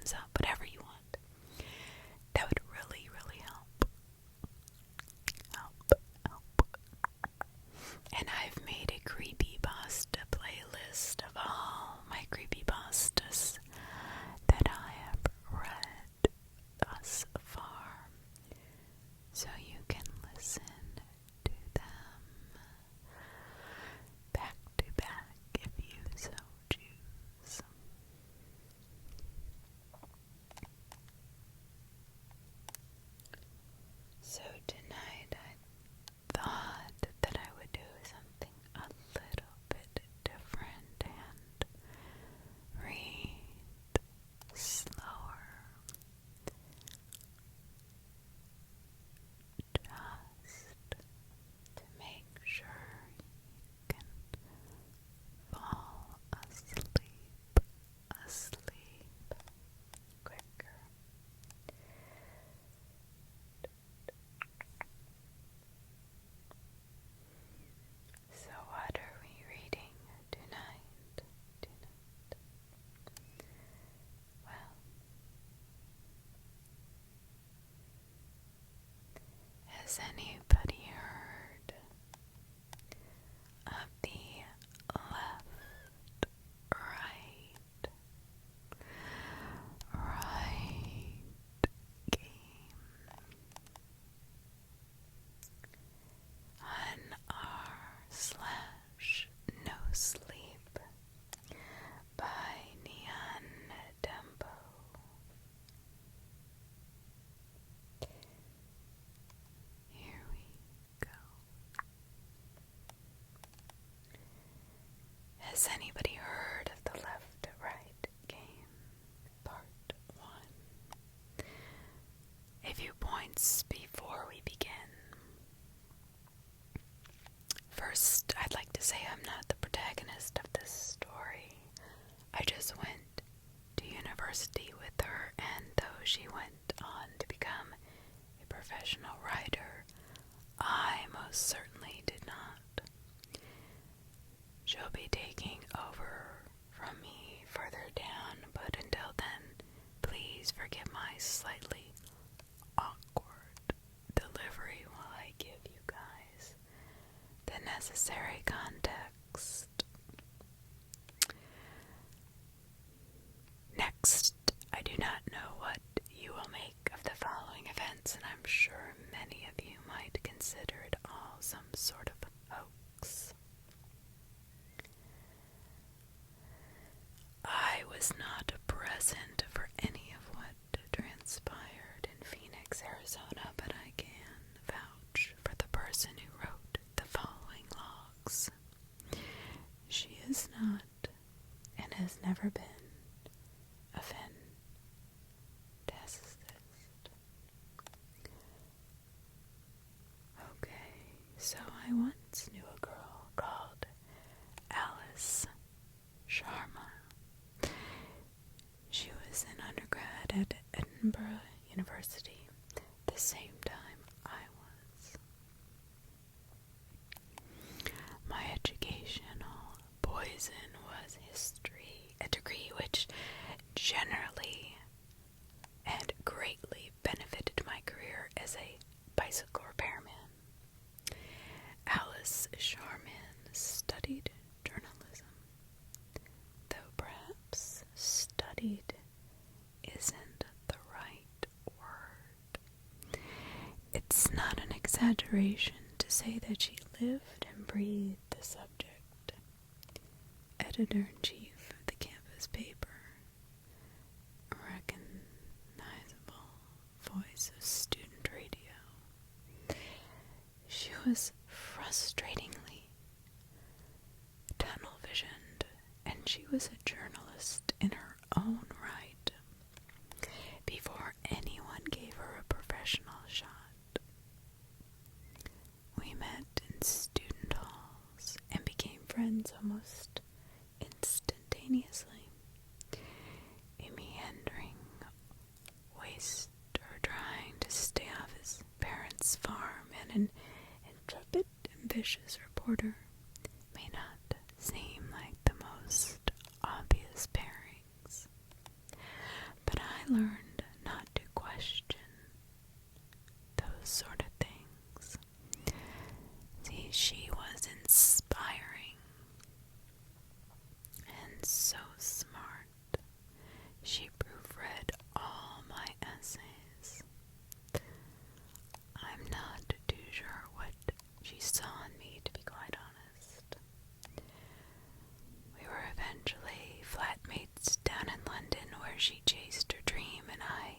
thumbs up, whatever you want. That would really, really help. And I've made a Creepypasta playlist of all my Creepypastas that I have read thus far, so you can listen to them back to back if you so choose. So tonight I thought that I would do something a little bit different and read slower, just to make sure you can fall asleep quicker. So what are we reading tonight? Well, has anybody heard of the left, right game on r/nosleep by Neon Tempo? Here we go. Has anybody heard of the left-right game? Part 1. A few points before we begin. First, I'd like to say I'm not the protagonist of this story. I just went to university with her, and though she went on to become a professional writer, I most certainly did not. She'll be taking over from me further down, but until then, please forgive my slightly awkward delivery while I give you guys the necessary context. Next, I do not know what you will make of the following events, and I'm sure many of you might consider it all some sort of hoax. I was not present for any of what transpired in Phoenix, Arizona, but I can vouch for the person who wrote the following logs. She is not, and has never been, a fantasist. Okay, so I once knew a girl called Alice Sharma. She was an undergrad at Edinburgh University, the same time I was. My educational poison was history, a degree which generally and greatly benefited my career as a bicycle repairman. Alice Sharman studied journalism, though perhaps studied isn't the right word. It's not an exaggeration to say that she lived and breathed the subject. Editor-in-chief of the campus paper, a recognizable voice of student radio. She was frustratingly tunnel-visioned, and she was a journalist in her own right before anyone gave her a professional shot. We met in student halls and became friends almost instantaneously. A meandering waster trying to stay off his parents' farm and an intrepid, ambitious reporter may not seem like the most obvious pairings, but I I learned not to question those sort of things. See, she was inspiring and so smart. She proofread all my essays. I'm not too sure what she saw in me, to be quite honest. We were eventually flatmates down in London, where she chased her dream and I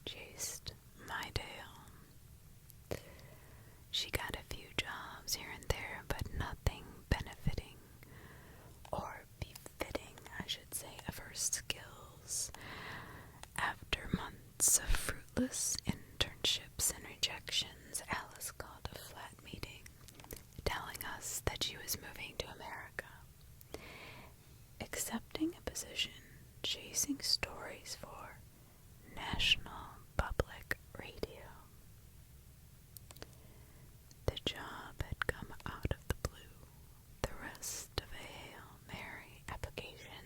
chased my tail. She got a few jobs here and there, but nothing benefiting or befitting, I should say, of her skills. After months of fruitless internships and rejections, Alice called a flat meeting, telling us that she was moving to America, accepting a position chasing stories for National Public Radio. The job had come out of the blue, the rest of a Hail Mary application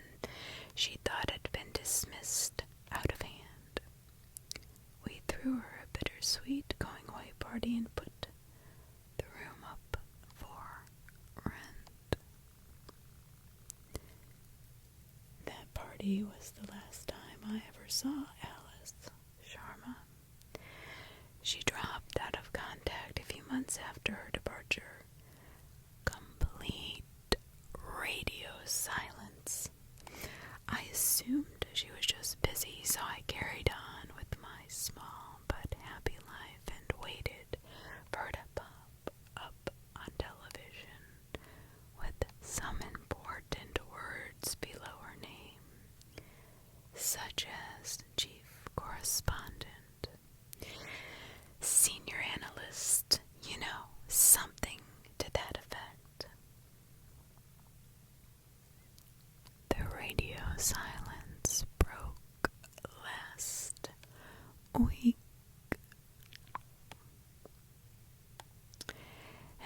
she thought had been dismissed out of hand. We threw her a bittersweet going-away party and put the room up for rent. That party was the last time I ever saw Alice Sharma. She dropped out of contact a few months after her departure. Complete radio silence. I assumed she was just busy, so I carried on with my small but happy life and waited for her to pop up on television with some important words below her name, such as chief correspondent, senior analyst, something to that effect. The radio silence broke last week,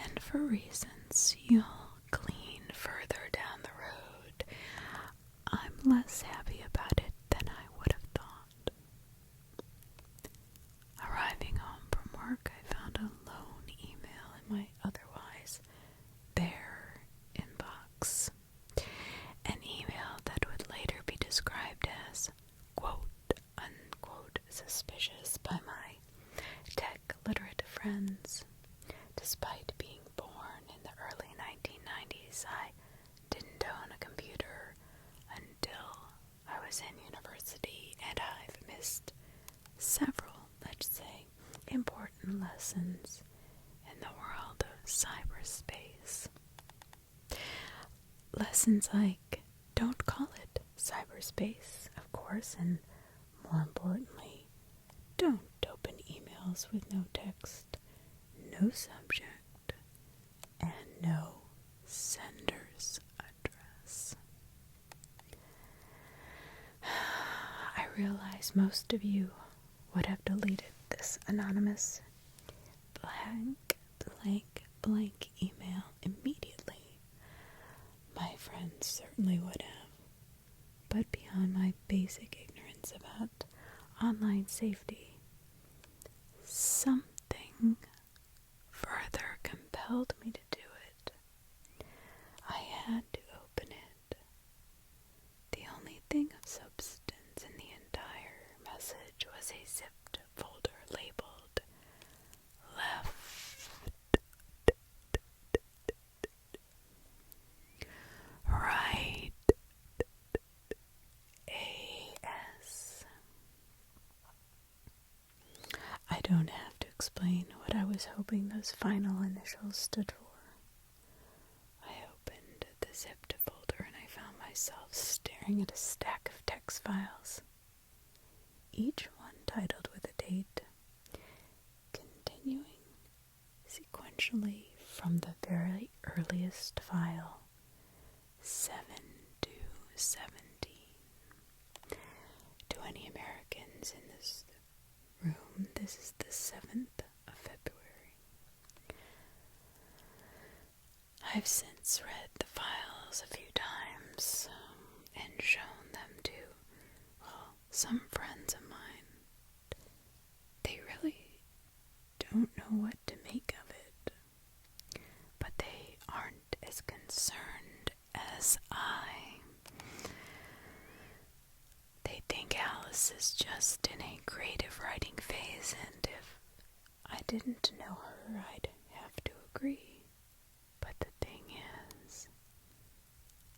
and for reasons you'll glean further down the road, I'm less happy about it than I would have thought. Arriving home from work, I found a lone email in my otherwise bare inbox. An email that would later be described as quote, unquote, suspicious by my tech-literate friends. Despite being born in the early 1990s, I didn't own a computer until I was in university, and I've missed several, let's say, important lessons in the world of cyberspace. Lessons like, don't call it cyberspace, of course, and more importantly, don't open emails with no text, no subject, and no sender's address. I realize most of you would have deleted this anonymous blank email immediately. My friends certainly would have. But beyond my basic ignorance about online safety, something further compelled me to do it. I had to open it. The only thing of substance in the entire message was a zipped folder labeled left. Right. AS. I don't have to explain what I was hoping those final initials stood for. I opened the zipped folder and I found myself staring at a stack of text files, each one titled with a date, continuing sequentially from the very earliest file, 7 to 17. To any Americans in this room, this is the 7th of February. I've since read the files a few times and shown them to, some friends what to make of it. But they aren't as concerned as I. They think Alice is just in a creative writing phase, and if I didn't know her, I'd have to agree. But the thing is,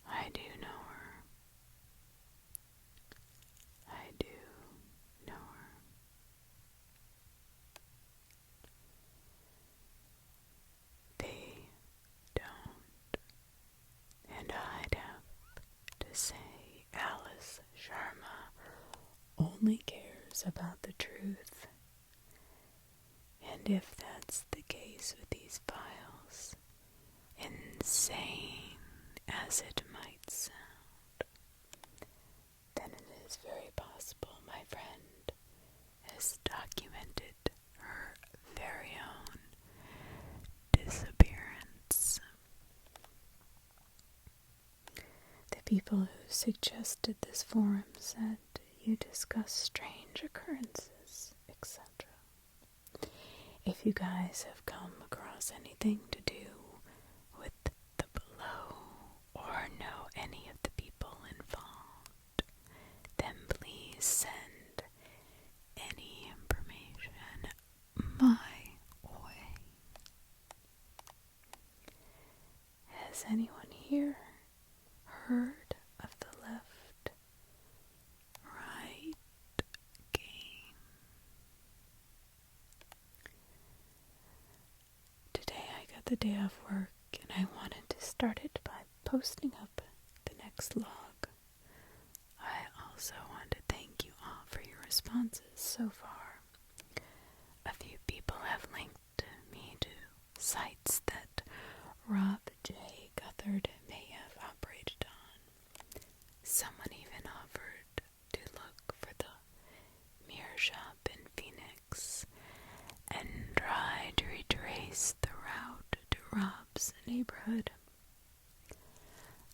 I do know her. I do know her. They don't. And I'd have to say Alice Sharma only cares about the truth. And if that's the case with these files, insane as it might sound, then it is very possible my friend has documented her very own disappearance. The people who suggested this forum said you discuss strange occurrences, etc. If you guys have come across anything to do with the below or know any of the people involved, then please send any information my way. Has anyone here heard of the left right game? Today I got the day off work and I wanted to start it by posting up the next log. I also want to thank you all for your responses so far. A few people have linked me to sites that Rob J. Guthard may have operated on. Someone even offered to look for the mirror shop in Phoenix and try to retrace the route to Rob's neighborhood.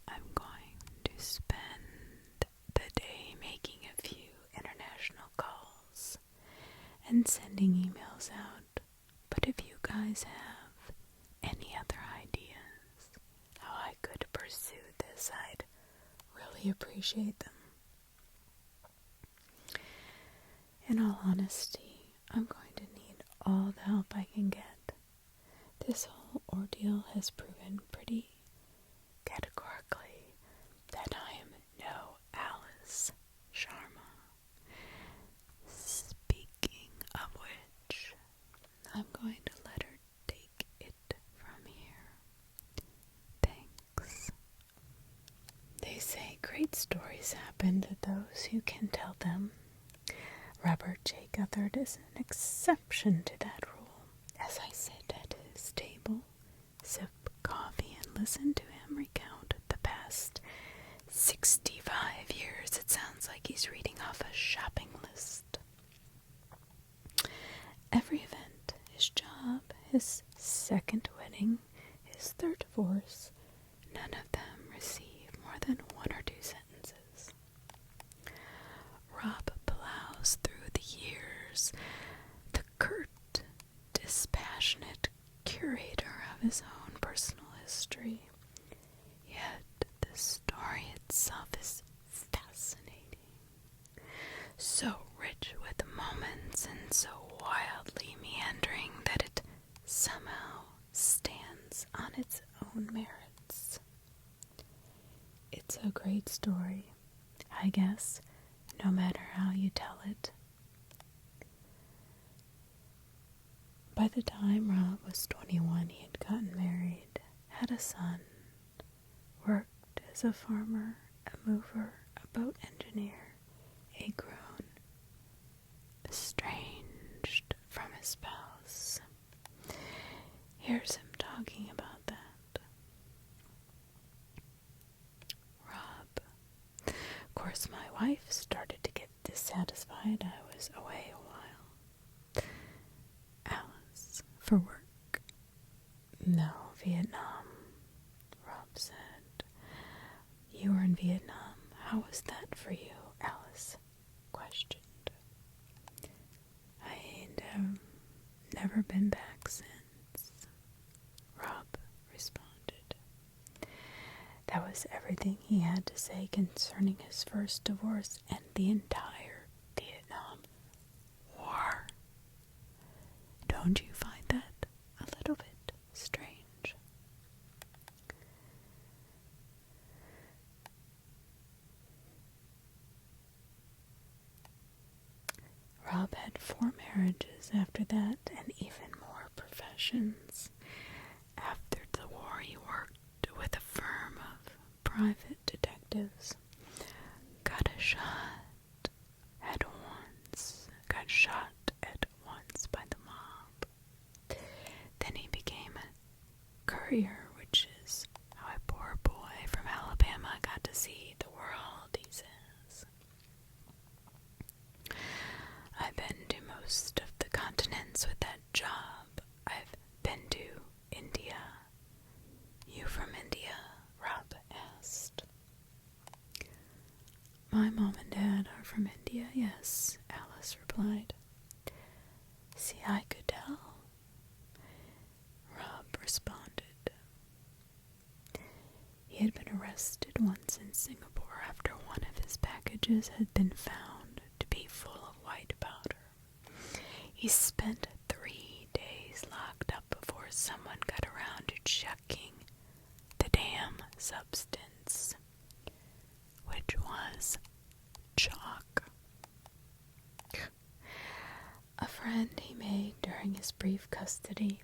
I'm going to spend the day making a few international calls and sending emails out, but if you guys have any other ideas how I could pursue this, I'd really appreciate them. In all honesty, I'm going to need all the help I can get. This whole ordeal has proven pretty categorically that I am no Alice Sharma. Speaking of which, I'm going to let her take it from here. Thanks. They say great stories happen to those who can tell them. Robert J. Guthard is an exception to that rule. As I sit at his table, sip coffee, and listen to him recount the past 65 years, it sounds like he's reading off a shopping list. Every event, his job, his second wedding, his third divorce, none of them receive more than one or two sentences. Rob plows through the years, the curt, dispassionate curator of his own personal history. Yet the story itself is fascinating, so rich with moments and so wildly meandering that it somehow stands on its own merits. It's a great story, I guess, no matter how you tell it. By the time Rob was 21, he had gotten married, had a son, worked as a farmer, a mover, a boat engineer, a grown, estranged from his spouse. Here's him talking about that. Rob. Of course, my wife started to get dissatisfied. I was away a while. Alice, for work. No, Vietnam, Rob said. You were in Vietnam. How was that for you? Alice questioned. I'd never been back since. he had to say concerning his first divorce and the entire Vietnam War. Don't you find that a little bit strange? Rob had 4 marriages after that, and even more professions. After the war, he worked with a firm of private detectives. Got shot at once by the mob. Then he became a courier, which is how a poor boy from Alabama got to see the world, he says. I've been to most of the continents with that job. I've been to India. You from India? Rob asked. My mom and dad are from India, yes, Alice replied. See, I could tell, Rob responded. He had been arrested once in Singapore after one of his packages had been found to be full of white powder. He spent 3 days locked up before someone got around to checking the damn substance, which was chalk. A friend he made during his brief custody,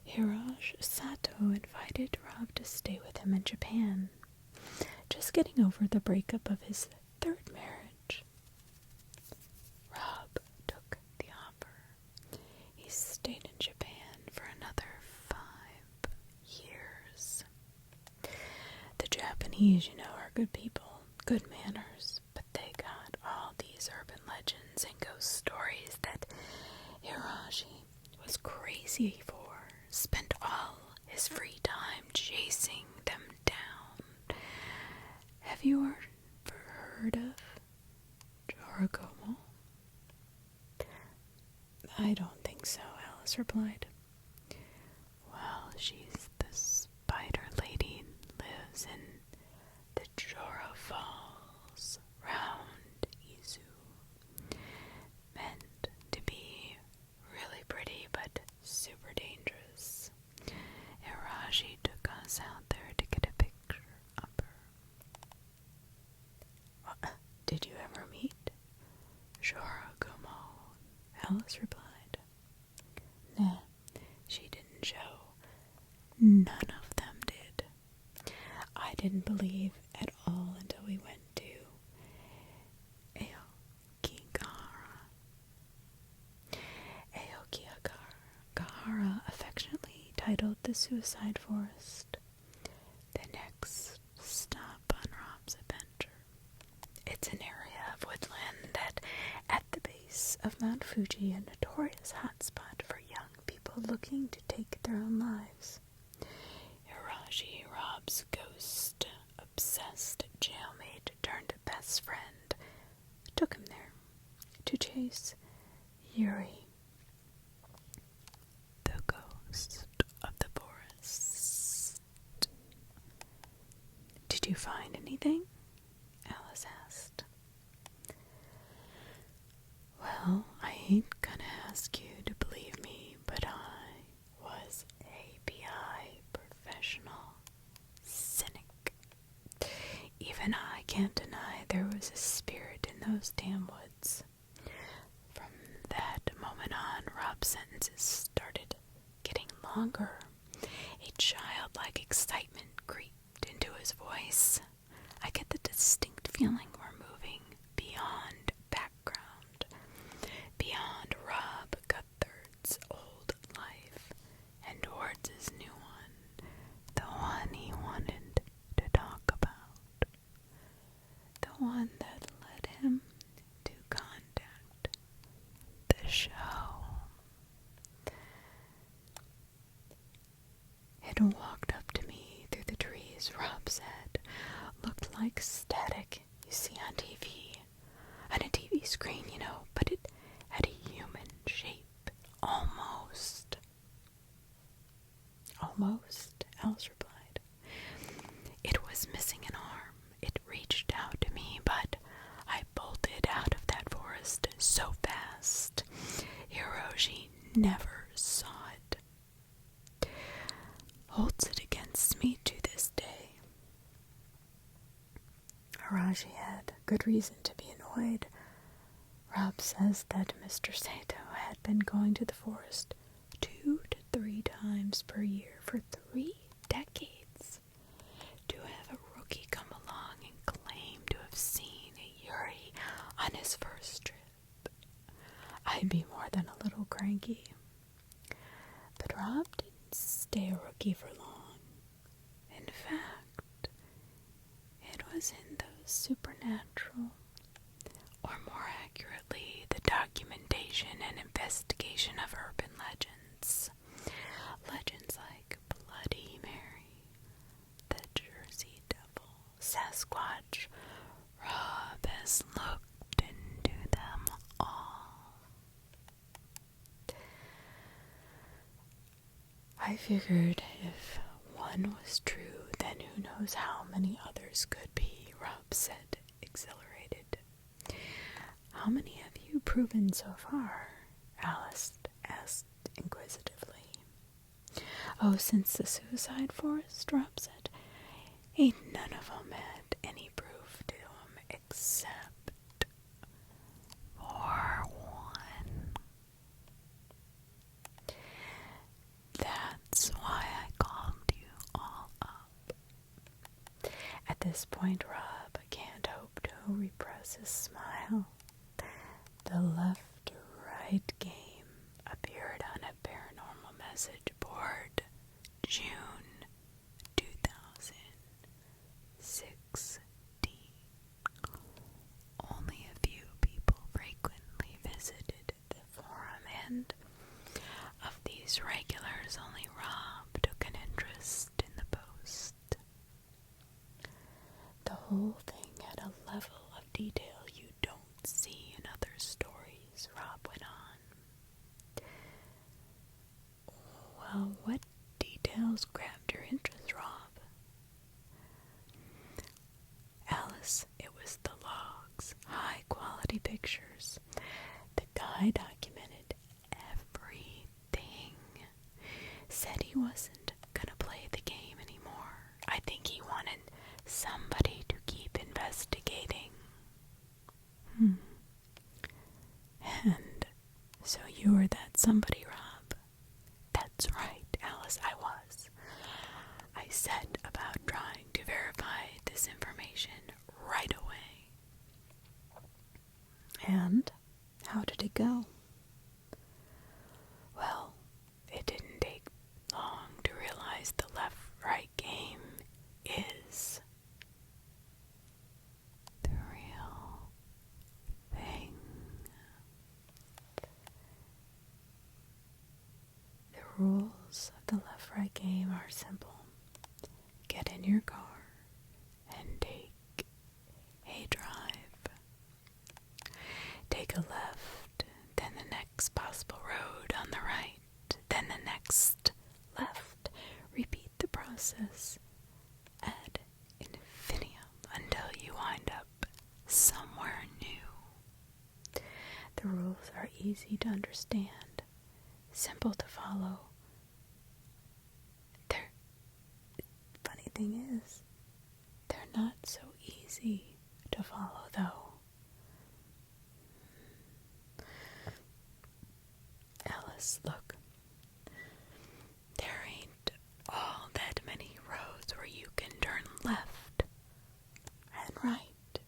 Hiroshi Sato, invited Rob to stay with him in Japan, just getting over the breakup of his 3rd marriage. Rob took the offer. He stayed in Japan for another 5 years. The Japanese, are good people, good manners, but they got all these urban legends and ghost stories that Hiroshi was crazy for. Spent all his free time chasing them down. Have you ever heard of Jorogumo? I don't think so, Alice replied. Well, she's the spider lady, lives in the Joro Falls, round Izu. Meant to be really pretty, but super dangerous. Hiroshi took us out there to get a picture of her. Did you ever meet Jorogumo? Alice replied. Nah, she didn't show. None of them did. I didn't believe at all until we went to Aokigahara, affectionately titled the Suicide Forest, the next stop on Rob's adventure. It's an area of woodland that, at the base of Mount Fuji, a notorious hotspot for young people looking to take their own lives. Hiroshi, Rob's ghost-obsessed jailmate turned best friend, took him there to chase Yuri, the ghost of the forest. Did you find anything? Alice asked. Well, I ain't gonna ask you to believe me, but I was a PI professional cynic. Even I can't deny there was a spirit in those damn woods. From that moment on, Rob's sentences started getting longer. A childlike excitement creeped into his voice. I get the distinct feeling we're moving beyond background, beyond Rob Guthard's old life, and towards his new one, the one he wanted to talk about, the one that led him to contact the show. It walked up to me through the trees, Rob said. Looked like static you see on TV. On a TV screen, but it had a human shape. Almost. Almost, Alice replied. It was missing an arm. never saw it. Holds it against me to this day. Araji had good reason to be annoyed. Rob says that Mr. Sato had been going to the forest 2 to 3 times per year for 3 decades. To have a rookie come along and claim to have seen a Yuri on his first trip, I'd be more than a little cranky. But Rob didn't stay a rookie for long. In fact, it was in those supernatural, or more accurately, the documentation and investigation of urban legends. Legends like Bloody Mary, the Jersey Devil, Sasquatch. Rob has looked into them all. I figured if one was true, then who knows how many others could be, Rob said, exhilarated. How many have you proven so far? Alice asked inquisitively. Oh, since the suicide forest, Rob said. Ain't none of 'em had any proof to 'em except for one. That's why I called you all up. At this point, Rob can't hope to repress his smile. The left-right game appeared on a paranormal message board, June 2016. Only a few people frequently visited the forum, and of these regulars, only Rob took an interest in the post. The whole thing had a level of detail you don't see in other stories, Rob went on. Well, what details grabbed your interest, Rob? Alice, it was the logs, high-quality pictures. The guy documented everything. Said he wasn't gonna play the game anymore. I think he wanted somebody to keep investigating. And so you were that somebody, Rob? That's right, Alice, I was. I set about trying to verify this information right away. And how did it go? Well, it didn't take long to realize the left-right game is the real thing. The rules of the left-right game are simple. Get in your car and take a drive. Take a left, then the next possible road on the right, then the next left. Repeat the process ad infinitum until you wind up somewhere new. The rules are easy to understand, simple to follow. Funny thing is, they're not so easy to follow, though. Alice, look. There ain't all that many roads where you can turn left and right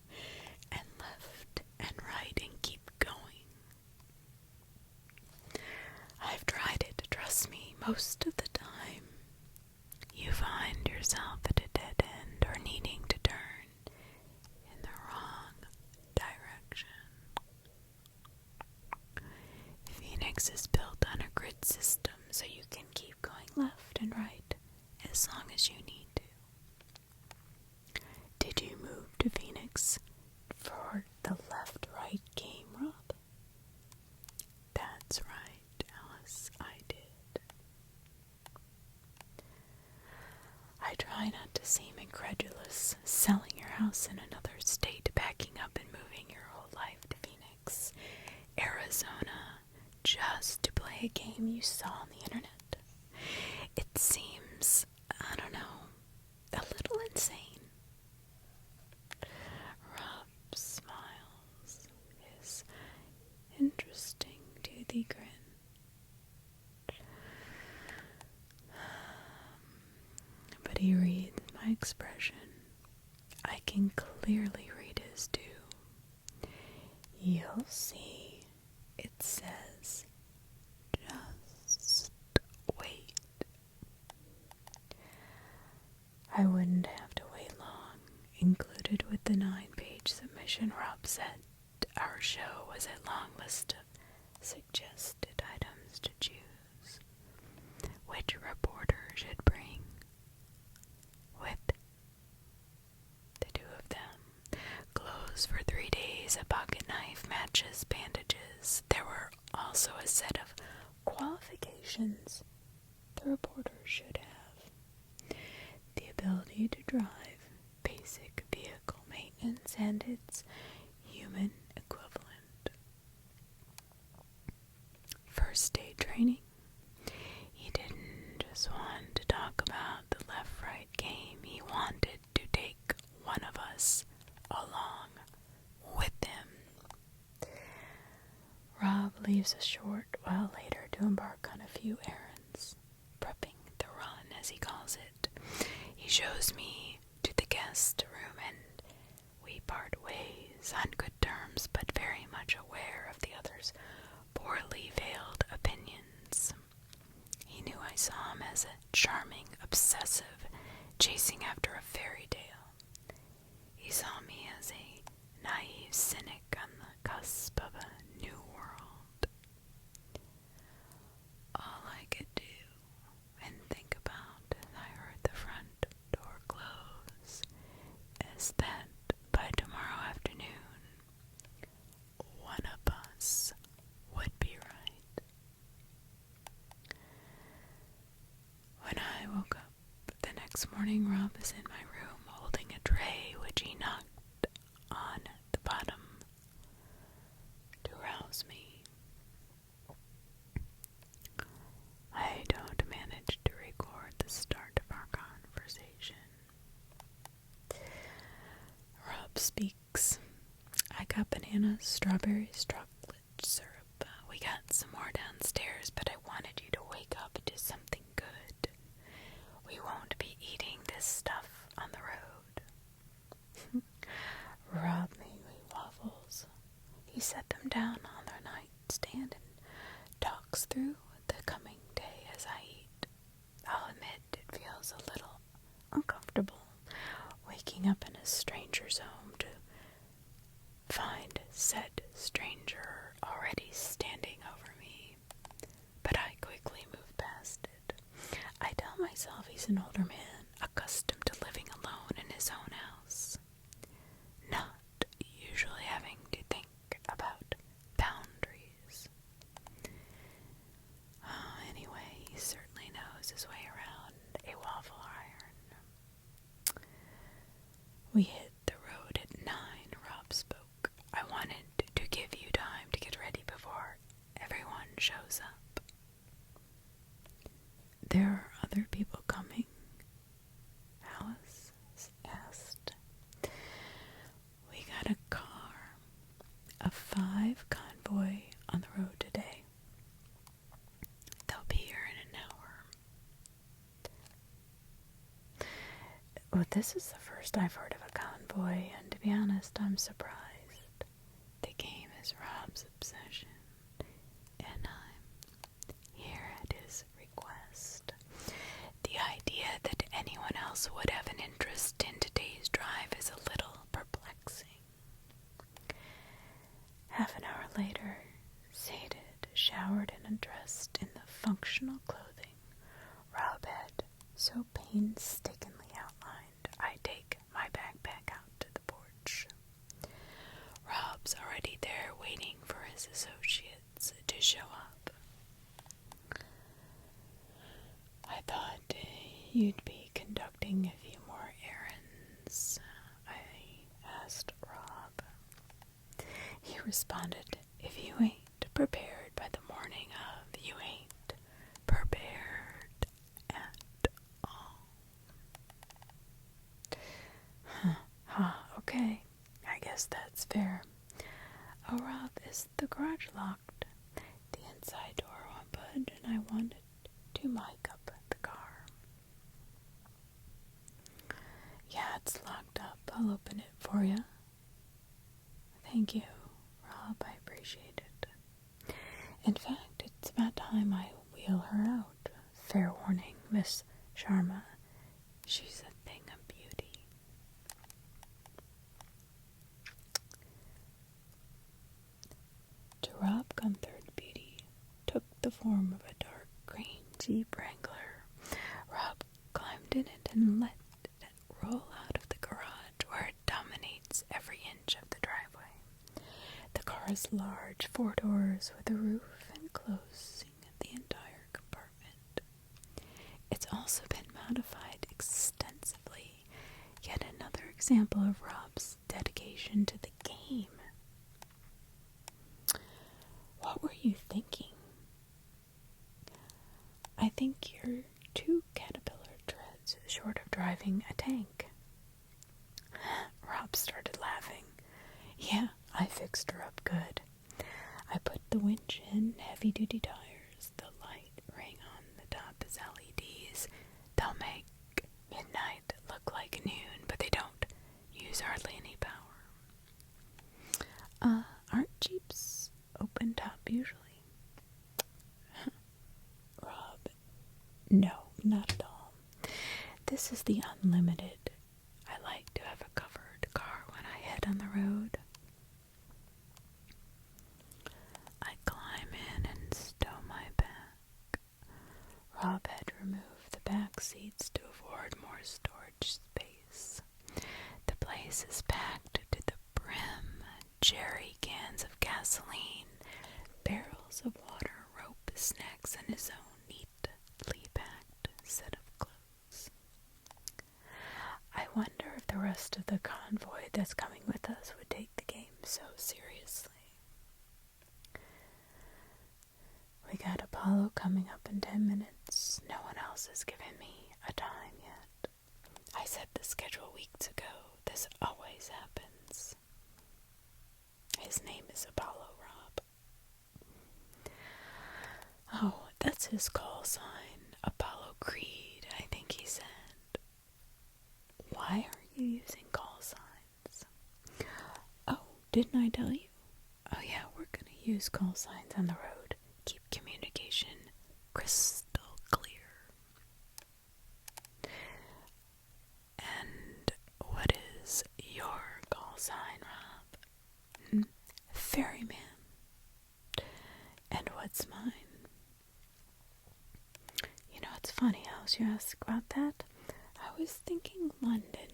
and left and right and keep going. I've tried it, trust me, most of the time. You find yourself at a dead end or needing to turn in the wrong direction. Phoenix is built on a grid system so you can keep going left and right as long as you need to. Did you move to Phoenix for the left-right game, Rob? That's right, Alice, I did. I try not to seem incredulous, selling your house in another state, packing up and moving your whole life to Phoenix, Arizona, just to play a game you saw on the internet. It seems, I don't know, a little insane. Rob smiles his interesting toothy grin. But he reads my expression. I can clearly read his too. You'll see, it says, just wait. I wouldn't have to wait long. Included with the 9-page submission, Rob said our show was a long list of suggested items to choose. Which reporter should bring with the two of them? Clothes for 3 days, a pocket knife, matches, bandages. There were also a set of qualifications the reporter should have. The ability to drive, basic vehicle maintenance, and its human equivalent. First aid training. He didn't just want to talk about the left-right game. He wanted to take one of us along with him. Rob leaves us short while later to embark on a few errands, prepping the run, as he calls it. He shows me to the guest room and we part ways on good terms, but very much aware of the other's poorly veiled opinions. He knew I saw him as a charming obsessive chasing after a fairy tale. He saw me as a naive cynic on the cusp of a new world. All I could do and think about as I heard the front door close is that by tomorrow afternoon, one of us would be right. When I woke up the next morning, Rob is in my room holding a tray which he knocked on the bottom to rouse me. I don't manage to record the start of our conversation. Rob speaks. I got bananas, strawberries, chocolate syrup. We got some more downstairs, but I wanted you to wake up to something good. We won't be eating this stuff on the road. Rob made me waffles. He set them down on their nightstand and talks through the coming day as I eat. I'll admit it feels a little uncomfortable waking up in a stranger's home to find said stranger already standing over me, but I quickly move past it. I tell myself he's an older man, accustomed to living alone in his own house, not usually having to think about boundaries. Anyway, he certainly knows his way around a waffle iron. We hit the road at 9, Rob spoke. I wanted to give you time to get ready before everyone shows up. There are other people coming? Alice asked. We got a car, a 5 convoy on the road today. They'll be here in an hour. Well, this is the first I've heard of a convoy, and to be honest, I'm surprised. The game is Rob's obsession, and I'm here at his request. The idea that anyone else would have an interest in today's drive is a little perplexing. Half an hour later, sated, showered, and undressed in the functional clothing Rob had so painstakingly outlined, I take my backpack out to the porch. Rob's already there waiting for his associates to show up. I thought you'd be conducting a few more errands, I asked Rob. He responded, if you ain't prepared by the morning, fair. Oh, Rob, is the garage locked? The inside door won't budge, and I wanted to mic up the car. Yeah, it's locked up. I'll open it for you. Thank you, Rob. I appreciate it. In fact, it's about time I wheel her out. Fair warning, Miss Sharma. She's a thing of beauty. To Rob Gunther, beauty took the form of a dark green Jeep Wrangler. Rob climbed in it and let it roll out of the garage, where it dominates every inch of the driveway. The car is large, 4 doors with a roof enclosing the entire compartment. It's also been modified extensively. Yet another example of Rob's dedication to the game. What were you thinking? I think you're 2 caterpillar treads short of driving a tank. Rob started laughing. Yeah, I fixed her up good. I put the winch in, heavy-duty tires. The light ring on the top is LEDs. They'll make midnight look like noon, but they don't use hardly any power. Aren't Jeeps open top usually? Rob, no, not at all. This is the unlimited. I like to have a covered car when I head on the road. I climb in and stow my back. Rob had removed the back seats to afford more storage space. The place is packed to the brim. Jerry cans of gasoline, barrels of water, rope, snacks, and his own neatly packed set of clothes. I wonder if the rest of the convoy that's coming with us would take the game so seriously. We got Apollo coming up in 10 minutes. No one else has given me a time yet. I set the schedule weeks ago. This always happens. His name is Apollo, Rob. Oh, that's his call sign. Apollo Creed, I think he said. Why are you using call signs? Oh, didn't I tell you? Oh yeah, we're gonna use call signs on the road. Keep communication crystal clear. And what is your call sign, Rob? Ferryman. And what's mine? You know, it's funny how you ask about that. I was thinking London,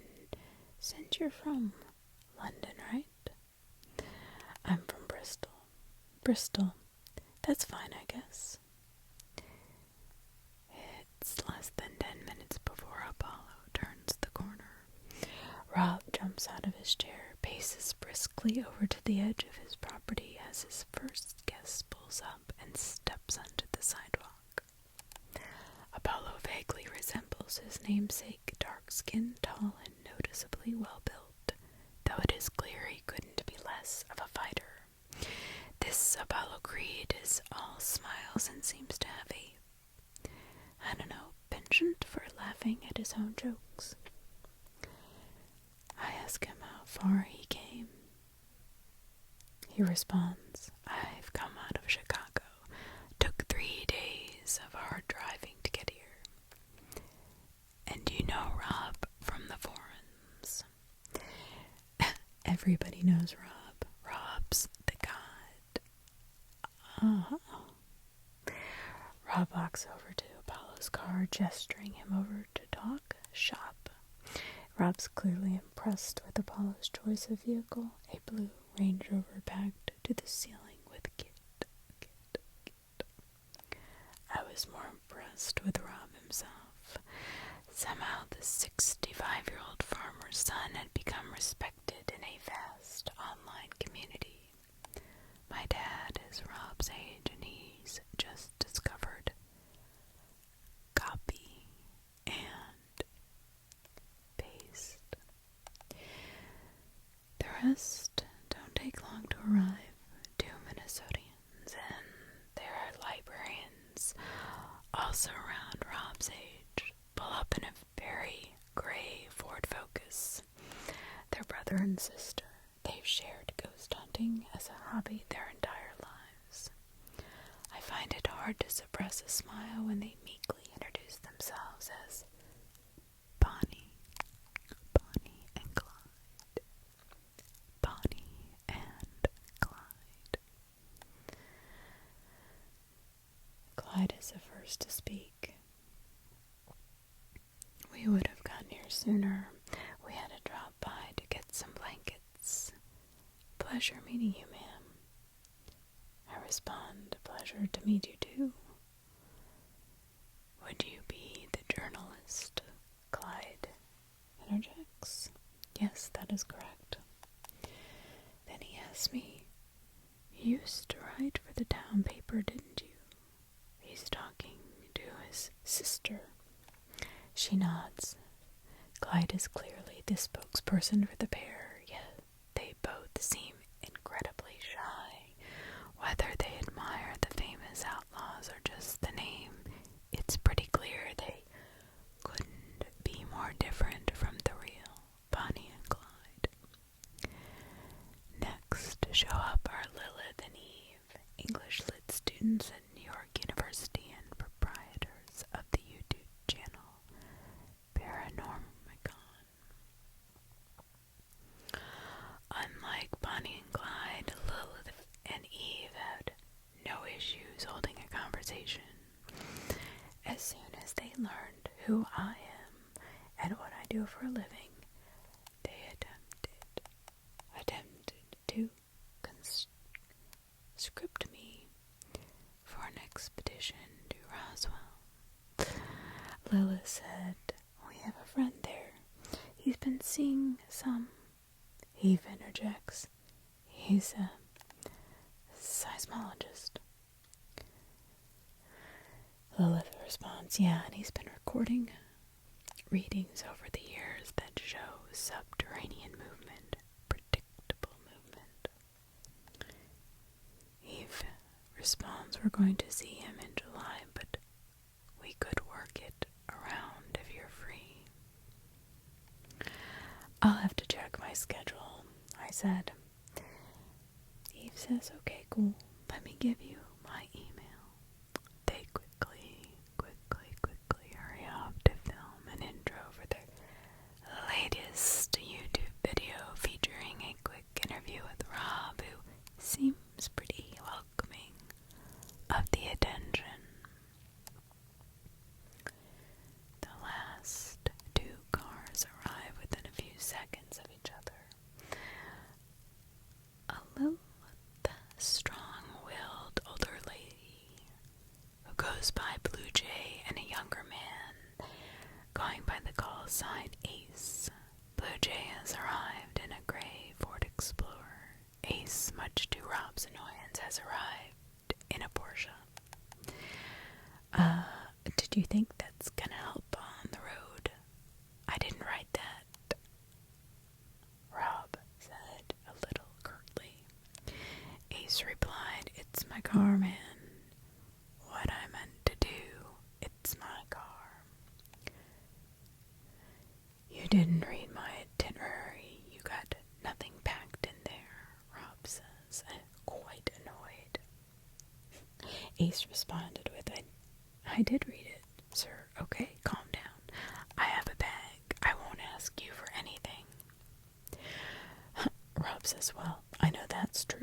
since you're from London, right? I'm from Bristol. Bristol. That's fine, I guess. It's less than 10 minutes before Apollo turns the corner. Rob jumps out of his chair, paces briskly over to the edge of his property as his first guest pulls up and steps onto the sidewalk. Apollo vaguely resembles his namesake, dark-skinned, tall, and noticeably well-built, though it is clear he couldn't be less of a fighter. This Apollo Creed is all smiles and seems to have a, penchant for laughing at his own jokes. I ask him how far he came. He responds, I've come out of Chicago. Took 3 days of hard driving to get here. And you know Rob from the forums. Everybody knows Rob. Rob's the god. Rob walks over to Apollo's car, gesturing him over to talk shop. Rob's clearly impressed with Apollo's choice of vehicle, a blue Range Rover packed to the ceiling with kit. I was more impressed with Rob himself. Somehow the 65-year-old farmer's son had become respected in a vast online community. My dad is Rob's age and he's just discovered copy and paste. The rest don't brother and sister. They've shared ghost hunting as a hobby their entire lives. I find it hard to suppress a smile when they meekly introduce themselves as Bonnie and Clyde. Bonnie and Clyde. Clyde is the first to speak. We would have gotten here sooner. We had to drop by to get some blankets. Pleasure meeting you, ma'am. I respond, pleasure to meet you too. Would you be the journalist? Clyde interjects. Yes, that is correct. Then he asks me, you used to write for the town paper, didn't you? He's talking to his sister. She nods. Clyde is clearly the spokesperson for the pair, yet they both seem incredibly shy. Whether they admire the famous outlaws or just the name, it's pretty clear they couldn't be more different from the real Bonnie and Clyde. Next to show up are Lilith and Eve, English Lit students at New York University and proprietors of the YouTube channel Paranormicon. Unlike Bonnie and Clyde, Lilith and Eve had no issues holding a conversation. As soon as they learned who I am and what I do for a living, they attempted to conscript me for an expedition to Roswell. Lilith said, we have a friend there. He's been seeing some. Eve interjects. He's a seismologist. Lilith responds, yeah, and he's been recording readings over the years that show subterranean movement, predictable movement. Eve responds, we're going to see him in July, but we could work it around if you're free. I'll have to check my schedule, I said. Eve says, okay, cool. Let me give you my email. They quickly hurry off to film an intro for their latest YouTube video featuring a quick interview with Rob, who seems pretty welcoming of the attention. The last two cars arrive within a few seconds of each other. A Lilith, strong-willed older lady who goes by Blue Jay, and a younger man going by the call sign Ace. Blue Jay has arrived in a gray Ford Explorer. Ace, much to Rob's annoyance, has arrived in a Porsche. Did you think that's gonna help on the road? I didn't write that, Rob said a little curtly. Ace replied, it's my car, man. What I meant to do, it's my car. You didn't read my itinerary. You got nothing packed in there, Rob says, quite annoyed. Ace responded with, I did read it, sir. Okay, calm down. I have a bag. I won't ask you for anything. Rob says, well, I know that's true.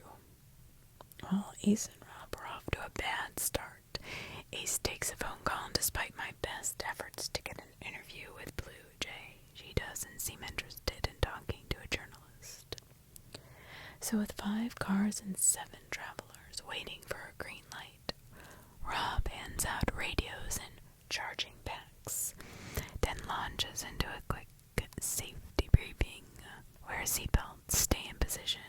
Well, Ace and Rob are off to a bad start. Ace takes a phone call, and despite my best efforts to get an interview with Blue Jay, she doesn't seem interested in talking to a journalist. So with 5 cars and 7 travelers waiting for a green light, Rob hands out radios and charging packs, then launches into a quick safety briefing. Wear seatbelts, stay in position.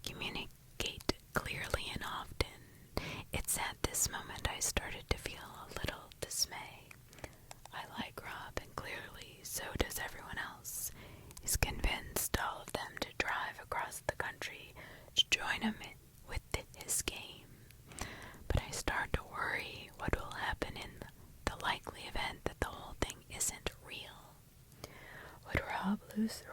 Communicate clearly and often. It's at this moment I started to feel a little dismay. I like Rob, and clearly so does everyone else. He's convinced all of them to drive across the country to join him with his game. But I start to worry what will happen in the likely event that the whole thing isn't real. Would Rob lose the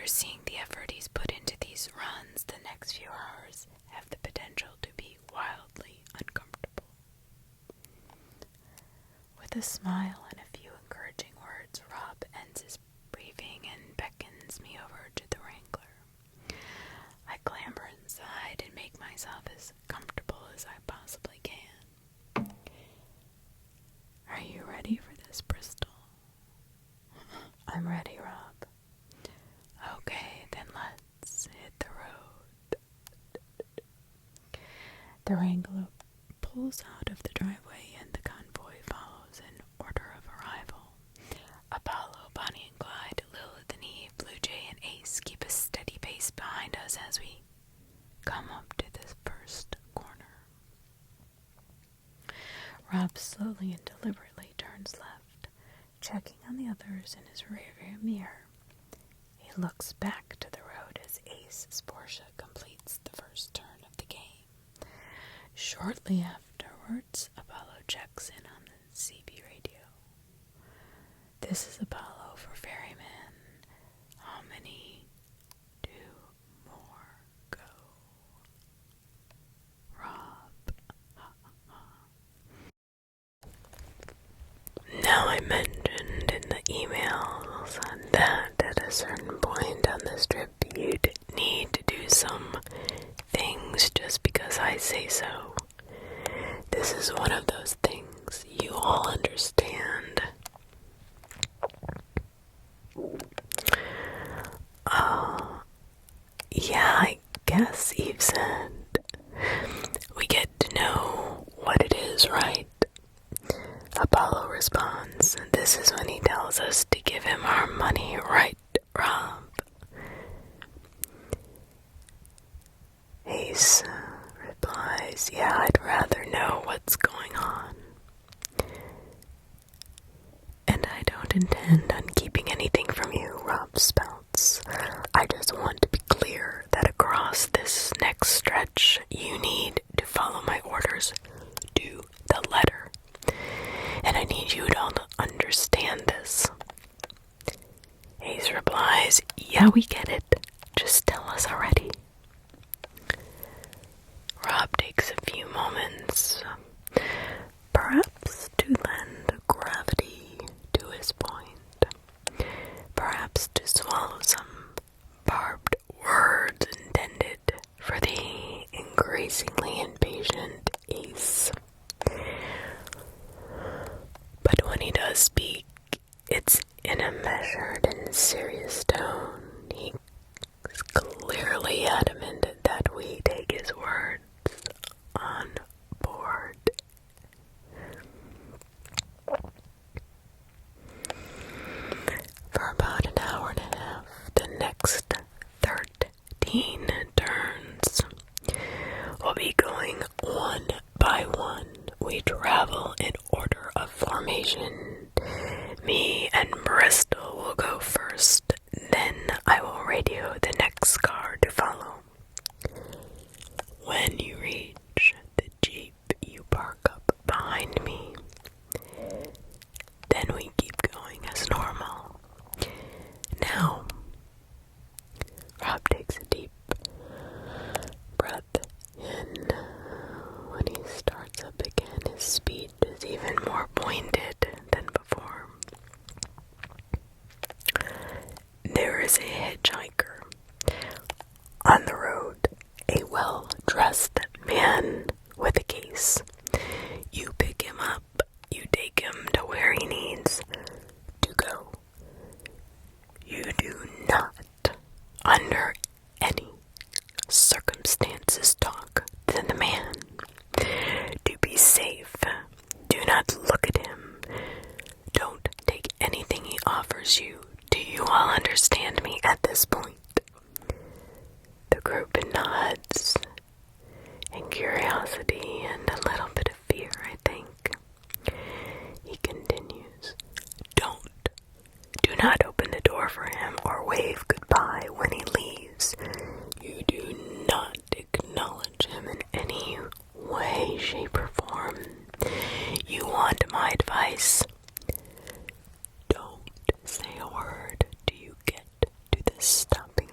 foreseeing the effort he's put into these runs, the next few hours have the potential to be wildly uncomfortable. With a smile and a few encouraging words, Rob ends his briefing and beckons me over to the Wrangler. I clamber inside and make myself as comfortable as I possibly can. Are you ready for this, Bristol? I'm ready, Rob. Okay, then let's hit the road. The Wrangler pulls out of the driveway and the convoy follows in order of arrival. Apollo, Bonnie and Clyde, Lilith and Eve, Blue Jay and Ace keep a steady pace behind us as we come up to the first corner. Rob slowly and deliberately turns left, checking on the others in his rearview mirror. He looks back to the road as Ace's Porsche completes the first turn of the game. Shortly afterwards, Apollo checks in on the CB radio. This is Apollo for Ferryman. How many do more go? Rob. Now I mentioned in the emails that at a certain point on this trip you'd need to do some things just because I say so. This is one of those things you all understand. Yeah, I guess Eve said. We get to know what it is, right? Apollo responds, and this is when he tells us to give him our money, right, Rob? Ace replies, yeah, I'd rather know what's going on. And I don't intend on keeping anything from you, Rob spouts. I just want to be clear that across this next stretch, you need to follow my orders to the letter. And I need you to understand this. Ace replies, yeah, we get it. Just tell us already. Rob takes a few moments, perhaps to lend gravity to his point, perhaps to swallow some barbed words intended for the increasingly impatient Ace. But when he does speak, it's in a measured and serious tone. He is clearly adamant that we take his words on board. For about an hour and a half, the next 13 turns will be going one by one. We travel in order of formation. Me and Bristol will go first, then I will radio the next car to follow. When you reach the Jeep, you park up behind me. Then we keep going as normal. Now, Rob takes a deep breath in. When he starts up again, his speed is even more pointed than before. There is a hitchhiker on the road, a well-dressed man with a case. You pick him up, you take him to where he needs to go. You do not, under any circumstances, talk to the man. To be safe, do not look at him. Don't take anything he offers you. Do you all understand me at this point? The group nods in curiosity and a little bit of fear, I think. He continues, do not open the door for him or wave goodbye when he leaves. You do not acknowledge him in any way, shape, or form. You want my advice? Don't say a word till you get to the stopping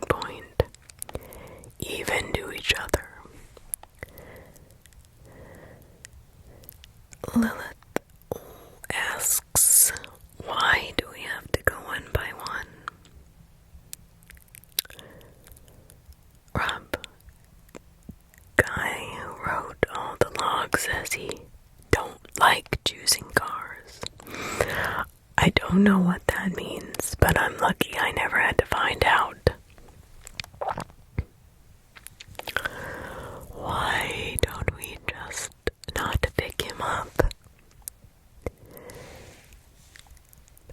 don't know what that means, but I'm lucky I never had to find out. Why don't we just not pick him up?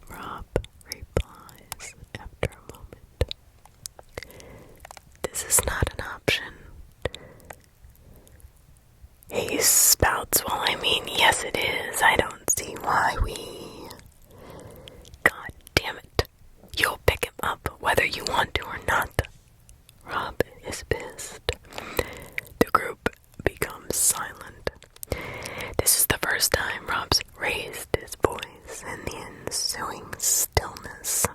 Rob replies after a moment. This is not an option. He spouts, well, I mean, yes it is. I don't see why we... God damn it. You'll pick him up whether you want to or not. Rob is pissed. The group becomes silent. This is the first time Rob's raised his voice in the ensuing stillness.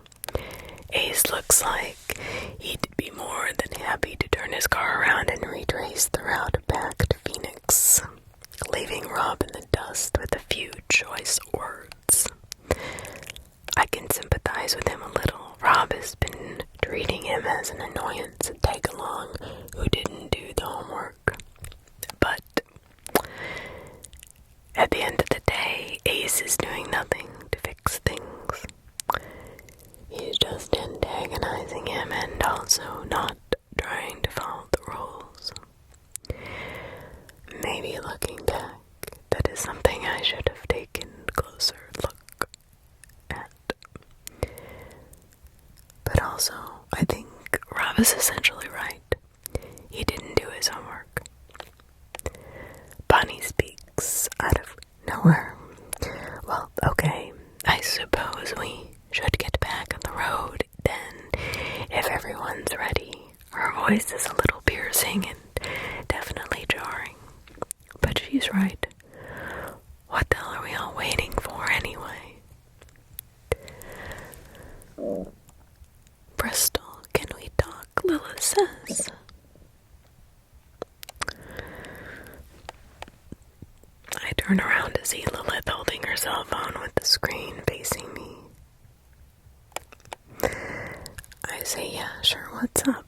Ace looks like he'd be more than happy to turn his car around and retrace the route back to Phoenix, leaving Rob in the dust with a few choice words. I can sympathize with him a little. Rob has been treating him as an annoyance and tag-along who didn't do the homework. But at the end of the day, Ace is doing nothing to fix things. He's just antagonizing him and also not trying to follow the rules. Maybe looking back, that is something I should have taken a closer look at. But also, I think Rob is essentially right. He didn't do his homework. Bonnie speaks out of nowhere. Well, okay, I suppose we should get back on the road then, if everyone's ready. Her voice is a little piercing and definitely jarring. But she's right. What the hell are we all waiting for anyway? Bristol, can we talk? Lilith says. I turn around to see Lilith holding her cell phone with the screen facing me. I say, yeah, sure, what's up?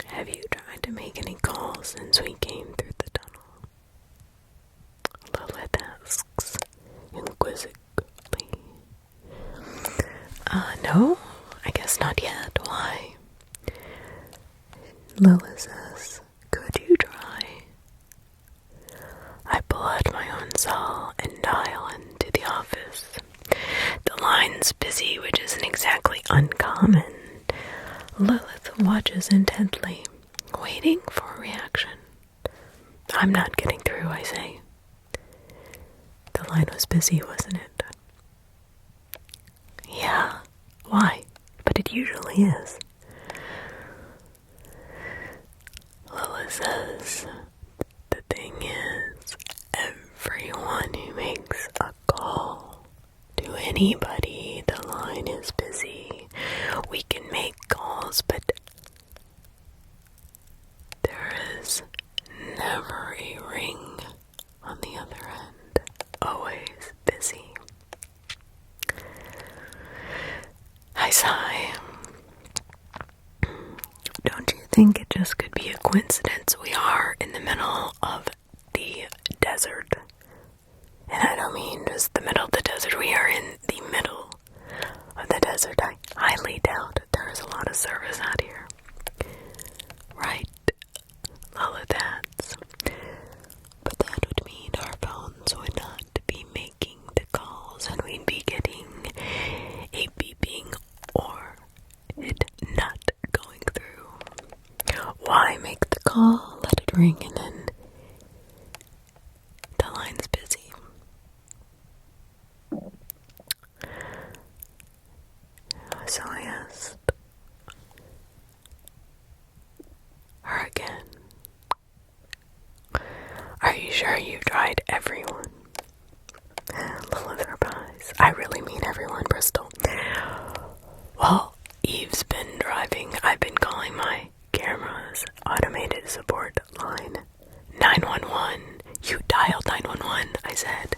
Have you tried to make any calls since we came through the tunnel? Lilith asks, inquisitively. No, I guess not yet. Why? Lilith says, could you try? I pull out my own cell and dial into the office. The line's busy, which isn't exactly uncommon. Lilith watches intently, waiting for a reaction. I'm not getting through, I say. The line was busy, wasn't it? Yeah. Why? But it usually is. Lilith says, the thing is, everyone who makes a call to anybody, the line is busy. We can make calls, but there is never a ring on the other end. Always busy. I sigh. Don't you think it just could be a coincidence we are in the middle of the desert? And I don't mean just the middle of the desert. We are in the middle of the desert. I highly doubt there is a lot of service out here. Right? Lilith adds. But that would mean our phones would not be making the calls and we'd be getting a beeping or it not going through. Why make the call, let it ring, and then the line's busy? So I asked her again, are you sure you've tried everyone? Lilith replies, I really mean everyone, Bristol. Well, Eve's been driving. I've been calling my camera's automated support line 911. You dialed 911, I said.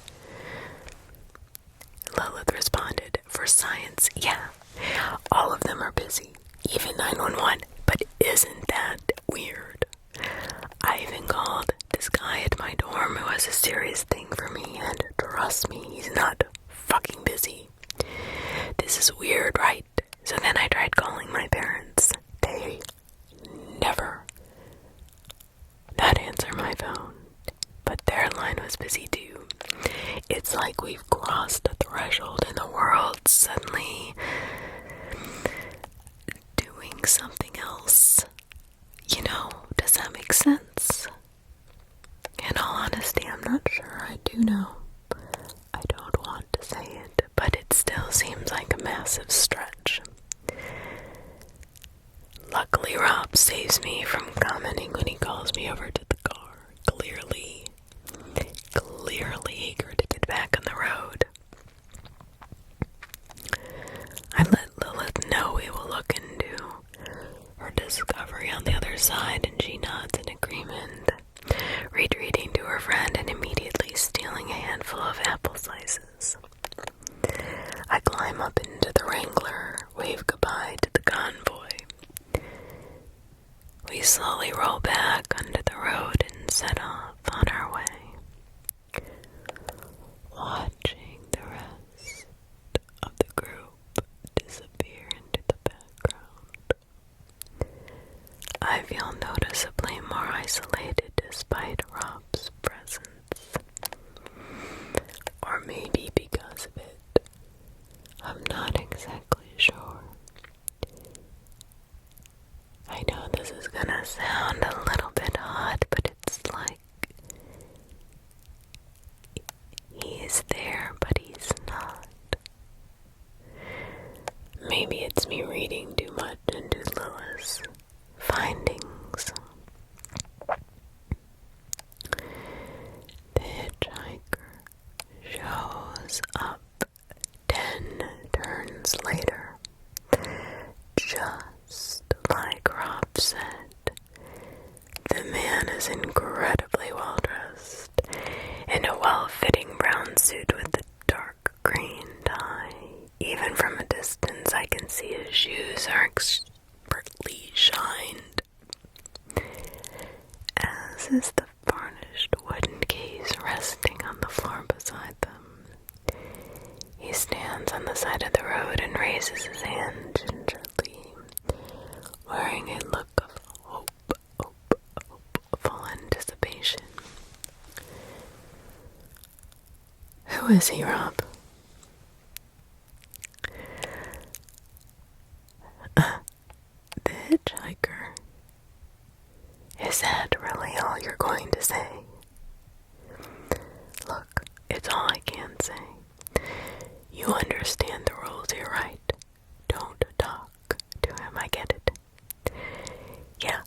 Lilith responded, for science, yeah. All of them are busy, even 911, but isn't that weird? I even called this guy at my dorm who has a serious thing for me, and trust me, he's not fucking busy. doing something else. Does that make sense? In all honesty, I'm not sure I do know. I don't want to say it, but it still seems like a massive stretch. Luckily, Rob saves me from commenting when he calls me over to the car, clearly eager to get back on the road. I let Lilith know we will look into her discovery on the other side, and she nods in agreement, retreating to her friend and immediately stealing a handful of apple slices. I climb up into the Wrangler, wave goodbye to the convoy. We slowly roll back onto the road and set off on our way, watching the rest of the group disappear into the background. I feel noticeably more isolated despite Rob's presence. Or maybe because of it. I'm not exactly sure. I know this is gonna sound a little bit odd, but it's like he's there, but he's not. Maybe it's me reading too much into Lilith's findings. The hitchhiker shows up 10 turns later, just like Rob said. The man is incredibly well dressed, in a well-fitting brown suit with a dark green tie. Even from a distance, I can see his shoes are expertly shined, as is the varnished wooden case resting on the floor beside them. He stands on the side of the road and raises his hand gingerly, wearing a look of hopeful anticipation. Who is he, Rob? The hitchhiker. Is that really all you're going to say? Look, it's all I can say. You understand the rules here, right? Don't talk to him, I get it. Yeah,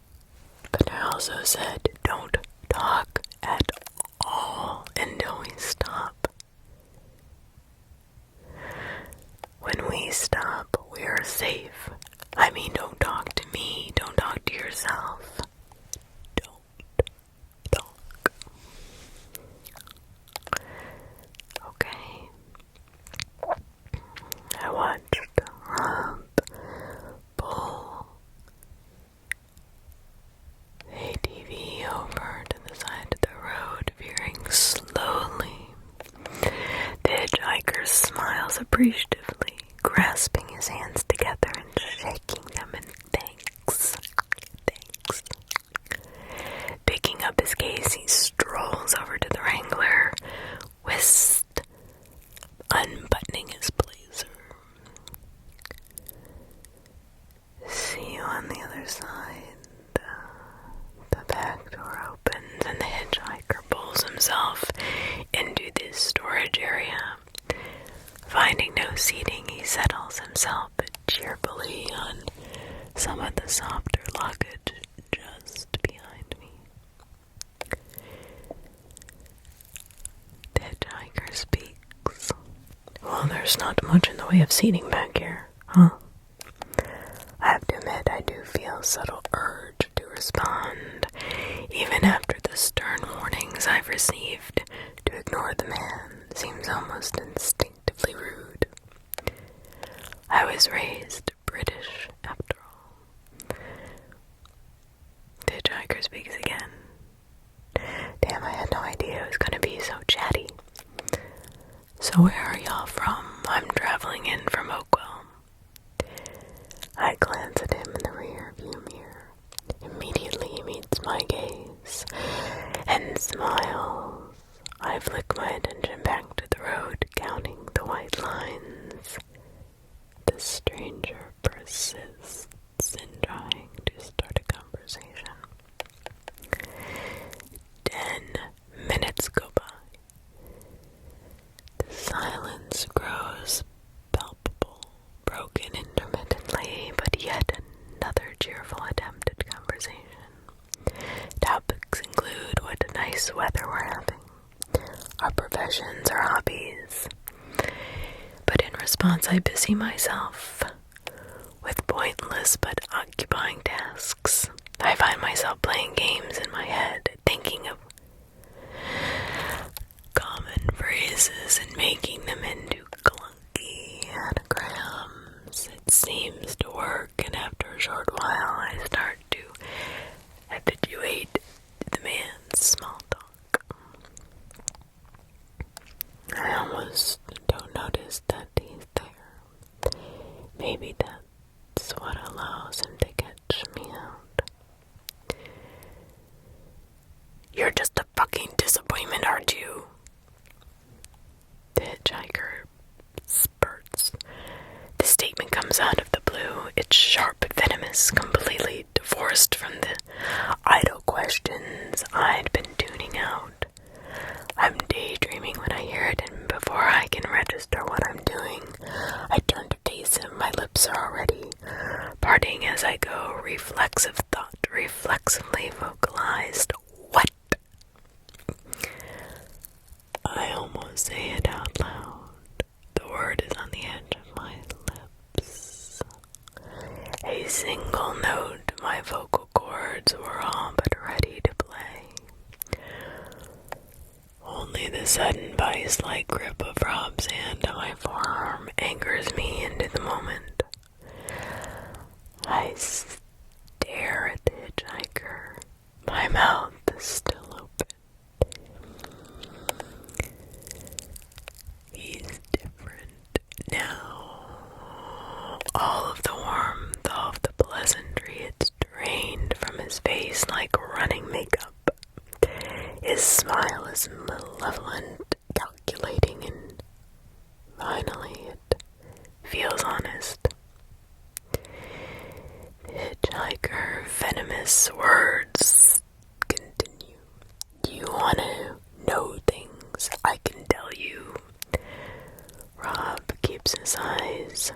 but I also said don't talk at all until we stop. When we stop, we're safe. I mean, don't talk to me, don't talk to yourself. Don't talk. Okay. I watched Rob pull the ATV over to the side of the road, veering slowly. The hitchhiker smiles appreciatively, grasping his hands together and shaking them in thanks. Picking up his case, he strolls over to the Wrangler, whist, unbuttoning his blazer. See you on the other side. The back door opens and the hitchhiker pulls himself into this storage area. Finding no seating, he settles himself cheerfully on some of the softer luggage just behind me. The hitchhiker speaks. Well, there's not much in the way of seating back here, huh? I have to admit, I do feel a subtle urge to respond, even after the stern warnings I've received. To ignore the man seems almost instinctively rude. I was raised British, after all. The hitchhiker speaks again. Damn, I had no idea it was going to be so chatty. So where are y'all from? I'm traveling in from Oakwell. I glance at him in the rear view mirror. Immediately he meets my gaze and smiles. I flick my attention back to the road, counting the white lines. The stranger persists in as I busy myself with pointless but occupying tasks, I find myself playing games in my head, thinking of common phrases and making them into clunky anagrams. It seems to work, and after a short while I start to habituate the man's small talk. I almost don't notice that he's there. Maybe that's what allows him to catch me out. "You're just a fucking disappointment, aren't you?" The hitchhiker spurts. The statement comes out of the blue. It's sharp, venomous, completely divorced from the idle questions I'd been tuning out. I'm daydreaming when I hear it, and before I can register what I'm doing, I turn to face him. My lips are already parting as I go. Reflexive thought, reflexively vocalized. "What?" I almost say it out loud. The word is on the edge of my lips. A single note, my vocal cords were all but ready to play. Only the sudden vice-like grip of Rob's hand on my forearm angers me into the moment. I stare at the hitchhiker. My mouth is still open. He's different now. All of the warmth, all of the pleasantry, it's drained from his face like running makeup. His smile is malevolent, calculating, and finally it feels honest. The hitchhiker, venomous words continue. "You want to know things, I can tell you." Rob keeps his eyes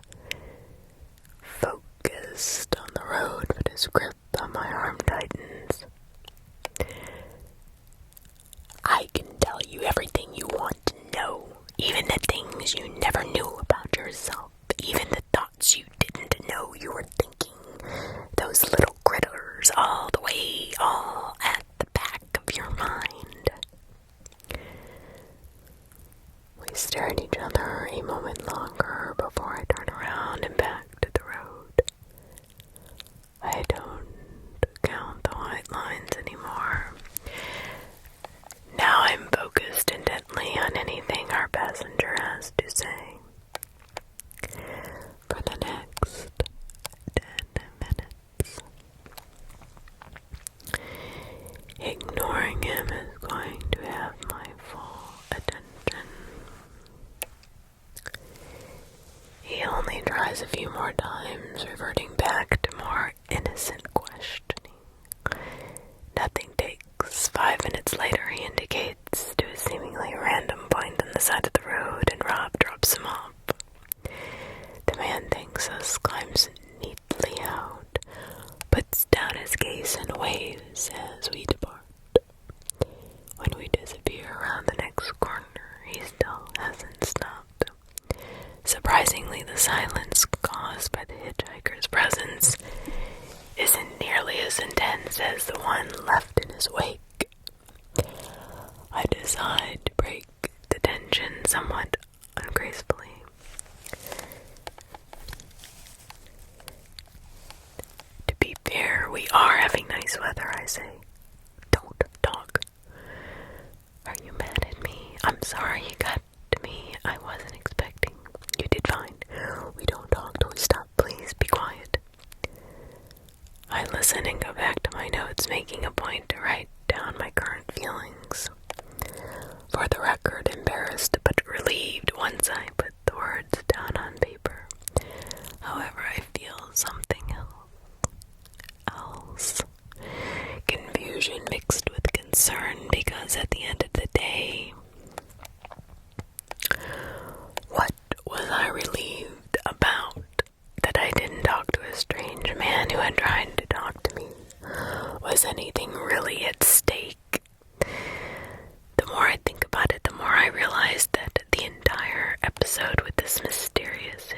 focused on the road, but his grip on my arm tightens. "I can tell you everything you want to know, even the things you never knew about yourself, even the thoughts you didn't know you were thinking, those little critters all the way, all at the back of your mind." We stare at each other a moment longer before I turn around and back to the road. I don't count the white lines anymore. Now I'm focused intently on anything our passenger has to say. For the next 10 minutes, ignoring him is going to have my full attention. He only tries a few more times, reverting back to more innocent questioning. Nothing takes. 5 minutes later, he indicates to a seemingly random point on the side of the road, and Rob drops him off. The man thanks us, climbs neatly out, puts down his case, and waves as we depart. When we disappear around the next corner, he still hasn't stopped. Surprisingly, the silence caused by the hitchhiker's presence isn't nearly as intense as the one left in his wake. I decide to break the tension somewhat ungracefully. "To be fair, we are having nice weather," I say. "Don't talk." "Are you mad at me? I'm sorry you got to me. I wasn't expecting." "You did fine. We don't talk till we stop. Please be quiet." I listen and go back to my notes, making a point to write down my current feelings. For the record, embarrassed but relieved once I put the words down on paper. However, I feel something else. Confusion mixed with concern, because at the end of the day, what was I relieved about? That I didn't talk to a strange man who had tried to talk to me? Was anything really at stake? The more I think about it, the more I realize that the entire episode with this mysterious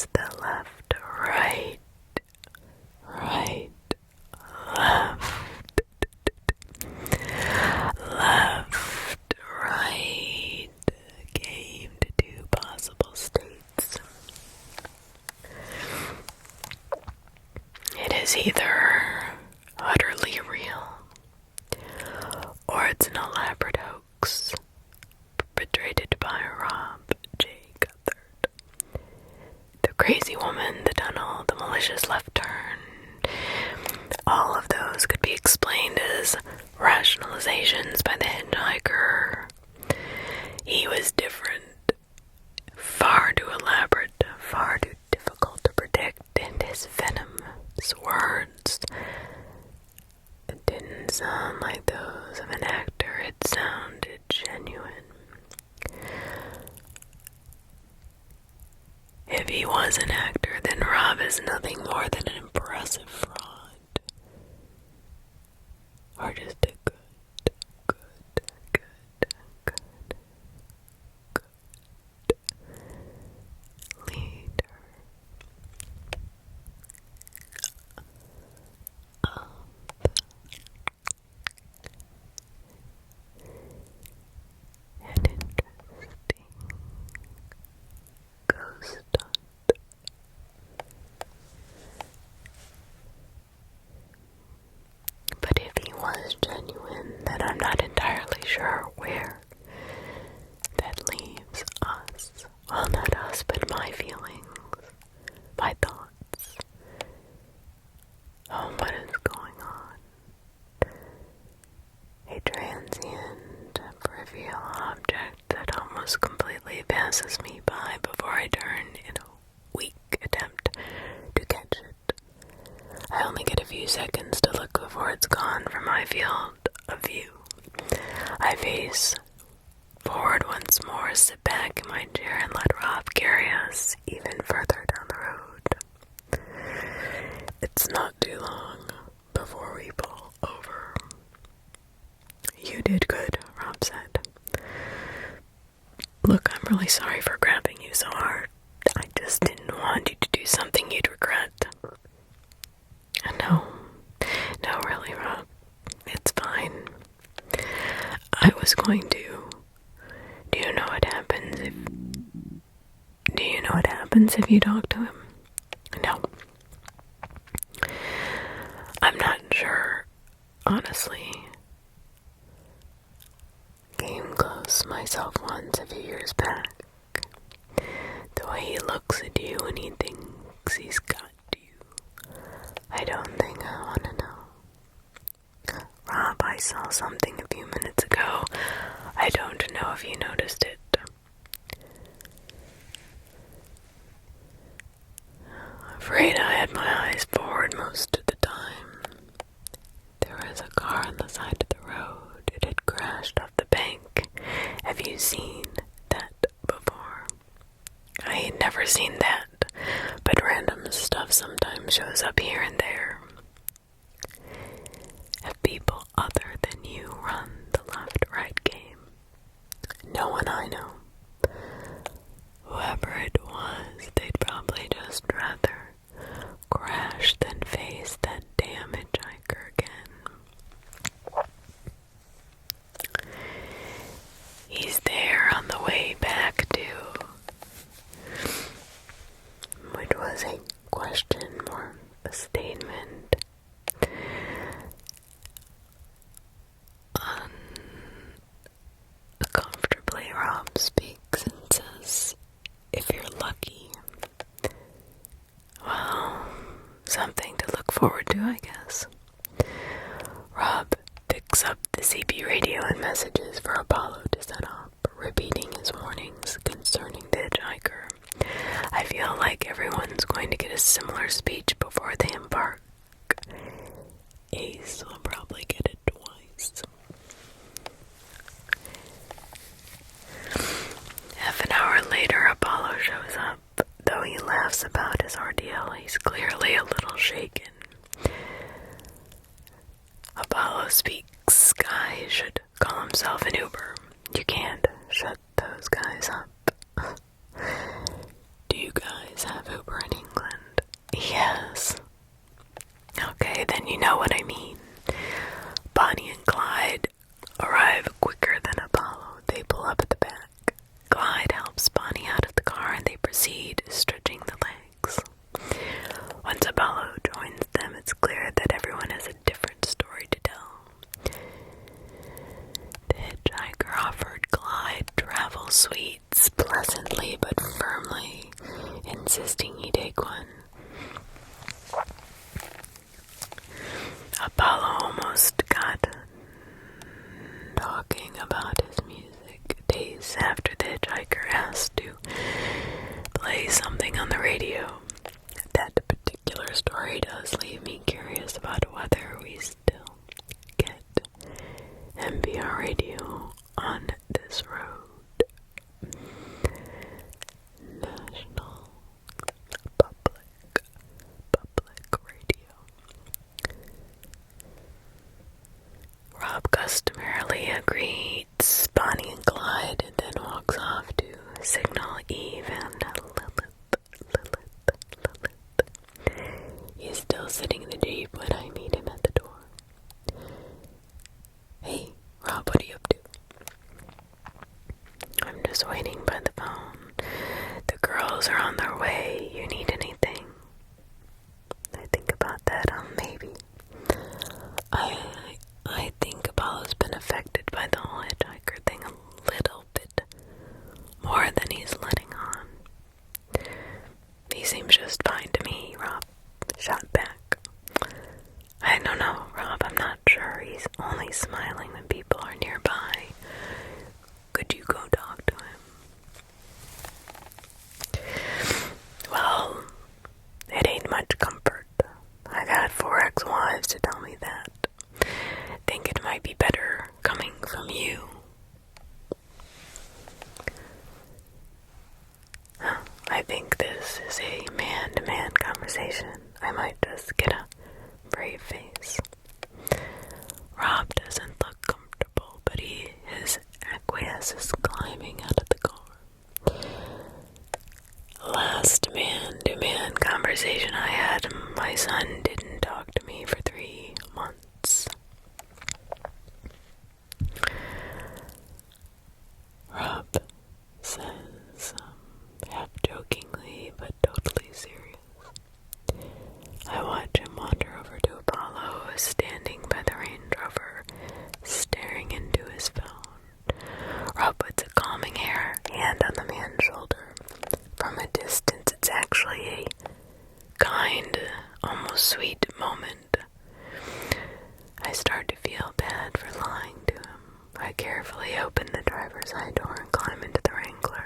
was the left, right, left, right, came to two possible states. It is either utterly real, or it's an elaborate hoax perpetrated by Rob J. Guthert. The crazy woman, the tunnel, the malicious left turn, all of those could be explained as rationalizations by the hitchhiker. He was different, far too elaborate, far too difficult to predict, and his venomous words didn't sound like those of an actor, it sounded genuine. If he was an actor, then Rob is nothing more than an impressive fraud. Or just a good leader of an interesting ghost hunt. But if he was genuine, then I'm not entirely sure where that leaves us. Well, not us, but my feelings, my thoughts. Oh, what is going on? A transient, trivial object that almost completely passes me by before I turn in a weak attempt to catch it. I only get a few seconds to look before it's gone from my field of view. I face forward once more, sit back in my chair, and let Rob carry us even further down the road. It's not too long before we pull over. You did good, Rob said. Look, I'm really sorry for grabbing you so hard. I just didn't want you to do something you'd regret. No, really, Rob. It's fine. I was going to. Do you know what happens if you talk to him? No. I'm not sure, honestly. Came close myself once a few years back. The way he looks at you and he thinks he's got you. I don't think I want to know. Rob, I saw something a few minutes ago. I don't know if you noticed it. Afraid I had my eyes forward most of the time. There was a car on the side of the road. It had crashed off the bank. Have you seen that before? I had never seen that, but random stuff sometimes shows up here and there. Have people other than you run the left-right game? No one I know. Whoever it was, they'd probably just rather crash than face that damn hitchhiker again. He's there on the way back too. Which was a question, more a statement. Uncomfortably, Rob speaks and says, if you're lucky. Well, something to look forward to, I guess. Rob picks up the CB radio and messages for Apollo to set up, repeating his warnings concerning the hitchhiker. I feel like everyone's going to get a similar speech before they embark. Ace will probably get it twice. Half an hour later, Apollo shows up. Though he laughs about his ordeal, he's clearly a little shaken. Apollo speaks. Guy should call himself an Uber. You can't shut those guys up. Do you guys have Uber You know what I mean. Bonnie and Clyde arrive quicker than Apollo. They pull up at the back. Clyde helps Bonnie out of the car and they proceed stretching the legs. Once Apollo joins them, it's clear that everyone has a different story to tell. The hitchhiker offered Clyde travel sweets pleasantly but firmly, insisting he take one. Apollo almost got talking about his music days after the hitchhiker asked to play something on the radio. That particular story does leave me curious about whether we still get NPR radio on this road. National Public Radio. Rob customarily greets Bonnie and Clyde and then walks off to signal Eve and Lilith. He's still sitting in the Jeep when I meet him at the door. Hey, Rob, what are you up to? I'm just waiting by the phone. The girls are on their way. You need anything? I think about that, maybe. I think Apollo's been affected by the whole hitchhiker thing a little bit more than he's letting on. He seems just fine to me, Rob shot back. I don't know, Rob, I'm not sure. He's only smiling when people are nearby. Could you go talk to him? Well, it ain't much comfort. I got 4 ex-wives to tell me that. Think it might be better coming from you. I think this is a man-to-man conversation. I might just get a brave face. Rob doesn't look comfortable, but his acquiesces climbing out of the car. Last man-to-man conversation I had, my son didn't talk to me for 3 months. Rob says, half jokingly but totally serious. I watch him wander over to Apollo, standing by the Range Rover, staring into his phone. Rob puts a calming hand on the man's shoulder. From a distance, it's actually a kind, almost sweet moment. I start to feel bad for lying to him. I carefully open the driver's side door and climb into the Wrangler,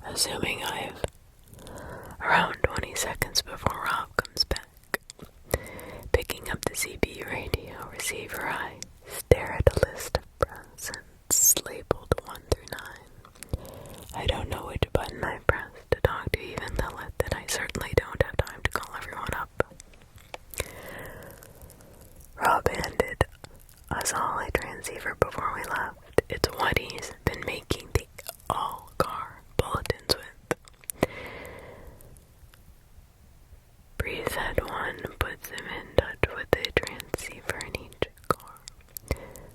assuming I've around 20 seconds before Rob comes back. Picking up the CB radio receiver, I stare at a list of presents labeled 1 through 9. I don't know which button I pressed to talk to even Lilith, and I certainly don't have time to call everyone up. Rob handed us all a transceiver before we left. It's what he's been making the all-car bulletins with. Preset 1 puts him in touch with a transceiver in each car.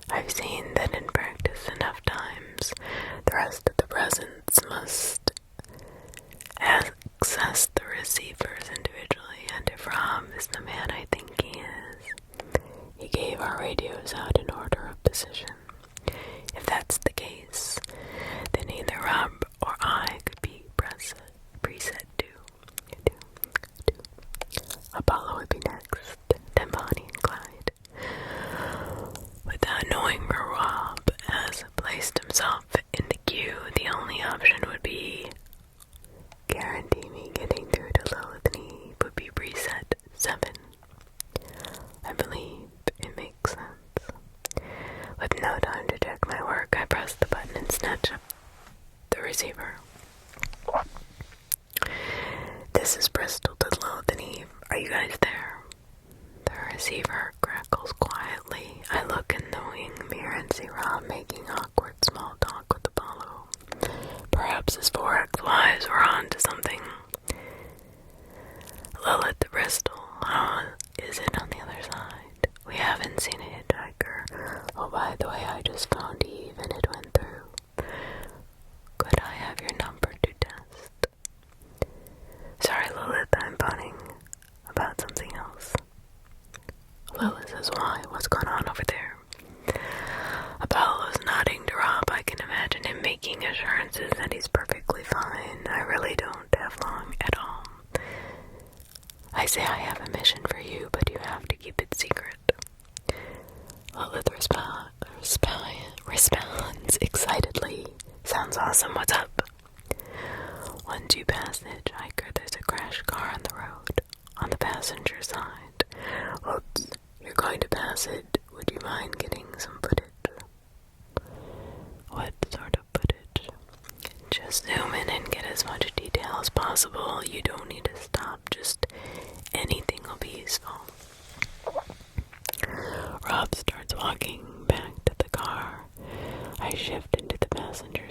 I've seen that in practice enough times. The rest of the presents must access the receivers individually, and if Rob is the man I think he is, he gave our radios out in order of position. If that's the case, then either Rob or I could be preset 2. Apollo would be next, then Bonnie and Clyde. Without knowing where Rob has placed himself in the queue, the only option would be guarantee me getting through to Lilith and he would be preset 7. I believe it makes sense. With no time to check my work, I press the button and snatch up the receiver. This is Bristol to Lilith and Eve. Are you guys there? The receiver crackles quietly. I look in the wing mirror and see Rob making awkward small talk with Apollo. Perhaps his 4 ex-wives were on to something. Lilith to Bristol. How is it on the other side? I say I have a mission for you, but you have to keep it secret. Lilith responds excitedly. Sounds awesome, what's up? Once you pass the hitchhiker, there's a crashed car on the road, on the passenger side. Oops, you're going to pass it. Would you mind getting some footage? What sort of footage? Just zoom in and get as much detail as possible. You don't need to stop, just anything will be useful. Rob starts walking back to the car. I shift into the passenger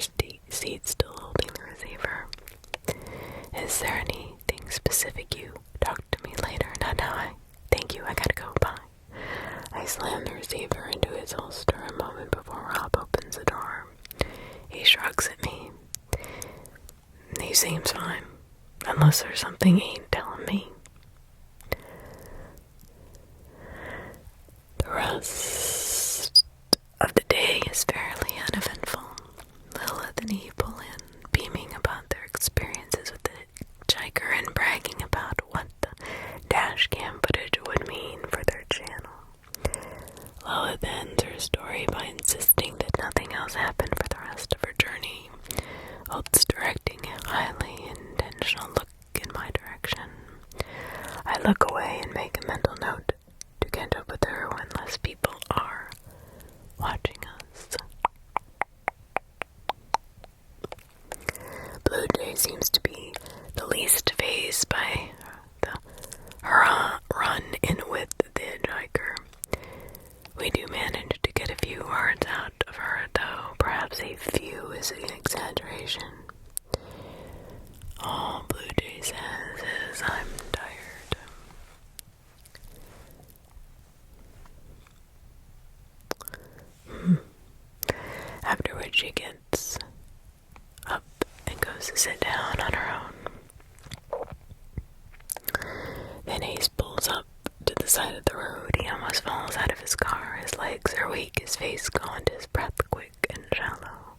seat, still holding the receiver. Is there anything specific you talk to me later? No, thank you, I gotta go, bye. I slam the receiver into his holster a moment before Rob opens the door. He shrugs at me. He seems fine, unless there's something he ain't telling me. The rest of the day is fairly uneventful. Lilith and Eve pull in, beaming about their experiences with the hitchhiker and bragging about what the dash cam footage would mean for their channel. Lilith ends her story by insisting that nothing else happened for the rest of her journey, whilst directing a highly intentional look in my direction. I look away and make a mental note to catch up with her when less people are watching us. Blue Jay seems to be the least fazed by her run-in with the hitchhiker. We do manage to get a few words out of her, though perhaps a few is an exaggeration. All Blue Jay says is, I'm tired. After which she gets up and goes to sit down on her own. Then Ace pulls up to the side of the road. He almost falls out of his car. His legs are weak, his face gaunt, his breath quick and shallow.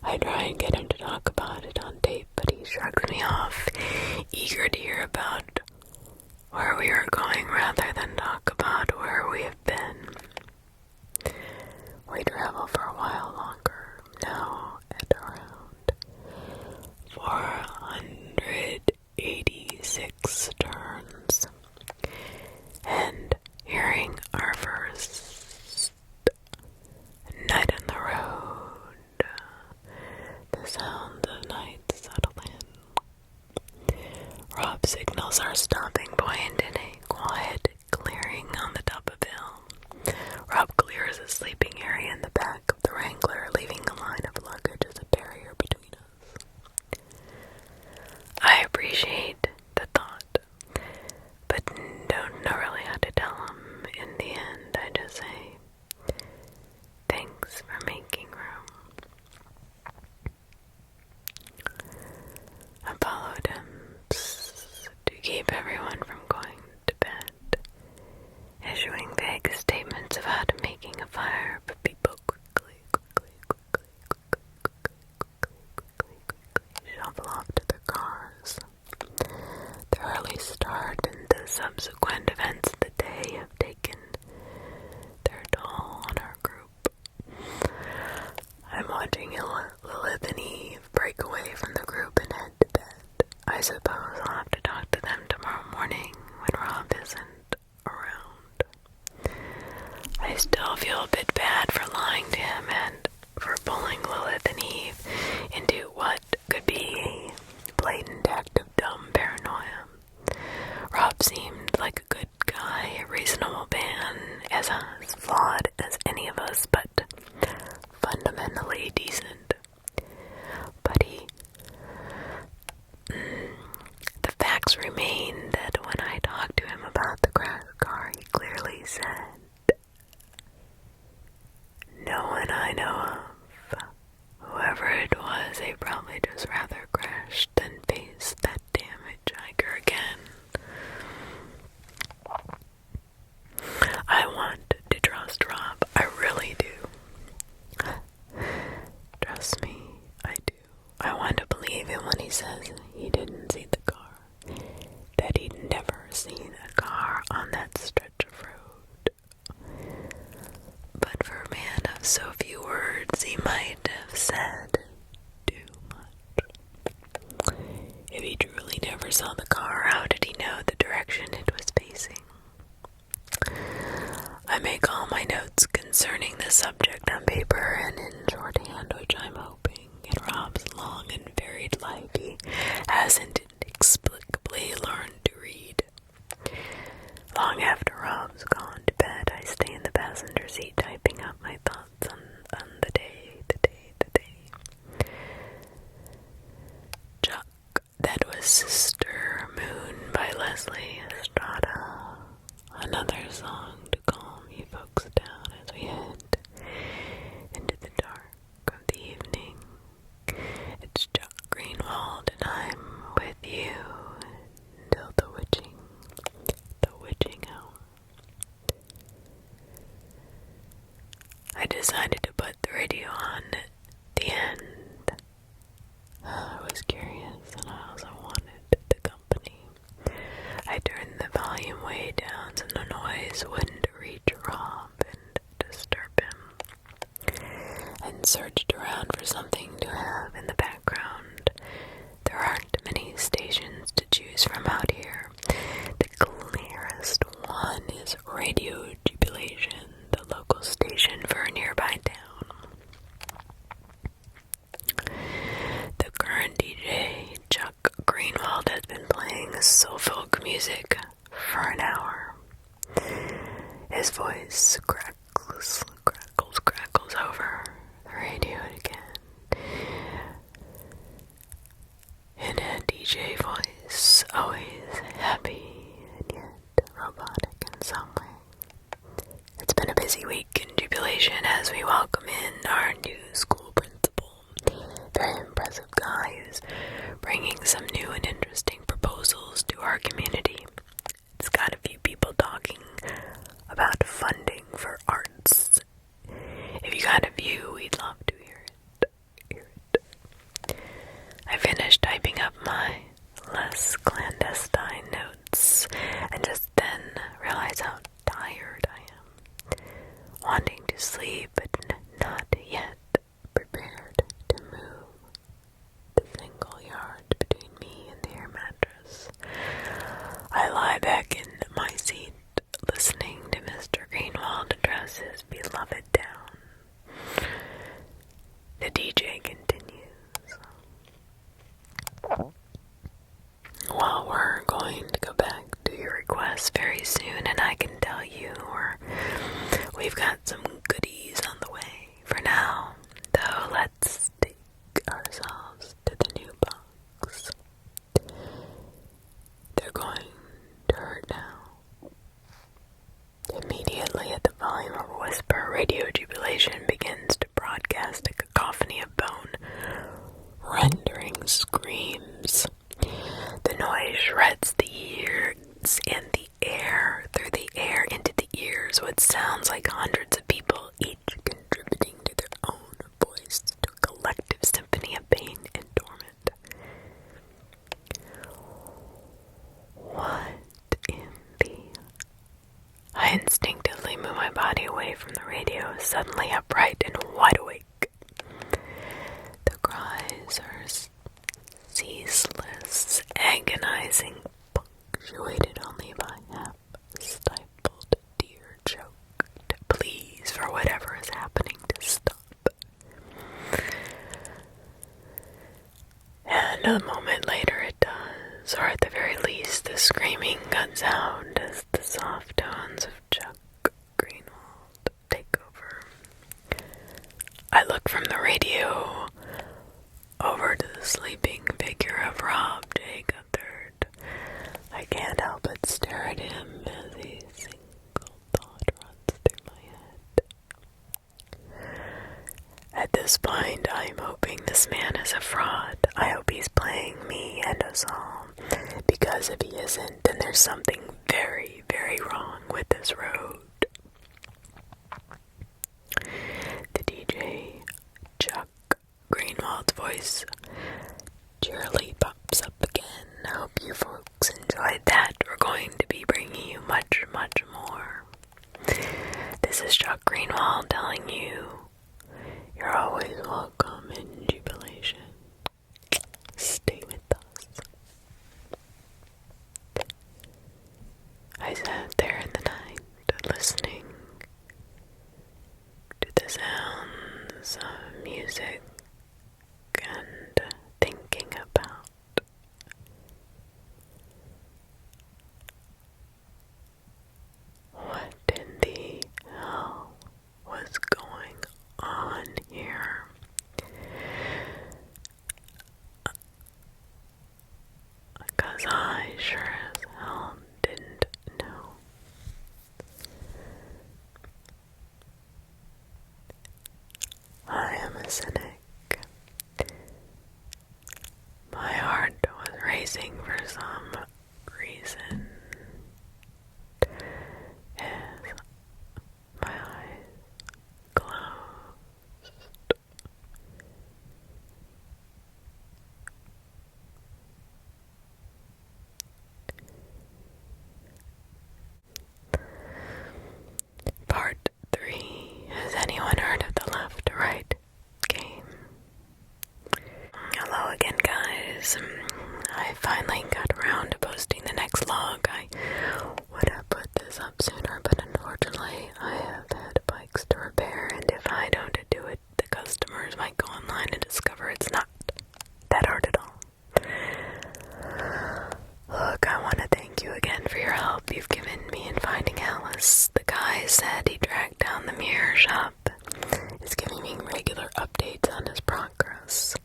I try and get him to talk about it on tape, but he shrugs me off, eager to hear about where we are going rather than talk about where we have been. We travel for a while longer, now at around 486 turns, and hearing our first night on the road, the sounds of night settle in. Rob signals our stopping point in a quiet clearing on the top of the hill. Rob clears a sleeping area in the back of the Wrangler, leaving a line of luggage as a barrier between us. I appreciate the thought, but don't know really how to tell him. In the end, I just say, thanks for making room. I followed him to keep everyone from going to bed, issuing vague statements about making a fire, but people quickly shuffle off to their cars. The early start and the subsequent events of the day have taken their toll on our group. I'm watching Lilith and Eve break away from the group and head to bed. I suppose I'll have to talk to them tomorrow morning when Rob isn't around. I still feel a bit bad for lying to him and for pulling Lilith and Eve into what could be a blatant act of dumb paranoia. Rob seemed like a good guy concerning the subject on paper and in shorthand, which I'm hoping in Rob's long and varied life he hasn't inexplicably learned to read. Long after Rob's gone to bed, I stay in the passenger seat typing up my thoughts on the day. Chuck, that was Sister Moon by Leslie Estrada. Another song to calm you folks down as we head into the dark of the evening. It's Chuck Greenwald and I'm with you until the witching hour. I decided to put the radio on at the end. I was curious and I also wanted the company. I turned the volume way down so the noise wouldn't reach Rob and disturb him, and searched around for something to have in the background. There aren't many stations to choose from out here. The clearest one is Radio Jubilation, the local station for a nearby town. The current DJ, Chuck Greenwald, has been playing soul folk music for an hour. His voice crackles over the radio again. In a DJ voice, always happy and yet robotic in some way. It's been a busy week in Jubilation as we welcome in our new school principal. Very impressive guy who's bringing some new and interesting proposals to our community. It's got a few people talking about funding for arts. If you got a view, we'd love to hear it. I finished typing up my less clandestine notes and just then realized how tired I am. Wanting to sleep, but not yet prepared to move the single yard between me and the air mattress. I lie back in my seat, listening to Mr. Greenwald address his beloved town. The DJ continues. Well, we're going to go back to your requests very soon, and I can tell you we've got some goodies on the way. For now, though, let's take ourselves to the new box. They're going to hurt now. Immediately at the volume of a whisper, Radio Jubilation begins to broadcast a cacophony of bone-rendering screams. The noise shreds the ears and the air through the air into the ears, what sounds like hundreds of people, each contributing to their own voice to a collective symphony of pain and torment. What in the... I instinctively move my body away from the radio, suddenly upright and wide awake. The cries are ceaseless, agonizing, punctuated only by half-stifled tear choked pleas for whatever is happening to stop. And a moment later it does, or at the very least the screaming cuts out as the soft tones of Chuck Greenwald take over. I look from the radio over to the sleeping figure of Rob J. Guthard. I can't help but stare at him as a single thought runs through my head. At this point, I'm hoping this man is a fraud. I hope he's playing me and us all, because if he isn't, then there's something very, very wrong with this road. The DJ, Chuck Greenwald's voice cheerily pops up again. I hope you folks enjoyed that. We're going to be bringing you much, much more. This is Chuck Greenwald telling you you're always welcome in Jubilation. Stay with us. I sat there in the night, listening Lately, I have had bikes to repair, and if I don't do it, the customers might go online and discover it's not that hard at all. Look, I want to thank you again for your help you've given me in finding Alice. The guy said he tracked down the mirror shop. Is giving me regular updates on his progress.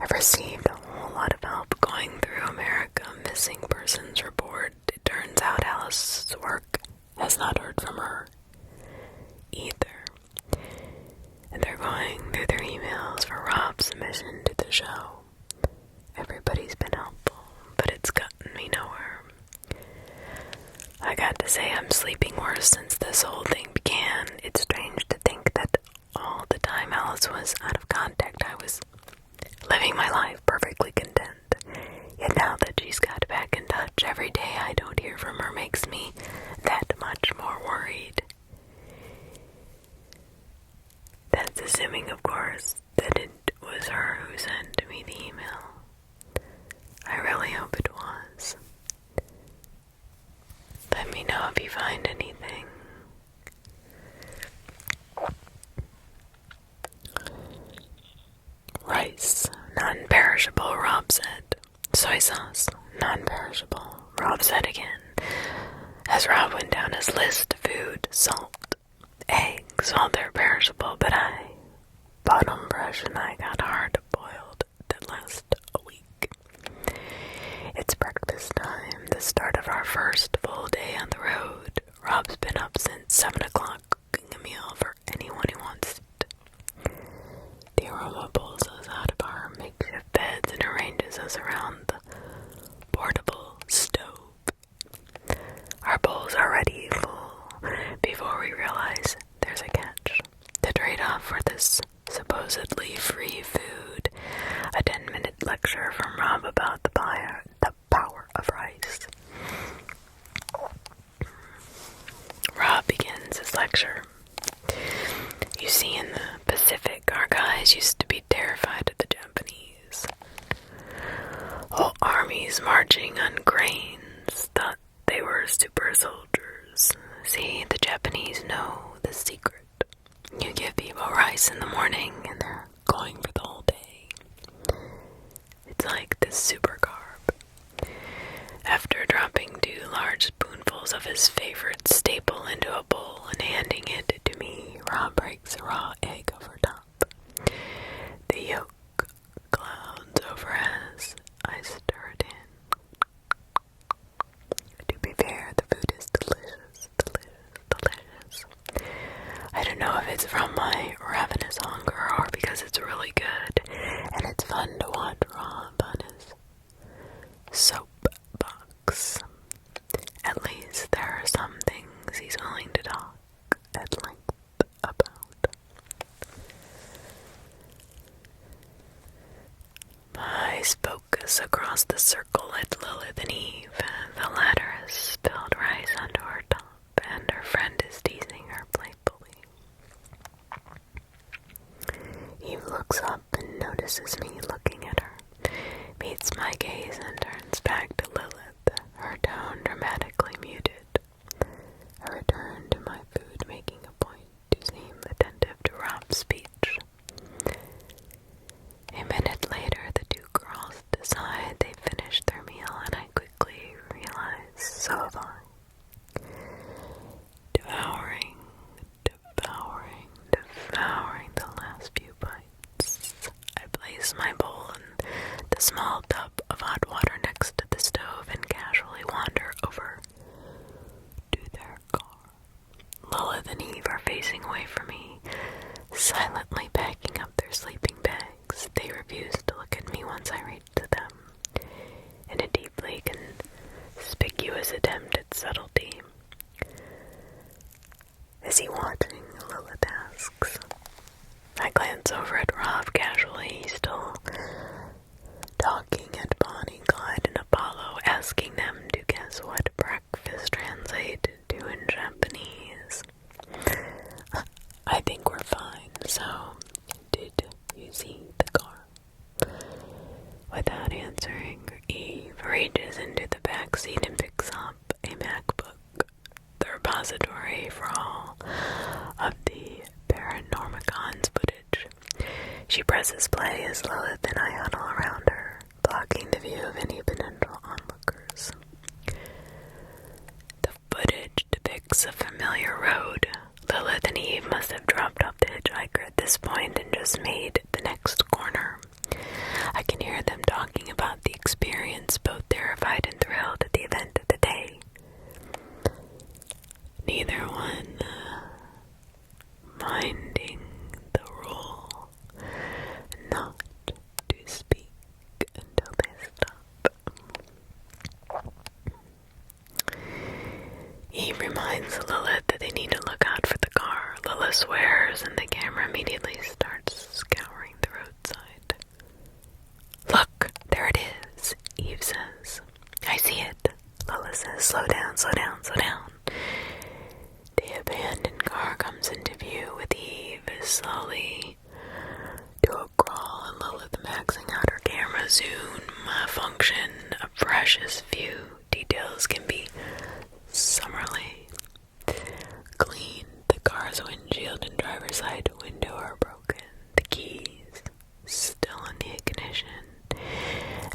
I've received a whole lot of help going through America Missing Persons Report. It turns out Alice's work has not heard from her either. And they're going through their emails for Rob's submission to the show. Everybody's been helpful, but it's gotten me nowhere. I got to say I'm sleeping worse since this whole thing began. It's strange to think that all the time Alice was out of contact, I was living my life perfectly content. Yet now that she's got back in touch, every day I don't hear from her makes me that much more worried. That's assuming, of course, that it was her who sent me the email. I really hope it was. Let me know if you find anything. Rice, non-perishable, Rob said. Soy sauce, non-perishable, Rob said again. As Rob went down his list of food, salt, eggs, all they're perishable, but I bought them fresh and I got hard-boiled that last a week. It's breakfast time, the start of our first full day on the road. Rob's been up since 7 o'clock cooking a meal for anyone who wants it. The aroma pulls us out of our makeshift beds and arranges us around the portable stove. Our bowls are already full before we realize there's a catch. To trade off for this supposedly free food, a 10-minute lecture from Rob about the power of rice. Rob begins his lecture. You see, in the Pacific, our guys used to be terrified of the Japanese. Whole armies marching on cranes thought they were super soldiers. See, the Japanese know the secret. You give people rice in the morning and they're going for the whole day. It's like this super carb. After dropping 2 large spoonfuls of his favorite staple into a bowl and handing it to me, Rob breaks a raw egg over top. The yolk clouds over as I stir it in. To be fair, the food is delicious, delicious. I don't know if it's from my ravenous hunger or because it's really good, and it's fun to watch Rob on his soapbox. At least there are some things he's willing to talk at length about. My eyes focus across the circle at Lilith and Eve. The latter has spilled rice onto her top, and her friend is teasing her playfully. Eve looks up and notices me looking at her, meets my gaze and turns back to Lilith, her tone dramatically muted. I return to my food, making a point to seem attentive to Rob's speech. A minute later, the 2 girls decide they finished their meal, and I quickly realize, so have I. Devouring the last few bites. I place my bowl in the small tub of hot water next to the stove and casually wander over to their car. Lilith and Eve are facing away from me, silently packing up their sleeping bags. They refuse to look at me once I reach to them, in a deeply conspicuous attempt at subtlety. Is he watching? Lilith asks. I glance over at Rob casually, still talking at Bonnie, Clyde, and Apollo, asking them to guess what breakfast translates to in Japanese. I think we're fine, so did you see the car? Without answering, Eve reaches into the back seat and picks up a MacBook, the repository for all She presses play as Lilith and I huddle around her, blocking the view of any potential onlookers. The footage depicts a familiar road. Lilith and Eve must have dropped off the hitchhiker at this point and just made the next corner. I can hear them talking about the experience, both terrified and thrilled at the event of the day. Neither one minding the rule not to speak until they stop. Eve reminds Lilith that they need to look out for the car. Lilith swears and the camera immediately starts scouring the roadside. Look, there it is, Eve says. I see it. Lilith says, slow down, slow down, slow down. The abandoned car comes into view with Eve slowly to a crawl and Lilith maxing out her camera zoom function. A precious few details can be summarily clean. The car's windshield and driver's side window are broken. The keys still in the ignition.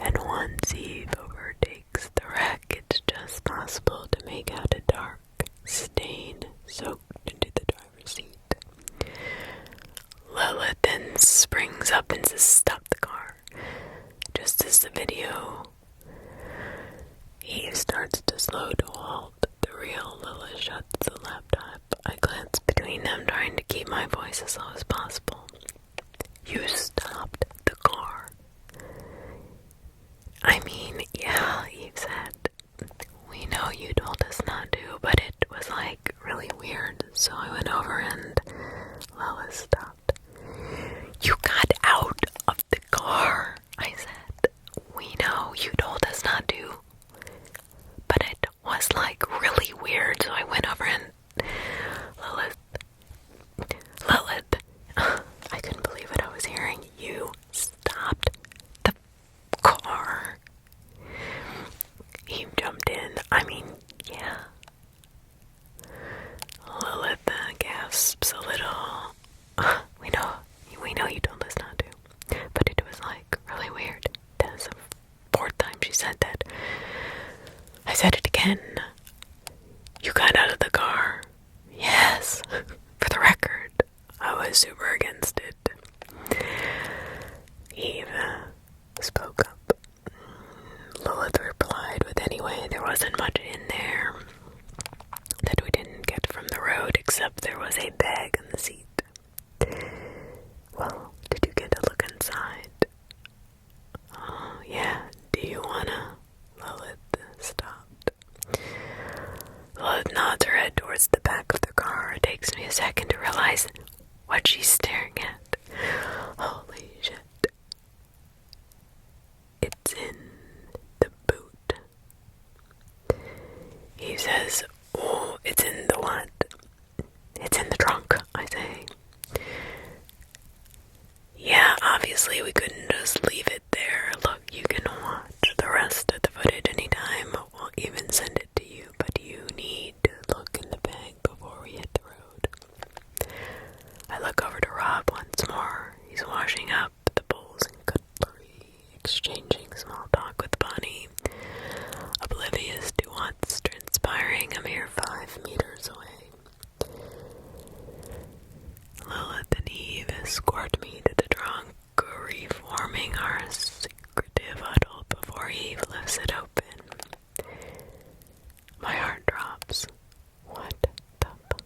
And once Eve overtakes the wreck, it's just possible to make out a dark stain soaked into the driver's seat. Lilith then springs up and says, stop the car. Just as the video, Eve starts to slow to a halt. The real Lilith shuts the laptop. I glance between them, trying to keep my voice as low as possible. You stopped the car. I mean, yeah, Eve said. We know you told us not to, but it was like really weird, so I went over and Lois stopped. You got out of the car, I said. We know you told us not to, but it was like really weird, so I went over and Lilith, I couldn't believe what I was hearing. You stopped the car. Eve jumped in. I mean, yeah. Lilith gasps a little. We know you told us not to, but it was like really weird. That was the fourth time she said that. I said it again. You got out of the car. Yes. For the record, I was super against it. Eve spoke up. Lilith replied with, anyway, there wasn't much in there that we didn't get from the road, except there was a bag in the seat. Well, did you get a look inside? Oh, yeah. Do you wanna? Lilith stopped. Lilith nods her head towards the back of the car. It takes me a second to realize what she's staring at. Holy shit. It's in the boot. He says, oh, it's in the what? It's in the trunk, I say. Yeah, obviously we couldn't just leave it there. Look, you can watch the rest of the footage anytime. We'll even send it to you, but you need to look in the bag before we hit the road. I look over to Rob once more. He's washing up the bowls and cutlery, exchanging small talk with Bonnie, oblivious to what's transpiring a mere 5 meters away. Lilith and Eve escort me to the trunk, reforming our secretive huddle before Eve lifts it open. My heart drops. What the fuck?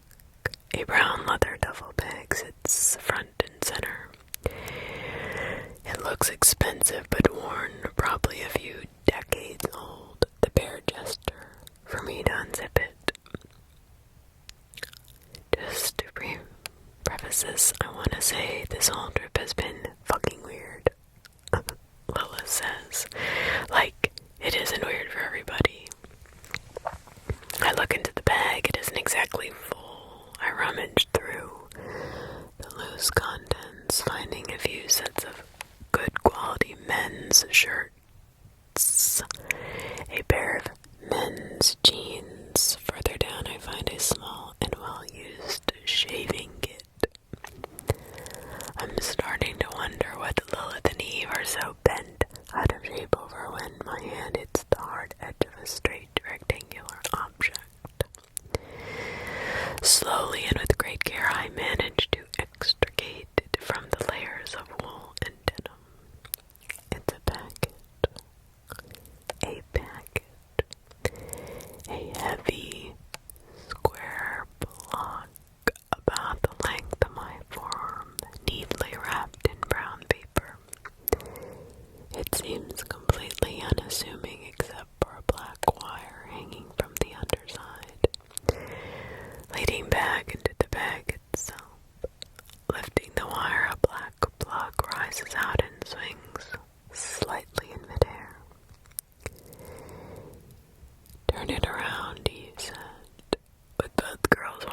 A brown leather duffel bag sits front and center. It looks expensive but worn, probably a few decades old. The bare gesture for me to unzip it. Just to preface this, I want to say this whole trip has been fucking weird. Lilith says. Like, it isn't weird for everybody. I look into the bag. It isn't exactly full. I rummage through the loose contents, finding a few sets of good quality men's shirts, a pair of men's jeans. Further down I find a small and well-used shaving kit. I'm starting to wonder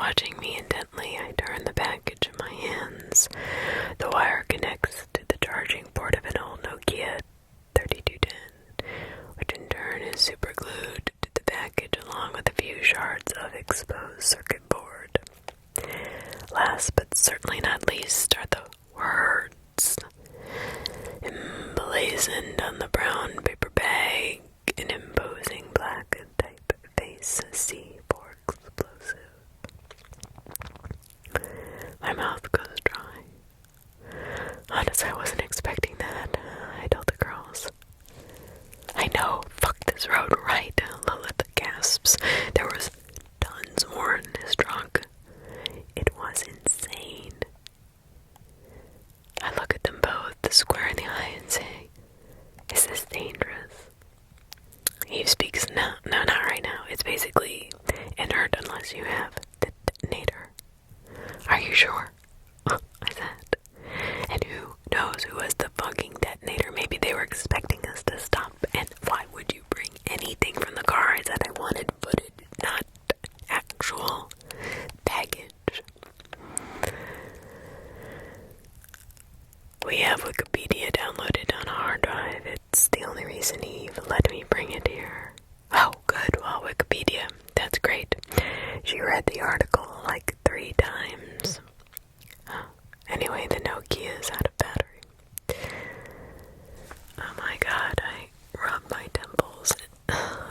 watching me intently, I turn the package in my hands. The wire connects to the charging port of an old Nokia 3210, which in turn is superglued to the package along with a few shards of exposed circuit board. Last but certainly not least are the words emblazoned on the brown paper bag, an imposing black typeface C for explosive. My mouth goes dry. Honestly, I wasn't expecting that. I told the girls. I know, fuck this road, right? Lilith gasps. There was tons more in his trunk. It was insane. I look at them both, square in the eye, and say, is this dangerous? Eve speaks, no, not right now. It's basically inert unless you have the detonator. Are you sure? I said. And who knows who was the fucking detonator? Maybe they were expecting us to stop. And why would you bring anything from the car? I said I wanted footage, not actual baggage. We have Wikipedia downloaded on a hard drive. It's the only reason Eve let me bring it here. Oh, good. Well, Wikipedia. That's great. She read the article like 3 times. Anyway, the Nokia is out of battery. Oh my god, I rub my temples.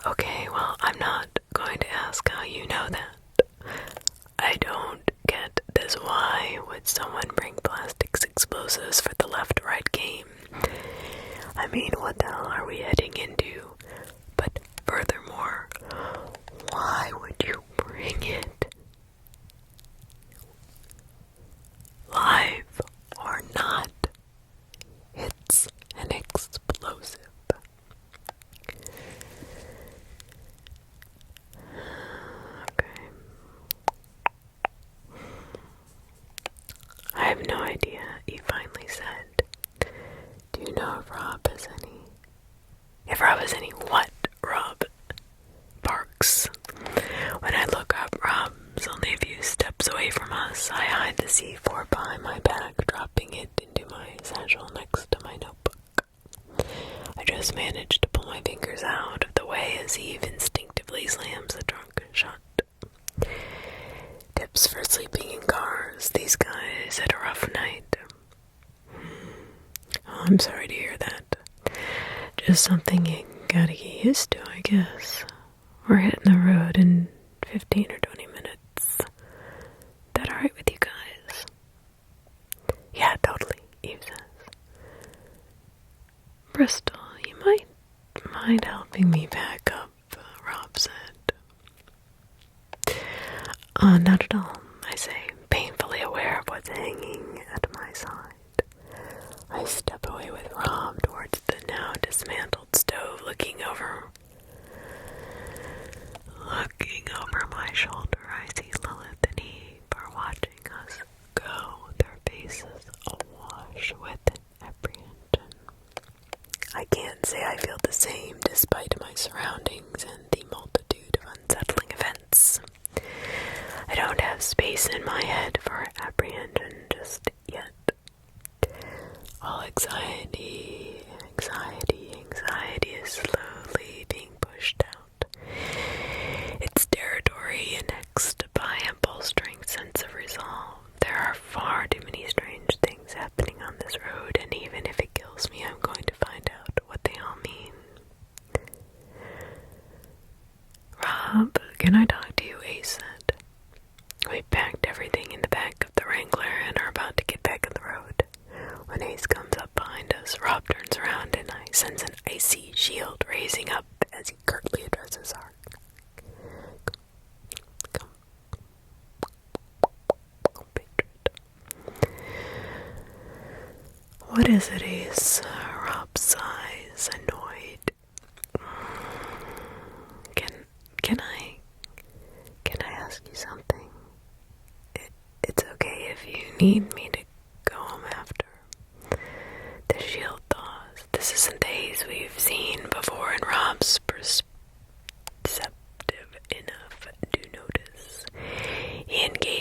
Okay, well, I'm not going to ask how you know that. I don't get this. Why would someone bring plastics explosives for the left-right game? I mean, what the hell are we heading into? But furthermore, why would you bring it? Live or not, it's an explosive. Okay. I have no idea, he finally said. Do you know if Rob has any? If Rob has any what? Rob barks. When I look up, Rob's only a few steps away from us. I hide the C4 behind my back, dropping it into my satchel next to my notebook. I just managed to pull my fingers out of the way as Eve instinctively slams the trunk shut. Tips for sleeping in cars. These guys had a rough night. Oh, I'm sorry to hear that. Just something you gotta get used to, I guess. We're hitting the road in 15 or 20 minutes. That alright with you guys? Yeah, totally, Eve says. Bristol, you might mind helping me back up, Rob said. Not at all, I say, painfully aware of what's hanging at my side. I step away with Rob towards the now dismantled stove, looking over my shoulder. I see Lilith and Eve are watching us go, their faces awash with apprehension. I can't say I feel the same despite my surroundings and the multitude of unsettling events. I don't have space in my head for apprehension just yet. All anxiety is slowly being pushed out. Its territory annexed by a bolstering sense of resolve. There are far too many strange things happening on this road, and even if it kills me, I'm going to find out what they all mean. Rob, can I talk to you? Ace said. We packed everything in the back of the Wrangler and are about to get back on the road. When Ace comes up behind us, Rob turns around and I sense an icy shield raising up as he curtly addresses our compatriot. What is it, Ace? Rob sighs, annoyed. Can I ask you something? It's okay if you need me to go home after. The shield thaws. This isn't the Ace we've seen before, and Rob's perceptive enough to notice. He engages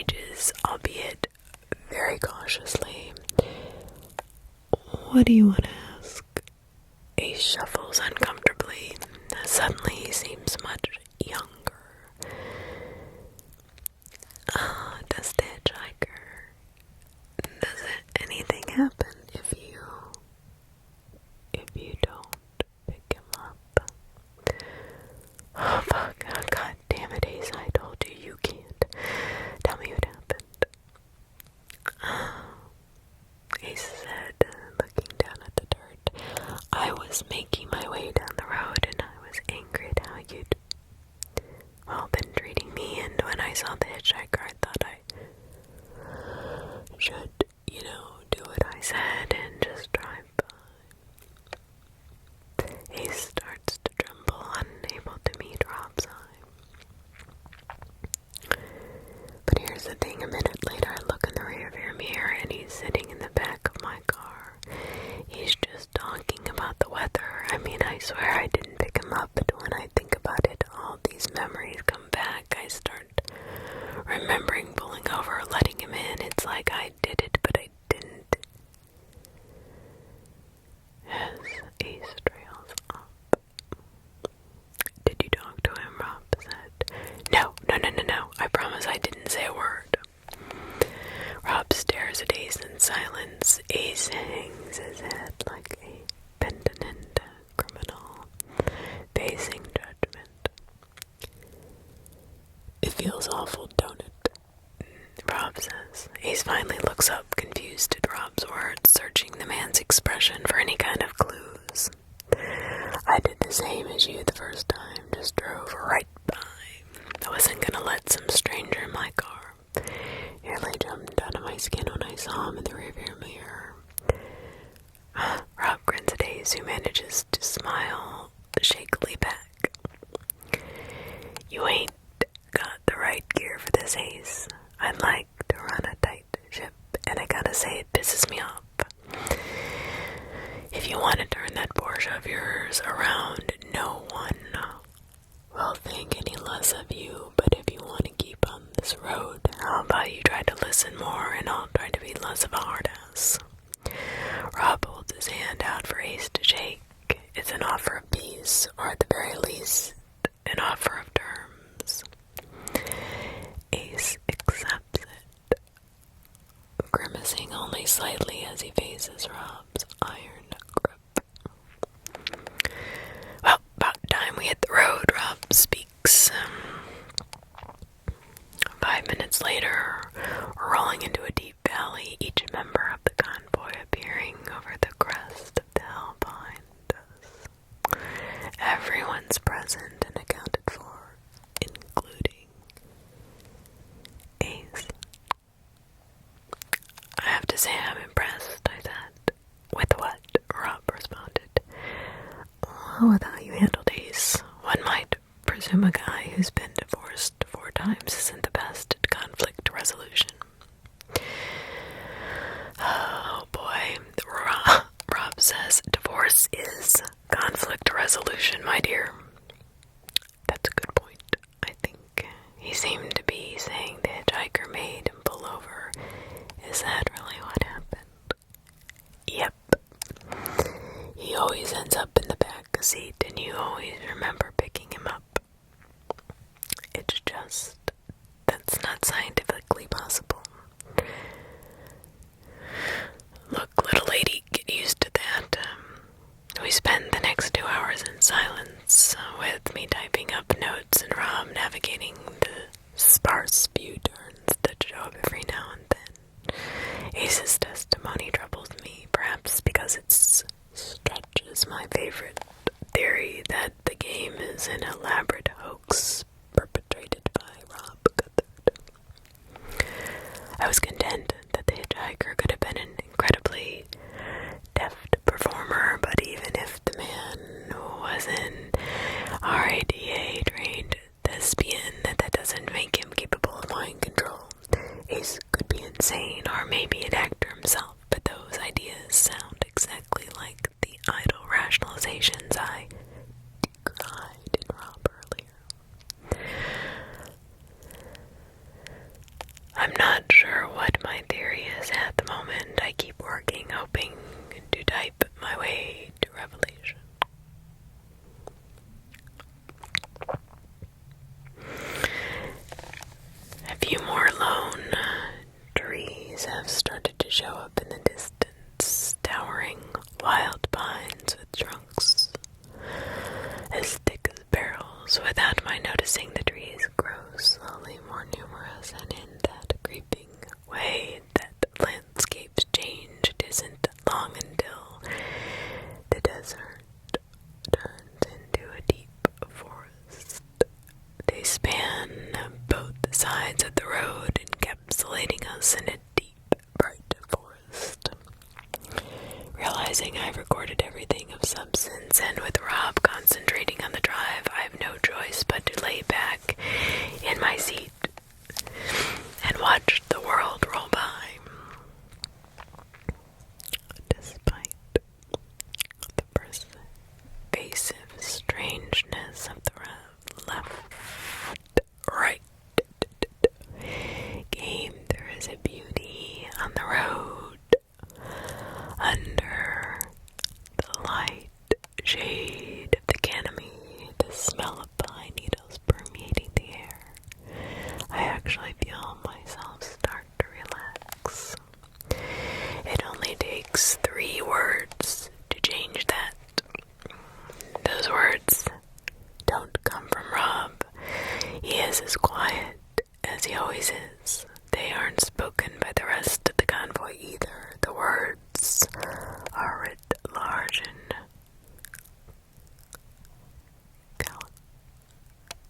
What do you want to ask? Ace shuffles uncomfortably. Suddenly he seems much younger. Does the hitchhiker, does anything happen if you don't pick him up? Oh fuck, oh, god damn it, Ace, I told you you can't. Tell me what happened. Ace said, looking down at the dirt. I was making my way down the road and I was angry at how you'd, been treating me, and when I saw the hitchhiker I thought I should, do what I said and just drive by. Ace starts to tremble, unable to meet Rob's eye. But here's the thing, a minute later I look in the rearview mirror and he's sitting in the back of my car. He's just talking about the weather. I mean, I swear I didn't pick him up, but when I think about it, all these memories come back. I start remembering pulling over, letting him in. It's like I did it, but I didn't. As Ace trails up. Did you talk to him? Rob said. No. I promise I didn't say a word. Rob stares at Ace in silence. Ace hangs his head like a penitent criminal, facing judgment. It feels awful, don't it? Rob says. Ace finally looks up, confused at Rob's words, searching the man's expression for any kind of clues. I did the same as you the first time, just drove right by. I wasn't gonna let some stranger in my car. Nearly jumped out of my skin when I saw him in the rearview mirror. Rob grins at Ace, who manages to smile shakily back. You ain't got the right gear for this, Ace. I'd like to run a tight ship, and I gotta say it pisses me off. If you want to turn that Porsche of yours around, no one will think any less of you, but if you want to keep on this road, how about you try to listen more and I'll try to be less of a hard ass. Rob holds his hand out for Ace to shake. It's an offer of peace, or at the very least, an offer of terms. Ace accepts it, grimacing only slightly as he faces Rob's iron grip. Well, about time we hit the road, Rob speaks. 5 minutes later, we're rolling into a deep valley, each member of the convoy appearing over the crest of the hill behind us. Everyone's present and accounted for, including Ace. I have to say I'm impressed, I said. With what? Rob responded. Well, with how you handled Ace. One might presume a guy who's been divorced 4 times isn't the best at conflict resolution. Oh boy, Rob says divorce is conflict resolution, my dear. That's a good point, I think. He seemed to be saying the hitchhiker made him pull over. Is that really what happened? Yep. He always ends up in the back seat, and trees have started to show up in the distance, towering wild pines with trunks as thick as barrels. Without my noticing, the trees grow slowly more numerous, and in that creeping way that landscapes change, it isn't long until the desert turns into a deep forest. They span both sides of the road, encapsulating us in a deep, bright forest. Realizing I've recorded everything of substance, and with Rob concentrating on the drive, I have no choice but to lay back in my seat and watch the world roll by. Despite the pervasive strangeness of the left-right game, there is a beauty on the road under the light shade of the canopy, the smell of pine needles permeating the air. I actually feel myself start to relax. It only takes 3 words to change that. Those words don't come from Rob. He is as quiet as he always is. They aren't spoken by the rest of the convoy either. The words are writ large in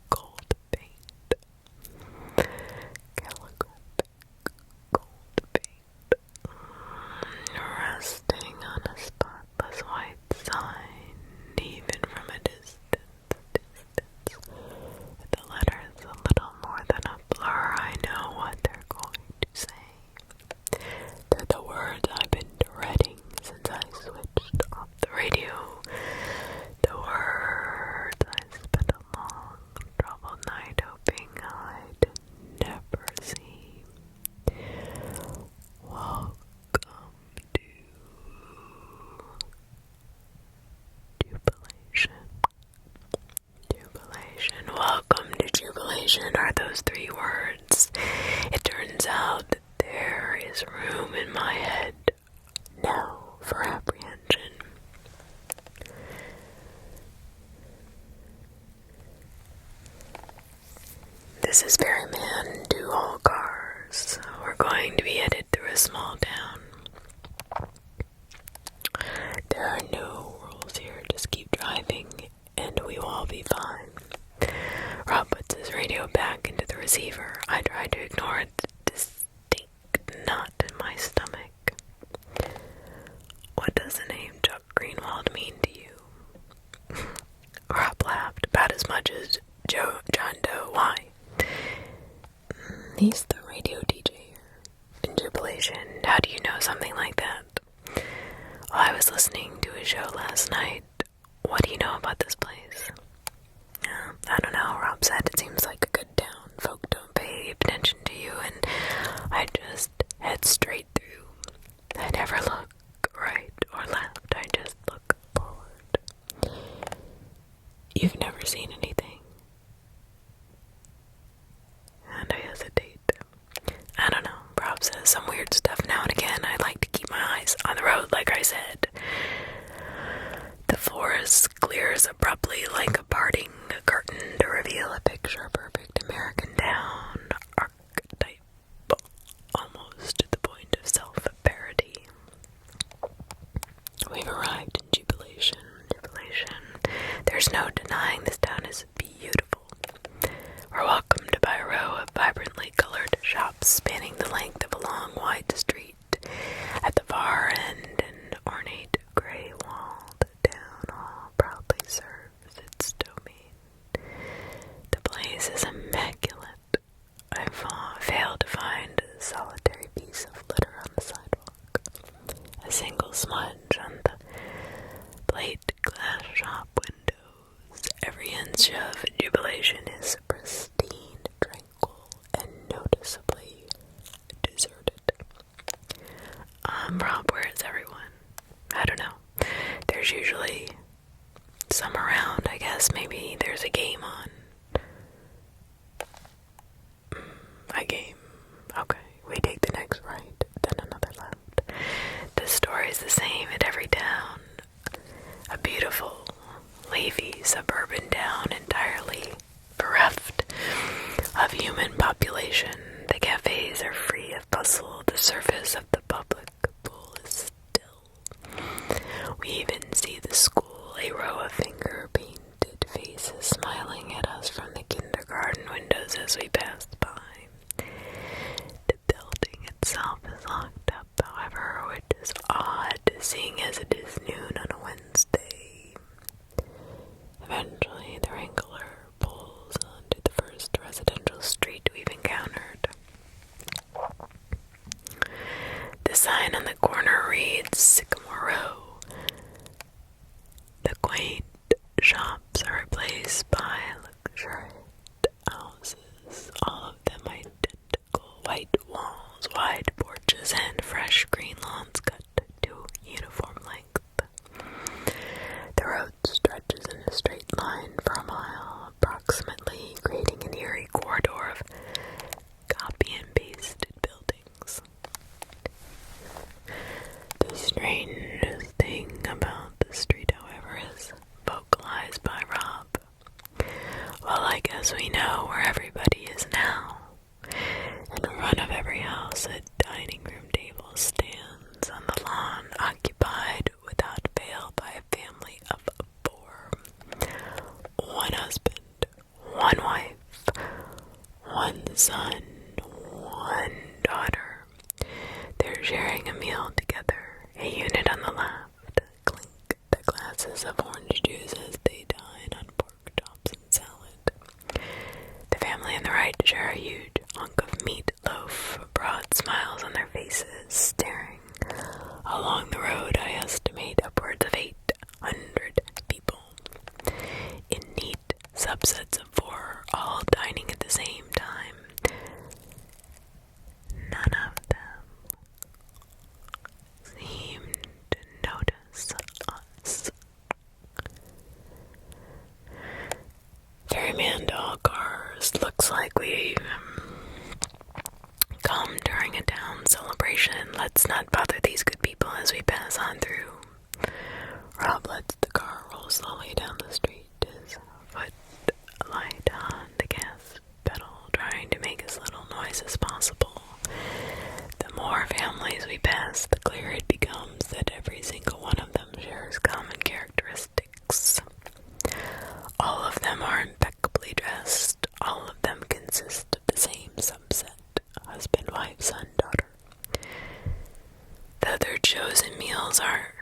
gold paint. Calligraphic gold paint. Resting on a spotless white sign, even from a distance. With the letters a little more than a blur, I know what they're going to say. They're the words I've been dreading since I switched off the radio. The words I spent a long, troubled night hoping I'd never see. Welcome to jubilation. Jubilation. Welcome to jubilation are those 3 words. It turns out that there is room in my head now for apprehension. This is Ferryman to all cars. We're going to be headed through a small town. There are no rules here, just keep driving and we will all be fine. Rob puts his radio back into the receiver. I try to ignore the distinct knot in my stomach. What does the name Chuck Greenwald mean to you? Rob laughed about as much as John Doe. Why? He's the radio DJ here in Jubilation. How do you know something like that? Well, I was listening to his show last night. What do you know about this place? I don't know, Rob said. It seems like a good town. Folk don't pay attention to you, and I just head straight through. I never look right or left. I just look forward. You've never seen anything? And I hesitate. I don't know. Rob says some weird stuff now and again. I like to keep my eyes on the road, like I said. The forest clears abruptly like a parting curtain to reveal a picture-perfect American town, archetype, almost to the point of self-parody. We've arrived in Jubilation. There's no denying this town is beautiful. We're welcomed by a row of vibrantly colored shops spanning the length of a long, wide street. At the far end, an ornate gray-walled town hall proudly serves its domain. The place is immaculate. I failed to find a solitary piece of litter on the sidewalk. A single smudge on the plate glass shop windows. Every inch of Jubilation is pristine, tranquil, and noticeably deserted. Rob, where is everyone? I don't know. There's usually some around, I guess. Maybe there's a game on. A game. Okay, we take the next right, then population. The cafes are free of bustle. The surface of the public pool is still. We even see the school, a row of finger-painted faces smiling at us from the kindergarten windows as we pass by. The building itself is locked up, however, which is odd, seeing as it is noon on a Wednesday. Eventually, the Wrangler pulls onto the first residential street we've encountered. The sign on the corner reads Sycamore Row. The quaint shops are replaced by luxurious houses, all of them identical, white walls, wide porches, and fresh green lawns cut to uniform length. The road stretches in a straight line for a mile, approximately, creating an eerie corridor of copy and pasted buildings. The strangest thing about the street, however, is vocalized by Rob. Well, I guess we know where everybody is now. In front of every house, a dining room table stands on the lawn, occupied without fail by a family of 4. One husband, one wife, one son, one daughter. They're sharing a meal together. A unit on the left clink the glasses of orange juice as they dine on pork chops and salad. The family on the right share a huge hunk of meatloaf, broad smiles on their faces, staring. Along the road, I estimate upwards of 800 people, in neat subsets of 4, all dining at the same time. None of them seem to notice us. Ferryman dog cars. Looks like we come during a town celebration. Let's not bother these good people as we pass on through. Rob lets the car roll slowly down the street, his foot light on the gas pedal, trying to make as little noise as possible. The more families we pass, the clearer it becomes that every single one of them shares common characteristics. All of them are impeccably dressed. All of them consist of the same subset: husband, wife, son, daughter. Though their chosen meals are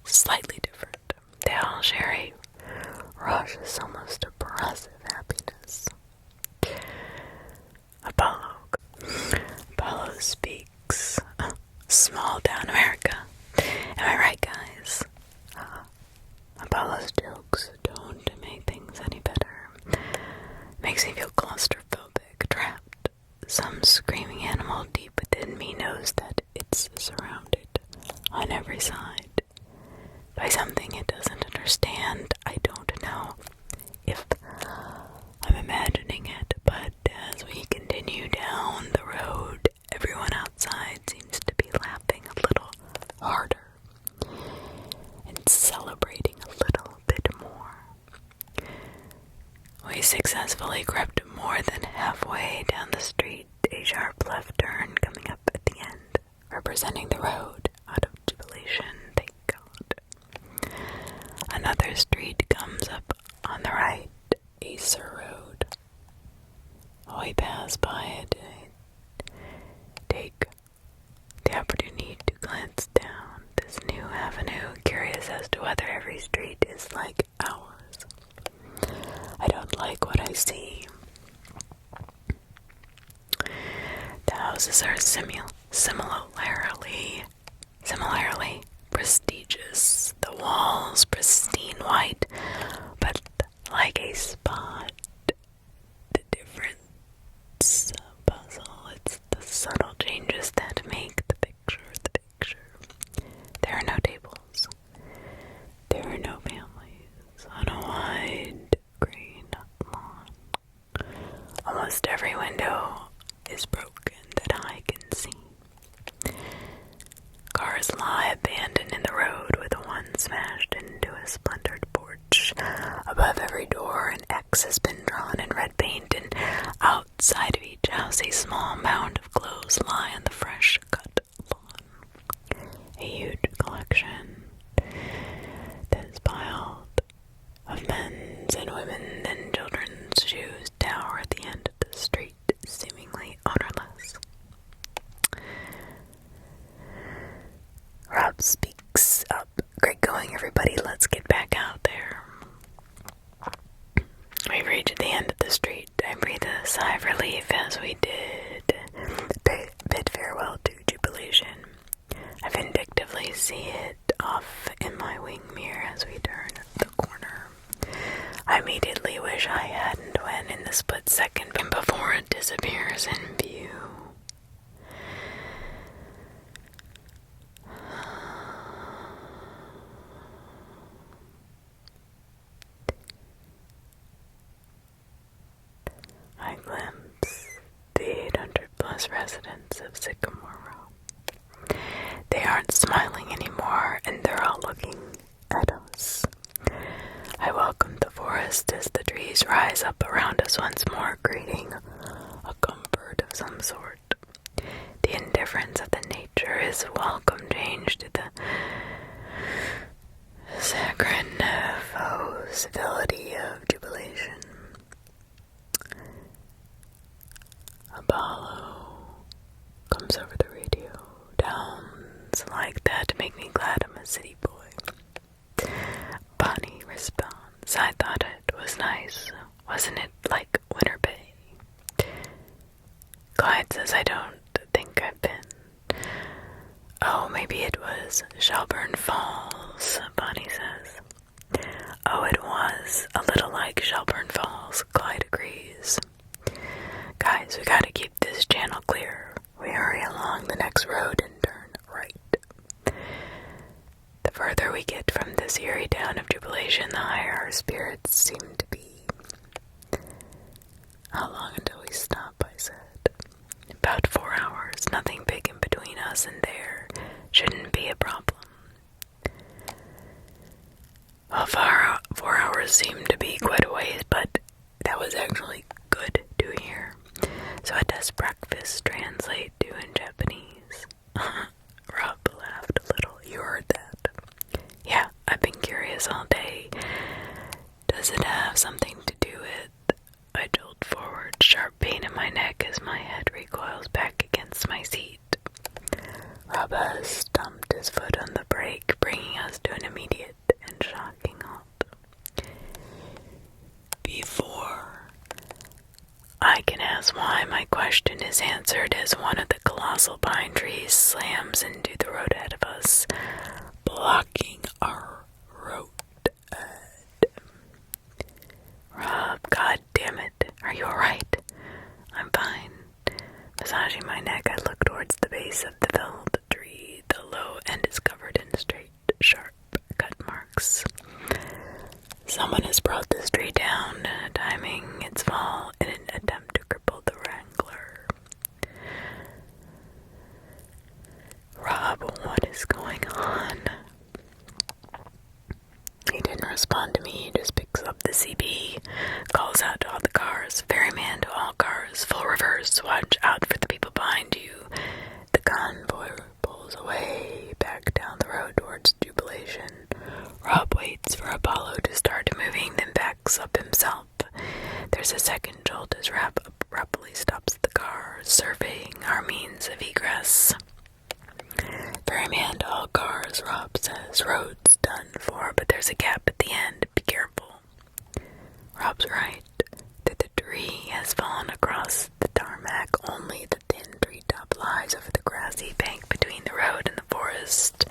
slightly different, they all share a rush, almost oppressive happiness. Apollo speaks. Small town America. Am I right, guys? Apollo's jokes don't make things any better. Makes me feel claustrophobic, trapped. Some screaming animal deep within me knows that it's surrounded on every side by something it doesn't understand. I don't know if I'm imagining it, but as we continue down the road, everyone outside seems to be laughing a little harder and celebrating a little bit more. We successfully crept more than halfway down the street, a sharp left turn coming up at the end, representing the road out of jubilation, thank God. Another street comes up on the right, Acer Road. While we pass by it, I take the opportunity to glance down this new avenue, curious as to whether every street is like ours. I don't like what I see. The houses are similarly prestigious. The walls pristine white, but like a spot. The difference puzzle. It's the subtle changes that make the picture the picture. There are no tables. There are no families on a wide green lawn. Almost every window is broken that I can see. Cars lie abandoned in the road with one smashed into a splintered porch. Above every door, an X has been small mound of clothes lie on the fresh-cut lawn. A huge collection that is piled of men's and women's and children's shoes tower at the end of the street, seemingly ownerless. Rob speaks up. Great going, everybody. Let's get back out there. We reach the end of the street. I breathe a sigh of relief as we did bid farewell to jubilation. I vindictively see it off in my wing mirror as we turn the corner. I immediately wish I hadn't when in the split second before it disappears in view. I glimpse the 800 plus residents of Sycamore Row. They aren't smiling anymore, and they're all looking at us. I welcome the forest as the trees rise up around us once more, creating a comfort of some sort. The indifference of the nature is a welcome change to the saccharine civility of jubilation. Apollo comes over the radio. Downs like that to make me glad I'm a city boy. Bonnie responds, I thought it was nice. Wasn't it like Winter Bay? Clyde says, I don't think I've been. Oh, maybe it was Shelburne Falls, Bonnie says. Oh, it was a little like Shelburne Falls, Clyde agrees. Guys, we gotta keep this channel clear. We hurry along the next road and turn right. The further we get from this eerie town of jubilation, the higher our spirits seem to be. How long until we stop, I said. About 4 hours. Nothing big in between us and there. Shouldn't be a problem. Well, 4 hours seemed to be quite a ways, but that was actually good to hear. So what does breakfast translate to in Japanese? Rob laughed a little. You heard that? Yeah, I've been curious all day. Does it have something to do with... I jolt forward, sharp pain in my neck as my head recoils back against my seat. Rob has stumped his foot on the brake, bringing us to an immediate and shocking halt. Before I can ask why, my question is answered as one of the colossal pine trees slams into the road ahead of us, blocking our road ahead. Rob, god damn it, are you alright? I'm fine. Massaging my neck, I look towards the base of the felled tree. The low end is covered in straight, sharp cut marks. Someone has brought this tree down, timing its fall in an attempt to cripple the Wrangler. Rob, what is going on? He didn't respond to me, he just picks up the CB, calls out to all the cars, ferryman to all cars, full reverse, watch out for the people behind you. The convoy pulls away, back down the road towards jubilation. Rob waits for Apollo to start moving, then backs up himself. There's a second jolt as Rob abruptly stops the car, surveying our means of egress. Ferryman to all cars, Rob says. Road's done for, but there's a gap at the end. Be careful. Rob's right. The tree has fallen across the tarmac. Only the thin treetop lies over the grassy bank between the road and the forest.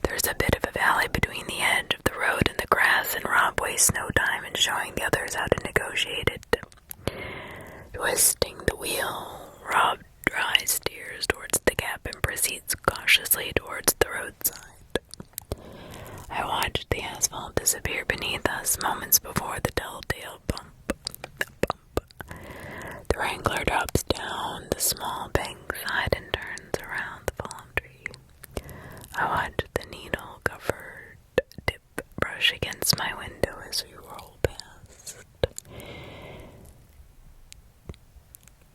There's a bit of a valley between the edge of the road and the grass, and Rob wastes no time in showing the others how to negotiate it. Twisting the wheel, Rob dry steers towards the gap and proceeds cautiously towards the roadside. I watched the asphalt disappear beneath us moments before the telltale bump. The Wrangler drops down the small bankside and turns around the fallen tree. I watch the needle-covered tip brush against my window as we roll past.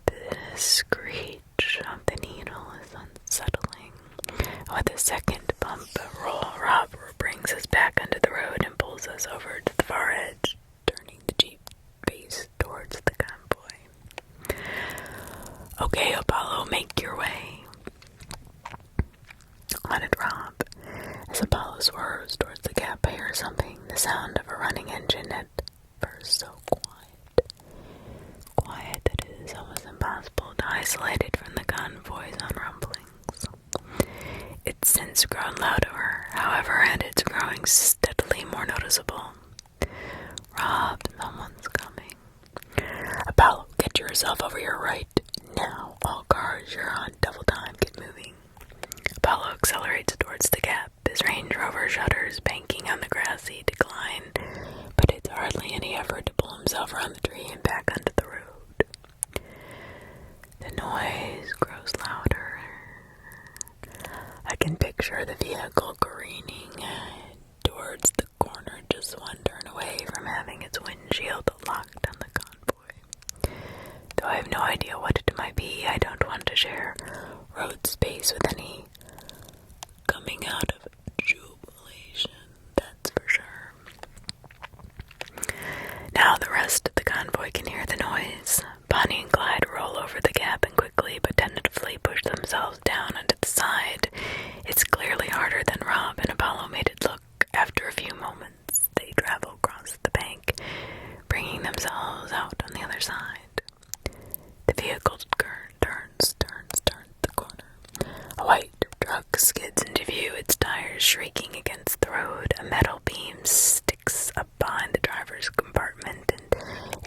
The scream second bump roll, Rob brings us back onto the road and pulls us over to the far edge, turning the Jeep face towards the convoy. Okay, Apollo, make your way. On it, Rob. As Apollo swerves towards the gap, I hear something, the sound of a running engine at first so quiet. Quiet that it is almost impossible to isolate it from the convoy's own rumblings. It's since grown louder, however, and it's growing steadily more noticeable. Rob, someone's coming. Apollo, get yourself over here right now. All cars, you're on double time. Get moving. Apollo accelerates towards the gap, his Range Rover shudders banking on the grassy decline, but it's hardly any effort to pull himself around the tree and back onto the road. The noise grows louder. I can picture the vehicle careening towards the corner, just one turn away from having its windshield locked on the convoy. Though I have no idea what it might be, I don't want to share road space with any coming out of jubilation, that's for sure. Now the rest of the convoy can hear the noise. Bonnie and Clyde roll over the gap and quickly but tentatively push themselves down onto the side. It's clearly harder than Rob and Apollo made it look. After a few moments, they travel across the bank, bringing themselves out on the other side. The vehicle turns the corner. A white truck skids into view, its tires shrieking against the road. A metal beam sticks up behind the driver's compartment,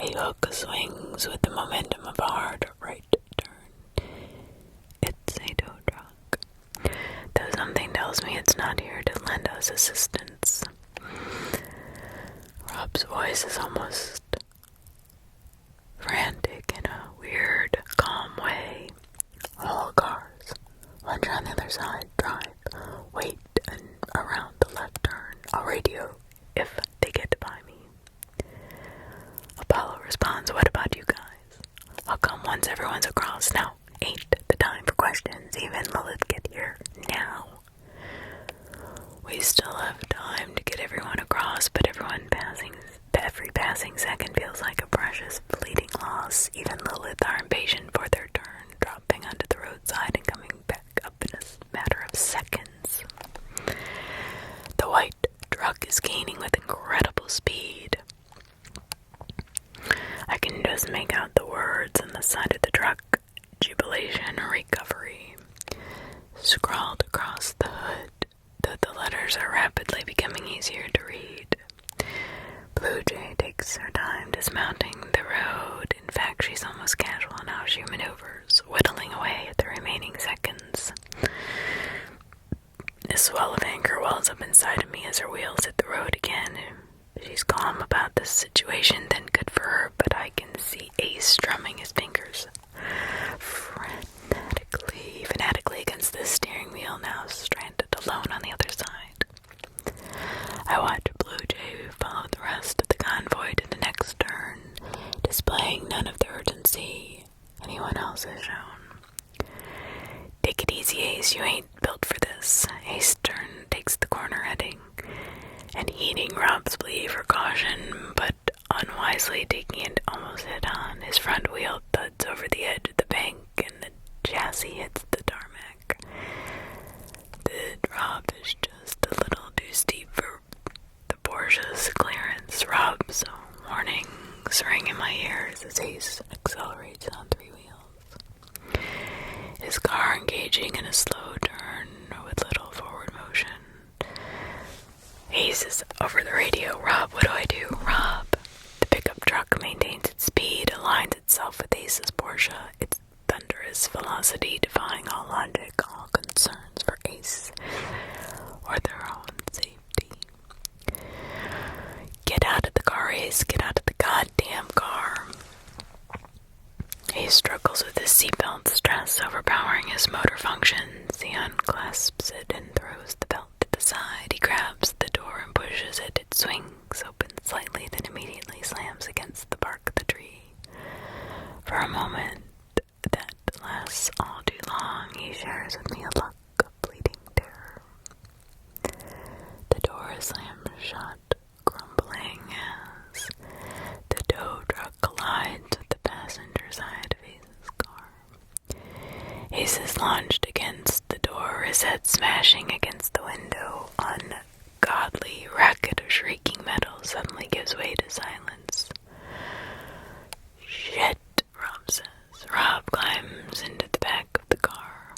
and a hook swings with the momentum of a hard right turn. It's a tow truck, though something tells me it's not here to lend us assistance. Rob's voice is almost frantic in a weird, calm way. All cars, lunge on the other side, drive, wait, and around the left turn. I'll radio if they get by me. Apollo responds, what about you guys? I'll come once everyone's across. Now ain't the time for questions, even Lilith get here now. We still have time to get everyone across, but every passing second feels like a precious, fleeting loss. Even Lilith are impatient for their turn, dropping onto the roadside and coming back up in a matter of seconds. The white truck is gaining with incredible speed. I can just make out the words on the side of the truck, jubilation or recovery, scrawled across the hood, though the letters are rapidly becoming easier to read. Blue Jay takes her time dismounting the road. In fact, she's almost casual in how she maneuvers, whittling away at the remaining seconds. A swell of anger wells up inside of me as her wheels hit the road again. She's calm about this situation, then good for her, but I can see Ace strumming his fingers fanatically against the steering wheel, now stranded alone on the other side. I watch Blue Jay follow the rest of the convoy to the next turn, displaying none of the urgency anyone else has shown. Take it easy, Ace, you ain't built for this. Ace takes the corner heading, and heeding Rob's plea for caution, but unwisely taking it almost head-on. His front wheel thuds over the edge of the bank, and the chassis hits the tarmac. The drop is just a little too steep for the Porsche's clearance. Rob's warnings ring in my ears as Ace accelerates on three wheels, his car engaging in a slow turn with little forward motion. Ace is over the radio. Rob, what do I do? Rob. The pickup truck maintains its speed, aligns itself with Ace's Porsche, its thunderous velocity defying all logic, all concerns for Ace or their own safety. Get out of the car, Ace. Get out of the goddamn car. Ace struggles with his seatbelt, stress overpowering his motor functions. He unclasps it and throws the belt to the side. He grabs the door and pushes it. It swings open slightly, then immediately slams against the bark of the tree. For a moment that lasts all too long, he shares with me a look of fleeting terror. Aces launched against the door, his head smashing against the window. Ungodly racket of shrieking metal suddenly gives way to silence. Shit, Rob says. Rob climbs into the back of the car.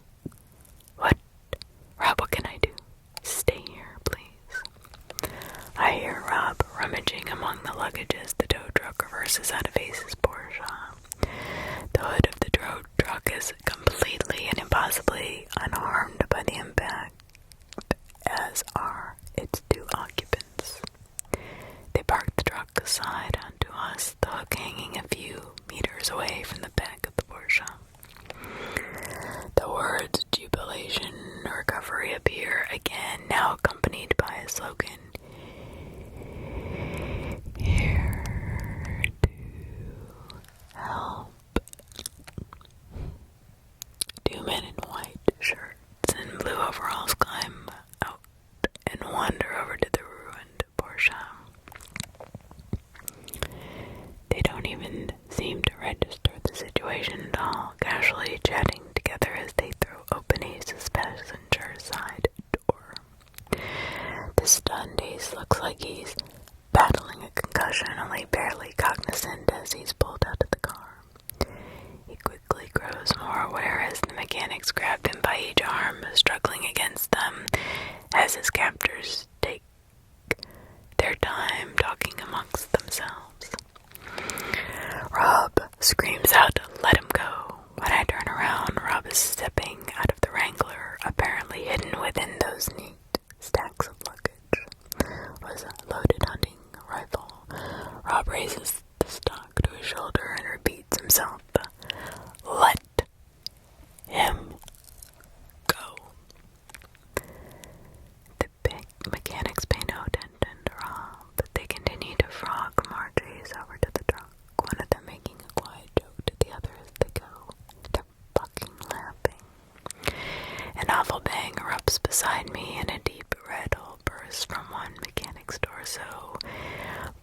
What? Rob, what can I do? Stay here, please. I hear Rob rummaging among the luggage as the tow truck reverses out of Ace's Porsche. The hood of the tow truck is completely and impossibly unharmed by the impact, as are its two occupants. They park the truck aside onto us, the hook hanging a few meters away from the back of the Porsche. The words jubilation and recovery appear again, now accompanied by a slogan. Here to help. Two men in white shirts and blue overalls climb out and wander over to the ruined Porsche. They don't even seem to register the situation at all, casually chatting together as they throw open Ace's passenger side door. The stunned Ace looks like he's battling a concussion, only barely cognizant as he's pulled out of the car. He quickly grows more aware as the mechanics grab him by each arm, struggling against them as his captors take their time talking amongst themselves. Rob screams out, "Let him go." When I turn around, Rob is stepping out of the Wrangler, apparently hidden within those neat stacks of luggage was a loaded hunting rifle. Rob raises the stock to his shoulder and repeats himself, "Let him go." The big mechanics pay no attention to Rob, but they continue to frog Marjorie's over to the truck, one of them making a quiet joke to the other as they go. They're fucking laughing. An awful bang erupts beside me, and a deep red hole bursts from one mechanic's torso.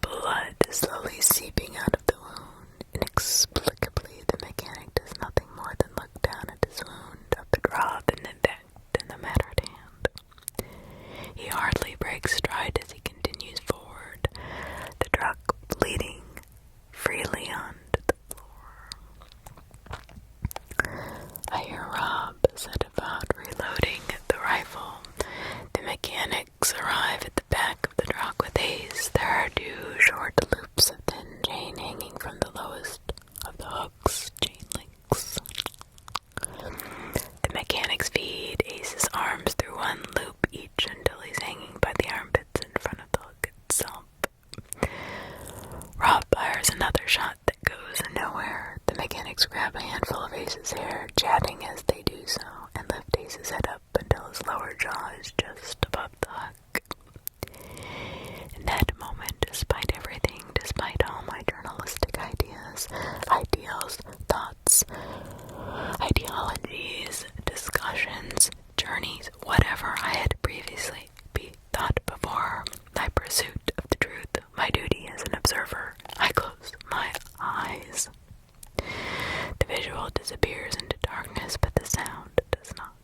Blood is slowly seeping out of the wound. Inexplicably, the mechanic does nothing more than look down at his wound, up at Rob, and then back to the mattered hand. He hardly breaks stride as he continues forward, the truck bleeding freely onto the floor. I hear Rob set about reloading the rifle. The mechanics arrive at the back of the truck with Ace. There are two short loops of thin chain hanging from the lowest of the hook's chain links. The mechanics feed Ace's arms through one loop each until he's hanging by the armpits in front of the hook itself. Rob fires another shot that goes nowhere. The mechanics grab a handful of Ace's hair, chatting as they do so, and lift Ace's head up until his lower jaw is just above the hook. In that moment, despite everything, despite all my journalistic ideas, ideals, thoughts, ideologies, discussions, journeys, whatever I had previously thought before, my pursuit of the truth, my duty as an observer, I close my eyes. The visual disappears into darkness, but the sound does not.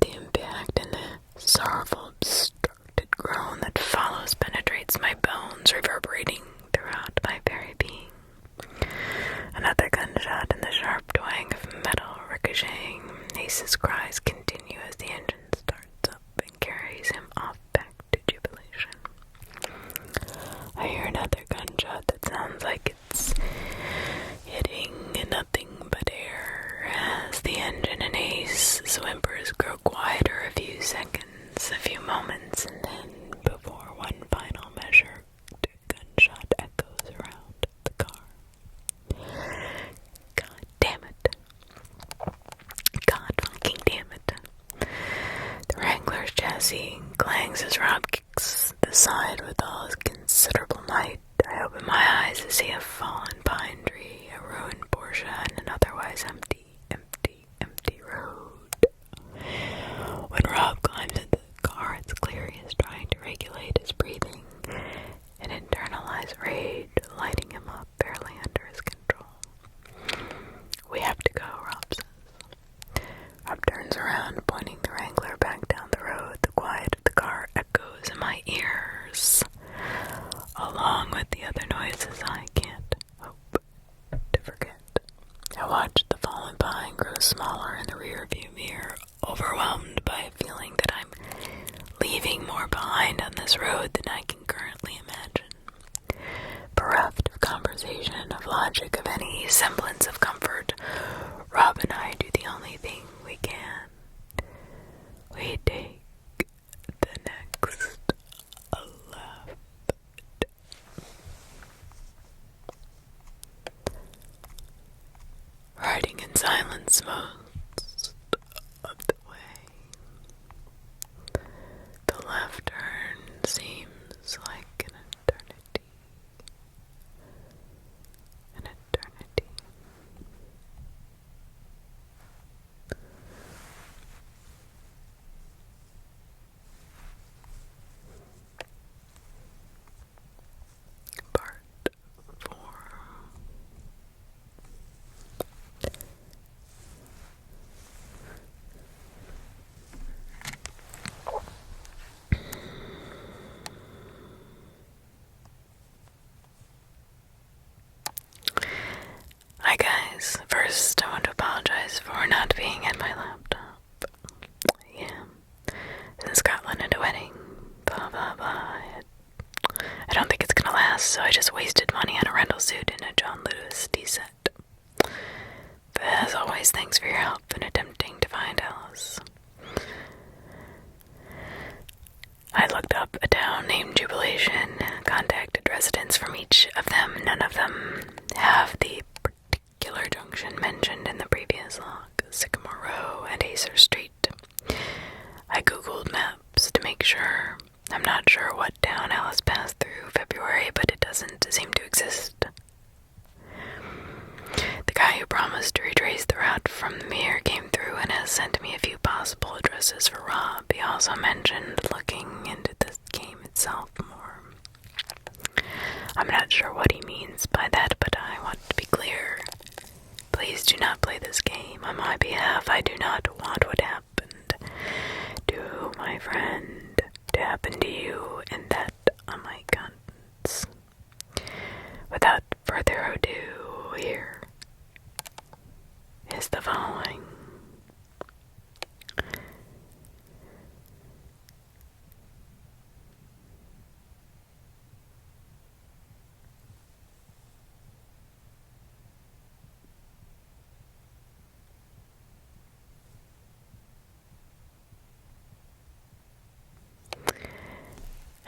The impact and the sorrowful, obstructed groan that follows penetrates my bones, reverberating throughout my very being. Another gunshot and the sharp twang of metal ricocheting. Ace's cries continue as the engine starts up and carries him off back to jubilation. I hear another gunshot that sounds like it's hitting nothing but air as the engine and Ace's whimpers grow quieter a few seconds, a few moments, and then before one final measured gunshot echoes around the car. God damn it. God fucking damn it. The Wrangler's chassis clangs as Rob kicks the side with all his considerable might. I open my eyes to see a fallen pine tree, a ruined Porsche, and an otherwise empty road. When Rob climbs into the car, it's clear he is trying to regulate his breathing, an internalized rage lighting him up barely under his control. We have I watched the fallen pine grow smaller in the rearview mirror, overwhelmed by a feeling that I'm leaving more behind on this road than I can currently imagine. Bereft of conversation, of logic, of any semblance of comfort, Rob and I do the only thing we can. We take the next left. Riding in silence most of the way. The left turn seems like an eternity. An eternity. Part 4. Hi guys, first I want to apologize for not being at my laptop. Yeah, in Scotland at a wedding, blah blah blah. I don't think it's gonna last, so I just wasted money on a rental suit and a John Lewis tea set. But as always, thanks for your help in attempting to find Alice. I looked up a town named Jubilation, contacted residents from each of them. None of them have the particular junction mentioned in the previous log, Sycamore Row and Acer Street. I googled maps to make sure. I'm not sure what town Alice passed through February, but it doesn't seem to exist. The guy who promised to retrace the route from the mirror came through and has sent me a few possible addresses for Rob. He also mentioned looking into the game itself more. I'm not sure what he means by that, but I want to be clear. Please do not play this game on my behalf. I do not want what happened to my friend to happen to you, and that on my conscience. Without further ado, here is the following.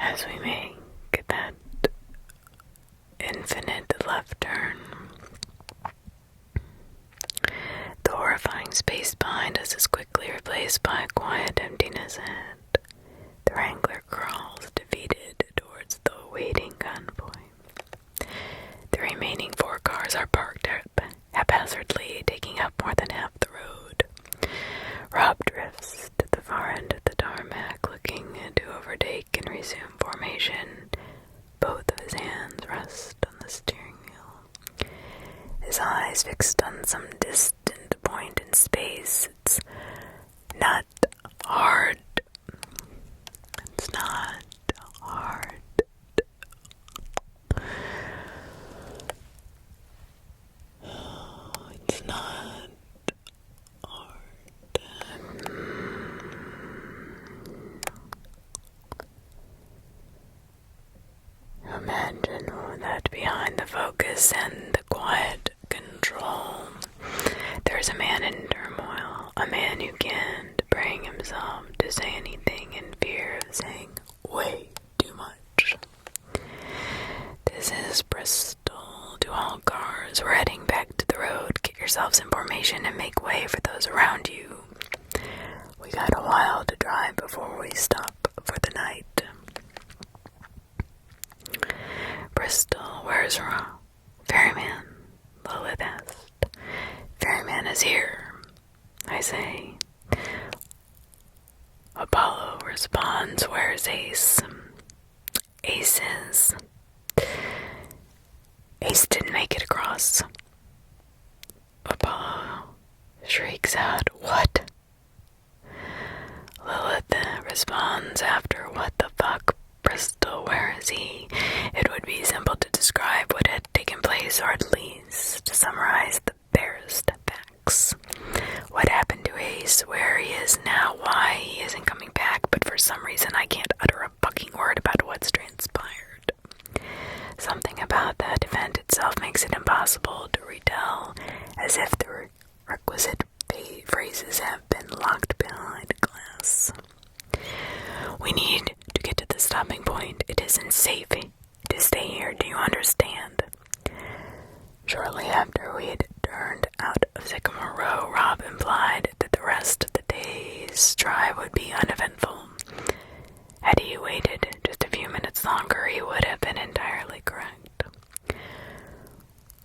As we make that infinite left turn, the horrifying space behind us is quickly replaced by a quiet emptiness ahead. The Wrangler crawls defeated towards the waiting convoy. The remaining 4 cars are parked haphazardly, taking up more than half the road. Rob drifts to the far end of the tarmac, looking to overtake and resume formation. Both of his hands rest on the steering wheel. His eyes fixed on some distant point in space. It's not hard. It's not hard. It's not hard. Imagine that behind the focus and the quiet control, there's a man in turmoil, a man who can't bring himself to say anything in fear of saying way too much. This is Bristol. To all cars, we're heading back to the road. Get yourselves in formation and make way for those around you. We got a while to drive before we stop for the night. Bristol, where's Ferryman? Lilith asked. Ferryman is here, I say. Apollo responds, where's Ace? Ace didn't make it across. Apollo shrieks out, what? Lilith responds after, what the fuck? Bristol, where is he? It would be simple to describe what had taken place, or at least to summarize the barest if the requisite phrases have been locked behind glass. We need to get to the stopping point. It isn't safe to stay here, do you understand? Shortly after we had turned out of Sycamore Row, Rob implied that the rest of the day's drive would be uneventful. Had he waited just a few minutes longer, he would have been entirely correct.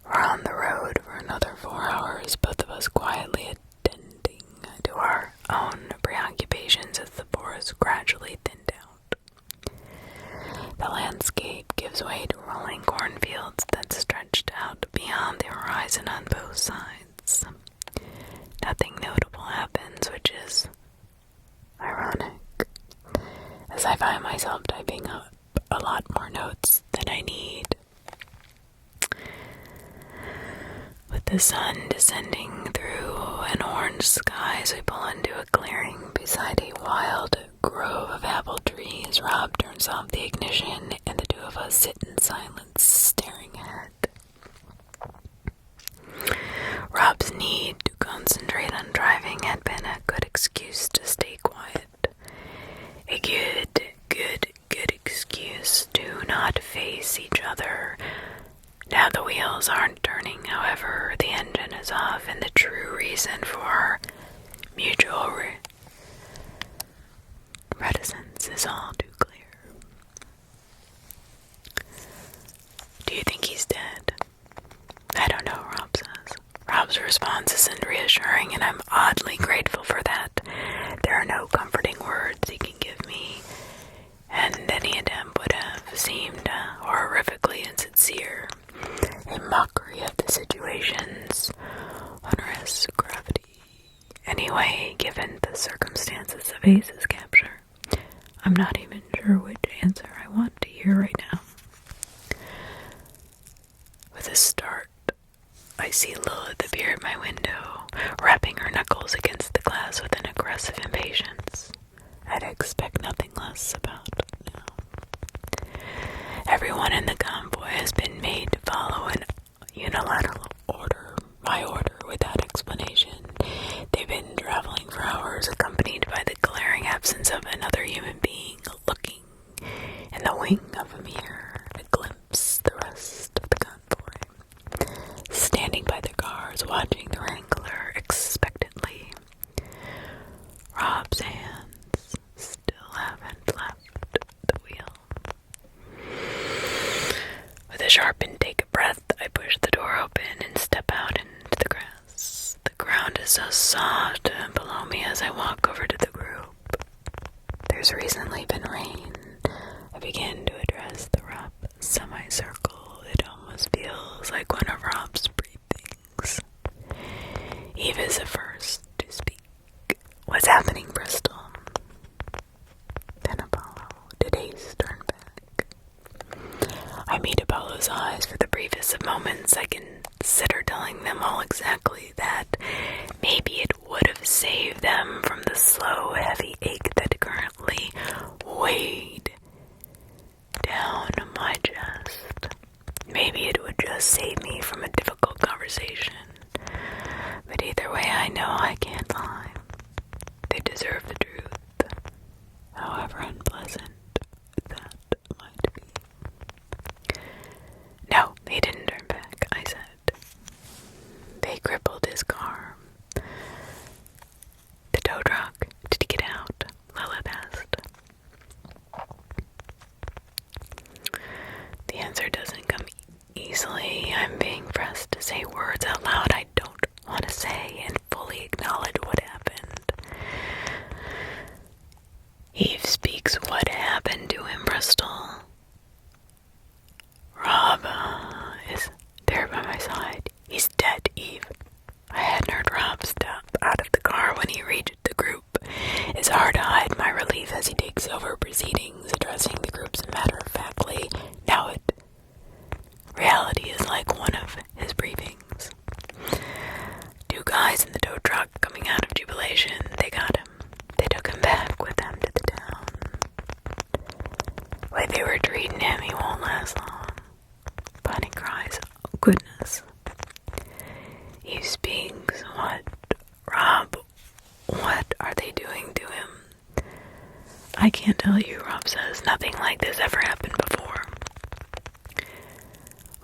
We're on the road for another 4 hours, both of us quietly attending to our own preoccupations as the forest gradually thinned out. The landscape gives way to rolling cornfields that stretched out beyond the horizon on both sides. Nothing notable happens, which is ironic, as I find myself typing up a lot more notes than I need. With the sun descending through an orange sky as we pull into a clearing beside a wild grove of apple trees, Rob turns off the ignition and the two of us sit in silence, staring ahead. Rob's need to concentrate on driving had been a good excuse to stay quiet. A good excuse to not face each other. Now the wheels aren't turning, however, the engine is off, and the true reason for mutual reticence is all too clear. Do you think he's dead? I don't know, Rob says. Rob's response isn't reassuring, and I'm oddly grateful for that. There are no comforting words he can give me, and any attempt would have seemed horrifically insincere, a mockery of the situation's onerous gravity. Anyway, given the circumstances of Ace's capture, I'm not even sure which answer I want to hear right now. With a start, I see Lilith appear at my window, rapping her knuckles against the glass with an aggressive impatience I'd expect nothing less about now. Everyone in the convoy has been made to follow an unilateral order, my order, without explanation. They've been traveling for hours, accompanied by the glaring absence of another human being, looking in the wing of a mirror to glimpse the rest of the convoy, standing by their cars, watching the Wrangler expectantly. Rob's hands still haven't left the wheel. With a sharp intake of breath, I push the door open and step out into the grass. The ground is so soft below me as I walk over to the group. There's recently been rain. I begin to address the rough semicircle. It almost feels like one of Rob's briefings. Eve is the first to speak. What's happening, Bristol? Then Apollo. Did Ace turn back? I meet Apollo's eyes for the briefest of moments. I consider telling them all exactly that. Maybe it would have saved them from the slow, heavy ache that currently weighed down my chest. Maybe it would just save me from a difficult conversation. But either way, I know I can't lie. They deserve the truth, however unpleasant that might be. No, he didn't turn back, I said. They crippled his car. The tow truck. Did he get out? Lilith asked. The answer doesn't come easily. I'm being pressed to say words out loud I don't want to say and fully acknowledge what happened. Eve speaks. What happened to him, Bristol? Rob is there by my side. He's dead, Eve. I hadn't heard Rob step out of the car when he reached the group. It's hard to hide my relief as he takes over proceedings, addressing the groups matter-of-factly. Now reality is like one of his briefings. Two guys in the tow truck coming out of jubilation. They got him. They took him back with them to the town. The way they were treating him, he won't last long. Bonnie cries, oh goodness. Eve speaks. What? Rob, what are they doing to him? I can't tell you, Rob says. Nothing like this ever happened before.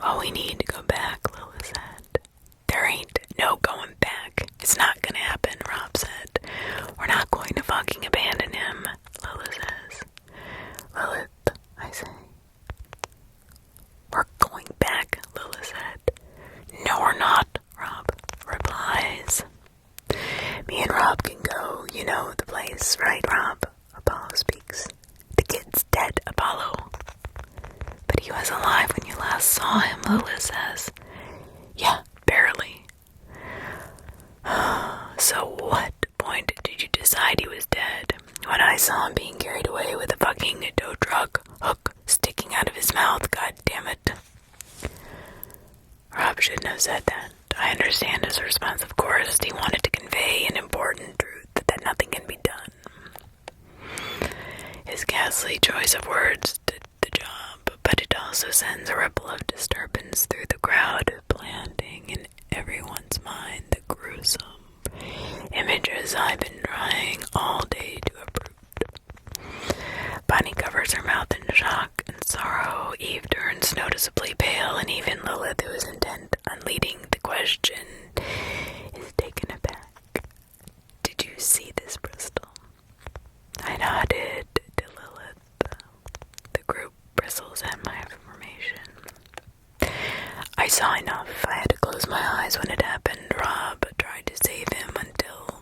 Well, we need to go back, Lila said. There ain't no going back. It's not gonna happen, Rob said. We're not going to fucking abandon him, Lila says. Lilith, I say. We're going back, Lila said. No, we're not, Rob replies. Me and Rob can go, you know the place, right, Rob? Apollo speaks. The kid's dead, Apollo. But he was alive when you last saw him, Lila says. Yeah, barely. So what point did you decide he was dead? When I saw him being carried away with a fucking tow truck hook sticking out of his mouth, god damn it. Rob shouldn't have said that. I understand his response, of course. He wanted to convey an important truth, that nothing can be done. His ghastly choice of words did the job, but it also sends a ripple of disturbance through the crowd, planting in everyone's mind the gruesome images I've been trying all day to uproot. Bonnie covers her mouth in shock and sorrow. Eve turns noticeably pale, and even Lilith, who is intent on leading the question, is taken aback. Did you see this, Bristol? I nodded to Lilith. The group bristles at my information. I saw enough. I had to close my eyes when it happened. Rob tried to save him until...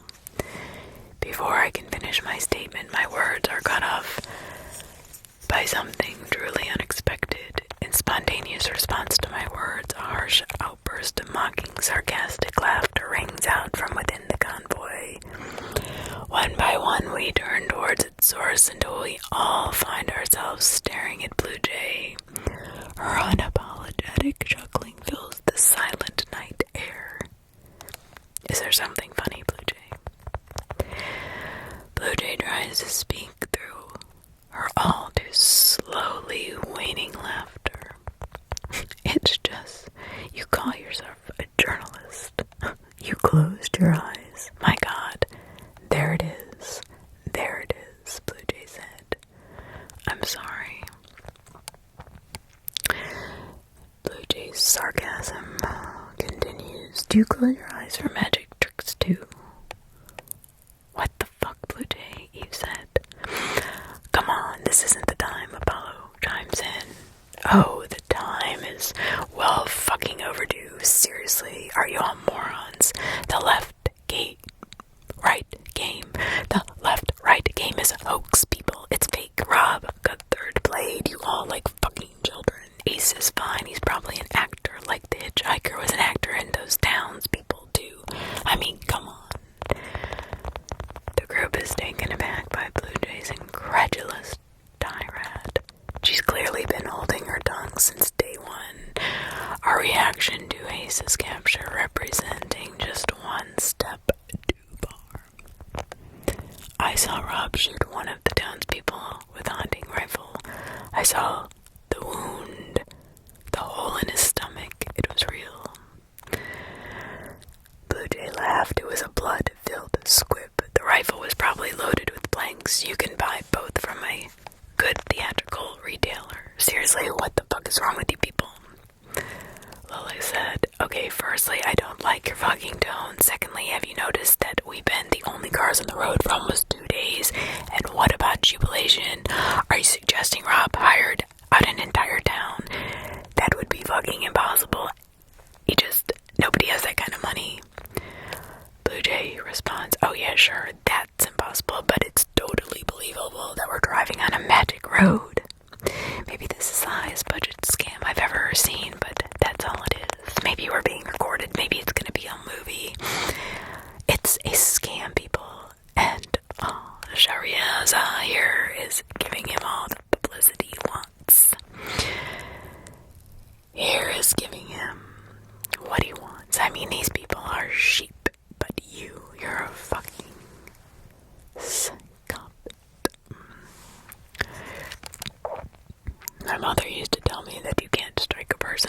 Before I can finish my statement, my words are cut off by something truly unexpected. In spontaneous response to my words, a harsh outburst of mocking, sarcastic laughter rings out from within the convoy. One by one, we turn towards its source until we all find ourselves staring at Blue Jay. Her unapologetic chuckling fills the silent night air. Is there something funny, Blue Jay? Blue Jay tries to speak through her all too slowly waning laughter. It's just, you call yourself a journalist. You closed your eyes. My God, there it is. There it is, Blue Jay said. I'm sorry. Blue Jay's sarcasm continues. Do you close your eyes for magic tricks too? What the fuck, Blue Jay? Eve said. Come on, this isn't the time, Apollo chimes in. Oh, the time is well fucking overdue. Seriously, are you all morons? The left-right game. The left-right game is a hoax, people. It's fake. Rob got third played. You all like fucking children. Ace is fine. He's probably an actor, like the hitchhiker was an actor in those towns people do. I mean, come on. The group is taken aback by Blue Jay's incredulous tirade. She's clearly been holding her tongue since day one. Our reaction to Ace's capture representing just one step too far. I saw Rob shoot one of the townspeople with a hunting rifle. I saw the wound, the hole in his stomach. It was real. Blue Jay laughed. It was a blood-filled squib. The rifle was probably loaded with blanks. You can buy both from a good theatrical retailer. Seriously, what the fuck is wrong with you people? Lily said, okay, firstly, I don't like your fucking tone. Secondly, have you noticed that we've been the only cars on the road for almost 2 days? And what about jubilation? Are you suggesting Rob hired out an entire town? That would be fucking impossible. Nobody has that kind of money. Blue Jay responds, oh yeah, sure, that's impossible, but it's totally believable that we're driving on a magic road. Maybe this is the highest budget scam I've ever seen, but that's all it is. Maybe we're being recorded, maybe it's gonna be a movie. It's a scam, people, and Shahriaza here is giving him all the publicity he wants. Here is giving him what he wants. I mean, these people are sheep, but you're a fucking psychopath. My mother used to tell me that you can't strike a person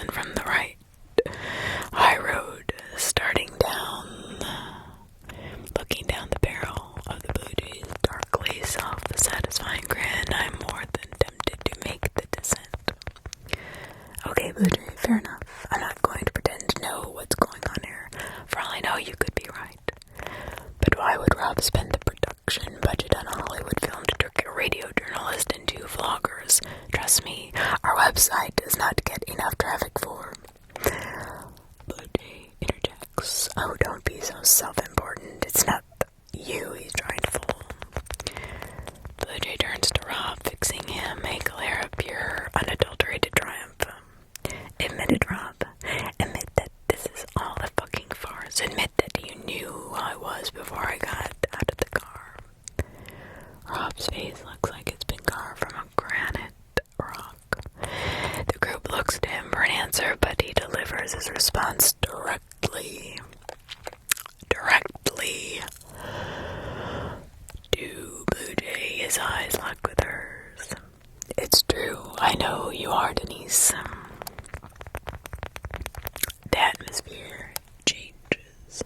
But why would Rob spend the production budget on a Hollywood film to trick a radio journalist and 2 vloggers? Trust me, our website does not get enough traffic for. Blue Jay interjects. Oh, don't be so self-important. It's not you he's trying to fool. Blue Jay turns to Rob, fixing him a glare of pure, unadulterated triumph. Admit it, Rob. Admit that this is all a fucking farce. Admit that you knew who I was before I got out of the car. Rob's face looks like it's been carved from a granite rock. The group looks to him for an answer, but he delivers his response directly. To Blue Jay, his eyes lock with hers. It's true, I know you are, Denise. The atmosphere changes.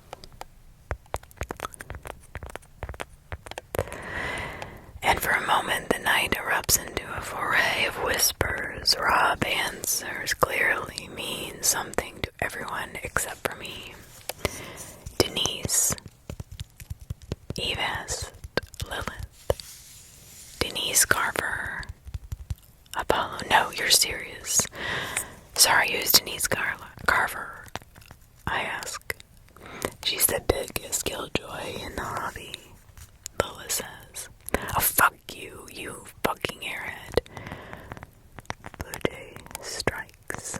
And for a moment, the night erupts into a foray of whispers. Rob answers clearly means something to everyone except for me. Denise. Eve asked Lilith. Denise Carver. Apollo, no, you're serious. Sorry, who's Denise Carver? I ask. She's the biggest killjoy in the hobby, Lola says. Oh, fuck you, you fucking airhead. Blue Jay strikes.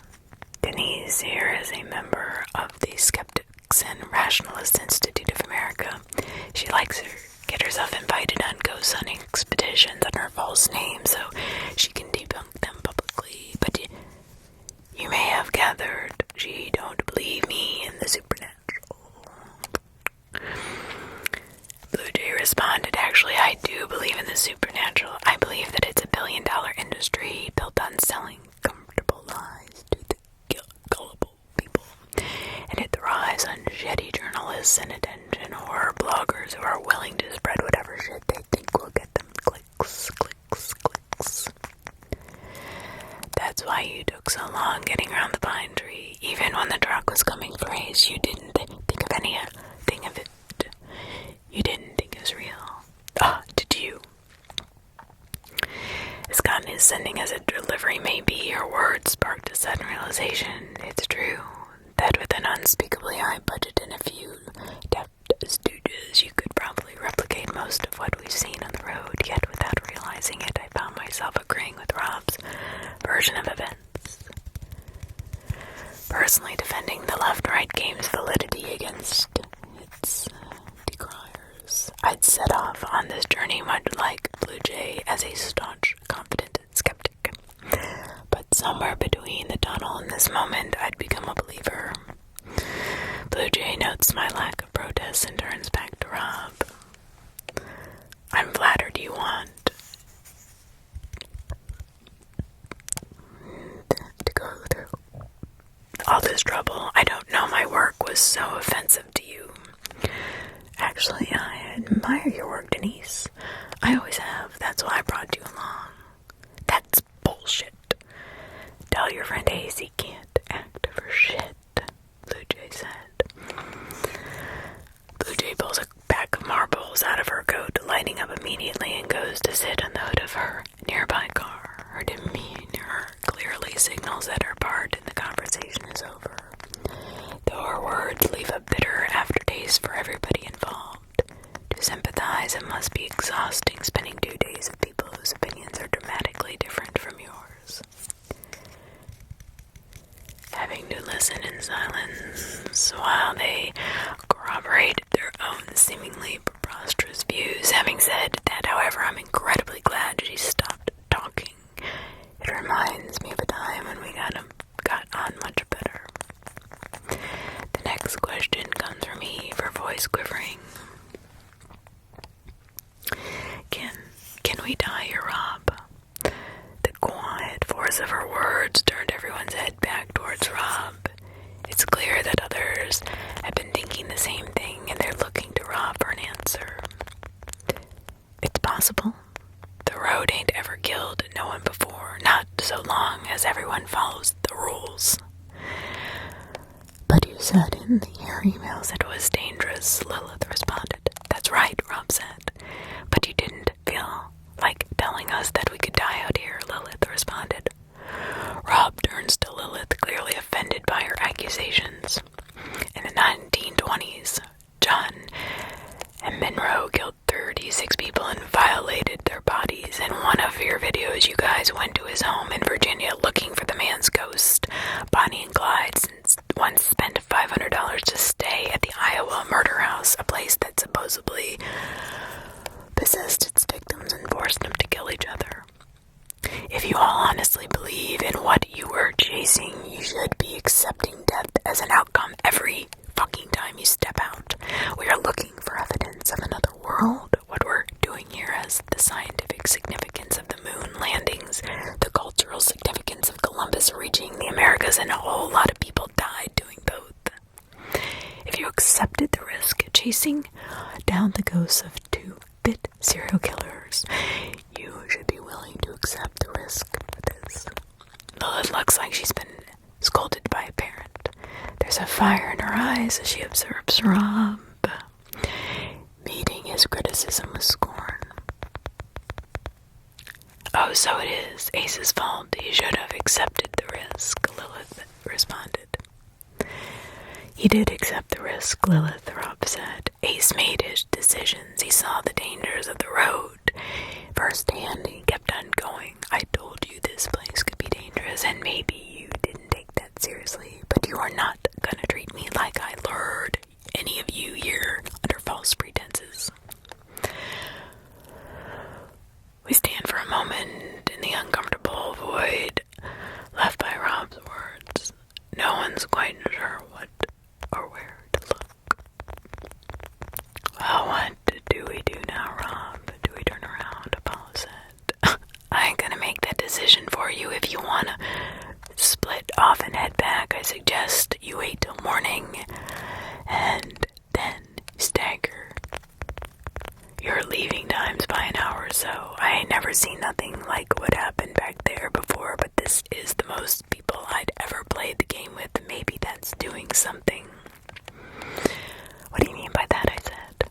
Denise here is a member of the Skeptics and Rationalists Institute of America. She likes her get herself invited on ghost hunting expeditions under her false name so she can debunk them publicly. But you may have gathered she don't believe me in the supernatural. Blue Jay responded, actually, I do believe in the supernatural. I believe that it's a billion-dollar industry built on selling comfortable lies to the gullible people. And it thrives on shitty journalists and attention horror bloggers who are willing to spread whatever shit they think will get them clicks, clicks, clicks. That's why you took so long getting around the pine tree. Even when the truck was coming for Ace, you didn't think of anything of it. You didn't think it was real. Did you? As God is sending as a delivery may be, your words sparked a sudden realization. It's true that with an unspeakably high budget and a few deft stooges, you could probably replicate most of what we've seen on the road. Yet without realizing it, I found myself agreeing with Rob's version of events. Personally defending the left-right game's validity against its decriers. I'd set off on this journey much like Blue Jay as a staunch, confident skeptic. But somewhere between the tunnel and this moment, I'd become a believer. Blue Jay notes my lack of protest and turns back to Rob. I'm flattered you want to go through all this trouble. I don't know my work was so offensive to you. Actually, I admire your work, Denise. I always have. That's why I brought you along. That's bullshit. Tell your friend Ace he can't act for shit, Blue Jay said. Blue Jay pulls a pack of marbles out of her coat, lighting up immediately, and goes to sit on the hood of her nearby car. Her demeanor clearly signals that her part in the conversation is over, though her words leave a bitter aftertaste for everybody involved. To sympathize, it must be exhausting spending 2 days with people whose opinions are dramatically different from yours. Having to listen in silence while they corroborate their own seemingly preposterous views. Having said that, however, I'm incredibly glad she stopped talking. It reminds me of a time when we got on much better. The next question comes from Eve, her voice quivering. Can we die here, Rob? The quiet force of her words turned everyone's head back towards Rob. It's clear that others have been thinking the same thing, and they're looking to Rob for an answer. It's possible. The road ain't ever killed no one before, not so long as everyone follows the rules. But you said in your emails it was dangerous, Lilith responded. That's right, Rob said. But you didn't feel like telling us that we could die out here, Lilith responded. Rob turns to Lilith, clearly offended by her accusations. In the 1920s, John and Monroe killed 36 people and violated their bodies. In one of your videos, you guys went to his home in Virginia looking for the man's ghost. Bonnie and Clyde once spent $500 to stay at the Iowa murder house, a place that supposedly possessed its victims and forced them to kill each other. If you all honestly believe in what you were chasing, you should be accepting death as an outcome every fucking time you step out. We are looking for evidence of another world. What we're doing here has the scientific significance of the moon landings, the cultural significance of Columbus reaching the Americas, and a whole lot of people died doing both. If you accepted the risk chasing down the ghosts of 2-bit serial killers, you should be willing to accept the risk for this. Lilith looks like she's been scolded by a parent. There's a fire in her eyes as she observes Rob, meeting his criticism with scorn. Oh, so it is Ace's fault. He should have accepted the risk, Lilith responded. He did accept the risk, Lilith, Rob said. Ace made his decisions. He saw the dangers of the road firsthand. He kept on going. I told you this place could be dangerous, and maybe you didn't take that seriously, but you are not gonna treat me like I lured any of you here under false pretenses. We stand for a moment in the uncomfortable void left by Rob's words. No one's quite sure what or where to look. Well, what do we do now, Rob? Do we turn around? Apollo said. I ain't gonna make that decision for you. If you wanna split off and head back, I suggest you wait till morning and then stagger your leaving times by an hour or so. I ain't never seen nothing like what happened back there before, but this is the most people I'd ever played the game with. Maybe that's doing something. What do you mean by that? I said.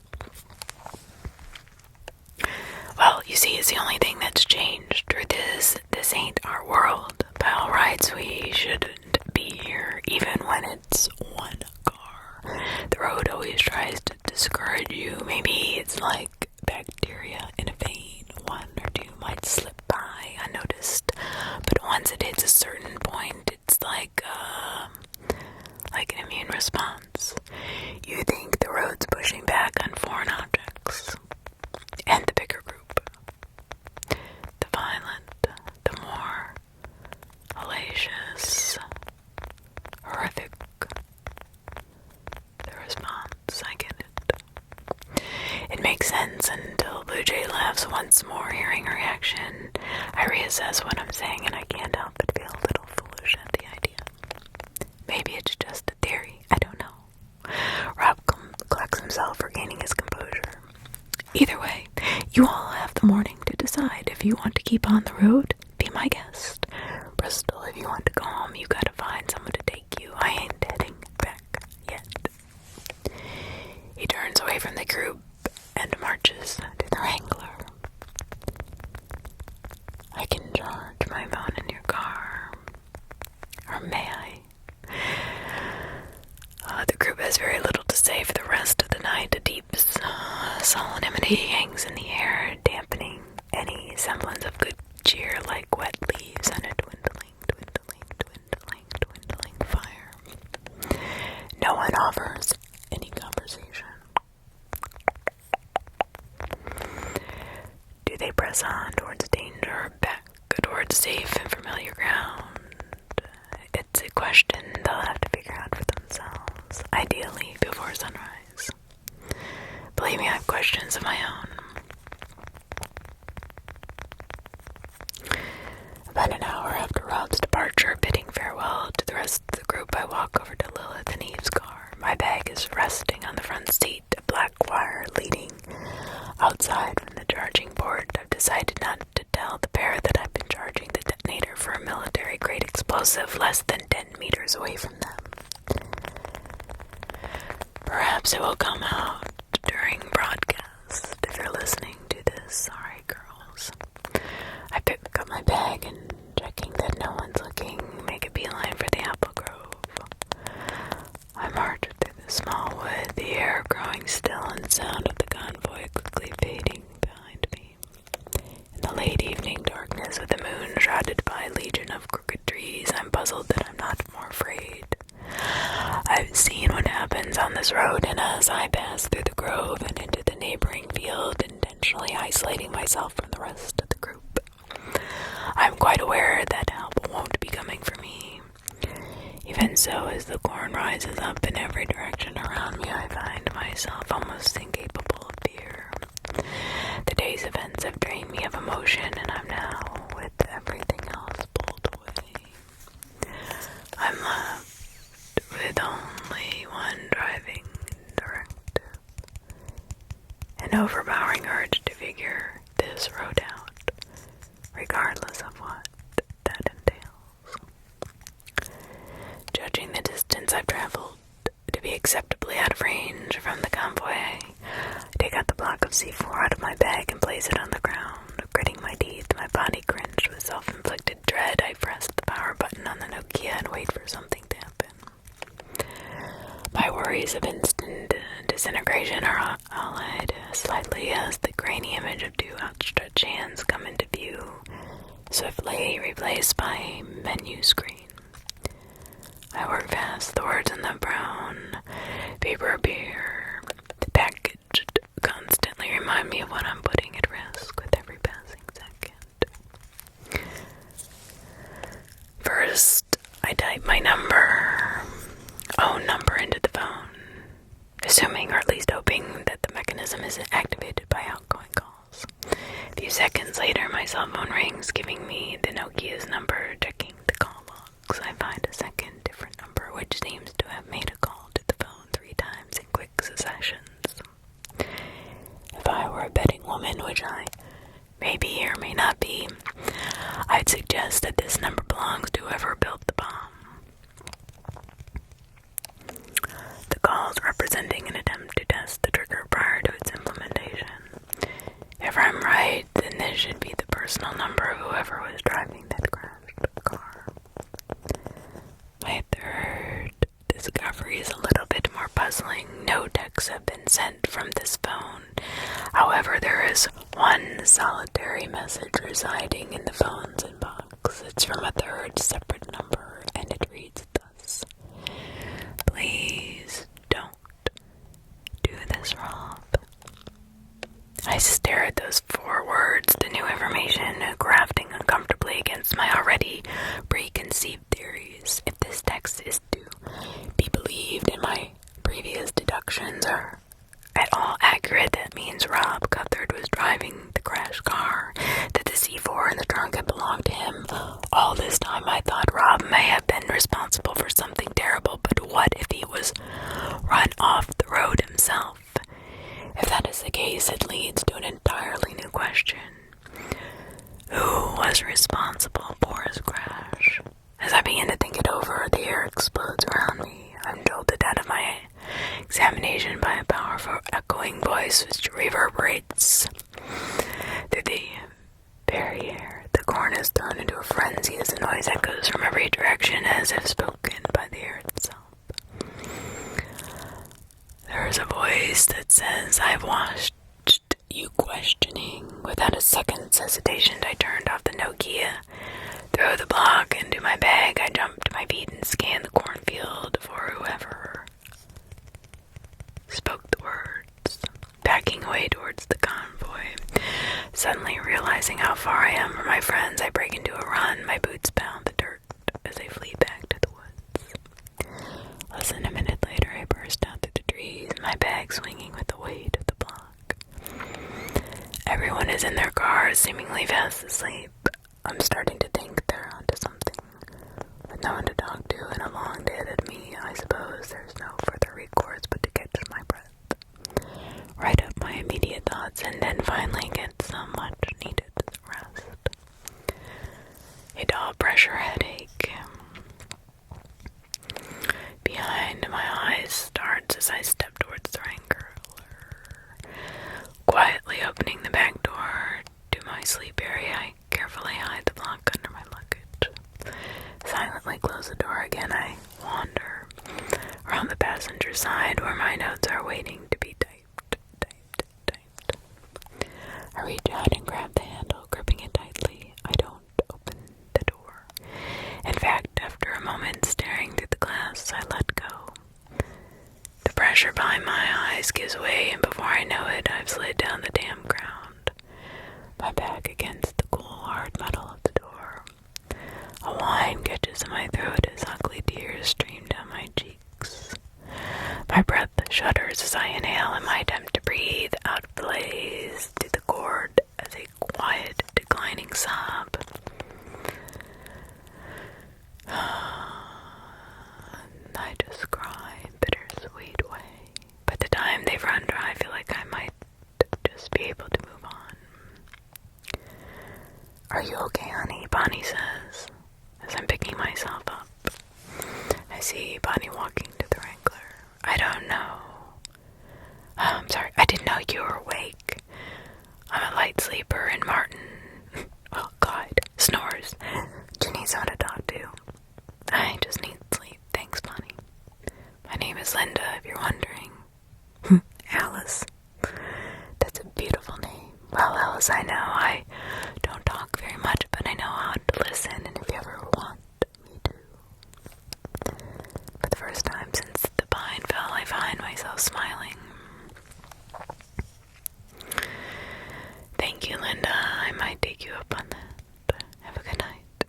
Well, you see, it's the only thing that's changed. Truth is, this ain't our world. By all rights, we shouldn't be here, even when it's one car. The road always tries to discourage you. Maybe it's like bacteria in a vein. One or two might slip by unnoticed, but once it hits a certain point, it's like an immune response. You think the road's pushing back on foreign objects, and the bigger group, the violent, the more hellacious, horrific the response. I get it. It makes sense until Blue Jay laughs once more, hearing her reaction. I reassess what I'm saying, and I can't help but feel a little foolish at the idea. Maybe it's just a theory. I don't know. Rob collects himself, regaining his composure. Either way, you all have the morning to decide. If you want to keep on the road, be my guest. Bristol, if you want to go home, you gotta find someone to take you. I ain't heading back yet. He turns away from the group and marches to the Wrangler. I can charge my phone in your car. Or may I? The group has very little to say for the rest of the night. A deep solemnity hangs in the air, dampening any semblance of good cheer like wet leaves on a dwindling fire. No one offers any conversation. Do they press on towards danger or back towards safe and familiar ground? It's a question they'll have to figure out for themselves, ideally before sunrise. Believe me, I have questions of my own. About an hour after Rob's departure, bidding farewell to the rest of the group, I walk over to Lilith and Eve's car. My bag is resting on the front seat, a black wire leading outside from the charging port. I've decided not to tell the pair that I've been charging the detonator for a military-grade explosive less than 10 meters away from them. Perhaps it will come out during broadcast. quickly fading behind me. In the late evening darkness, with the moon shrouded by a legion of crooked trees, I'm puzzled that I'm not more afraid. I've seen what happens on this road, and as I pass through the grove and into the neighboring field, intentionally isolating myself from the rest of the group, I'm quite aware that help won't be coming for me. Even so, as the corn rises up in every direction around me, I find myself almost incapable of fear. The day's events have drained me of emotion, and I'm now, with everything else pulled away, I'm left with only one driving directive, an overpowering urge to figure this road out, regardless of what that entails. Judging the distance I've traveled to be acceptably out of range from the convoy, I take out the block of C4 out of my bag and place it on the ground. Gritting my teeth, my body cringed with self-inflicted dread, I pressed the power button on the Nokia and wait for something to happen. My worries of instant disintegration are allied slightly as the grainy image of two outstretched hands come into view, swiftly replaced by a menu screen. I work fast, the words in the brown paper appear. The packaged constantly remind me of what I'm putting at risk with every passing second. First, I type my own number into the phone, assuming or at least hoping that the mechanism isn't activated by outgoing calls. A few seconds later, my cell phone rings, giving me the Nokia's number. Checking the call logs, I find a second different number, which seems to have made a call to the phone 3 times in quick successions. If I were a betting woman, which I may be or may not be, I'd suggest that this number belongs to whoever built the bomb. The calls representing an attempt to test the trigger prior to its implementation. If I'm right, then this should be the personal number of whoever was driving that crashed car. My third discovery is a little bit more puzzling. No texts have been sent from this phone. However, there is one solitary message residing in the phone's inbox. It's from a third separate number, and it reads thus: "Please don't do this, Rob." I stare at those 4 words, the new information grafting uncomfortably against my already preconceived theories. If this text is to be believed and my previous deductions are at all accurate, that means Rob Cuthard was driving the crashed car, that the C4 in the trunk had belonged to him. All this time I thought Rob may have been responsible for something terrible, but what if he was run off the road himself? If that is the case, it leads to an entirely new question. Who was responsible for his crash? As I begin to think it over, the air explodes around me. I'm jolted out of my examination by a powerful echoing voice which reverberates through the very air. The corn is thrown into a frenzy as the noise echoes from every direction as if spoken by the air itself. There is a voice that says, "I've watched you questioning." Without a second's hesitation, I turned off the Nokia, threw the block into my bag. I jumped to my feet and scanned the cornfield for whoever spoke the words, backing away towards the convoy. Suddenly realizing how far I am from my friends, I break into a run. My boots pound the dirt as I flee back to the woods. Less than a minute later, I burst out through the trees, my bag swinging with the weight of the block. Everyone is in their cars, seemingly fast asleep. I'm starting to think they're onto something. With no one to talk to and a long day ahead of me, I suppose there's no further recourse but to catch my breath, write up my immediate thoughts, and then finally get some much-needed rest. A dull pressure headache behind my eyes starts as I step towards the Wrangler, quietly opening the back door to my sleep area. I carefully hide the block under my luggage. Silently close the door again. I wander around the passenger side where my notes are waiting to be typed. I reach out and grab the handle, gripping it tightly. I don't open the door. In fact, after a moment staring through the glass, I let go. The pressure behind my eyes gives way, and before I know it, I've slid down the damn ground, my back against the cool, hard metal of the door. A whine catches in my throat as ugly tears stream down my cheeks. My breath shudders as I inhale in my attempt to breathe out of blaze through the cord as a quiet, declining sob. I just cry in bittersweet way. By the time they've run dry, I feel like I might just be able to move on. Are you okay, honey? Bonnie says, as I'm picking myself up. I see Bonnie walking to the wrangler. I don't know. I'm sorry, I didn't know you were awake. I'm a light sleeper, and Martin, well, God, snores. You need someone to talk to. I just need sleep. Thanks, Bonnie. My name is Linda, if you're wondering. Alice. That's a beautiful name. Well, Alice, I know I don't talk very much, but I know how to listen, and if you ever want me to. For the first time since the pine fell, I find myself smiling. Thank you, Linda. I might take you up on that. Have a good night.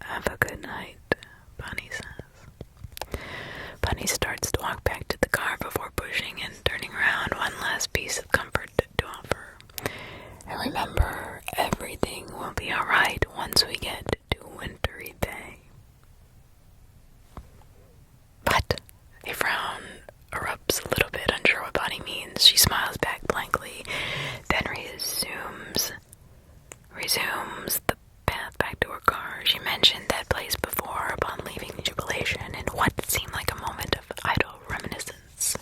Have a good night, Bonnie says. Bonnie starts to walk back to the car before pushing and turning around, one last piece of comfort to offer. And remember, everything will be alright once we get to Wintry Bay. But a frown erupts a little bit, unsure what Bonnie means. She smiles back blankly, then resumes the path back to her car. She mentioned that place before upon leaving Jubilation in what seemed like a moment of idle reminiscence.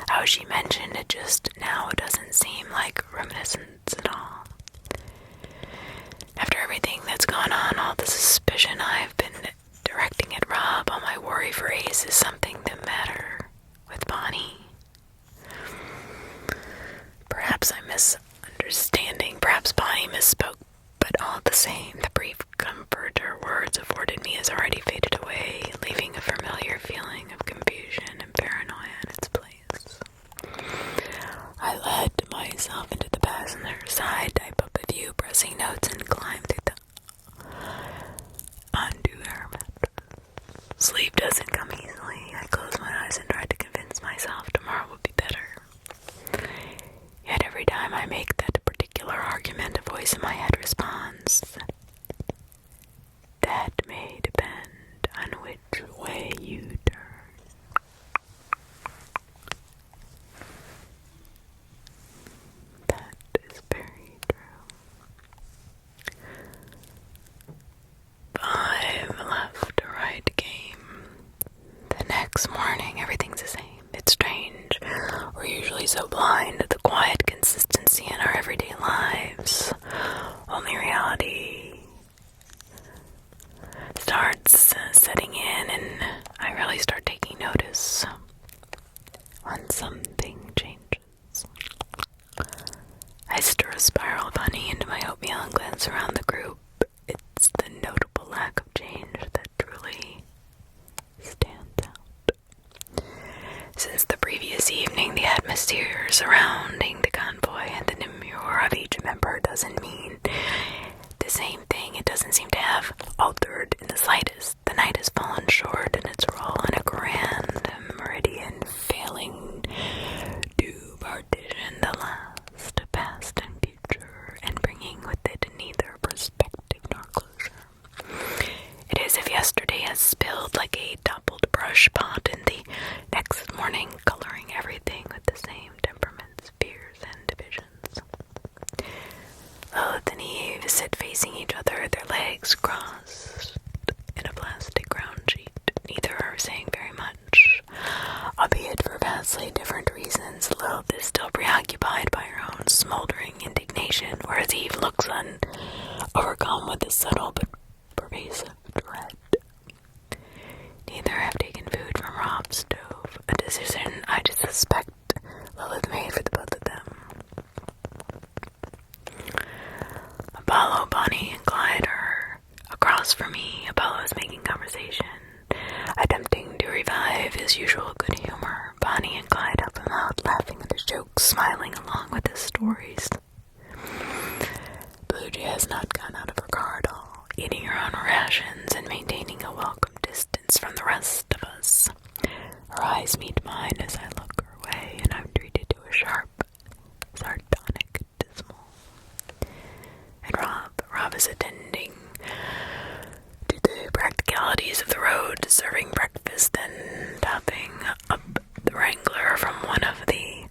How she mentioned it just now doesn't seem like reminiscence at all. After everything that's gone on, all the suspicion I've been directing at Rob, all my worry for Ace is something the matter with Bonnie. Perhaps I'm misunderstanding, perhaps Bonnie misspoke, but all the same, the brief comfort her words afforded me has already faded away, leaving a familiar feeling of confusion and paranoia in its place. I led myself into the passenger side, type up a few pressing notes, and climbed through the undo air mattress. Sleep doesn't come easily. I closed my eyes and tried to convince myself tomorrow would be better. Yet every time I make that particular argument, a voice in my head responds, that may depend on which way you turn. That is very true. 5 left to right game. The next morning, everything's the same. It's strange. We're usually so blind to the quiet consistency in our everyday lives. Only reality starts setting in, and I really start taking notice when something changes. I stir a spiral of honey into my oatmeal and glance around the group. It's the notable lack of change that truly stands out. Since the previous evening, the atmosphere surrounding the convoy and the demure of each member doesn't mean the same thing. It doesn't seem to have altered in the slightest. The night has fallen short in its role in a grand meridian, failing to partition the last, past and future, and bringing with it neither perspective nor closure. It is as if yesterday has spilled like a toppled brush pot in the next morning, coloring everything with the same temperaments, fears, and divisions. Lilith and Eve sit facing each other, their legs crossed in a plastic ground sheet. Neither are saying very much, albeit for vastly different reasons. Lilith is still preoccupied by her own smoldering indignation, whereas Eve looks overcome with a subtle but pervasive dread. Neither have taken food from Rob's stove, a decision I just suspect Lilith made for the both of them. smiling along with his stories. Blue Jay has not gone out of her car at all, eating her own rations and maintaining a welcome distance from the rest of us. Her eyes meet mine as I look her way, and I'm treated to a sharp, sardonic dismal. And Rob is attending to the practicalities of the road, serving breakfast and topping up the Wrangler from one of the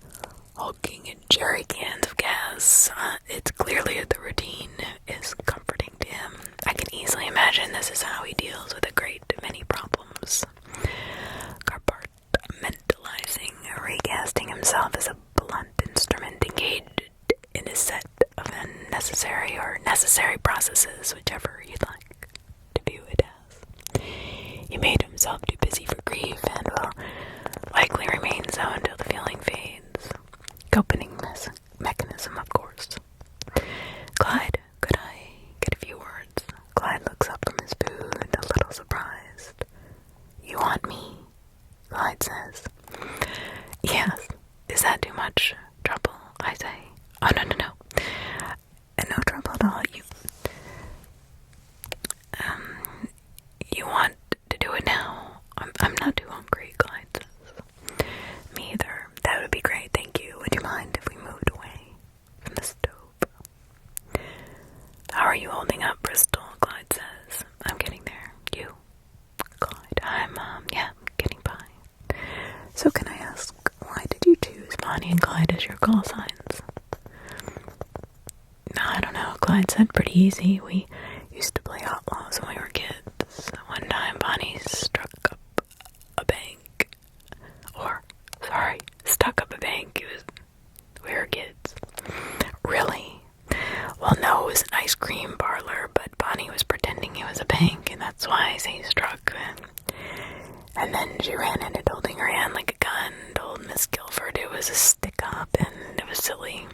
hulking jerry cans of gas. It's clearly the routine is comforting to him. I can easily imagine this is how he deals with a great many problems. Compartmentalizing, recasting himself as a blunt instrument engaged in a set of unnecessary or necessary processes, whichever you'd like to view it as. He made himself too busy for grief and will likely remain so until the feeling fades. Coping mechanism, of course. Clyde, could I get a few words? Clyde looks up from his food, a little surprised. You want me? Clyde says. Yes. Is that too much trouble? I say. Oh, no. No trouble at all. You want to do it now? I'm not too hungry, Clyde says. Me either. That would be great, thank you. Would you mind if we moved away from the stove? How are you holding up, Bristol? Clyde says. I'm getting there. You? Clyde, I'm getting by. So can I ask, why did you choose Bonnie and Clyde as your call signs? I don't know, Clyde said, pretty easy. We used to play Outlaws when we were kids. One time Bonnie stuck up a bank. We were kids. Really? Well, no, it was an ice cream parlor, but Bonnie was pretending it was a bank, and that's why I say he struck. And then she ran in it holding her hand like a gun, told Miss Guilford it was a stick-up, and it was silly.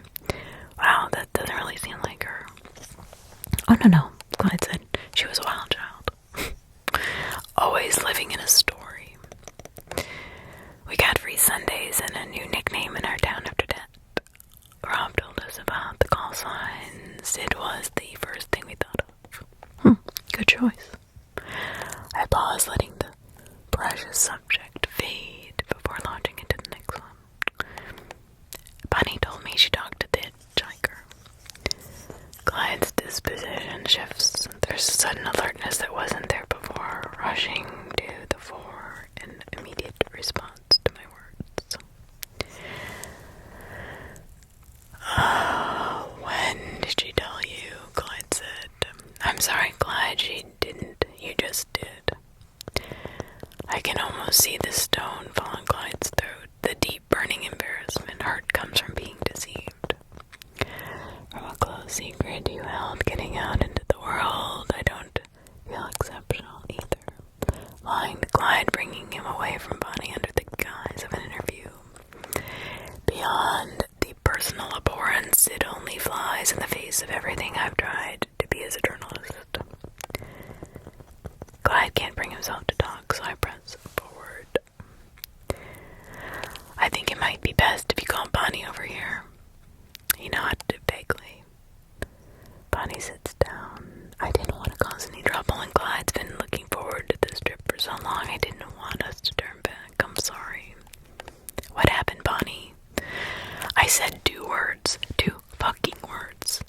Wow, that doesn't really seem like her. Oh, no, Clyde said. She was a wild child. Always living in a story. We got free Sundays and a new nickname in our town after that. Rob told us about the call signs. It was the first thing we thought of. Good choice. I paused, letting the precious subject fade before launching into the next one. Bunny told me she talked to the hitchhiker. Clyde's disposition shifts. There's a sudden alertness that wasn't there before, rushing to the fore in immediate response to my words. When did she tell you? Clyde said. I'm sorry, Clyde, she didn't. You just did. I can almost see the stone fall on Clyde's throat. The deep burning embarrassment hurt comes from being deceived. From a close secret you held getting out into the world, I don't feel exceptional either. Lying to Clyde, bringing him away from Bonnie under the guise of an interview. Beyond the personal abhorrence, it only flies in the face of everything I've tried to be as a journalist. Clyde can't bring himself to talk, so I press forward. I think it might be best if you call Bonnie over here. He nodded vaguely. Bonnie sits down. I didn't want to cause any trouble, and Clyde's been looking forward to this trip for so long I didn't want us to turn back. I'm sorry. What happened, Bonnie? I said 2 words. 2 fucking words.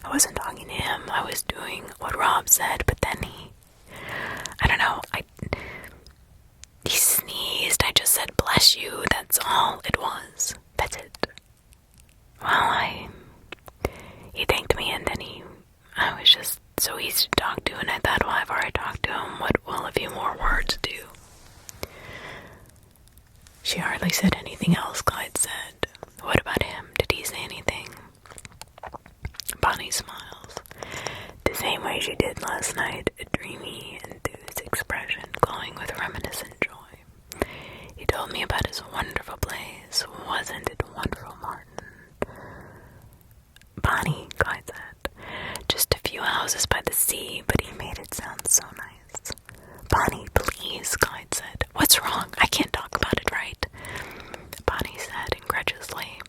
I wasn't talking to him. I was doing what Rob said, but then I don't know, he sneezed. I just said, bless you. That's all it was. That's it. Well, he thanked me, and then I was just so easy to talk to, and I thought, well, I've already talked to him. What will a few more words do? She hardly said anything else, Clyde said. What about him? Did he say anything? Bonnie smiles. The same way she did last night, a dreamy, enthused expression glowing with reminiscent joy. He told me about his wonderful place. Wasn't it wonderful, Martin? Bonnie, Clyde said. Just a few houses by the sea, but he made it sound so nice. Bonnie, please, Clyde said. What's wrong? I can't talk about it, right? Bonnie said incredulously.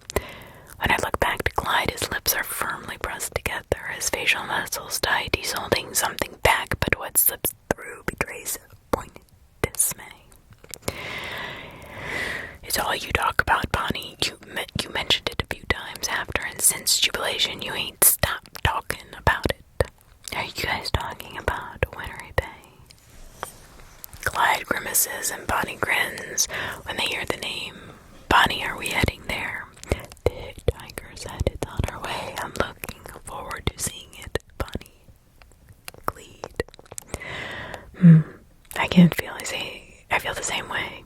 I feel the same way.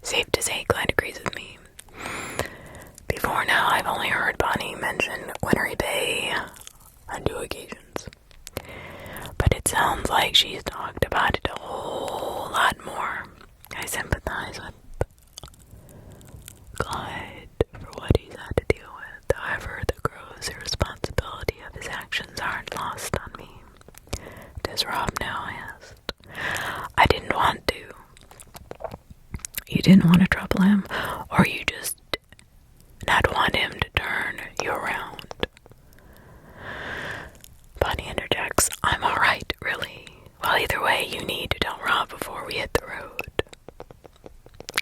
Safe to say, Clyde agrees with me. Before now, I've only heard Bonnie mention Winnery Bay on 2 occasions. But it sounds like she's talked about it a whole lot more. I sympathize with Clyde for what he's had to deal with. However, the gross irresponsibility of his actions aren't lost on me. Does Rob now? I asked. I didn't want to. You didn't want to trouble him, or you just not want him to turn you around? Bonnie interjects, I'm alright, really. Well, either way, you need to tell Rob before we hit the road.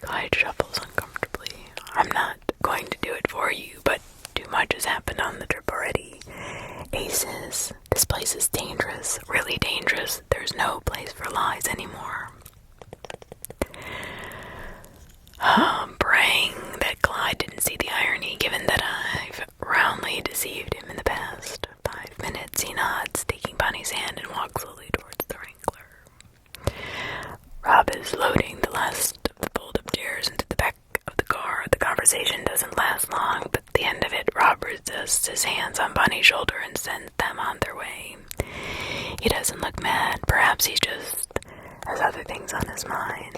Clyde shuffles uncomfortably. I'm not going to do it for you, but too much has happened on the trip already. Aces, this place is dangerous, really dangerous. There's no place for lies anymore. Praying that Clyde didn't see the irony, given that I've roundly deceived him in the past 5 minutes. He nods, taking Bonnie's hand, and walks slowly towards the Wrangler. Rob is loading the last of the fold-up chairs into the back of the car. The conversation doesn't last long, but at the end of it, Rob resists his hands on Bonnie's shoulder and sends them on their way. He doesn't look mad. Perhaps he just has other things on his mind.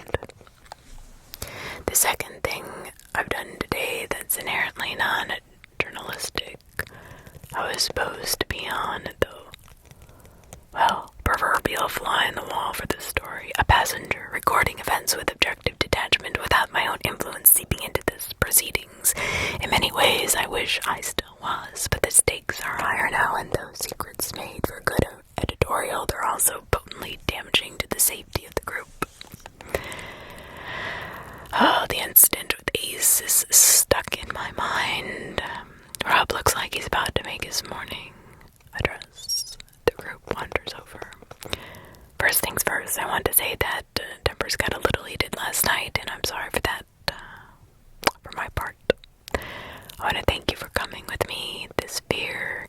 The second thing I've done today that's inherently non-journalistic, I was supposed to be on the, proverbial fly in the wall for this story. A passenger recording events with objective detachment without my own influence seeping into this proceedings. In many ways, I wish I still was, but the stakes are higher now, and those secrets made for good editorial, they're also potently damaging to the safety of the group. The incident with Ace is stuck in my mind. Rob looks like he's about to make his morning address. The group wanders over. First things first, I want to say that tempers got a little heated last night, and I'm sorry for that, for my part. I want to thank you for coming with me. This fear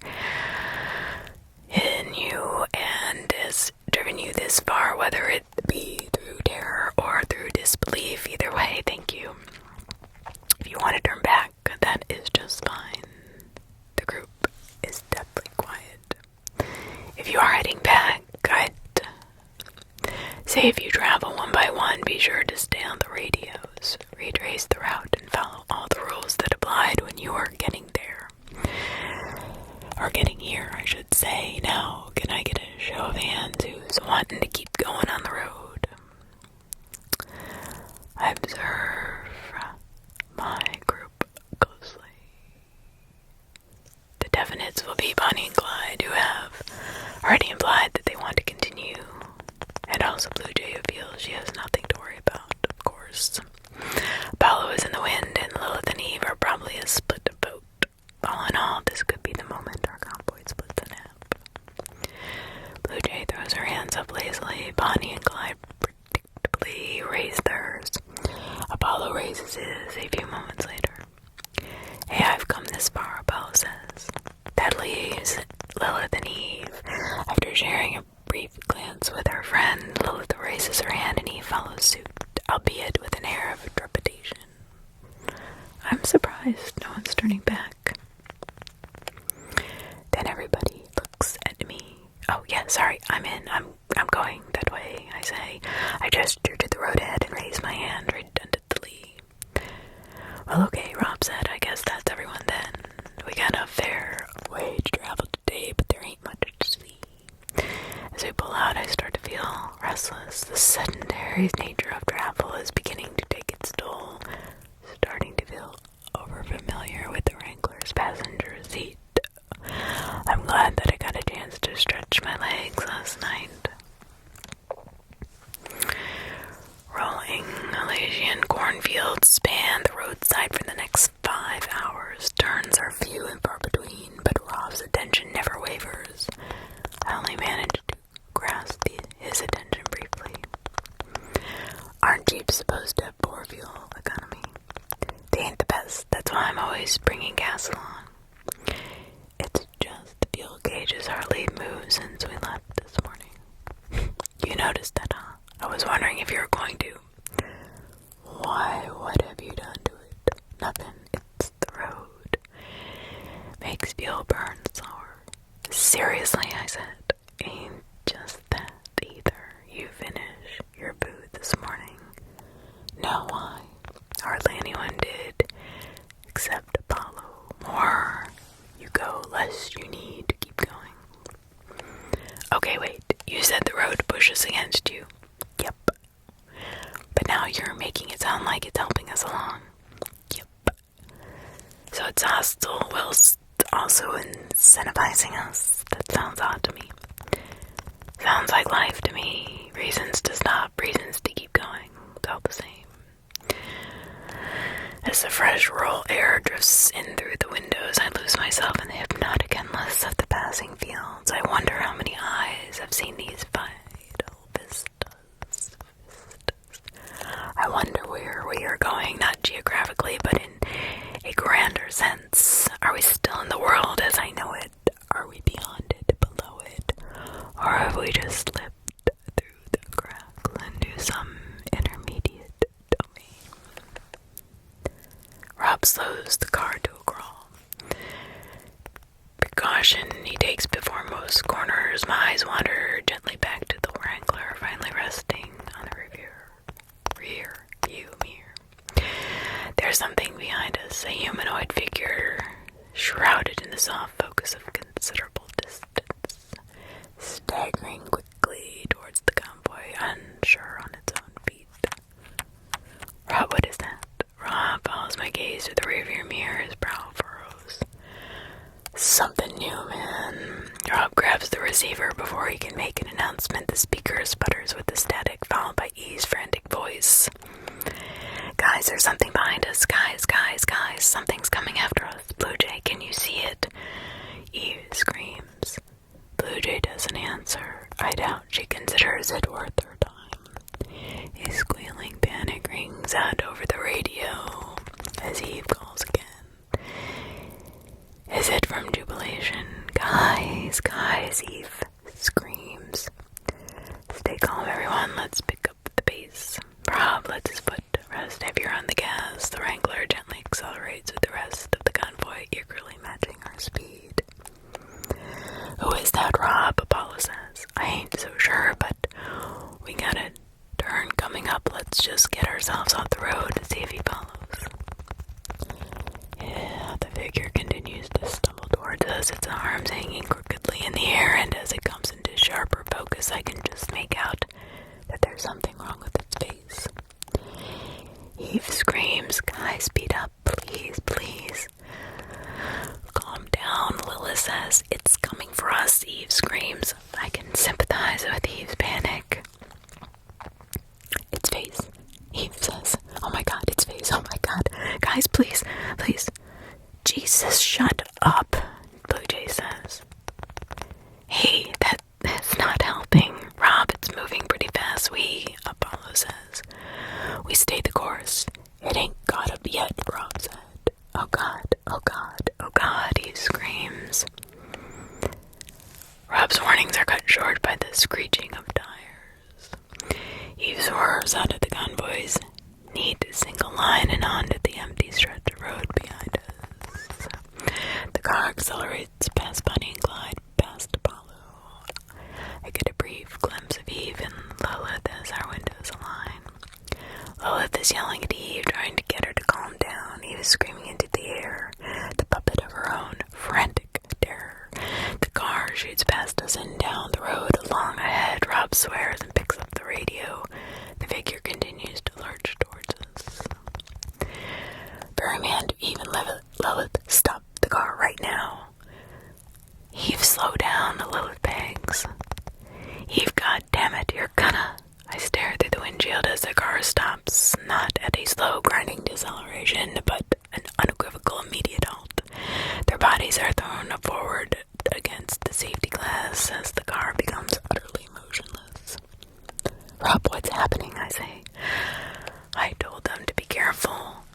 in you and has driven you this far, whether it be through terror or through disbelief. Either way, thank you. If you want to turn back, that is just fine. The group is deathly quiet. If you are heading back, I'd say if you travel one by one, be sure to stay on the radios, retrace the route, and follow all the rules that applied when you were getting there. Or getting here, I should say. Now, can I get a show of hands who's wanting to keep going on the road? I observe my group closely. The definites will be Bonnie and Clyde, who have already implied that they want to continue. And also Blue Jay, who feels she has nothing to worry about, of course. Apollo is in the wind, and Lilith and Eve are probably a split boat. All in all, this could be the moment our convoy splits in half. Blue Jay throws her hands up lazily. Bonnie and Clyde predictably raise theirs. Apollo raises his a few moments later. Hey, I've come this far, Apollo says. That leaves Lilith and Eve. After sharing a brief glance with her friend, Lilith raises her hand and Eve follows suit, albeit with an air of trepidation. I'm surprised no one's turning back. Then everybody looks at me. Oh yeah, sorry, I'm going that way, I say. I gesture to the road ahead and raise my hand redundantly. Well, okay, Rob said, I guess that's everyone then. We got a fair way to travel today, but there ain't much to see. As we pull out, I start to feel restless. The sedentary nature of travel is beginning to take its toll. Starting to feel overfamiliar with the Wrangler's passenger seat. I'm glad that I got a chance to stretch my legs last night. Rolling Elysian cornfields span the roadside for the next 5 hours. Turns are few and far between, but Rob's attention never wavers. I only managed to grasp his attention briefly. Aren't Jeeps supposed to have poor fuel economy? They ain't the best. That's why I'm always bringing gas along. It's just the fuel gauge has hardly moved since we left this morning. You noticed that, huh? I was wondering if you were going to. Why? What have you done to it? Nothing. It's the road. Makes fuel burn slower. Seriously, I said. Ain't just that either. You finish your food this morning. No, why? Hardly anyone did. Except Apollo. More you go, less you need to keep going. Okay, wait. You said the road pushes against you. Yep. But now you're making it sound like it's helping us along. Yep. So it's hostile whilst also incentivizing us. That sounds odd to me. Sounds like life to me. Reasons to stop, reasons to keep going. It's all the same. As the fresh rural air drifts in through the windows, I lose myself in the hypnotic endless of the passing fields. I wonder how many eyes have seen these vital vistas. I wonder where we are going, not geographically, but in a grander sense. Are we still in the world as I know it? Are we beyond it, below it? Or have we just slipped through the cracks into some intermediate domain? Rob slows the car to a crawl. Precaution he takes before most corners. My eyes wander gently back to the Wrangler, finally resting on the rear view mirror. There's something behind us, a humanoid figure shrouded in the soft focus of considerable distance, staggering quickly towards the convoy, unsure on its own feet. Rob, what is that? Rob follows my gaze to the rearview mirror, his brow furrows. Something new, man. Rob grabs the receiver before he can make an announcement. The speaker sputters with the static, followed by E's frantic voice. Guys, there's something behind us. Guys. Something's coming after us. Blue Jay, can you see it? Eve screams. Blue Jay doesn't answer. I doubt she considers it worth her time. A squealing panic rings out over the radio as Eve calls again. Is it from jubilation? Guys, Eve screams. Stay calm, everyone. Let's pick up the pace. Rob lets his foot rest heavier on the gas. The Wrangler gently accelerates with the rest of the convoy, eagerly matching our speed. Who is that, Rob? Apollo says. I ain't so sure, but we got a turn coming up. Let's just get ourselves off the road to see if he follows. Yeah, the figure continues to stumble towards us, its arms hanging crookedly in the air, and as it comes into sharper focus, I can just make out that there's something wrong with its face. Eve screams, guys, speed up, please. Calm down, Lilith says. It's coming for us, Eve screams. I can sympathize with Eve's panic. Its face, Eve says. Oh my god, its face, oh my god. Guys, please. Jesus, shut up, Blue Jay says. Hey, that's not helping. Rob, it's moving pretty fast. Apollo says. We stay the course. It ain't got up yet, Rob said. Oh God, he screams. Rob's warnings are cut short by the screeching of tires. Eve swerves out of the convoy's neat single line and onto the empty stretch of road behind us. The car accelerates past Bunny and Clyde, past Apollo. I get a brief glimpse of Eve and Lilith as our windows align. Lilith is yelling at Eve, trying to get her to calm down. Eve is screaming into the air, the puppet of her own frantic terror. The car shoots past us and down the road along ahead. Rob swears and picks up the radio. The figure continues to lurch towards us. Ferryman to Eve and Lilith, stop the car right now. Eve, slow down, Lilith begs. Eve, goddammit, you're gonna... I stare through the windshield as the car stops, not at a slow grinding deceleration, but an unequivocal immediate halt. Their bodies are thrown forward against the safety glass as the car becomes utterly motionless. Rob, what's happening? I say. I told them to be careful.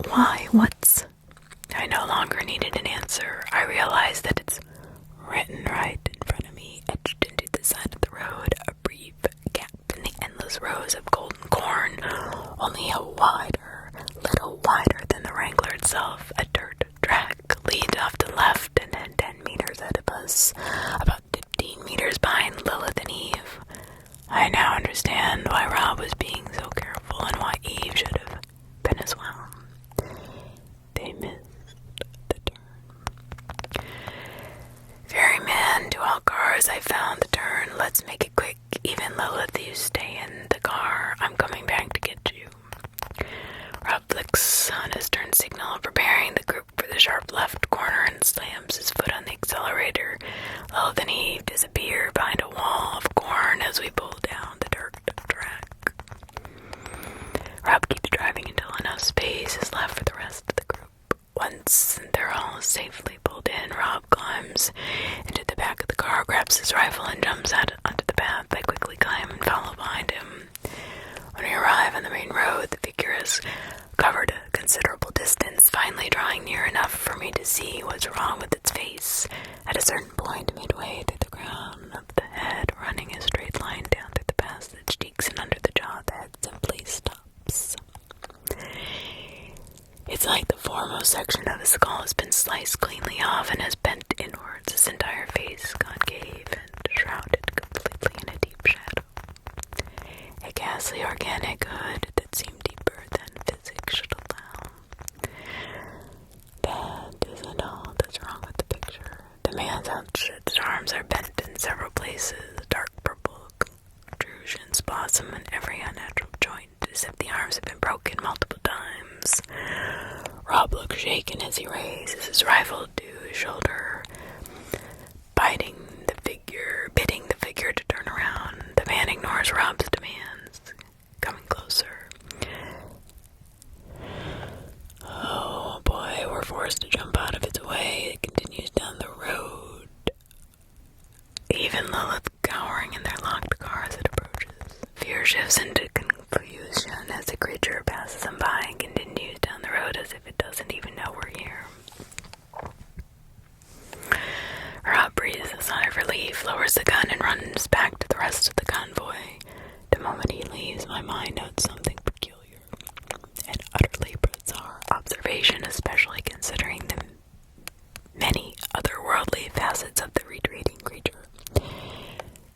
Why? What's... I no longer needed an answer. I realized that it's written right in front of me, etched into the side of the road, a brief gap in the endless endless rows of golden corn, only little wider than the Wrangler itself. A dirt track leads off to the left and then 10 meters ahead of us, about 15 meters behind Lilith and Eve. I now understand why Rob was being so careful and why Eve should have been as well. They missed the turn. Ferryman, to all cars, I found the turn. Let's make it quick. Even Lilith, you stay in the car. I'm coming back to get you. Rob flicks on his turn signal, preparing the group for the sharp left corner and slams his foot on the accelerator. Lilith and Eve disappear behind a wall of corn as we pull down the dirt track. Rob keeps driving until enough space is left for the rest of the group. Once they're all safely pulled in, Rob climbs into the back of the car, grabs his rifle, and jumps out onto the path. I quickly climb and follow behind him. When we arrive on the main road, the figure has covered a considerable distance, finally drawing near enough for me to see what's wrong with its face. At a certain point, midway through the crown of the head, running a straight line down through the passage, cheeks and under the jaw, the head simply stops. It's like the foremost section of the skull has been sliced cleanly off and has bent inwards, its entire face concave and shrouded completely in a deep shadow. A ghastly organic hood that seemed deeper than physics should allow. That isn't all that's wrong with the picture. The man's outstretched arms are bent in several places, dark purple protrusions blossom in every unnatural joint, as if the arms have been broken multiple times. Rob looks shaken as he raises his rifle to his shoulder, bidding the figure to turn around. The man ignores Rob's demands, coming closer. Oh boy, we're forced to jump out of its way. It continues down the road. Even Lilith cowering in their locked car as it approaches. Fear shifts into confusion as the creature passes them by and continues down the road as if it doesn't even know we're here. Rob breathes a sigh of relief, lowers the gun, and runs back to the rest of the convoy. The moment he leaves, my mind notes something peculiar, an utterly bizarre observation, especially considering the many otherworldly facets of the retreating creature.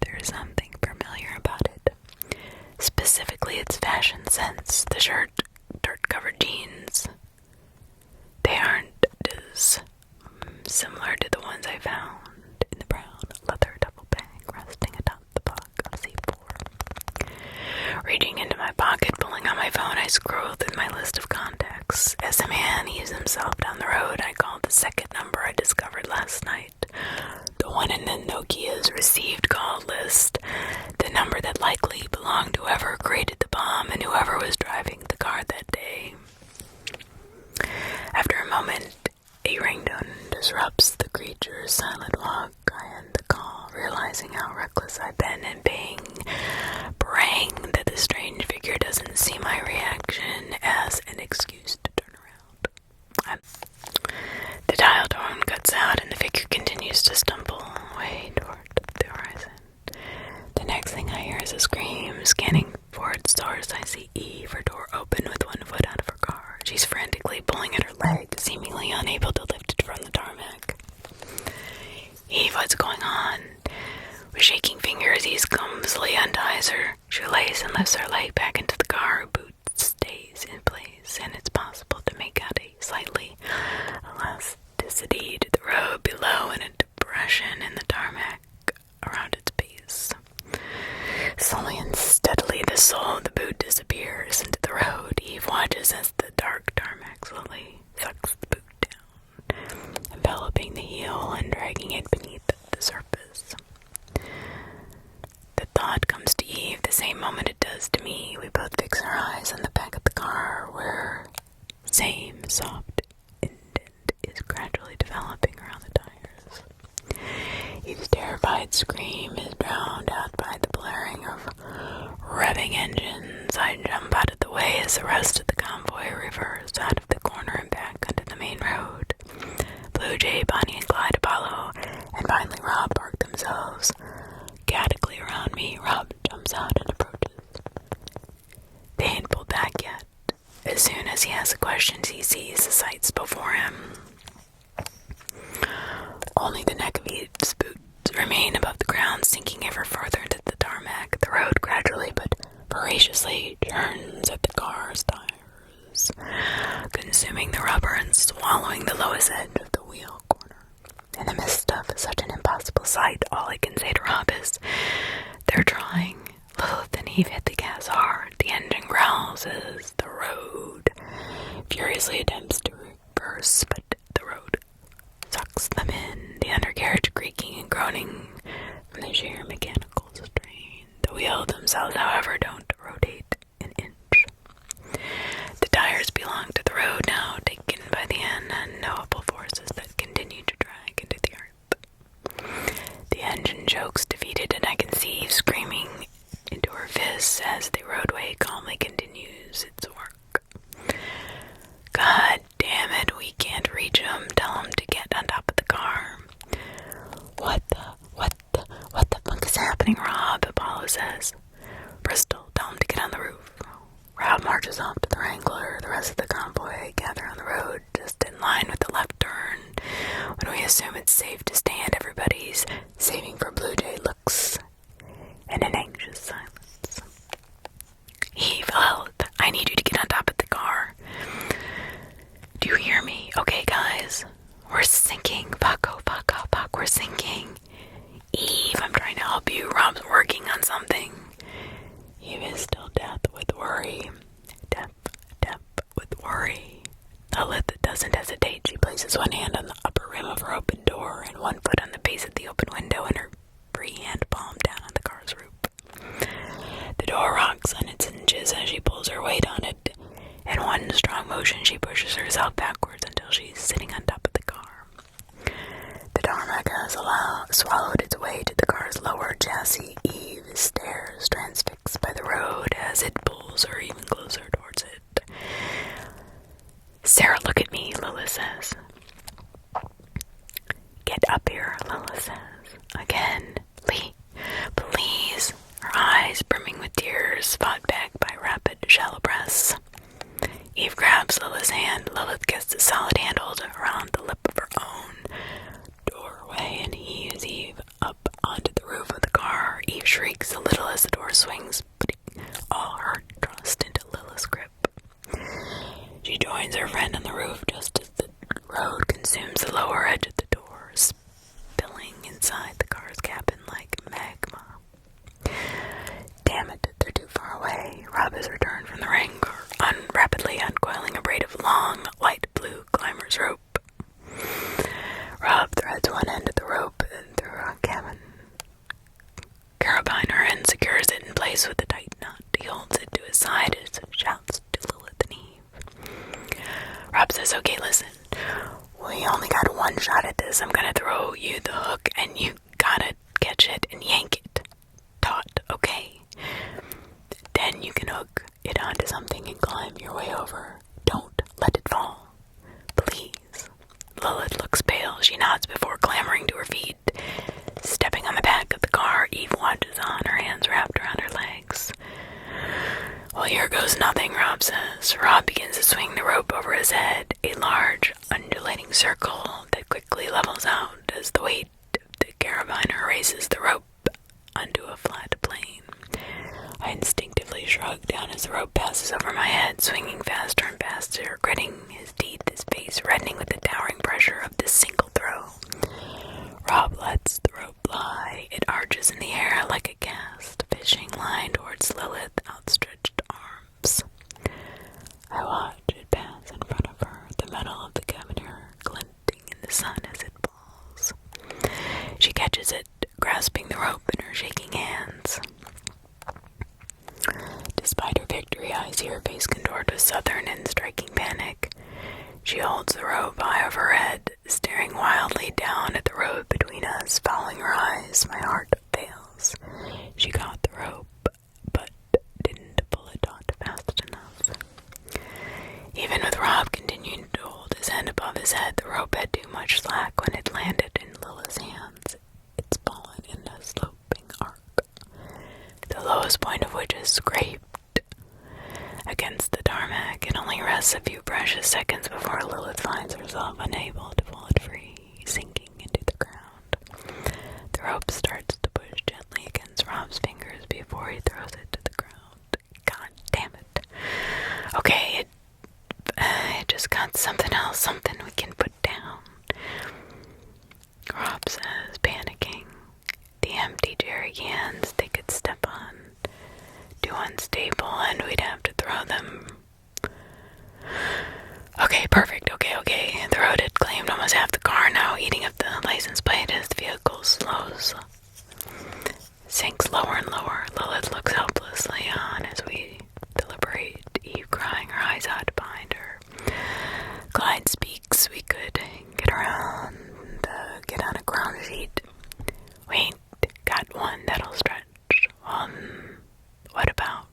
There is something familiar about it, specifically its fashion sense, the shirt, dirt-covered jeans. They aren't as similar to the ones I found in the brown leather duffel bag resting atop the block of C4. Reaching into my pocket, pulling out my phone, I scroll through my list of contacts. As the man eases himself down the road, I call the second number I discovered last night. The one in the Nokia's received call list. The number that likely belonged to whoever created the bomb and whoever was driving the car that day. After a moment, a ringtone disrupts the creature's silent walk. I end the call, realizing how reckless I've been and praying that the strange figure doesn't see my reaction as an excuse to turn around. The dial tone cuts out and the figure continues to stumble away toward the horizon. The next thing I hear is a scream. Scanning for its source, I see Eve, her door open with one foot out of her car. She's frantically pulling at her leg, seemingly unable to lift it from the tarmac. Eve, what's going on? With shaking fingers, Eve clumsily unties her shoelace and lifts her leg back into the car. Her boot stays in place, and it's possible to make out a slightly elasticity to the road below and a depression in the tarmac around its base. Slowly and steadily, the sole of the boot disappears into the road. Eve watches as the dark tarmac slowly sucks the boot down, enveloping the heel and dragging it beneath the surface. The thought comes to Eve the same moment it does to me. We both fix our eyes on the back of the car where same soft indent is gradually developing around the tires. Eve's terrified scream is drowned out by the blaring of revving engines. I jump out of the way as the rest of the convoy reverses out of the corner and back onto the main road. Blue Jay, Bonnie, and Clyde, Apollo, and finally Rob park themselves chaotically around me. Rob jumps out and approaches. as soon as he has the questions, he sees the sights before him. Only the neck of his boots remain above the ground, sinking ever further into the tarmac. The road gradually but voraciously churns at the car's tires, consuming the rubber and swallowing the lowest edge of the wheel corner. In the midst of such an impossible sight, all I can say to Rob is, they're trying. Lilith and Eve hit the gas hard. The engine growls as the road furiously attempts to reverse, but the road sucks them in, the undercarriage creaking and groaning from the sheer mechanical strain. The wheels themselves, however, don't rotate an inch. The tires belong to the road now, taken by the unknowable forces that continue to drag into the earth. The engine chokes defeated, and I can see Eve screaming into her fists as the roadway calmly continues its work. God damn it, we can't reach him. Tell him to get on top of the car. What the fuck is happening, Rob? Apollo says. Bristol, tell him to get on the roof. Rob marches off to the Wrangler. The rest of the convoy gather on the road, just in line with the left turn. When we assume it's safe to stand, everybody's saving for Blue Jay looks and an anxious silence. Eve, I need you to get on top of the car. Do you hear me? Okay, guys. We're sinking. Fuck, we're sinking. Eve, I'm trying to help you. Rob's working on something. Eve is still deaf with worry. Deaf with worry. Lilith doesn't hesitate. She places one hand on the upper rim of her open door and one foot on the base of the open window and her free hand palm down on the car's roof. The door rocks on its hinges as she pulls her weight on it. In one strong motion, she pushes herself backwards until she's sitting on top of the car. The tarmac has swallowed its way to the car's lower chassis. Eve stares, transfixed by the road as it pulls her even closer towards it. Sarah, look at me, Lilith says. Get up here, Lilith says. Again, Lee, please. Her eyes brimming with tears, fought back by rapid, shallow breaths. Eve grabs Lilith's hand. Lilith gets the solid handhold around the lip of her own doorway and heaves Eve up onto the roof of the car. Eve shrieks a little as the door swings, putting all her trust into Lilith's grip. She joins her friend on the roof just as the road consumes the lower edge of the door, spilling inside the car's cabin like magma. Damn it, they're too far away. Rob has returned from the Wrangler, rapidly uncoiling a braid of long, light blue climber's rope. Rob threads one end of the rope through a carabiner and secures it in place with a tight knot. He holds it to his side as he shouts to Lilith and Eve. Rob says, okay, listen. We only got one shot at this. I'm gonna throw you the hook and you gotta catch it and yank it taut, okay? Then you can hook it onto something and climb your way over. Don't let it fall. Please. Lilith looks pale. She nods before clambering to her feet. Stepping on the back of the car, Eve watches on, her hands wrapped around her legs. Well, here goes nothing, Rob says. Rob begins to swing the rope over his head, a large, undulating circle that quickly levels out as the weight of the carabiner races the rope onto a flat plane. I instinctively shrug down as the rope passes over my head, swinging faster and faster, gritting his teeth, his face reddening with the towering pressure of this single throw. Rob lets the rope lie. It arches in the air like a cast fishing line towards Lilith's outstretched arms. I watch it pass in front of her, the metal of the cabinet glinting in the sun as it falls. She catches it, grasping the rope in her shaking hands. Despite her victory, I see her face contort with sudden and striking panic. She holds the rope high over her head, staring wildly down at the road between us. Following her eyes, my heart fails. She caught the rope, but didn't pull it taut fast enough. Even with Rob continuing to hold his hand above his head, the rope had too much slack when it landed in Lilith's hands. It's fallen in a sloping arc, the lowest point of which is scraped against the tarmac and only rests a few precious seconds before Lilith finds herself unable to pull it free, sinking into the ground. The rope starts to push gently against Rob's fingers before he throws it to the ground. God damn it. Okay, it just got something else, something we can put down. Rob says, panicking. The empty jerry cans they could step on. Too unstable, and we'd have to throw them. Okay, perfect, okay. The road had claimed almost half the car, now eating up the license plate as the vehicle sinks lower and lower. Lilith looks helplessly on as we deliberate, Eve crying her eyes out behind her. Clyde speaks, we could get around, get on a ground sheet. Wait, got one that'll stretch. What about?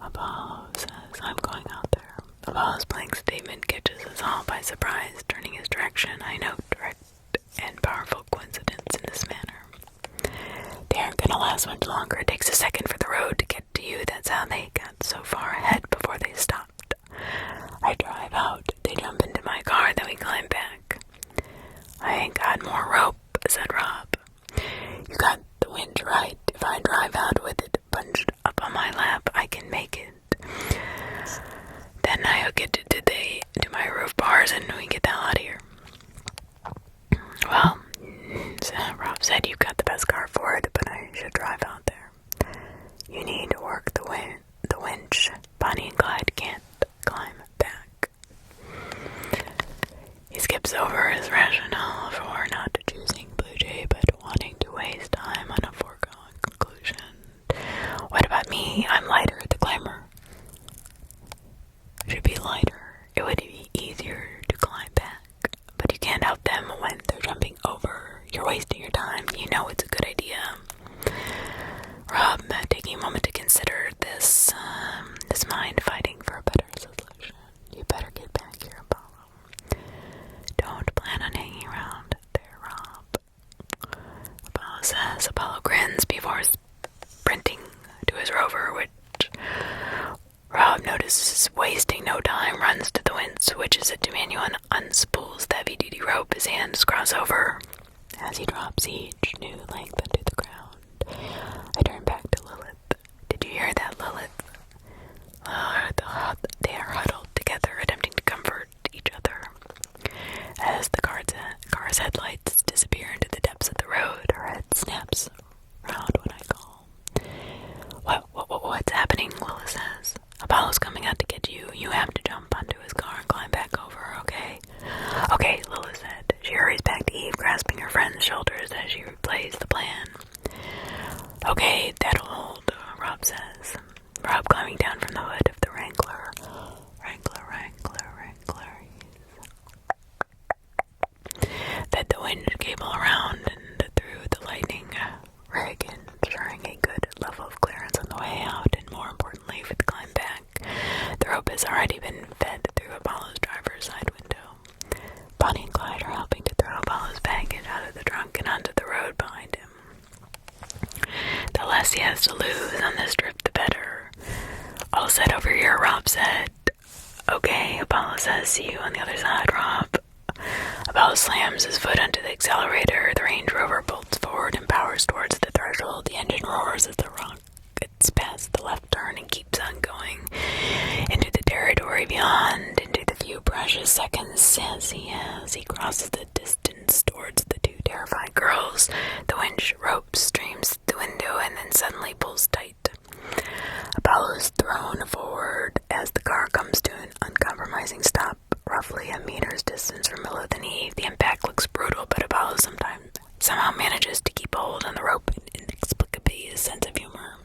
Apollo says, I'm going out there. Apollo's blank statement catches us all by surprise, turning his direction. I note direct and powerful coincidence in this manner. They aren't gonna last much longer. It takes a second for the road to get to you. That's how they got so far ahead before they stopped. I drive out. They jump into my car, then we climb back. I ain't got more rope, said Rob. You got the winch right. If I drive out with it bunched up on my lap, I can make it. Then I hook it to my roof bars and we get the hell out of here. Well, Rob said you've got the best car for it, but I should drive out there. You need to work the winch. Bonnie and Clyde can't climb back. He skips over his rationale for not choosing Blue Jay, but wanting to waste time on a foregone conclusion. What about me? I'm lighter at the climber. Should be lighter. It would be easier to climb back, but you can't help them when they're jumping over. You're wasting your time. You know it's a good idea. Rob, taking a moment to consider this, his mind fighting for a better solution. You better get back here, Apollo. Don't plan on hanging around there, Rob. Apollo says. Apollo grins before sprinting to his rover, which Rob notices wasting no time, runs to the winch, switches it to manual, and unspools the heavy-duty rope. His hands cross over as he drops each new length into the ground. I turn back to Lilith. Did you hear that, Lilith? They are huddled together, attempting to comfort each other. As the car's headlights disappear into the depths of the road, her head snaps round when I call. What's happening? Lilith says. Apollo's coming out to get you. You have to jump onto his car and climb back over, okay? Okay, Lilith said. She hurries back to Eve, grasping her friend's shoulders as she replays the plan. Okay, that'll hold, Rob says. Rob climbing down from the hood of the Wrangler. Fed the wind cable around and through the lightning rig, ensuring a good level of clearance on the way out, and more importantly for the climb back. The rope has already been fed through Apollo's driver's side window. Bonnie and Clyde are helping to throw Apollo's baggage out of the trunk and onto the road behind him. The less he has to lose on this trip, the better. All set over here, Rob said. Okay, Apollo says, see you on the other side, Rob. Apollo slams his foot onto the accelerator. The Range Rover bolts forward and powers towards the threshold. The engine roars as the rockets pass the left turn and keeps on going into the territory beyond, into the few precious seconds as he crosses the distance towards the two terrified girls. The winch rope streams through the window and then suddenly pulls tight. Apollo is thrown forward as the car comes to an uncompromising stop, roughly a meter's distance from Lilith and Eve. The impact looks brutal, but Apollo somehow manages to keep a hold on the rope and inexplicably his sense of humor.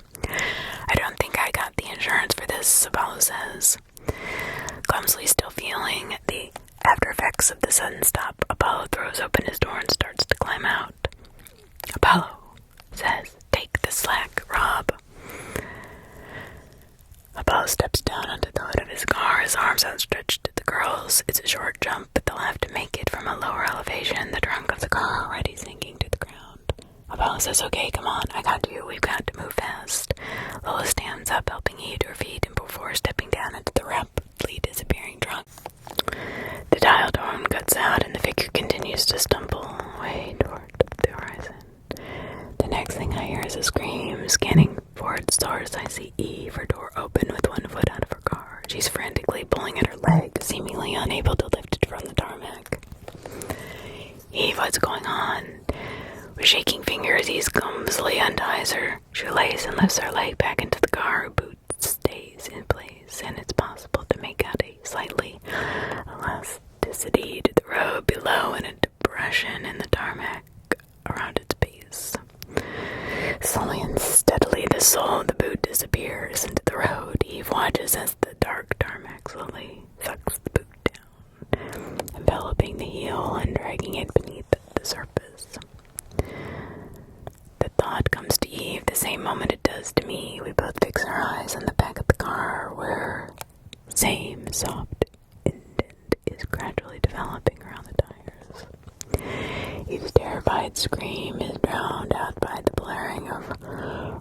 I don't think I got the insurance for this, Apollo says. Clumsily still feeling the after effects of the sudden stop, Apollo throws open his door and starts to climb out. Apollo says, take the slack, Rob. Apollo steps down onto the hood of his car, his arms outstretched to the girls. It's a short jump, but they'll have to make it from a lower elevation, the trunk of the car already sinking to the ground. Apollo says, okay, come on, I got you, we've got to move fast. Lola stands up, helping Eve to her feet. to stumble away toward the horizon. The next thing I hear is a scream. Scanning for its source, I see Eve, her door open with one foot out of her car. She's frantically pulling at her leg, seemingly unable to lift it from the tarmac. Eve, what's going on? With shaking fingers, Eve clumsily unties her shoelace and lifts her leg back into the car. Her boot stays in place, and it's possible to make out a slightly elasticity to the road below and a depression in the tarmac around its base. Slowly and steadily, the sole of the boot disappears into the road. Eve watches as the dark tarmac slowly sucks the boot down, enveloping the heel and dragging it beneath the surface. The thought comes to Eve the same moment it does to me. We both fix our eyes on the back of the car, where same soft indent is gradually developing around the tires. Eve's terrified scream is drowned out by the blaring of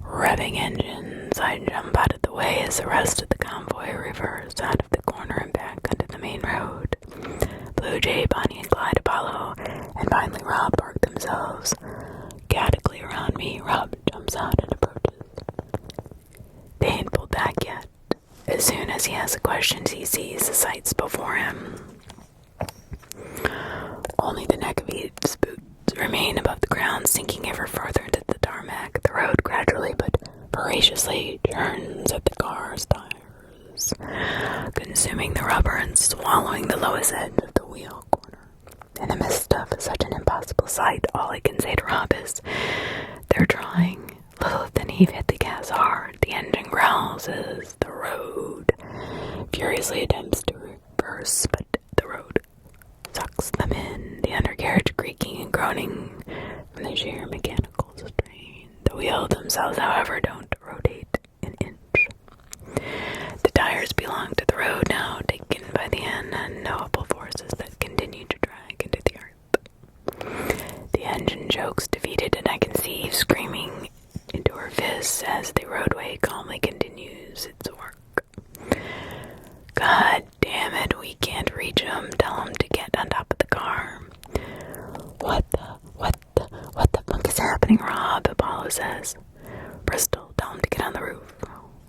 revving engines. I jump out of the way as the rest of the convoy reverse out of the corner and back onto the main road. Blue Jay, Bonnie and Clyde, Apollo, and finally Rob park themselves chaotically around me. Rob jumps out and approaches. They ain't pulled back yet. As soon as he asks a question, he sees the sights before him. Only the neck of Eve's boots remain above the ground, sinking ever further into the tarmac. The road gradually but voraciously turns at the car's tires, consuming the rubber and swallowing the lowest edge of the wheel corner. In the midst of such an impossible sight, all I can say to Rob is, they're trying. Lilith and Eve hit the gas hard. The engine growls as the road furiously attempts to reverse, but the road sucks them in, the undercarriage creaking and groaning from the sheer mechanical strain. The wheels themselves, however, don't rotate an inch. The tires belong to the road now, taken by the unknowable forces that continue to drag into the earth. The engine chokes defeated, and I can see Eve screaming into her fists as the roadway calmly continues its work. God damn it, we can't reach him. Tell him to get on top of the car. What the funk is happening, Rob? Apollo says. Bristol, tell him to get on the roof.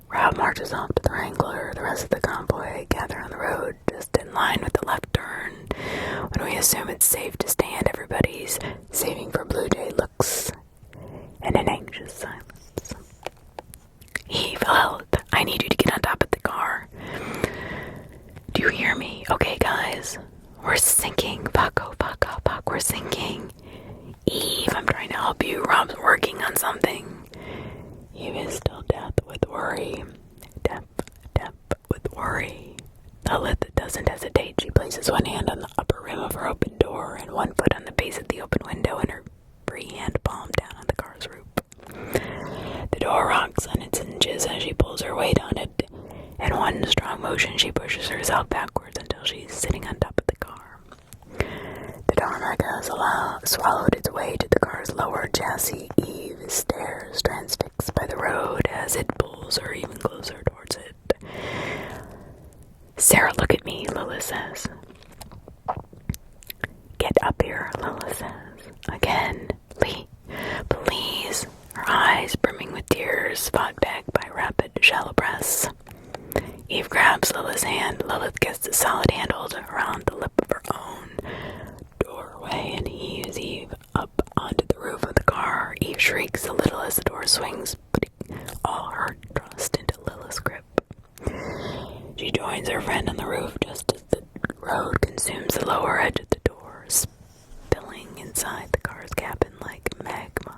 Rob marches off to the Wrangler. The rest of the convoy gather on the road, just in line with the left turn. When we assume it's safe to stand, everybody's saving for Blue Jay looks and an anxious silence. Eve, I need you to get on top of the car. Do you hear me? Okay, guys. We're sinking. Fuck, we're sinking. Eve, I'm trying to help you. Rob's working on something. Eve is still deaf with worry. Deaf with worry. Lilith doesn't hesitate. She places one hand on the upper rim of her open door and one foot on the base of the open window and her free hand palm down on the car's roof. The door rocks on its hinges as she pulls her weight on it. In one strong motion, she pushes herself backwards until she's sitting on top of the car. The tarmac has swallowed its way to the car's lower chassis. Eve stares, transfixed by the road as it pulls her even closer towards it. Sarah, look at me, Lilith says. Get up here, Lilith says. Again, please. Her eyes brimming with tears, fought back by rapid, shallow breaths. Eve grabs Lilith's hand. Lilith gets the solid handhold around the lip of her own doorway and heaves Eve up onto the roof of the car. Eve shrieks a little as the door swings, putting all her trust into Lilith's grip. She joins her friend on the roof just as the road consumes the lower edge of the door, spilling inside the car's cabin like magma.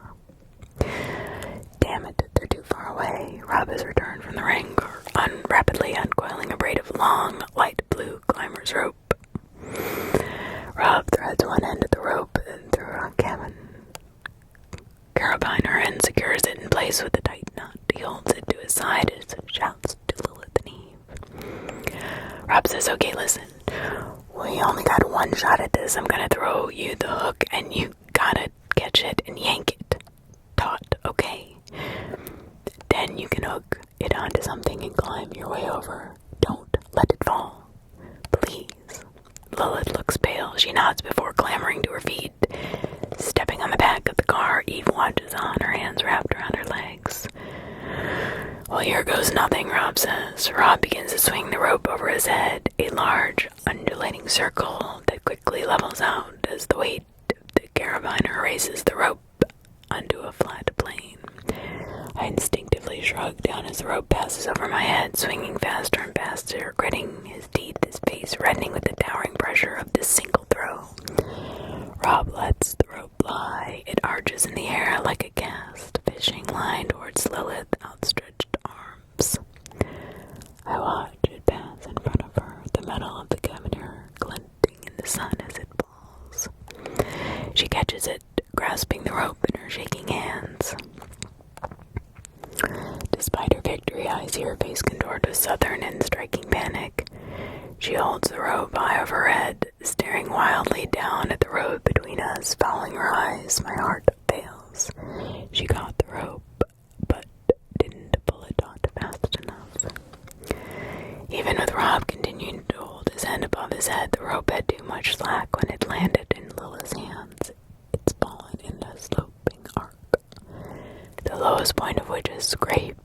Damn it, they're too far away. Rob has returned from the Wrangler, rapidly uncoiling a braid of long, light blue climber's rope. Rob threads one end of the rope through a cabin carabiner and secures it in place with a tight knot. He holds it to his side as he shouts to Lilith and Eve. Rob says, okay, listen. We only got one shot at this. I'm gonna throw you the hook and you gotta catch it and yank it. Taut, okay? Then you can hook it onto something and climb your way over. Don't let it fall. Please. Lilith looks pale. She nods before clambering to her feet. Stepping on the back of the car, Eve watches on, her hands wrapped around her legs. Well, here goes nothing, Rob says. Rob begins to swing the rope over his head, a large, undulating circle that quickly levels out as the weight of the carabiner raises the rope onto a flat plane. I instinctively shrug down as the rope passes over my head, swinging faster and faster, gritting his teeth, his face reddening with the towering pressure of this single throw. Rob lets the rope lie. It arches in the air like a cast fishing line towards Lilith's outstretched arms. I watch it pass in front of her, the metal of the cabinet glinting in the sun as it falls. She catches it, grasping the rope in her shaking hands. Despite her victory, I see her face contort with sudden and striking panic. She holds the rope high over her head, staring wildly down at the road between us. Following her eyes, my heart fails. She caught the rope, but didn't pull it taut fast enough. Even with Rob continuing to hold his hand above his head, the rope had too much slack when it landed in Lilith's hands. It's fallen in a sloping arc, the lowest point of which is scraped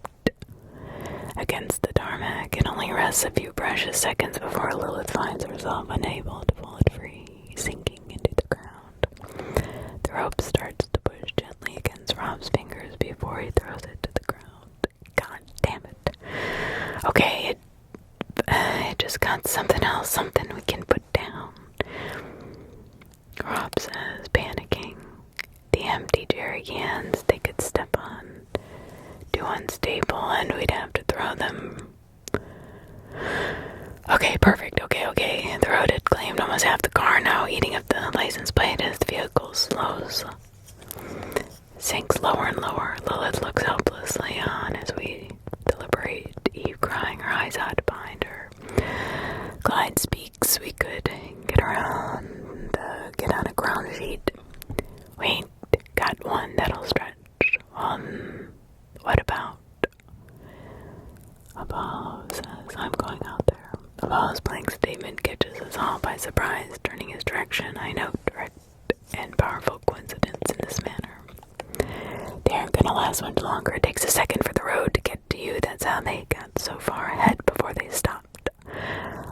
against the tarmac. It only rests a few precious seconds before Lilith finds herself unable to pull it free, sinking into the ground. The rope starts to push gently against Rob's fingers before he throws it to the ground. God damn it. Okay, it just got something else, something we can put down. Rob says, panicking. The empty jerry cans they could step on. Too unstable, and we'd have to throw them. Okay, perfect, okay. The road had claimed almost half the car, now eating up the license plate as the vehicle sinks lower and lower. Lilith looks helplessly on as we deliberate, Eve crying her eyes out behind her. Clyde speaks, we could get on a ground sheet. Wait, got one that'll stretch. What about? Apollo says, I'm going out there. Apollo's blank statement catches us all by surprise, turning his direction. I note direct and powerful coincidence in this manner. They aren't gonna last much longer. It takes a second for the road to get to you. That's how they got so far ahead before they stopped.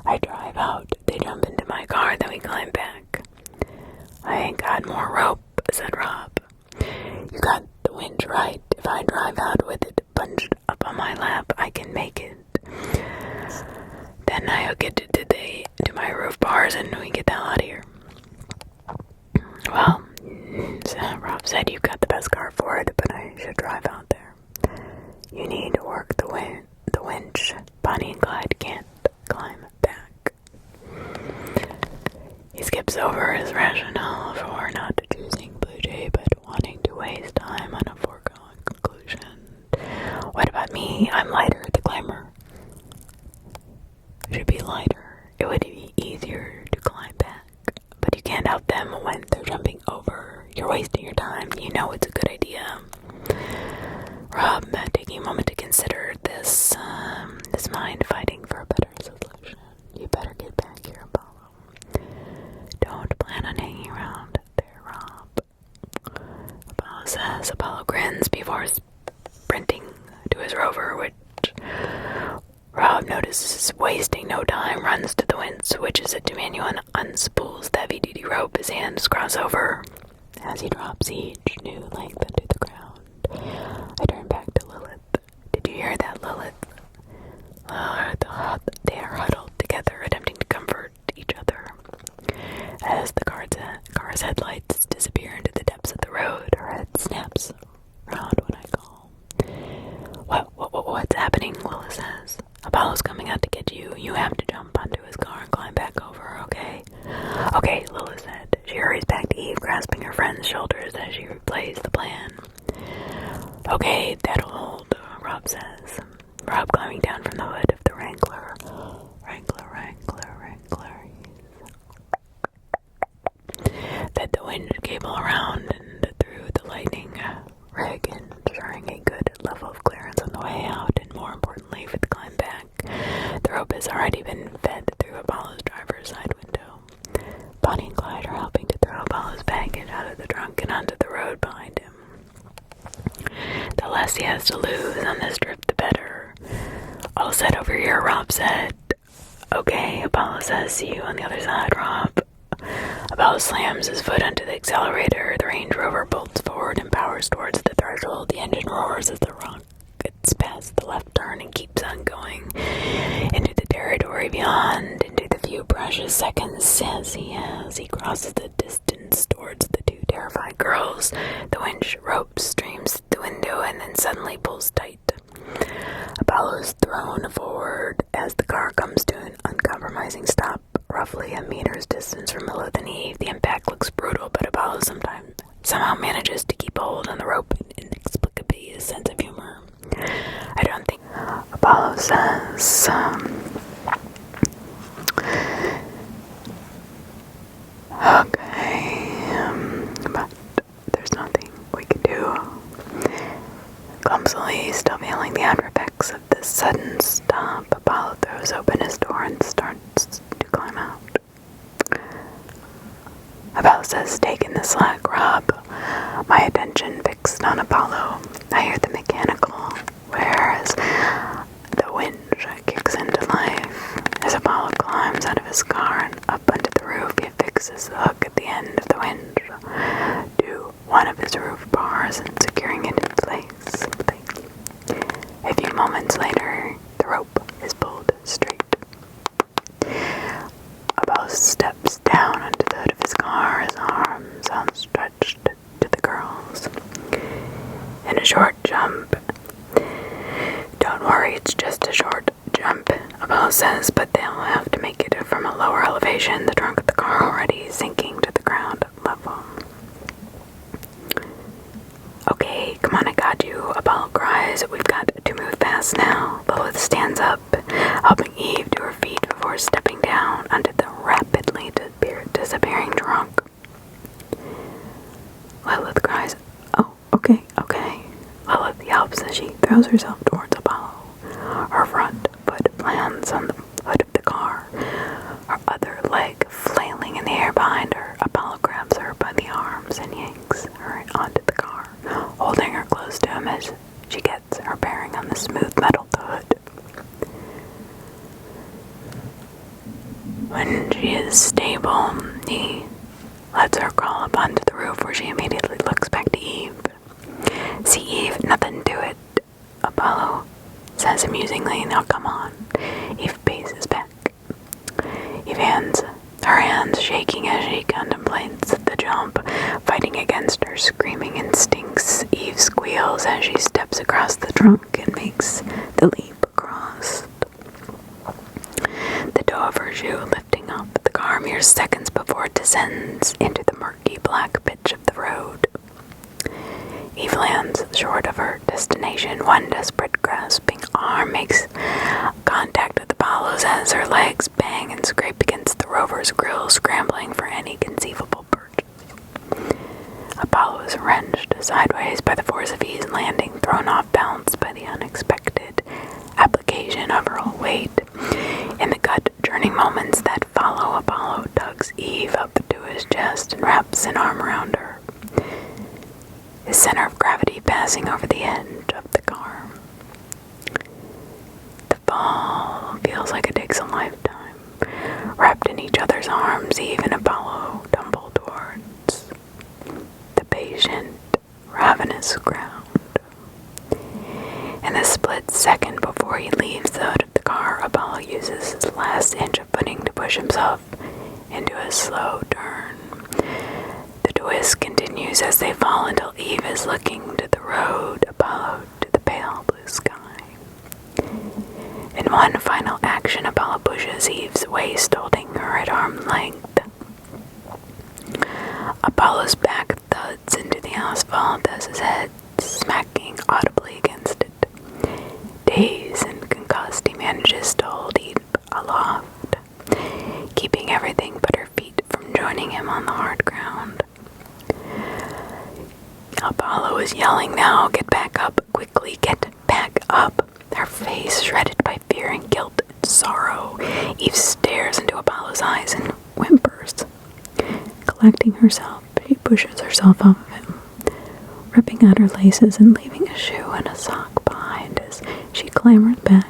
I drive out. They jump into my car, then we climb back. I ain't got more rope, said Rob. You got the winch right. If I drive out with it bunched up on my lap, I can make it. Then I hook it to my roof bars and we get the hell out of here. Well, Rob said you've got the best car for it, but I should drive out there. You need to work the winch. Bonnie and Clyde can't climb back. He skips over his rationale for not choosing Blue Jay, but wanting to waste time on a foregone conclusion. What about me? I'm lighter, the climber. Should be lighter. It would be easier to climb back. But you can't help them when they're jumping over. You're wasting your time. You know it's a good idea. Rob, taking a moment to consider this mind fighting for a better solution. You better get back here, Apollo. Don't plan on hanging around there, Rob. Apollo says. Apollo grins before sprinting to his rover, which Rob notices wasting no time, runs to the winch, switches it to manual, and unspools the heavy-duty rope. His hands cross over as he drops each new length into the ground. I turn back to Lilith. Did you hear that, Lilith? They are huddled together, attempting to comfort each other. As the car's headlights disappear into the depths of the road, her head snaps around when I call. What's happening? Lilith says. Apollo's coming out to get you. You have to jump onto his car and climb back over, okay? Okay, Lilith said. She hurries back to Eve, grasping her friend's shoulders as she replays the plan. Okay, that'll hold, Rob says. Rob climbing down from the hood of the Wrangler. Fed the wind cable around and through the lightning rig, ensuring a good level of clearance on the way out, and more importantly for the climb back. The rope has already been fed through Apollo's driver's side window. Bonnie and Clyde less he has to lose on this trip, the better. All set over here, Rob said. Okay, Apollo says, see you on the other side, Rob. Apollo slams his foot onto the accelerator. The Range Rover bolts forward and powers towards the threshold. The engine roars as the rockets past the left turn and keeps on going into the territory beyond, into the few precious seconds as he crosses the distance towards the two terrified girls. The winch rope streams through the window and then suddenly pulls tight. Apollo is thrown forward as the car comes to an uncompromising stop, roughly a meter's distance from below the knee. The impact looks brutal, but Apollo somehow manages to keep a hold on the rope, inexplicably his sense of humor. I don't think Apollo says, but there's nothing we can do. Clumsily, still feeling the after effects of this sudden stop, Apollo throws open his door and starts to climb out. Apollo says, taking the slack, Rob. My attention fixed on Apollo. I hear the mechanical, whereas the winch kicks into life. As Apollo climbs out of his car and up onto the roof, he fixes the hook at the end of the winch to one of his roof bars and securing it in place. A few moments later, the rope is pulled straight. Apollo steps down onto the hood of his car, his arms outstretched to the girls. In a short jump. Don't worry, it's just a short jump, Apollo says, but they'll have to make it from a lower elevation, the trunk of the car already sinking to the ground level. Okay, come on, I got you, Apollo cries. We've got to move fast now. Lilith stands up, helping Eve to her feet before stepping down onto the rapidly disappearing trunk. Lilith cries, oh, okay. Lilith yelps as she throws herself towards Apollo. Her front foot lands on the hood of the car, her other leg flailing in the air behind her. Apollo grabs her by the arms and yanks her onto the car, holding her close to him as she gets her bearing on the smooth metal hood. When she is stable, he lets her crawl up onto the roof, where she immediately looks back to Eve. See, Eve, nothing to it, Apollo says amusingly. Now come on. Eve paces back. Eve her hands shaking as she contemplates the jump, fighting against her screaming instincts. Eve squeals as she steps across the trunk and makes the leap across. The toe of her shoe lifting off the car mere seconds before it descends into the murky black pitch of the road. Eve lands short of her destination. One desperate grasping arm makes contact with Apollo's as her legs bang and scrape against the rover's grill, scrambling for any conceivable purchase. Apollo is wrenched sideways by the force of Eve's landing, thrown off balance by the unexpected application of her whole weight. In the gut-churning moments that follow, Apollo tugs Eve up to his chest and wraps an arm around her, his center of gravity passing over the edge of the car. The fall feels like it takes a lifetime. Wrapped in each other's arms, Eve and Apollo tumble towards the patient, ravenous ground. In the split second before he leaves the hood of the car, Apollo uses his last inch of footing to push himself into a slow turn. The twist continues as they fall until Eve is looking to the road, Apollo to the pale blue sky. In one final action, Apollo pushes Eve's waist, holding her at arm's length. Apollo's back thuds into the asphalt as his head smacking audibly against it. Dazed and concussed, he manages to hold Eve aloft, keeping everything but her feet from joining him on the hard ground. Apollo is yelling now, "Get back up, quickly, get back up." Her face shredded by fear and guilt and sorrow, Eve stares into Apollo's eyes and whimpers. Collecting herself, she pushes herself off of him, ripping out her laces and leaving a shoe and a sock behind as she clambers back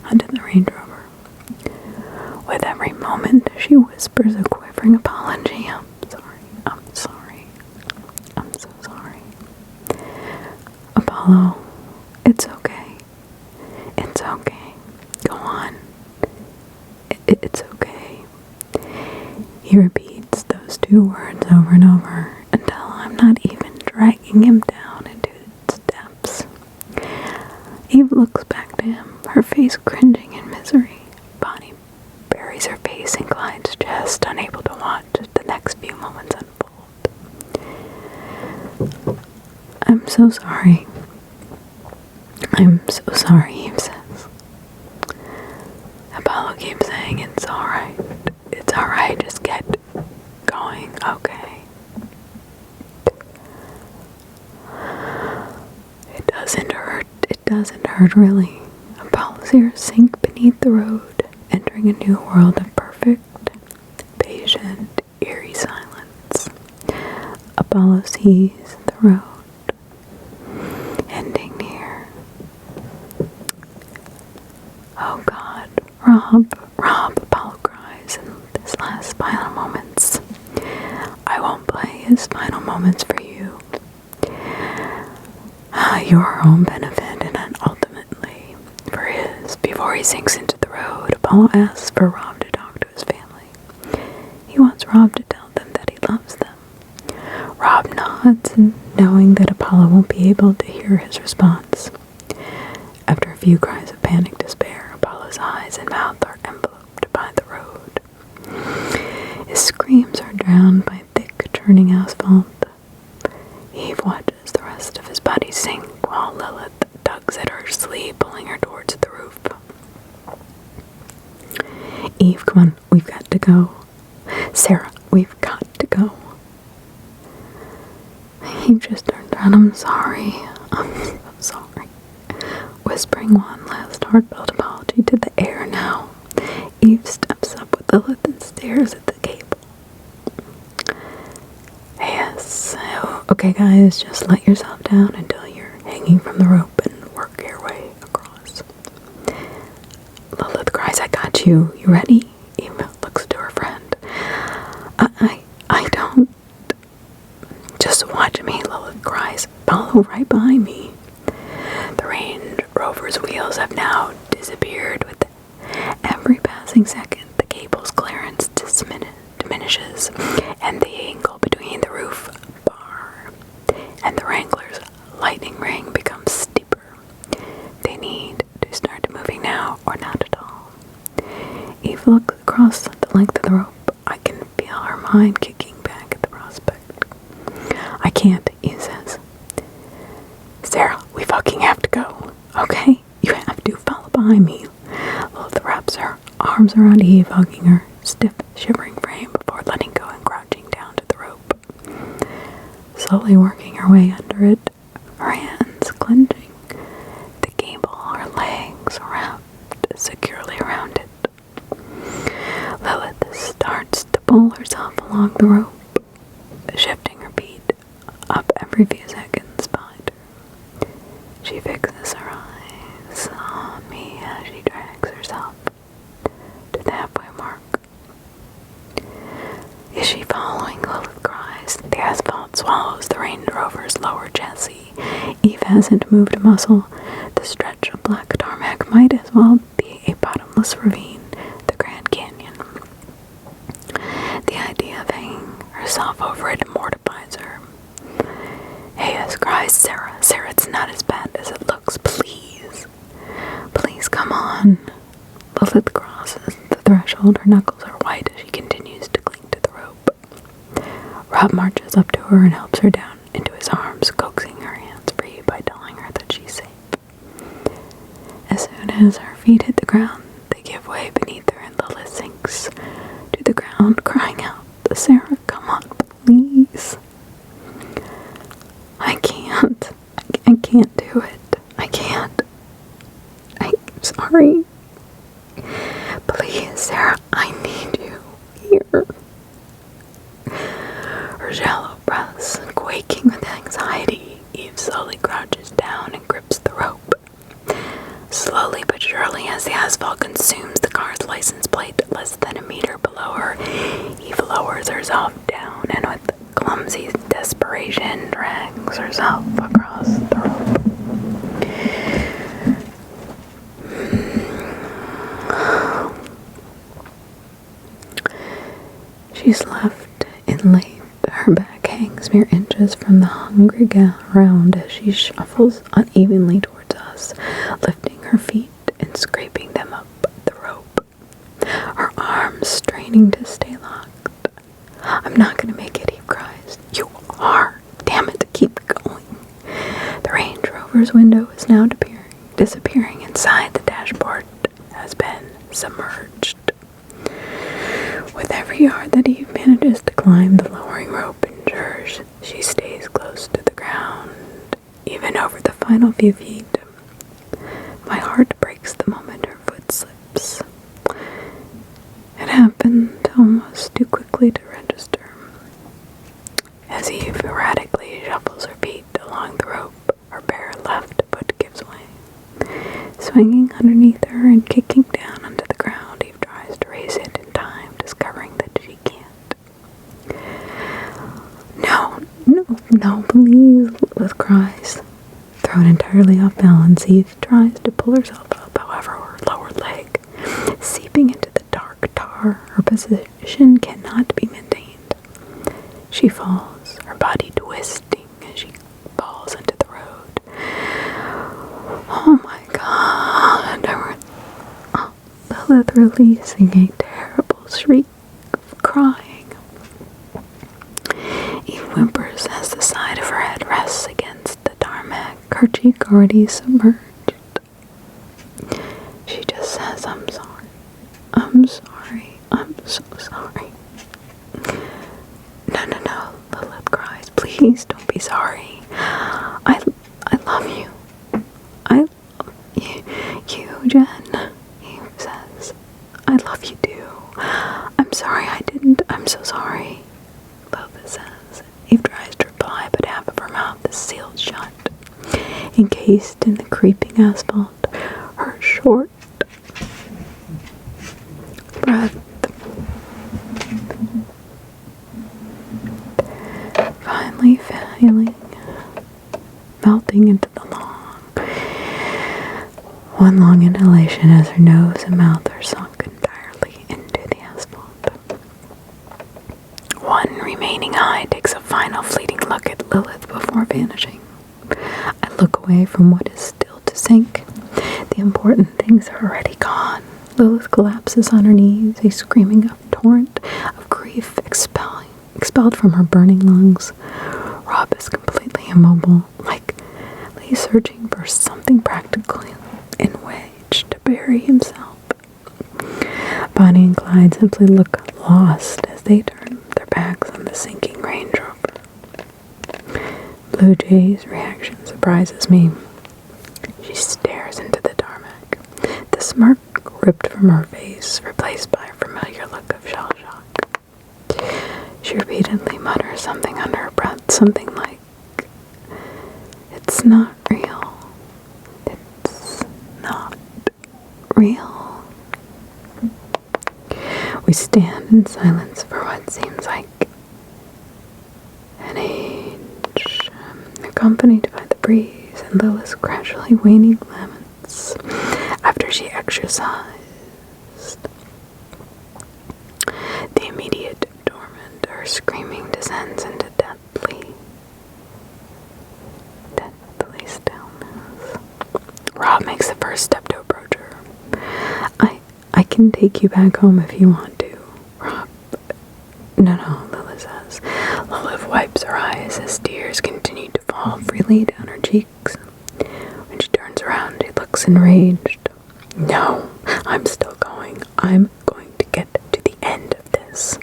onto the Range Rover. With every moment, she whispers a quivering apology. I'm sorry, I'm so sorry. Apollo, it's okay. It's okay. Go on. It's okay. He repeats those two words over and over until I'm not even dragging him down into its depths. Eve looks back to him, her face cringing in misery. Bonnie buries her face in Clyde's chest, unable to watch the next few moments unfold. I'm so sorry. I'm so sorry, Eve says. Apollo keeps saying, it's alright. It's alright, just get going, okay? It doesn't hurt. It doesn't hurt, really. Apollo's ears sink beneath the road, entering a new world of perfect, patient, eerie silence. Apollo sees the road ending near. Oh God, Rob, Apollo cries in his last final moments. I won't play his final moments for you. Your own benefit and then ultimately for his. Before he sinks into the road, Apollo asks for Rob to talk to his family. He wants Rob to tell them that he loves them. Rob nods, knowing that Apollo won't be able to hear his response. After a few cries of panic despair, Apollo's eyes and mouth are enveloped by the road. His screams are drowned by thick, churning asphalt. Eve watches the rest of his body sink while Lilith tugs at her sleeve, pulling her towards the roof. Eve, come on, we've got to go. Sarah, we've got to go. Eve just turns around. I'm sorry. I'm so sorry. Whispering one last heartfelt apology to the air now, Eve steps up with Lilith and stares at the cable. Yes. Okay, guys, just let yourself down until you're hanging from the rope and work your way across. Lilith cries, I got you. You ready? Eve looks to her friend. I don't. Just watch me, Lilith cries. Follow right behind me. The Range Rover's wheels have now disappeared. With every passing second, the cable's clearance diminishes, and the angle between the roof bar and the Wrangler's lightning ring becomes steeper. They need to start moving now, or not at all. Eve looks across the length of the rope. I can feel her mind kicking back at the prospect. I can't, Eve says. Sarah, we fucking have to go, okay? You have to follow behind me. Lilith wraps her arms around Eve, hugging her stiff, shivering frame before letting go and crouching down to the rope. Slowly working her way under it, her hands clenching the cable, her legs wrapped securely around it. Lilith starts to pull herself along the rope, shifting her beat up every few seconds behind her. She fixes her eyes on me as she drags herself to the halfway mark. Is she following? Lilith cries. The asphalt swallows the Range Rover's lower chassis. Eve hasn't moved a muscle. The stretch of black tarmac might as well be a bottomless ravine, the Grand Canyon. The idea of hanging herself over it mortifies her. Hayes cries, Sarah, it's not as bad as it looks, please. Please, come on. Lilith crosses the threshold. Her knuckles are white as she continues to cling to the rope. Rob marches up to her and helps her down into his arms, coaxing her hands free by telling her that she's safe. As soon as her feet hit the ground, they give way beneath her and Lilith sinks to the ground, crying out, Sarah, come on, please. I can't do it. I can't. I'm sorry. Please, Sarah, I need you here. Her shallow breaths, quaking with anxiety, Eve slowly crouches down and grips the rope. Slowly but surely, as the asphalt consumes the car's license plate less than a meter below her, Eve lowers herself down and with clumsy desperation drags herself across the rope. She's left in late. Her back hangs mere inches from the hungry ground as she shuffles unevenly towards us, lifting her feet and scraping them up the rope, her arms straining to stay locked. I'm not going to make it, Eve cries. You are. Damn it, keep going. The Range Rover's window is now disappearing inside. The dashboard has been submerged. With every yard that Eve manages to climb, the lowering rope ensures she stays close to the ground, even over the final few feet. My heart breaks the moment her foot slips. It happened almost too quickly to register. As Eve erratically shuffles her feet along the rope, her bare left foot gives way. Swinging underneath her and kicking down onto the ground, Eve tries to raise it in time, discovering that she can't. No, please, Lilith cries. Thrown entirely off balance, Eve tries to pull herself up, however, her lower leg, seeping into the dark tar, her position cannot be maintained. She falls, her body twisting as she falls into the road. Oh my God! Lilith releasing a terrible shriek of crying. Eve whimpers as the side of her head rests against the tarmac, her cheek already submerged. She just says, I'm sorry. I'm sorry. I'm so sorry. No, Lilith cries. Please don't be sorry. I love you. I love you, Jen. Eve says, I love you too. I'm sorry I didn't. I'm so sorry. Lilith says. Eve tries to reply, but half of her mouth is sealed shut. Encased in the creeping asphalt, her short breath finally failing, melting into the one long inhalation as her nose and mouth are sunk entirely into the asphalt. One remaining eye takes a final fleeting look at Lilith before vanishing. I look away from what is still to sink. The important things are already gone. Lilith collapses on her knees, a screaming torrent of grief expelled from her burning lungs. Rob is completely immobile, likely searching for something practical in which to bury himself. Bonnie and Clyde simply look lost as they turn their backs on the sinking Range Rover. Blue Jay's reaction surprises me. She stares into the tarmac, the smirk ripped from her face, replaced by a familiar look of shell shock. She repeatedly mutters something under her breath, something like, "It's not real. It's not real." We stand in silence for what seems like an age, accompanied by the breeze and Lilith's gradually waning laments after she exercised. The immediate dormant, her screaming descends into deathly stillness. Rob makes the first step to approach her. I can take you back home if you want to, Rob. No, Lilith says. Lilith wipes her eyes as tears continue to fall freely down her cheeks. When she turns around, she looks enraged. No, I'm still going. I'm going to get to the end of this.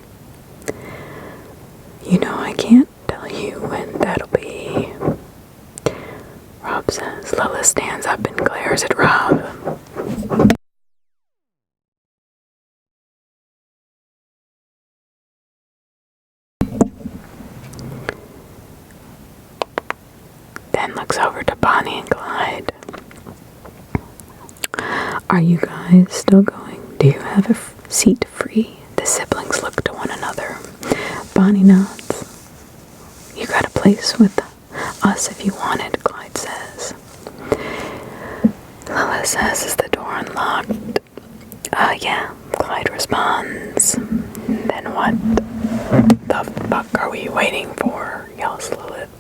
You know I can't tell you when that'll be, Rob says. Lilith stands up and glares at Rob. then looks over to Bonnie and Clyde. Are you guys still going? Do you have a seat free? The siblings look to one another. Bonnie nods. You got a place with us if you want it, Clyde says. Lilith says, is the door unlocked? Yeah, Clyde responds. Then what the fuck are we waiting for? Yells Lilith.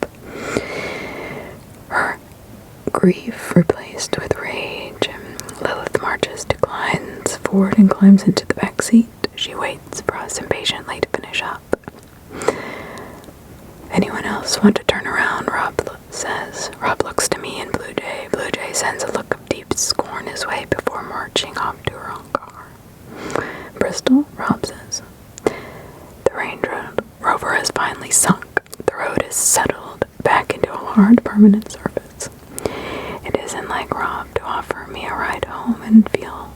Her grief replaced with rage. Lilith marches to Clyde's forward and climbs into the back seat. She waits for us impatiently to finish up. Anyone else want to turn around? Rob says. Rob looks to me and Blue Jay. Blue Jay sends a look of deep scorn his way before marching off to her own car. Bristol? Rob says. The Range Rover has finally sunk. The road is settled back into a hard, permanent surface. It isn't like Rob to offer me a ride home and feel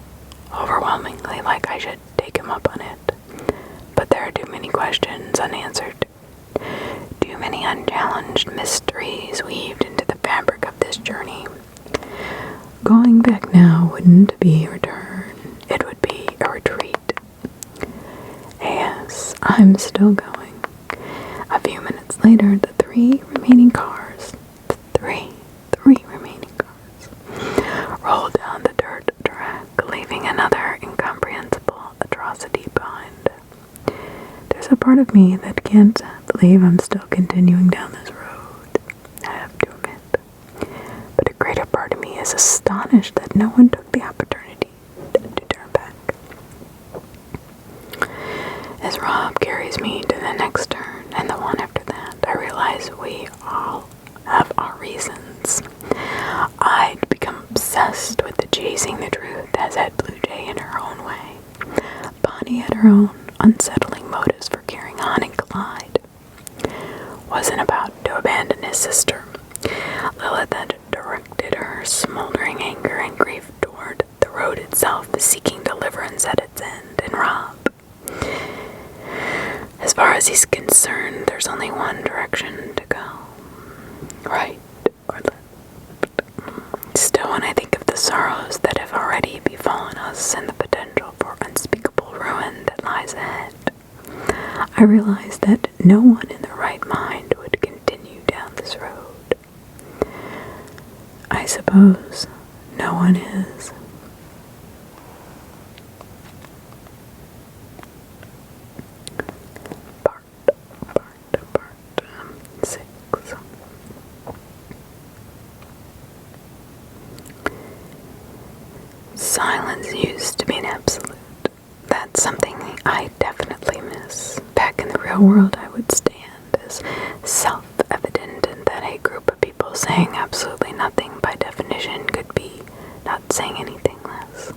overwhelmingly like I should take him up on it. But there are too many questions unanswered. Too many unchallenged mysteries weaved into the fabric of this journey. Going back now wouldn't be a return. It would be a retreat. Yes, I'm still going. A few minutes later, the three remaining cars roll down the dirt track, leaving another incomprehensible atrocity behind. There's a part of me that can't believe I'm still continuing down this road, I have to admit. But a greater part of me is astonished that no one took the opportunity to turn back. As Rob carries me to the next turn and the one after that, I realize we all have our reasons. I'd become obsessed with the chasing the truth, as had Blue Jay in her own way. Bonnie had her own unsettling motives for carrying on, and Clyde wasn't about to abandon his sister. Lilith had directed her smoldering anger and grief toward the road itself, seeking deliverance at its end, and Rob. As far as he's concerned, there's only one direction to go. Right or left. Still, when I think of the sorrows that have already befallen us and the potential for unspeakable ruin that lies ahead, I realize that no one in their right mind would continue down this road. I suppose no one is. Part 6. Silence used to be an absolute. That's something I definitely miss. Back in the real world, I would stand as self-evident that a group of people saying absolutely nothing by definition could be not saying anything less.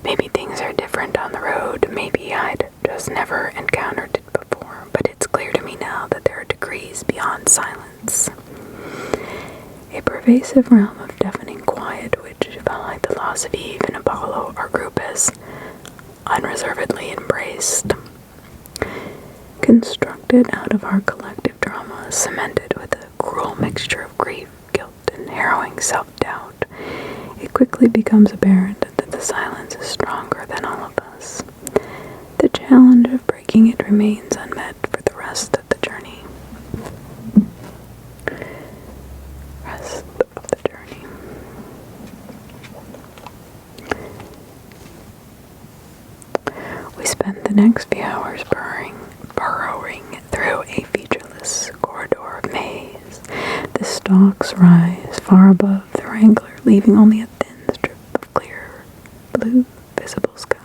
Maybe things are different on the road. Maybe I'd just never encountered it before. But it's clear to me now that there are degrees beyond silence. A pervasive realm of deafening quiet which, following the loss of Eve and Apollo, our group has unreservedly embraced. Constructed out of our collective drama, cemented with a cruel mixture of grief, guilt, and harrowing self-doubt, it quickly becomes apparent that the silence is stronger than all of us. The challenge of breaking it remains unmet for the rest of the journey. We spent the next few hours burrowing through a featureless corridor of maze. The stalks rise far above the Wrangler, leaving only a thin strip of clear blue visible sky,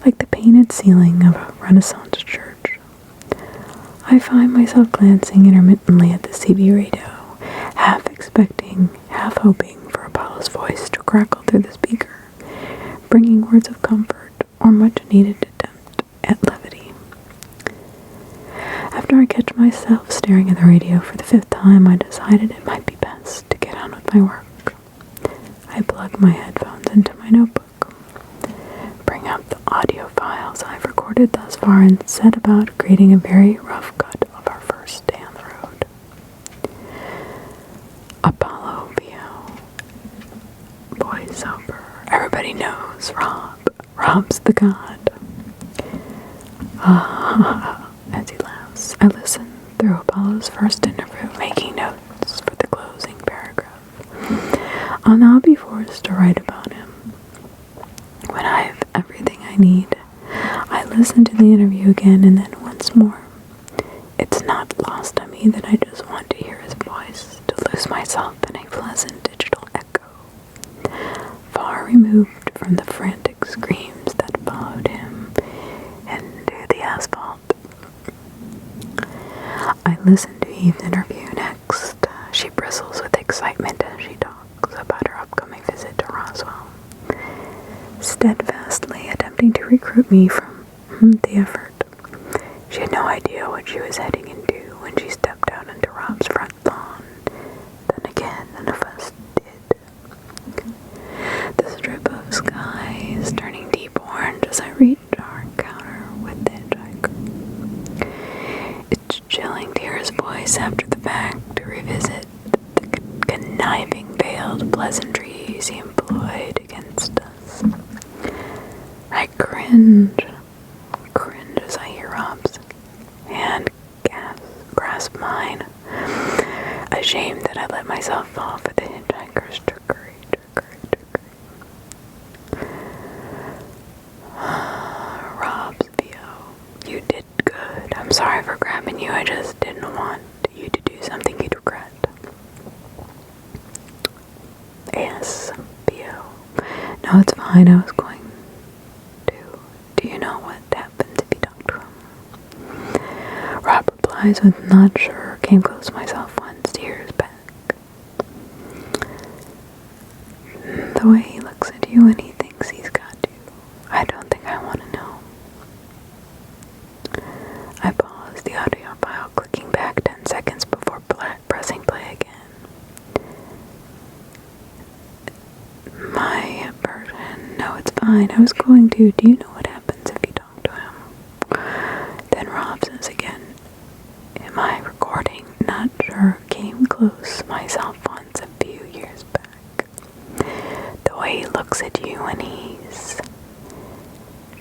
like the painted ceiling of a Renaissance church. I find myself glancing intermittently at the CB radio, half expecting, half hoping for Apollo's voice to crackle through the speaker, bringing words of comfort or much-needed attempt at levity. After I catch myself staring at the radio for the 5th time, I decided it might be best to get on with my work. I plug my headphones into my notebook, bring up the audio files I've recorded thus far, and set about creating a very rough cut of our first day on the road. was Rob. Rob's the god. As he laughs, I listen through Apollo's first interview, making notes for the closing paragraph. I'll now be forced to write about him. When I have everything I need, I listen to the interview again and then once more. It's not lost on me that I just want to hear his voice, to lose myself in a pleasant digital echo, far removed from the frantic screams that followed him into the asphalt. I listen to Eve's interview next. She bristles with excitement as she talks about her upcoming visit to Roswell, steadfastly attempting to recruit me from the effort. She had no idea what she was heading into when she stepped out into Rob's front lawn. Then again, none of us did. The strip of sky is turning deep orange as I reach our encounter with the hitchhiker. It's chilling to hear his voice after the fact, to revisit the conniving, veiled pleasantries he employed against us. I cringe as I hear Rob's hand grasp mine, ashamed that I let myself fall for the hitchhiker's trickery. Rob's VO, you did good. I'm sorry for grabbing you. I just didn't want you to do something you'd regret. Yes, VO. No, it's fine. I was going to. Do you know what happens if you talk to him? Rob replies with not sure, came close myself once, years back. The way he looks at you when he thinks he's got you, I don't think I want to know. I pause the audio file, clicking back 10 seconds before pressing play again. My version, no, it's fine. I was going to. Do you know what happens if you talk to him? Then Rob says again, am I recording? Not sure. Came close myself once a few years back. The way he looks at you when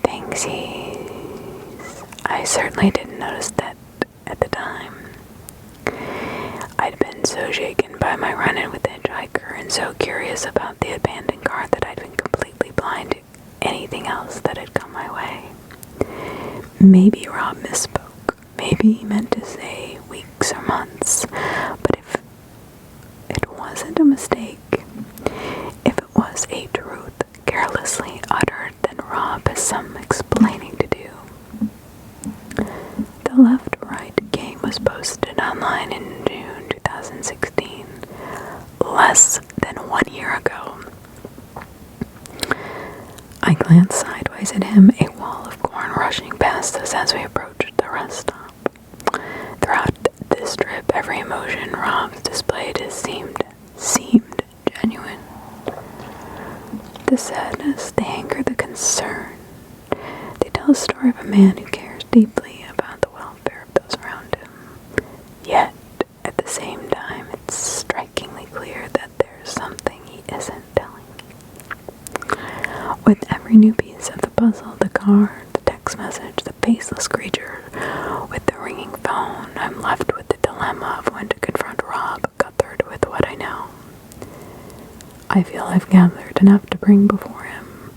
thinks he's... I certainly didn't notice that at the time. I'd been so shaken by my run-in with the hitchhiker and so curious about the abandoned car that I'd been completely blind to anything else that had come my way. Maybe Rob misspoke. Maybe he meant to say weeks or months. But if it wasn't a mistake, if it was a truth carelessly uttered, then Rob has some explaining to do. The left-right game was posted online in June 2016, less than 1 year ago. I glanced sideways at him, a wall of corn rushing past us as we approached the rest stop. Throughout this trip, every emotion Rob's displayed seemed genuine. The sadness, the anger, the concern. They tell a story of a man who cares deeply about the welfare of those around him. Yet, at the same time, it's strikingly clear that there's something he isn't telling me. With every new piece of the puzzle, the car, the text message, the faceless creature with the ringing phone, I'm left with the dilemma of when to confront Rob, Guthard, with what I know. I feel I've gathered enough to bring before him.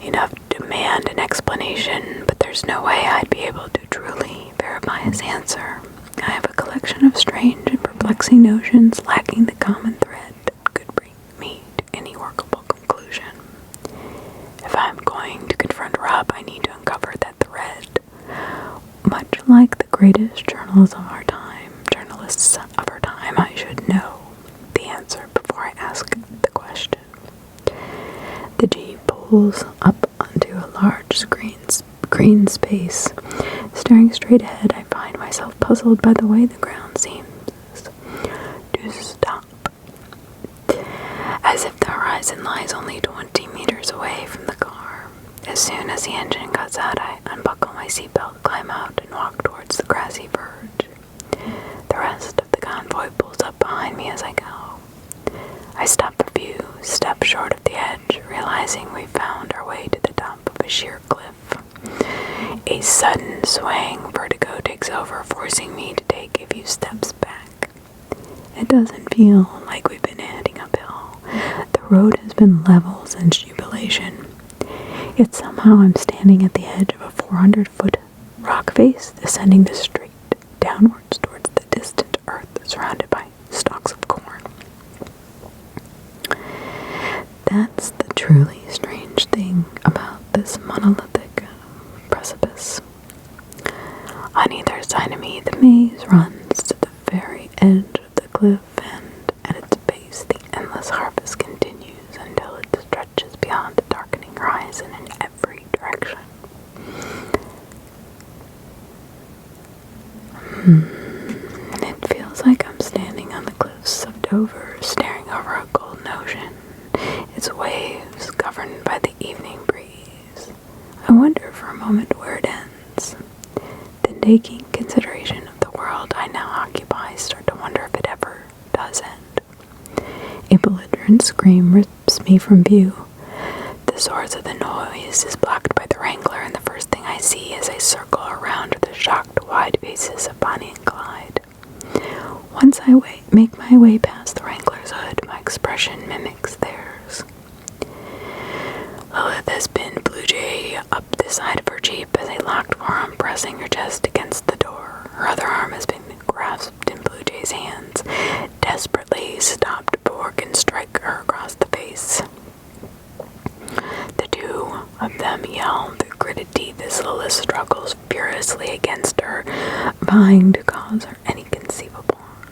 Enough to demand an explanation, but there's no way I'd be able to truly verify his answer. I have a collection of strange and perplexing notions lacking the common thread that could bring me to any workable conclusion. If I'm going to confront Rob, I need to uncover that thread. Much like the greatest journalists of our time, I should know the answer before I ask the question. The Jeep pulls up onto a large green space. Staring straight ahead, I find myself puzzled by the way the ground seems to stop. As if the horizon lies only 20 meters away from the car. As soon as the engine cuts out, I unbuckle my seatbelt, climb out, and walk towards the grassy verge. The rest of the convoy pulls up behind me as I go. I stop a few steps short of the edge, swaying vertigo takes over, forcing me to take a few steps back. It doesn't feel like we've been heading uphill. The road has been level since jubilation. Yet somehow I'm standing at the edge of a 400-foot rock face, descending the street downwards towards the distant earth, surrounded by stalks of corn. That's the truly strange thing about this monolithic precipice. On either side of me, the maze runs to the very edge of the cliff, and at its base, the endless harvest continues until it stretches beyond the darkening horizon in every direction. It feels like I'm standing on the cliffs of Dover, staring over a golden ocean, its waves governed by the evening breeze. I wonder for a moment where it ends. Then, taking consideration of the world I now occupy, start to wonder if it ever does end. A belligerent scream rips me from view. The source of the noise is blocked by the Wrangler, and the first thing I see as I circle around the shocked, wide faces of Bonnie and Clyde. Once I make my way past the Wrangler's hood, my expression mimics theirs. Lilith has pinned Blue Jay up the side of her Jeep as a locked arm pressing her chest against the door. Her other arm has been grasped in Blue Jay's hands, desperately stopped before it can strike her across the face. The two of them yell through gritted teeth as Lilith struggles furiously against her, vying to cause her any conceivable harm.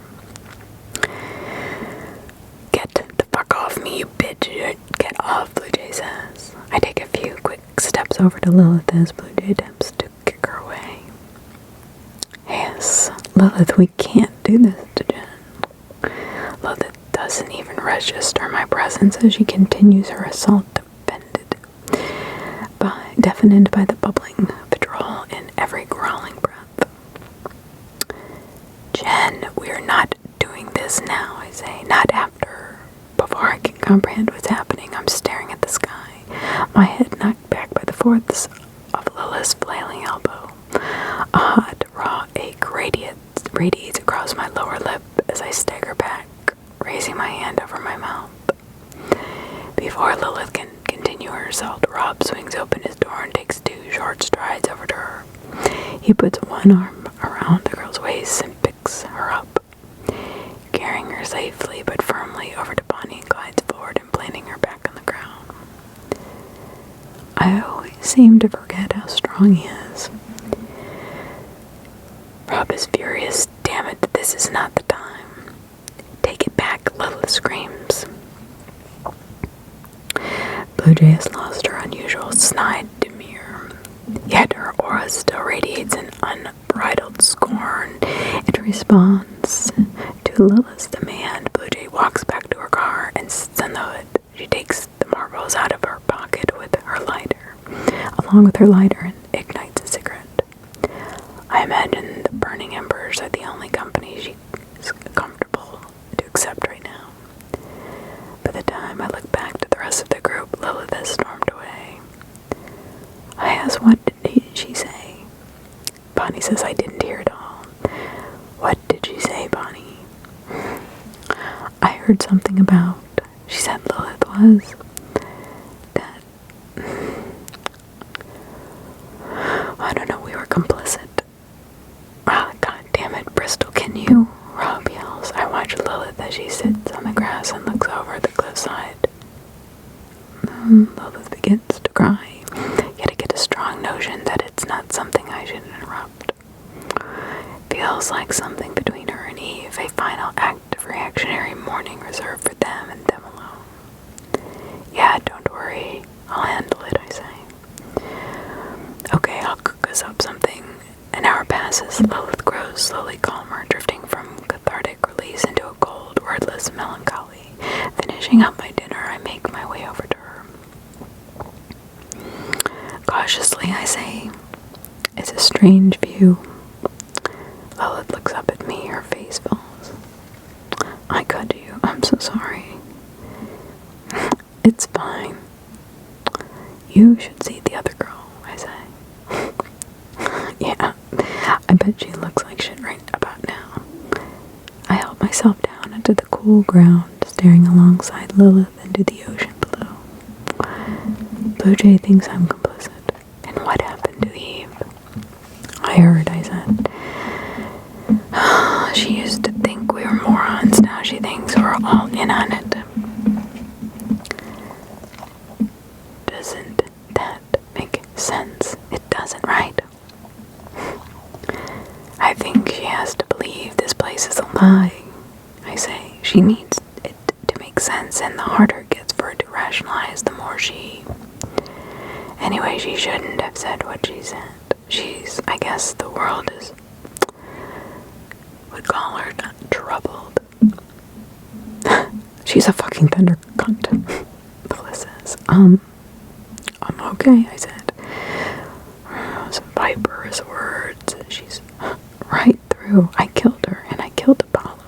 "Get the fuck off me, you bitch! Get off," Blue Jay says. I take a few quick steps over to Lilith as Blue Jay attempts to kick her away. "Yes, Lilith, we can't do this to Jen." Lilith doesn't even register my presence as she continues her assault, deafened by the bubbling vitriol in every growling breath. "Jen, we're not doing this now," I say, "not after." Before I can comprehend what's happening, I'm staring at the sky, my head knocked back by the force of Lilith's flailing elbow. A hot, raw ache radiates across my lower lip as I stagger back, raising my hand over my mouth. Before Lilith can continue her assault, Rob swings open his door and takes 2 short strides over to her. He puts one arm around the girl's waist and picks her up, carrying her safely but firmly over to Bonnie and Clyde's board and planting her back on the ground. I always seem to forget how strong he is. Rob is furious. "Damn it, this is not the time." "Take it back," Lilith screams. Blue Jay has lost her unusual snide demeanor, yet her aura still radiates an unbridled scorn. In response to Lilith's demand, Blue Jay walks back to her car and sits on the hood. She takes the marbles out of her pocket along with her lighter, and ignites a cigarette. I imagine the burning embers are the only company she's comfortable to accept right now. By the time I look back to the rest of the group, Lilith has stormed away. I ask, "What did she say?" Bonnie says I didn't hear it all. "What did she say, Bonnie?" "I heard something about," she said Lilith was, "that, I don't know, we were complicit." "Ah, God damn it, Bristol, can you?" Rob yells. I watch Lilith as she sits on the grass and looks over the cliffside. Lilith begins to cry, yet I get a strong notion that it's not something I should interrupt. Feels like something between her and Eve, a final act of reactionary mourning reserved for them and them alone. "Yeah, don't worry, I'll handle it," I say. "Okay, I'll cook us up something." An hour passes. Lilith grows slowly calmer, drifting from cathartic release into a cold, wordless melancholy. Finishing up my dinner, I make my way over to her. Cautiously, I say, "It's a strange view." Lilith looks up at me, her face falls. "I cut you. I'm so sorry." "It's fine. You should see the other girl," I say. "Yeah, I bet she looks like shit right about now. I help myself down into the cool ground, staring alongside Lilith into the ocean below. Blue Jay thinks I'm complicit. And what happened to Eve? I heard, I said. She used to think we were morons. Now she thinks we're all in on it. Doesn't that make sense? It doesn't, right? I think she has to believe this place is a lie. I say she needs it to make sense, and the harder it gets for her to rationalize, the more she... Anyway, she shouldn't have said what she said. I guess the world would call her troubled. She's a fucking thunder cunt, Phyllis says. I'm okay, I said. Those viperous words. She's right through. I killed her, and I killed Apollo.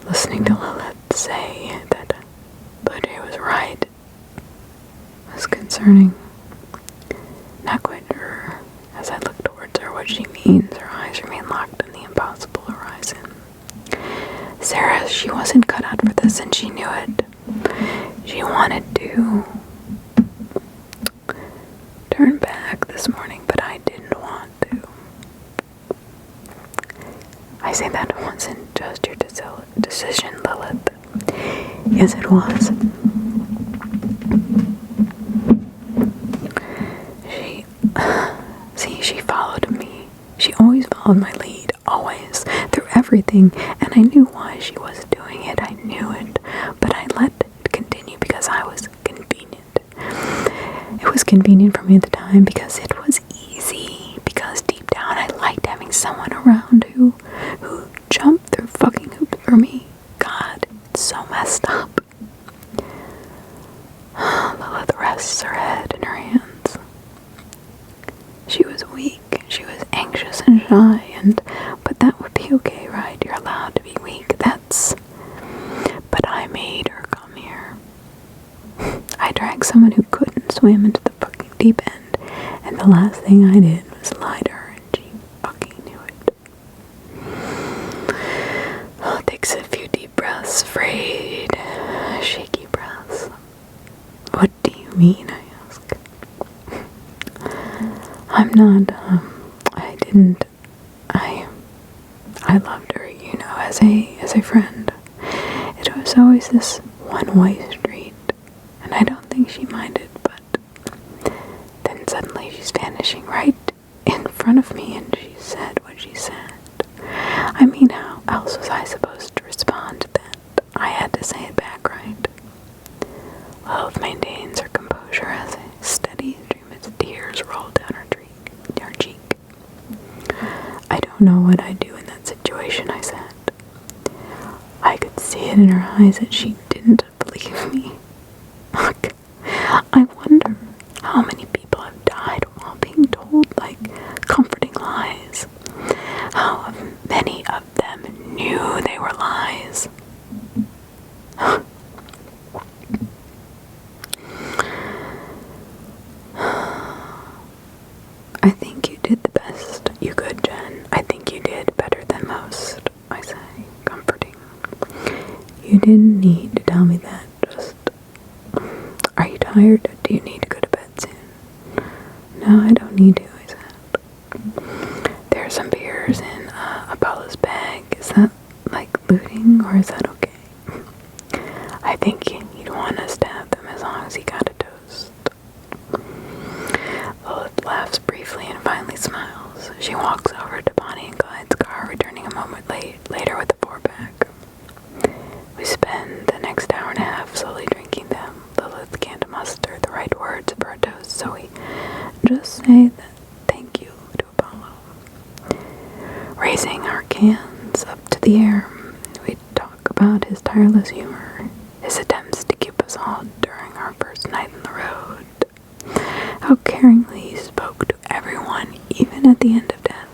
Listening to Lilith say that Blue Jay was right was concerning. Not quite sure, as I look towards her, what she means. Her eyes remain locked on the impossible horizon. Sarah, she wasn't cut out for this, and she knew it. She wanted to turn back this morning, but I didn't want to. I say that wasn't just your decision, Lilith. Yes, it was. She followed me. She always followed my lead, always, through everything, and I knew why she was doing it. I knew it, but I let it continue because I was convenient. It was convenient for me at the time because it was easy, because deep down I liked having someone around who jumped through fucking hoops for me. God, it's so messed up. Lilith rests her head in her hands. She was weak, she was anxious and shy, but that would be okay, right? You're allowed to be weak, but I made her come here. I dragged someone who couldn't swim into the fucking deep end, and the last thing I did was lie to her, and she fucking knew it. Takes a few deep breaths, afraid, shaky breaths. What do you mean, I ask? I'm not, I loved her, as a friend. It was always this one way street, and I don't think she minded, but then suddenly she's vanishing right in front of me, and she said what she said. I mean, how else was I supposed to respond to that? I had to say it back, right? Lilith maintains her composure as a steady stream of tears roll down her cheek. I don't know what I'd do in that situation, I said. I could see it in her eyes that she didn't believe me. Look, I wonder how many people have died while being told, comforting lies. How many of them knew they were lies. I think you did the best you could, Jen. I think you did better than most, I say, comforting. You didn't need to tell me that, just... Are you tired? Do you need to go to bed soon? No, I don't need to, I said. There are some beers in Apollo's bag. Is that, looting, or is that okay? I think he'd want us to have them as long as he got a toast. Lilith laughs briefly and finally smiles. She walks over to Bonnie and Clyde's car, returning a moment later with the 4-pack. We spend the next hour and a half slowly drinking them. Lilith can't muster the right words for a toast, so we just say that thank you to Apollo. Raising our cans up to the air, we talk about his tireless humor, his attempts to keep us all during our first night on the road, how caringly he spoke to everyone, even at the end of death.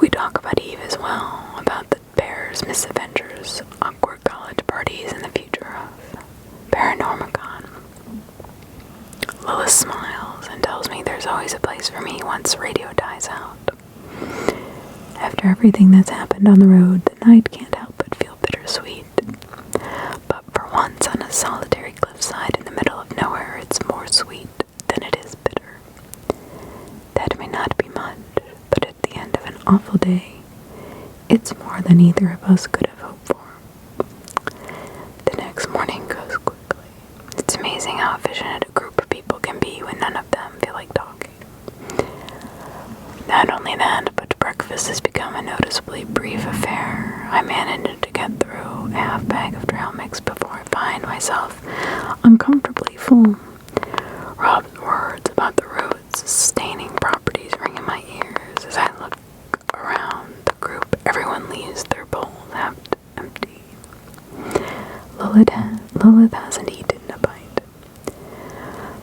We talk about Eve as well, about the pair's misadventures, awkward college parties, and the future of Paranormicon. Lilith smiles, and tells me there's always a place for me once radio dies out. After everything that's happened on the road, the night can't help but feel bittersweet. But for once on a solitary cliffside in the middle of nowhere, it's more sweet than it is bitter. That may not be much, but at the end of an awful day, it's more than either of us could have hoped for. The next morning goes quickly. It's amazing how efficient a group of people can be when none of them feel like talking. Not only that, but breakfast has become a noticeably brief affair. I managed to get through a half bag of trail mix before I find myself uncomfortably full. Rob's words about the road's sustaining properties ring in my ears as I look around the group. Everyone leaves their bowls half empty. Lilith hasn't eaten a bite.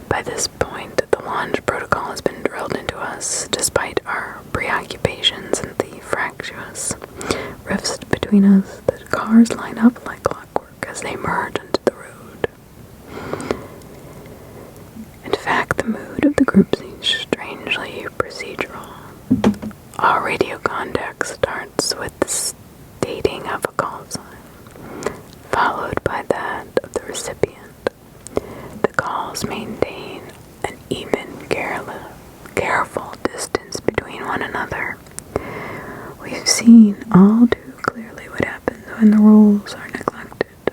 By this point, the launch protocol has been drilled into us, despite our preoccupations and the fractious rifts between us. The cars line up like clockwork as they merge into the road. In fact, the mood of the group seems strangely procedural. Our radio contact starts with the stating of a call sign, followed by that of the recipient. The calls maintain an even, careful distance between one another. We've seen all too clearly what happens when the rules are neglected,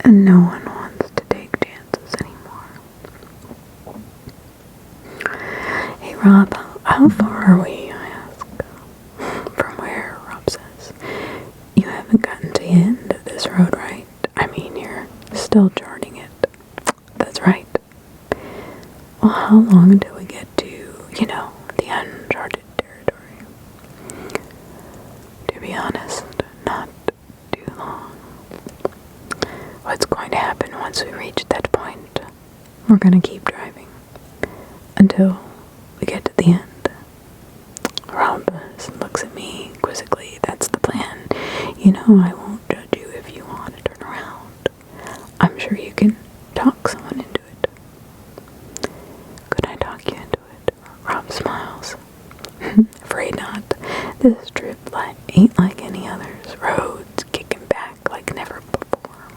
and no one wants to take chances anymore. Hey Rob, how far are we? I ask. From where? Rob says. You haven't gotten to the end of this road, right? I mean, you're still charting it. That's right. Well, how long until we get to, the uncharted territory? To be honest, not too long. What's going to happen once we reach that point? We're going to keep driving until we get to the end. Rob looks at me quizzically. That's the plan. I won't judge you if you want to turn around. I'm sure you can talk someone into it. Could I talk you into it? Rob smiles. Afraid not. This trip ain't like any others. Roads kicking back like never before.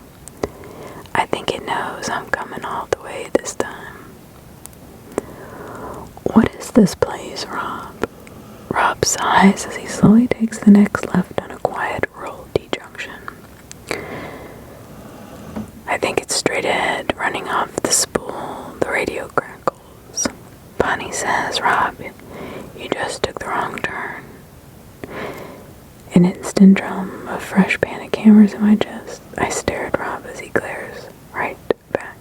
I think it knows I'm coming all the way this time. What is this place, Rob? Rob sighs as he slowly takes the next left on a quiet rural D-junction. I think it's straight ahead, running off the spool. The radio crackles. Bonnie says, Rob, you just took the wrong turn. An instant drum of fresh panic hammers in my chest. I stare at Rob as he glares right back.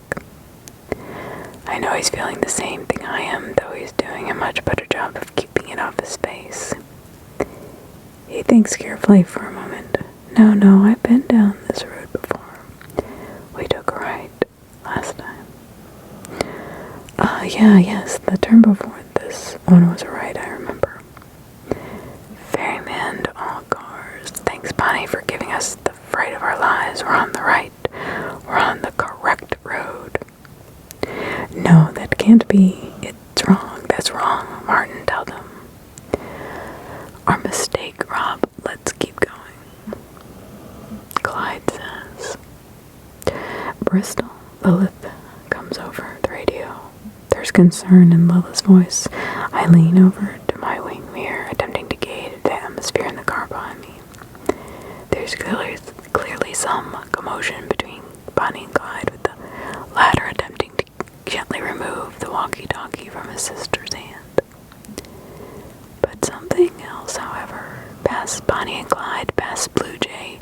I know he's feeling the same thing I am, though he's doing a much better job of keeping it off his face. He thinks carefully for a moment. No, I've been down this road before. We took a right last time. Yes, the turn before this one was a right, I remember. Ferryman to all cars. Thanks, Bonnie, for giving us the fright of our lives. We're on the right. We're on the correct road. No, that can't be. It's wrong. That's wrong, Martin, tell them. Our mistake, Rob. Let's keep going. Clyde says. Bristol. Lilith comes over the radio. There's concern in Lilith's voice. I lean over to my wing mirror, attempting to gauge the atmosphere in the car behind me. There's clearly some commotion between Bonnie and Clyde, with the latter attempting to gently remove the walkie-talkie from his sister's hand. But something else, however, past Bonnie and Clyde, past Blue Jay,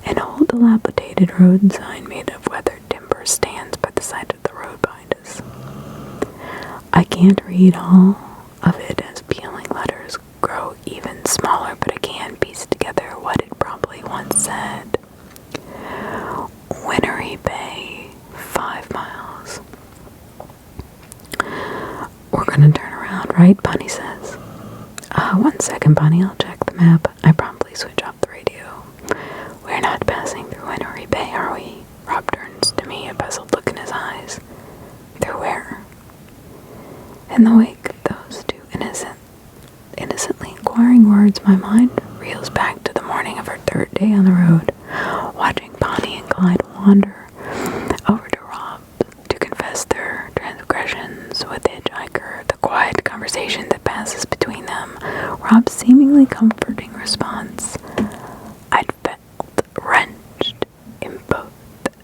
an old dilapidated road sign made of weathered timber stands by the side of the road behind us. I can't read all of it as peeling letters grow even smaller, but I can piece together what it probably once said. Winnery Bay, 5 miles. We're gonna turn around, right? Bonnie says. 1 second, Bonnie, I'll check the map. I promptly switch off the radio. We're not passing through Winnery Bay, are we? Rob turns to me, a puzzled look in his eyes. Through where? In the wake of those two innocently inquiring words, my mind reels back to the morning of her third day on the road, watching Bonnie and Clyde wander over to Rob to confess their transgressions with the hitchhiker, the quiet conversation that passes between them, Rob's seemingly comforting response. I'd felt wrenched in both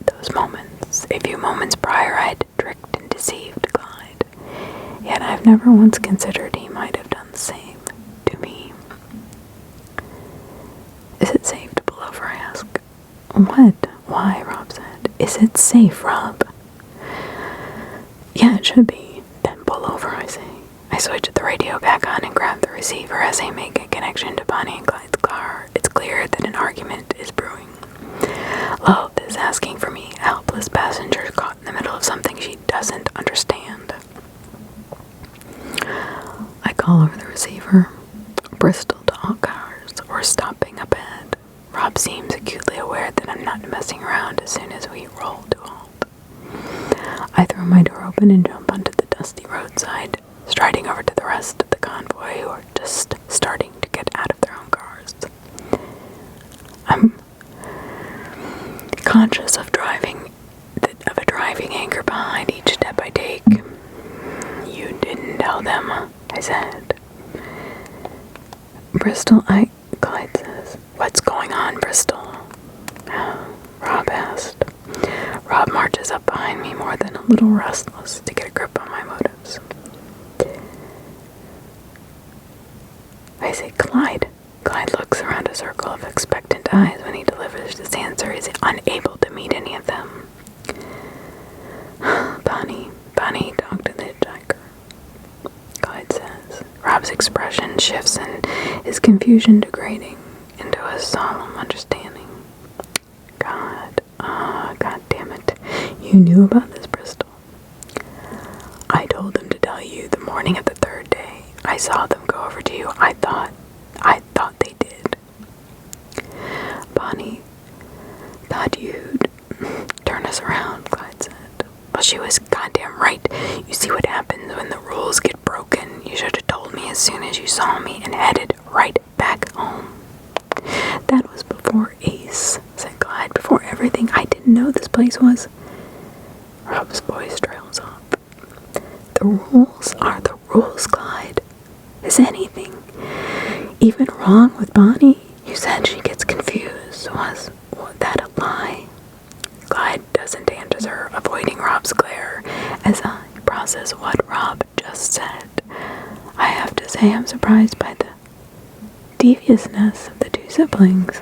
those moments. A few moments prior, I had tricked and deceived Clyde, yet I've never once considered he might have done the same to me. Is it safe to pull over, I ask. What? Why? Rob said. Is it safe, Rob? Yeah, it should be. Then pull over, I say. I switch the radio back on and grab the receiver as I make a connection to Bonnie and Clyde's car. It's clear that an argument is brewing. Love is asking for me, a helpless passenger caught in the middle of something she doesn't understand. I call over the receiver. Bristol to all cars. We're stopping up ahead. Rob seems acutely aware that I'm not messing around as soon as we roll to a halt. I throw my door open and jump onto the dusty roadside, striding over to the rest of the convoy who are just starting to get out of their own cars. I'm conscious of a driving anger behind each step I take. You didn't tell them, I said. Bristol, Clyde says. What's going on, Bristol? Rob asked. Rob marches up behind me more than a little restless to get a grip on my motives. I say, Clyde. Clyde looks around a circle of expectant eyes when he delivers his answer. He's unable to meet any of them. Bonnie talked to the hitchhiker, Clyde says. Rob's expression shifts and his confusion degrading into a solemn understanding. God damn it. You knew about this, Bristol. I told them to tell you the morning of the third day. I saw them go over to you. I thought they did. Bonnie thought you'd turn us around, Clyde said. Well, she was goddamn right. You see what happens when the rules get broken. You should have told me as soon as you saw me and headed right back home. That was before Ace, said Clyde. Before everything. I didn't know this place was... Rob's voice trails off. The rules are the rules, Clyde. Is anything even wrong with Bonnie? You said she gets confused. Was that a lie? Clyde doesn't answer her, avoiding Rob's glare as I process what Rob just said. I have to say I'm surprised by the deviousness of the two siblings.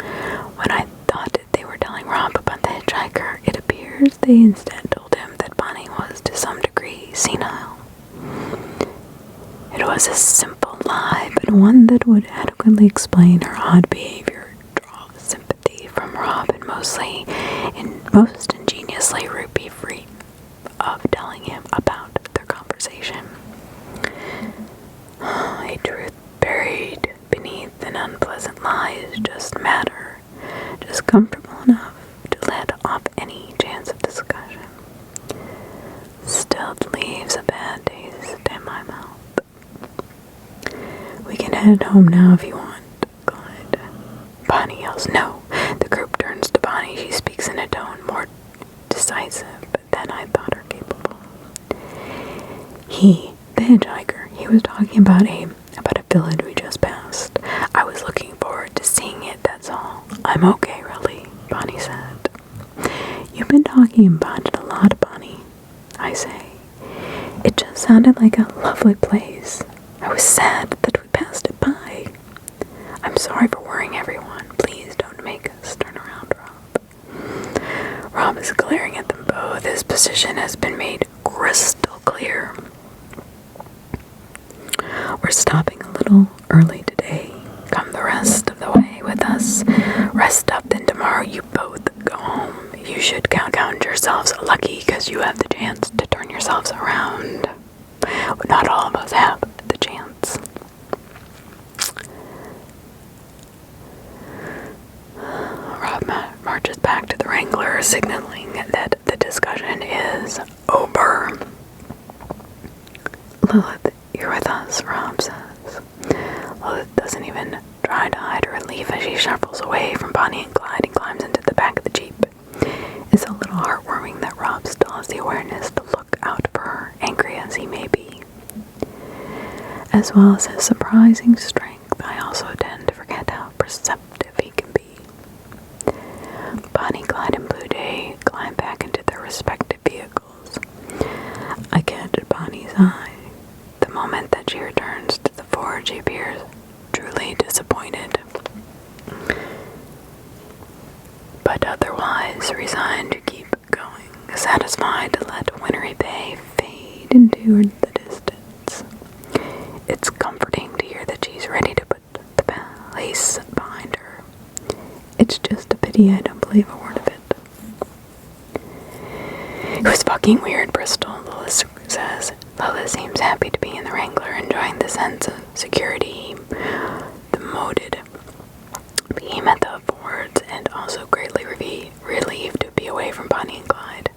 When I thought they were telling Rob about the hitchhiker, it appears they instead told him that Bonnie was to some degree senile. It was a simple lie, but one that would adequately explain her odd behavior, draw sympathy from Rob, and most ingeniously be free of telling him about their conversation. A truth buried beneath an unpleasant lie is just matter, just comfortable enough to let off any chance of discussion. Still, it leaves a bad taste in my mouth. We can head home now if you want, Clyde. Bonnie yells no. The group turns to Bonnie. She speaks in a tone more decisive than I thought her capable. The hitchhiker, he was talking about a village we just passed. I was looking forward to seeing it, that's all. I'm okay, really, Bonnie said. You've been talking about it a lot, Bonnie, I say. It just sounded like a lovely place. I was sad that we passed it by. I'm sorry for worrying everyone. Please don't make us turn around, Rob. Rob is glaring at them both. His position has been made crystal clear. We're stopping a little early today. Come the rest of the way with us. Rest up, then tomorrow you both go home. You should count yourselves lucky because you have the chance to turn yourselves around. Not all of us have the chance. Rob marches back to the Wrangler, signaling that the discussion is over. Lilith, you're with us, Rob says. Lilith doesn't even try to hide her relief as she shuffles away from Bonnie and Clyde and climbs into the back of the Jeep. It's a little heartwarming that Rob still has the awareness to look out for her, angry as he may be. As well as his surprising strength, I also tend to forget how perceptive he can be. Bonnie, Clyde, and Blue Day climb back into their respective vehicles. I catch Bonnie's eye. The moment that she returns to the Ford, she appears truly disappointed, but otherwise resigned to keep going, satisfied to let Winnery Bay fade into the distance. It's comforting to hear that she's ready to put the place behind her. It's just a pity I don't believe a word of it. It was fucking weird, Bristol, Lilith says. Lilith seems happy to be in the Wrangler, enjoying the sense of security, the moated behemoth of Fords, and also greatly relieved to be away from Bonnie and Clyde.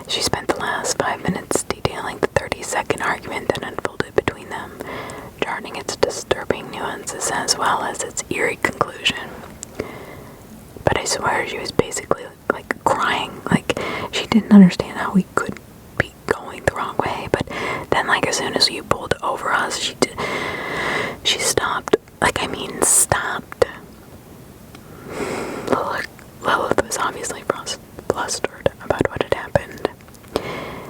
She spent the last 5 minutes detailing the 30-second argument that unfolded between them, charting its disturbing nuances as well as its eerie conclusion. But I swear she was basically like crying, like she didn't understand how we could be going the wrong way. But then, like, as soon as you pulled over us, she stopped. Stopped. Lilith was obviously flustered about what had happened.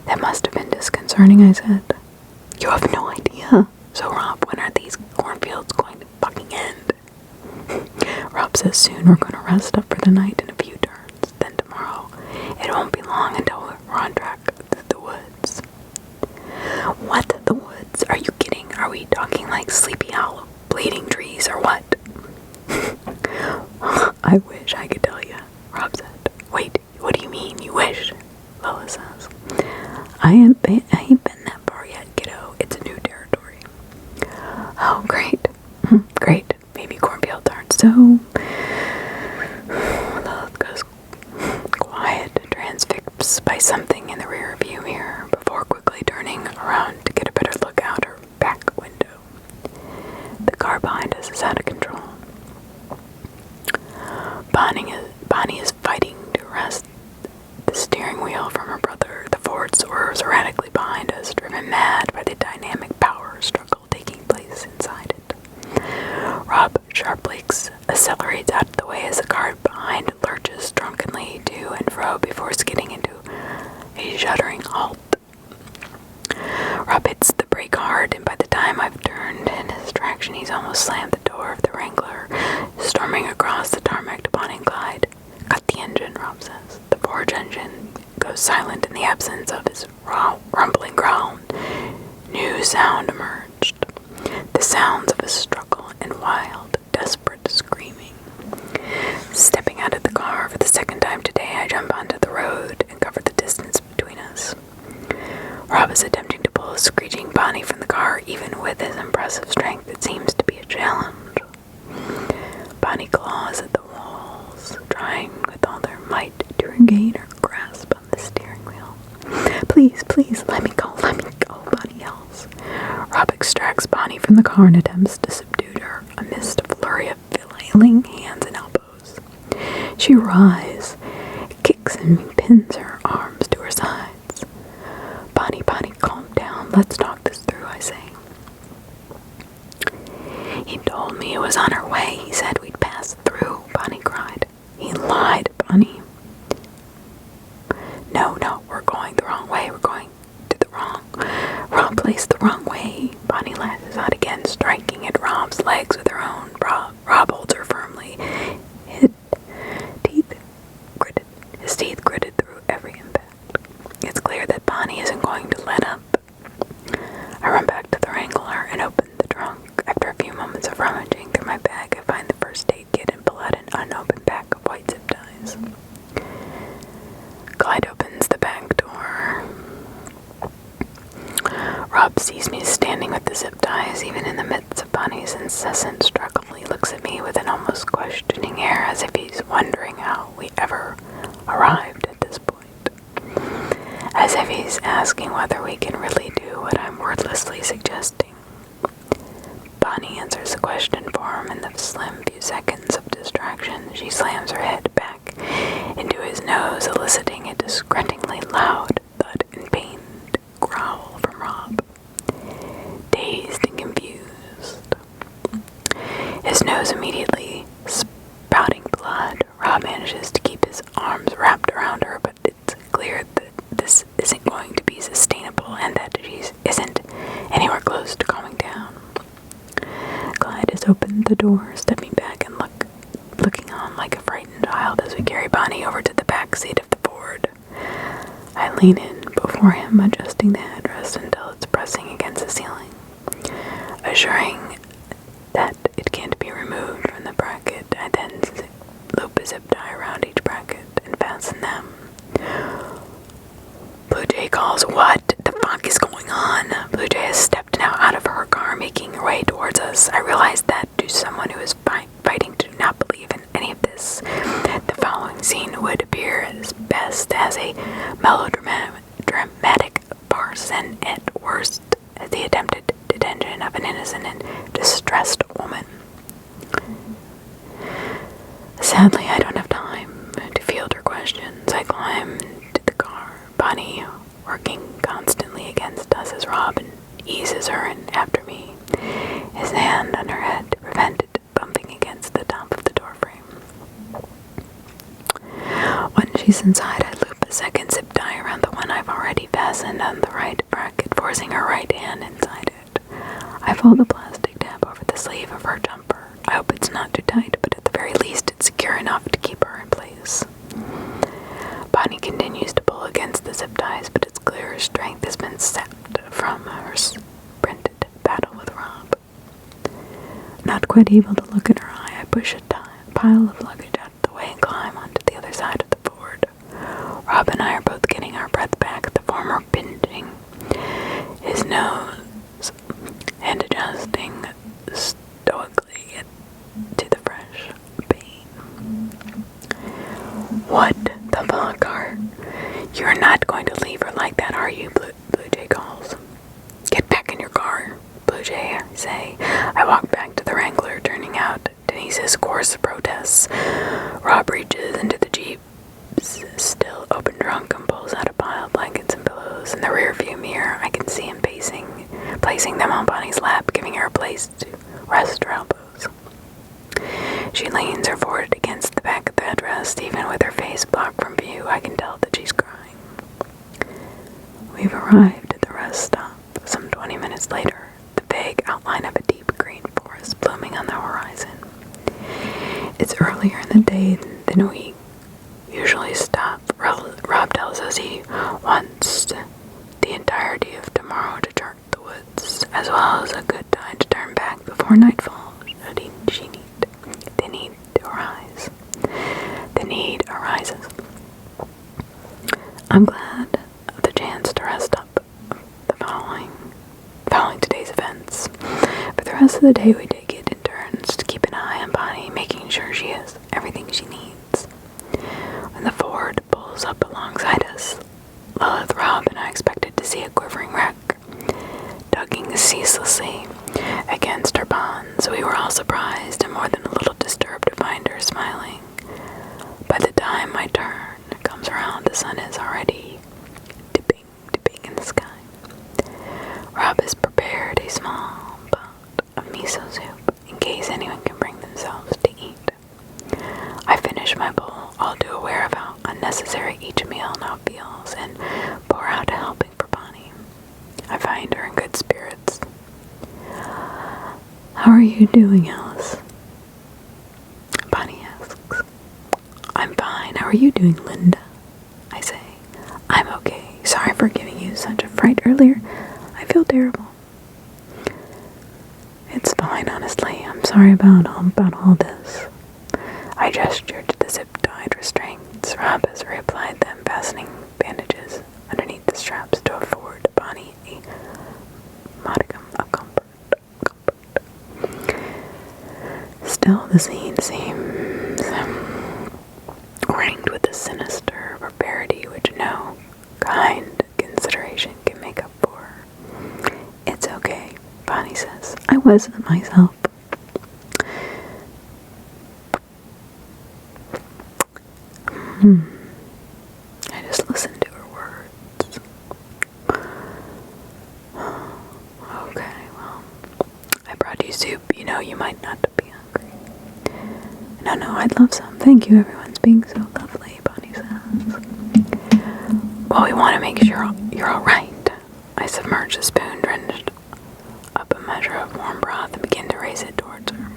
That must have been disconcerting, I said. You have no idea. So, Rob, when are these cornfields going to fucking end? Rob says soon we're going to rest up for the night in a few turns. Then tomorrow, it won't be long until we're on track through the woods. What? The woods? Are you kidding? Are we talking like Sleepy Hollow, bleeding trees, or what? I wish I could tell you, Rob said. Wait, what do you mean, you wish? Lilith says. I ain't been that far yet, kiddo. It's a new territory. Oh, great. Great. Maybe cornfields aren't so... Lilith goes quiet, transfixed by something in the rear view mirror, before quickly turning around to get a better look out her back window. The car behind us is out of control. Bonnie is fighting to wrest the steering wheel from her brother. The Ford swerves erratically behind us, driven mad by the dynamic power struggle taking place inside it. Rob sharply accelerates out of the way as the car behind lurches drunkenly to and fro before skidding into a shuddering halt. Rob hits the brake hard, and by the time I've turned in his direction, he's almost slammed the door of the Wrangler, storming across the tarmac to Bonnie and Clyde. Cut the engine, Rob says. The Ford engine goes silent in the absence of his rumbling growl. New sound emerged. The sounds of a struggle and wild, desperate screaming. Stepping out of the car for the second time today, I jump onto the road and cover the distance between us. Rob is attempting to pull a screeching Bonnie from the car, even with his impressive strength. It seems to be a challenge. Bonnie claws at the walls, trying with all their might to regain her grasp on the steering wheel. Please, please, let me go, Bonnie yells. Rob extracts Bonnie from the car and attempts to subdue her amidst a flurry of flailing hands and elbows. She writhes, kicks and pins her arms to her sides. Bonnie, calm down. Let's talk this through, I say. He told me it was on her way. He said we'd pass through, Bonnie cried. He lied, Bonnie. No, we're going the wrong way. We're going to the wrong place, the wrong way. Bonnie lashes out again, striking at Rob's legs with her own. Rob holds her firmly. His teeth gritted through every impact. It's clear that Bonnie isn't going to let up. I run back to the Wrangler and open the trunk. After a few moments of rummaging through my bag, I find the first aid kit and pull out an unopened pack of white zip ties. Clyde opens the back door. Rob sees me standing with the zip ties, even in the midst of Bonnie's incessant struggle. He looks at me with an almost questioning air, as if he's wondering how we ever arrived at this point. As if he's asking whether we can really do what I'm wordlessly suggesting. Bonnie answers the question for him in the slim few seconds of distraction. She slams her head back into his nose, eliciting a disgruntlingly loud thud and pained growl from Rob. Dazed and confused, his nose immediately spouting blood, Rob manages to keep his arms wrapped around her, but it's clear that this isn't going to be sustainable and that she isn't anywhere close to calming down. Clyde has opened the door, stepping back and looking on like a frightened child as we carry Bonnie over to the back seat of the Ford. I lean in before him, adjusting the headrest until it's pressing against the ceiling, assuring that it can't be removed from the bracket. I then loop a zip tie around each bracket and fasten them. Blue Jay calls, "What the fuck is going on?" Blue Jay has stepped now out of her car, making her way towards us. I realize that to someone who is fighting to not believe in any of this, the following scene would appear as best as a melodramatic farce, and at worst as the attempted detention of an innocent and distressed woman. Sadly, I don't have time to field her questions. I climb into the car, Bonnie working constantly against us as Robin eases her in after me, his hand on her head to prevent it bumping against the top of the doorframe. When she's inside, I loop a second zip tie around the one I've already fastened on the right bracket, forcing her right hand inside it. I fold the plastic tab over the sleeve of her jumper. I hope it's not too tight, but at the very least it's secure enough to keep her in place. Bonnie continues to pull against the zip ties, but it's clear her strength has been sapped from her sprinted battle with Rob. Not quite able to look in her eye, I push a pile of luggage out of the way and climb onto the other side of the Ford. Rob and I are both getting our breath back, the former pinching his nose and adjusting stoically to the fresh pain. "What the fuck are... You're not going to leave her like that, are you?" Blue Jay calls. "Get back in your car," Blue Jay say. I walk back to the Wrangler, turning out Denise's coarse protests. Rob reaches into the Jeep's still open trunk and pulls out a pile of blankets and pillows. In the rearview mirror, I can see him placing them on Bonnie's lap, giving her a place to rest her elbows. She leans her forehead against the back of the headrest. Even with her face blocked from view, I can tell that she's crying. We've arrived at the rest stop. Some 20 minutes later, the vague outline of a deep green forest blooming on the horizon. It's earlier in the day than we usually stop. Rob tells us he wants the entirety of tomorrow to chart the woods, as well as a good time to turn back before nightfall. The need arises. I'm glad of the chance to rest up following today's events. For the rest of the day, we take it in turns to keep an eye on Bonnie, making sure she has everything she needs. When the Ford pulls up alongside us, Lilith, Rob, and I expected to see a quivering wreck, tugging ceaselessly against her bonds. We were all surprised and more than a little disturbed to find her smiling. By the time my turn comes around, the sun is already dipping in the sky. Rob has prepared a small pot of miso soup in case anyone can bring themselves to eat. I finish my bowl, all too aware of how unnecessary each meal now feels, and pour out a helping for Bonnie. I find her in good spirits. "How are you doing, Alice?" Bonnie asks. "I'm fine. How are you doing, Linda?" I say. "I'm okay. Sorry for giving you such a fright earlier. I feel terrible." "It's fine, honestly. I'm sorry about all this." I gestured to the zip-tied restraints. Rob has reapplied them, fastening bandages underneath the straps to afford Bonnie a modicum of comfort. Still, the scene seems ringed with a sinister barbarity which no kind consideration can make up for. wasn't myself. I just listened to her words. Okay, well, I brought you soup. You know you might not be hungry. No, I'd love some. Thank you, everyone's being so lovely, Bonnie says. Well, we want to make sure you're alright. I submerged the spoon, drenched up a measure of warm broth, and began to raise it towards her.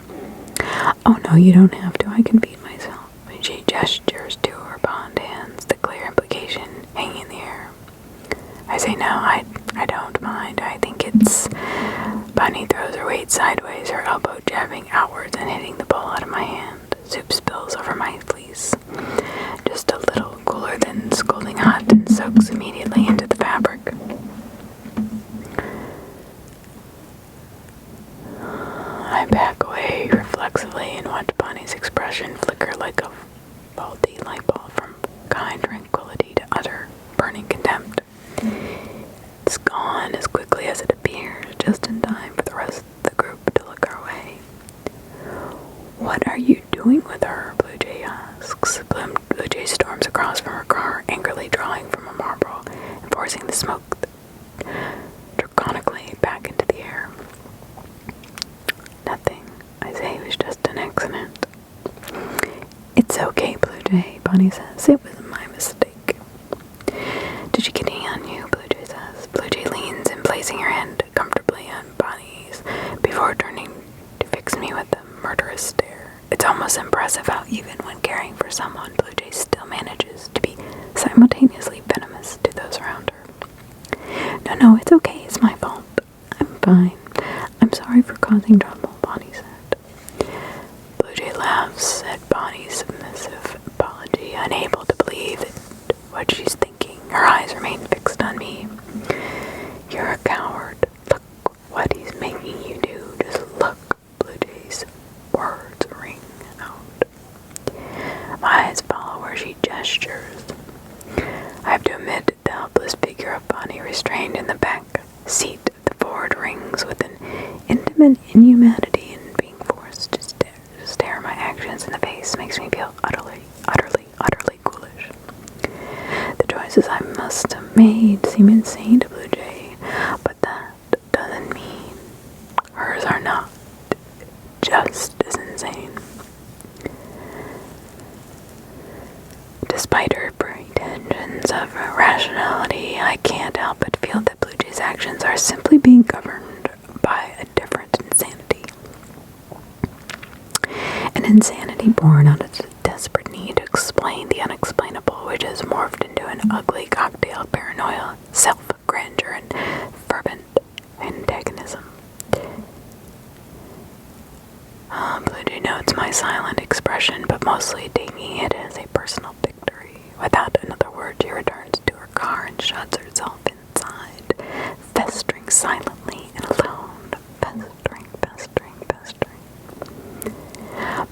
Oh no, you don't have to. I can feed myself. And she gestures to her bond hands, the clear implication hanging in the air. I say no, I don't mind. I think it's... Bonnie throws her weight sideways, her elbow jabbing outwards and hitting the bowl out of my hand. Soup spills over my fleece, just a little cooler than scalding hot, and soaks immediately into the fabric. I back away reflexively and watch Bonnie's expression flicker like a faulty light bulb from kind tranquility to utter burning contempt. It's gone as quickly as it appears, just in time for the rest of the group to look our way. What are you doing with her? Blue Jay asks. Blue Jay storms across from her car, angrily drawing from a marble and forcing the smoke draconically back into the air. Nothing. I say it was just an accident. It's okay, Blue Jay, Bonnie says. It was my mistake. Did she get any on you? Blue Jay says. Blue Jay leans and placing her hand comfortably on Bonnie's before turning to fix me with a murderous stare. It's almost impressive how even when caring for someone, Blue Jay still manages to be simultaneously venomous to those around her. No, it's okay. It's my fault. I'm fine. I'm sorry for causing trouble, Bonnie said. Blue Jay laughs at Bonnie's submissive apology, unable to believe what she's thinking. Her eyes remain fixed on me. You're a coward. Look what he's making you do. Just look. Blue Jay's words ring out. My eyes follow where she gestures. I have to admit the helpless figure of Bonnie restrained in the back seat of the Ford rings with an intimate inhumanity, and being forced to stare my actions in the face makes me feel utterly ghoulish. The choices I must have made seem insane to Blue Jay, but that doesn't mean hers are not just as insane. Despite her pretensions of rationality, I can't help but feel that Blue Jay's actions are simply being governed by a different insanity. An insanity born out of a desperate need to explain the unexplainable, which has morphed into an ugly cocktail of paranoia, self-grandeur, and fervent antagonism. Blue Jay notes my silent expression, but mostly taking it as a personal victory. Without another word, she returns to her car and shuts herself inside, festering silently and alone. Festering.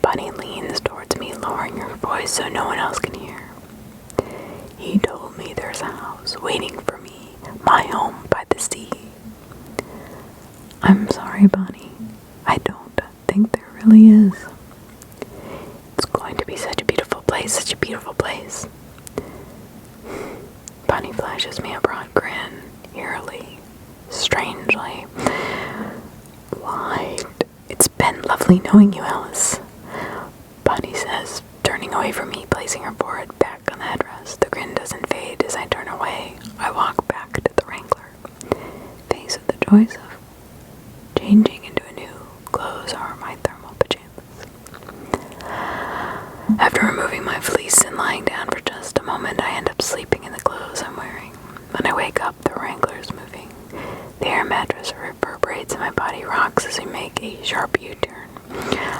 Bonnie leans towards me, lowering her voice so no one else can hear. He told me there's a house waiting for me, my home by the sea. I'm sorry, Bonnie. I don't think there really is. It's going to be such a beautiful place. Bonnie flashes me a broad grin, eerily, strangely. Why? It's been lovely knowing you, Alice. Bonnie says, turning away from me, placing her forehead back on the headrest. The grin doesn't fade as I turn away. I walk back to the Wrangler, faced with the joys of changing into a new clothes or my thermal pajamas. After removing my fleece and lying down for just a moment, I end up sleeping in the clothes I'm wearing. When I wake up, the Wrangler's moving. The air mattress reverberates and my body rocks as we make a sharp U-turn.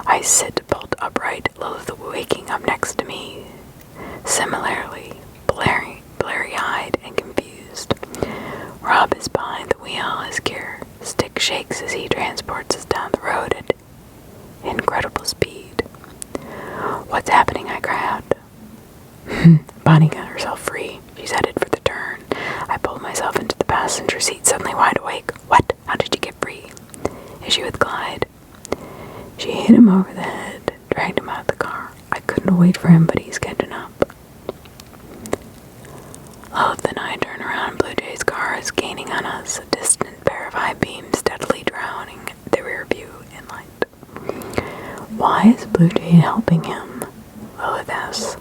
I sit bolt upright, Lilith waking up next to me, similarly blurry-eyed and confused. Rob is behind the wheel, his gear stick shakes as he transports us down the road at incredible speed. What's happening? I cry out. Bonnie got herself free. She's headed for the turn. I pulled myself into the passenger seat, suddenly wide awake. What? How did you get free? Is issue with Clyde. She hit him over the head, dragged him out of the car. I couldn't wait for him, but he's catching up. All of the night, turn around, Blue Jay's car is gaining on us, a distant pair of high beams steadily drowning the rear view in light. Why is Blue Jay helping him? Lilith asks.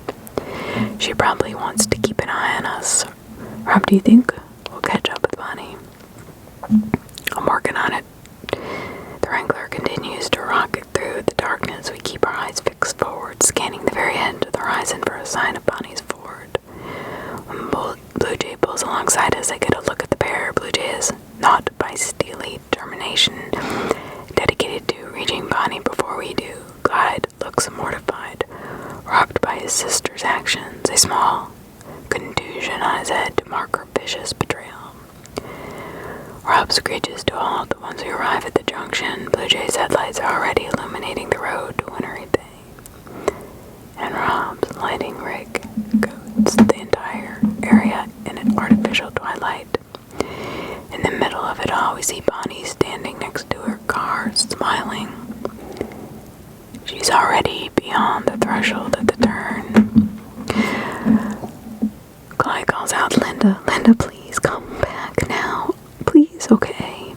She probably wants to keep an eye on us. Rob, do you think we'll catch up with Bonnie? I'm working on it. The Wrangler continues to rocket through the darkness. We keep our eyes fixed forward, scanning the very edge of the horizon for a sign of Bonnie's Ford. When Blue Jay pulls alongside us, I get a look at the pair. Blue Jay is not by steely determination, dedicated to reaching Bonnie before we do. Clyde looks mortified, robbed by his sister's actions, a small contusion on his head to mark her vicious betrayal. Rob screeches to a halt once we arrive at the junction. Blue Jay's headlights are already illuminating the road to Wintery Bay, and Rob's lighting rig coats the entire area in an artificial twilight. In the middle of it all, we see Bonnie standing next to her car, smiling. She's already beyond the threshold of the turn. Clyde calls out, Linda, please come back now. Please, okay?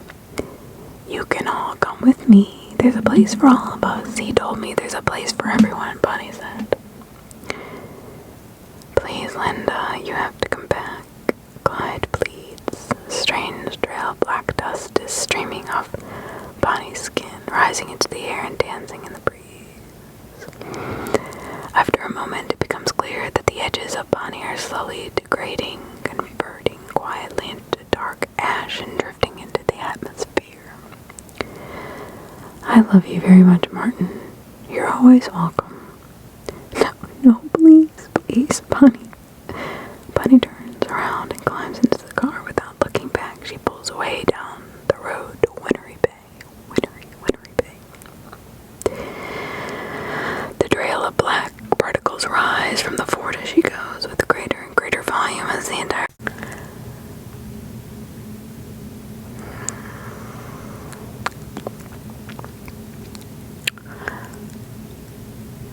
You can all come with me. There's a place for all of us. He told me there's a place for everyone, Bonnie said. Please, Linda, you have to come back. Clyde pleads. A strange trail of black dust is streaming off Bonnie's skin, rising into the air and dancing in the breeze. After a moment, it becomes clear that the edges of Bonnie are slowly degrading, converting quietly into dark ash and drifting into the atmosphere. I love you very much, Martin. You're always welcome. No, please, Bonnie. Bonnie turns around and climbs into the car without looking back. She pulls away down the road to Wintery Bay. Wintery Bay. The trail of black particles rise from the Ford as she goes, with greater and greater volume as the entire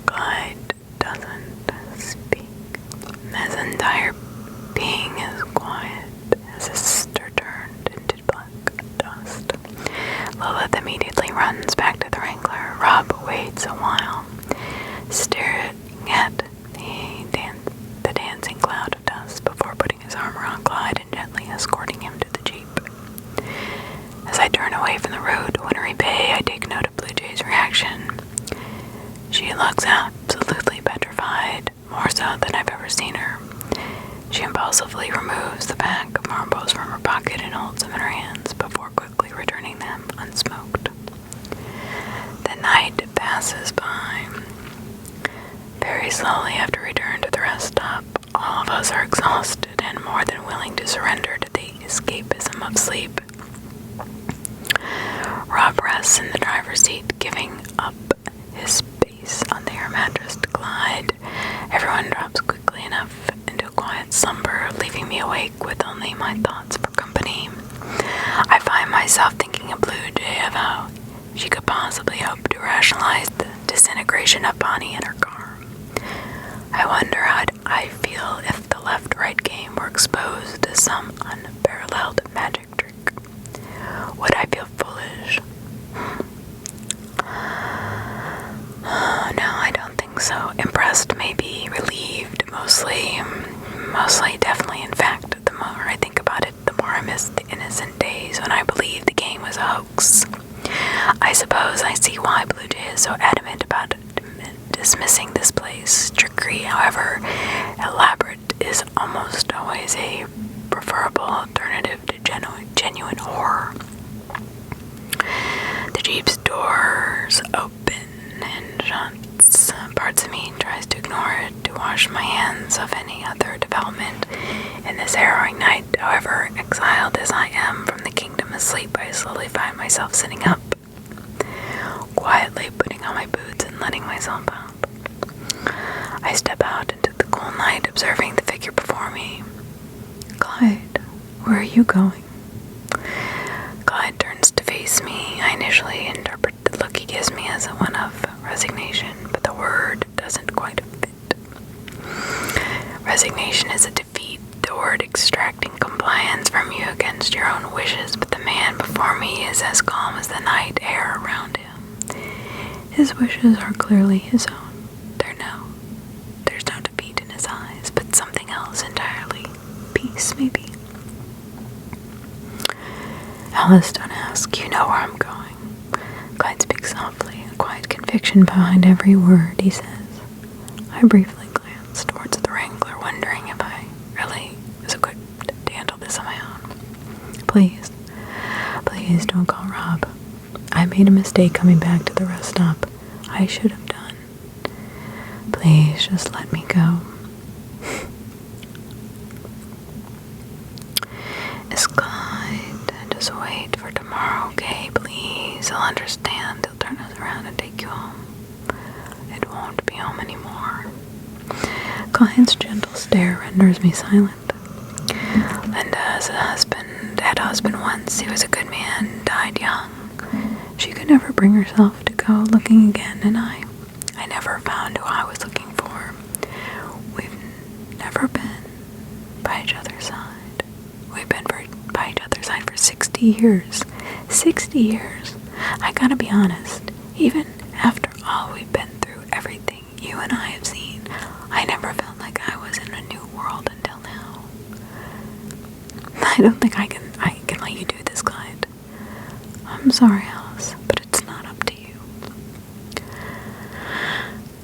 Clyde doesn't speak. His entire being is quiet as his sister turned into black dust. Lilith immediately runs back to the Wrangler. Rob waits a while, staring at the dancing cloud of dust before putting his arm around Clyde and gently escorting him to the Jeep. As I turn away from the road to Wintery Bay, I take note of Blue Jay's reaction. She looks absolutely petrified, more so than I've ever seen her. She impulsively removes the pack of marbles from her pocket and holds them in her hands before quickly returning them unsmoked. The night passes by. Very slowly after we return to the rest stop, all of us are exhausted and more than willing to surrender to the escapism of sleep. Rob rests in the driver's seat, giving up his space on the air mattress to Clyde. Everyone drops quickly enough into a quiet slumber, leaving me awake with only my thoughts for company. I find myself thinking of Blue Jay, of how she could possibly hope to rationalize the disintegration of Bonnie in her car. I wonder how I feel if the left-right game were exposed to some unparalleled magic trick. Would I feel foolish? No, I don't think so. Impressed, maybe. Relieved, mostly definitely. In fact, the more I think about it, the more I miss the innocent days when I believed the game was a hoax. I suppose I see why Blue Jay is so adamant about dismissing this place. Trickery, however elaborate, is almost always a preferable alternative to genuine horror. The Jeep's doors open and shuts. Parts of me tries to ignore it, to wash my hands of any other development in this harrowing night. However, exiled as I am from the kingdom of sleep, I slowly find myself sitting up, quietly putting on my boots and letting myself out. I step out into the cool night, observing the figure before me. Clyde, where are you going? Clyde turns to face me. I initially initially interpret the look he gives me as one of resignation, but the word doesn't quite fit. Resignation is a defeat, the word extracting compliance from you against your own wishes, but the man before me is as calm as the night air around him. His wishes are clearly his own. There's no defeat in his eyes, but something else entirely. Peace, maybe. Alice, don't ask. You know where I'm going. Clyde speaks softly, a quiet conviction behind every word he says. I briefly glance towards the Wrangler, wondering if I really was equipped to handle this on my own. Please don't call Rob. I made a mistake coming back to the rest stop. I should have done. Please, just let me go. Miss Clyde, just wait for tomorrow, okay? Please, he'll understand. He'll turn us around and take you home. It won't be home anymore. Clyde's gentle stare renders me silent. Linda had a husband once. He was a good man, died young. She could never bring herself to go looking again, and I never found who I was looking for. We've never been by each other's side. We've been by each other's side for 60 years. 60 years. I gotta be honest, even after all we've been through, everything you and I have seen, I never felt like I was in a new world until now. I don't think I can let you do this, Clyde. I'm sorry, Alice, but it's not up to you.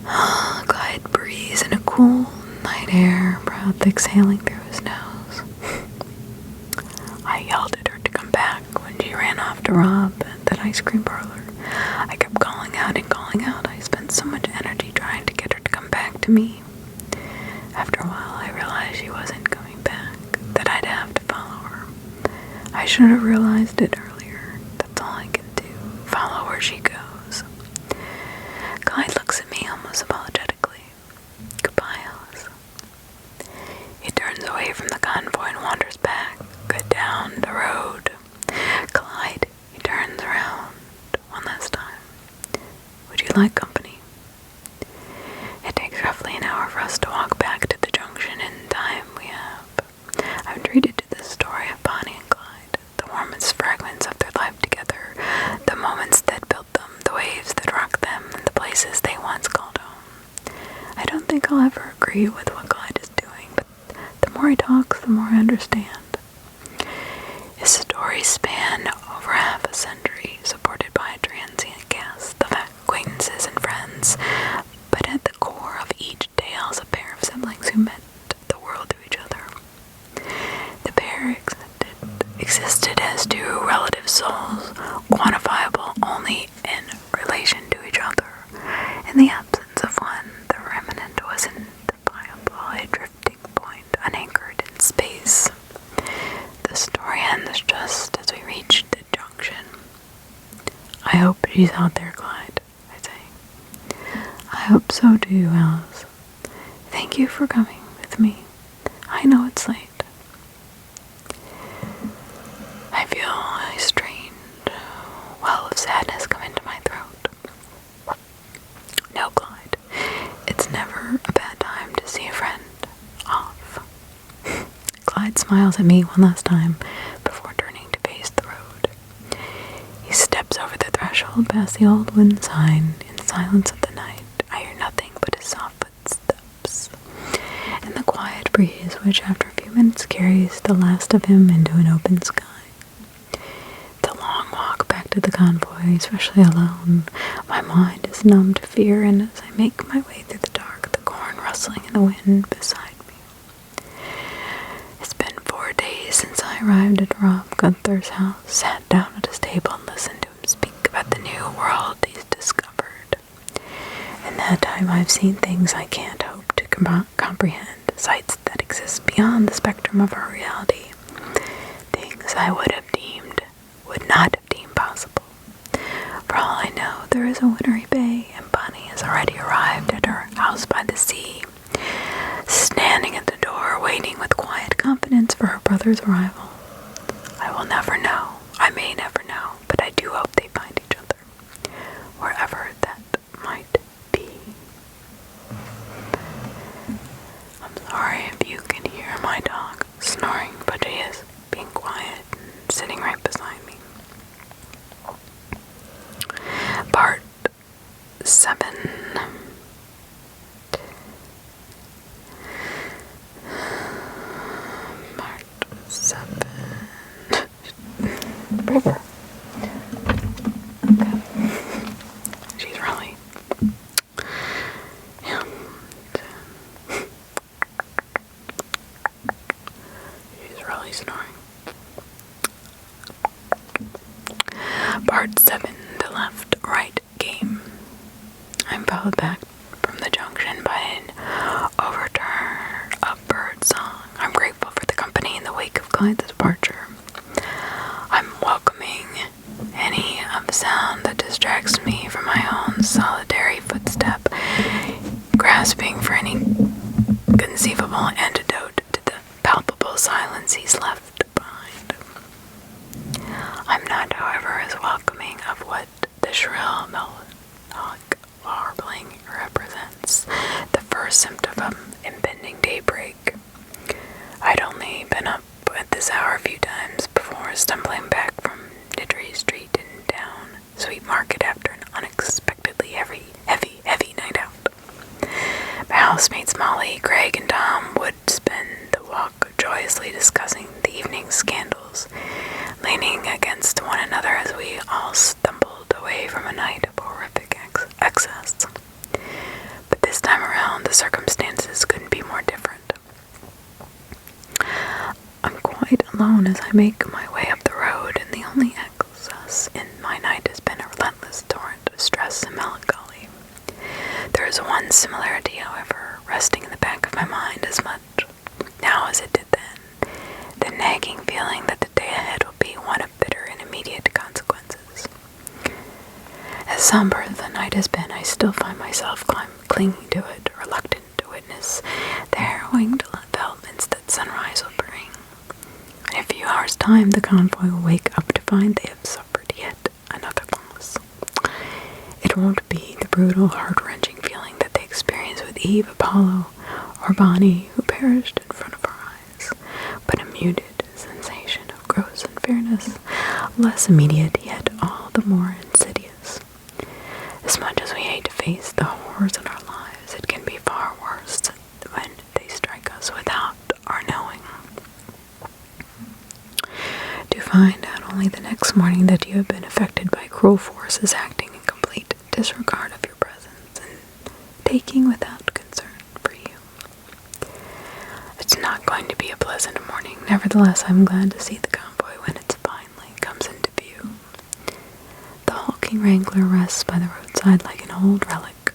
Clyde breathes in a cool night air, breath exhaling through his nose. I yelled at her to come back when she ran off to Rob at that ice cream parlor. I kept calling out and calling out. I spent so much energy trying to get her to come back to me. After a while, I realized she wasn't coming back, that I'd have to follow her. I should have realized it earlier. That's all I can do. Follow where she goes. Clyde looks at me almost apologetically. Goodbye, Alice. He turns away from the convoy and wanders back down the road. Clyde, he turns around one last time. Would you like company? It takes roughly an hour for us to walk back to the junction in time we have. I'm treated to this story of Bonnie and Clyde, the warmest fragments of their life together, the moments that built them, the waves that rocked them, and the places they once called home. I don't think I'll ever agree with what Clyde is doing, but the more he talks, the more I understand. His stories span over half a century, supported by a transient cast of acquaintances and friends, but at the core of each tale is a pair of siblings who met the world through each other. The pair existed as two relative souls, quantifiable only in relation to each other. In the absence of one, the remnant was indefinible, a drifting point unanchored in space. The story ends just as we reach the junction. I hope she's out there, Clyde, I say. I hope so too, Alice. Thank you for coming with me. I know it's late. I feel a strange well of sadness come into my throat. No, Clyde, it's never a bad time to see a friend off. Clyde smiles at me one last time before turning to face the road. He steps over the threshold past the old wooden sign. In the silence of the night, I hear nothing but his soft footsteps and the quiet breeze which after a few minutes carries the last of him into an open sky. The long walk back to the convoy, especially alone, my mind is numb to fear, and as I make my way through the dark, the corn rustling in the wind beside me. It's been 4 days since I arrived at Rob Gunther's house, sat down at his table and listened to him speak about the new world he's discovered. In that time I've seen things I can't hope to comprehend, sights that exist beyond the spectrum of our reality, things I would not have deemed possible. For all I know, there is a wintry bay, and Bonnie has already arrived at her house by the sea, standing at the door, waiting with quiet confidence for her brother's arrival. I will never know. I may never know, but I do hope they find each other. Part 7, the left-right game. I'm followed back from the junction by an overture of bird song. I'm grateful for the company in the wake of Clyde's departure. I'm welcoming any of sound that distracts me from my own solitary footstep, grasping for any conceivable antidote to the palpable silence he's left behind. I'm not, however, as welcoming of what the shrill melancholic warbling represents, the first symptom of impending daybreak. I'd only been up at this hour a few times before stumbling back from Nidri Street and down Sweet Market after an unexpectedly heavy night out. My housemates Molly, Greg, and Tom would spend the walk joyously discussing the evening's scandals, leaning against one another as we all stumbled away from a night of horrific excess. But this time around, the circumstances couldn't be more different. I'm quite alone as I make my way up the road, and the only excess in my night has been a relentless torrent of stress and melancholy. There is one similarity, however, resting in the back of my mind as much now as it did then, the nagging feeling that the day ahead will be one of bitter and immediate consequences. As somber as the night has been, I still find myself clinging to it, reluctant to witness the harrowing developments that sunrise will bring. In a few hours' time, the convoy will wake up to find they have suffered yet another loss. It won't be the brutal, heart-wrenching feeling that they experienced with Eve, Apollo, or Bonnie, who perished in front of our eyes, but a muted sensation of gross unfairness, less immediate, yet all the more insidious. As much as we hate to face the horrors in our lives, it can be far worse when they strike us without our knowing. To find out only the next morning that you have been affected by cruel forces acting in complete disregard of your presence and taking without concern for you. It's not going to be a pleasant morning. Nevertheless, I'm glad to see the convoy when it finally comes into view. The hulking Wrangler rests by the roadside like an old relic.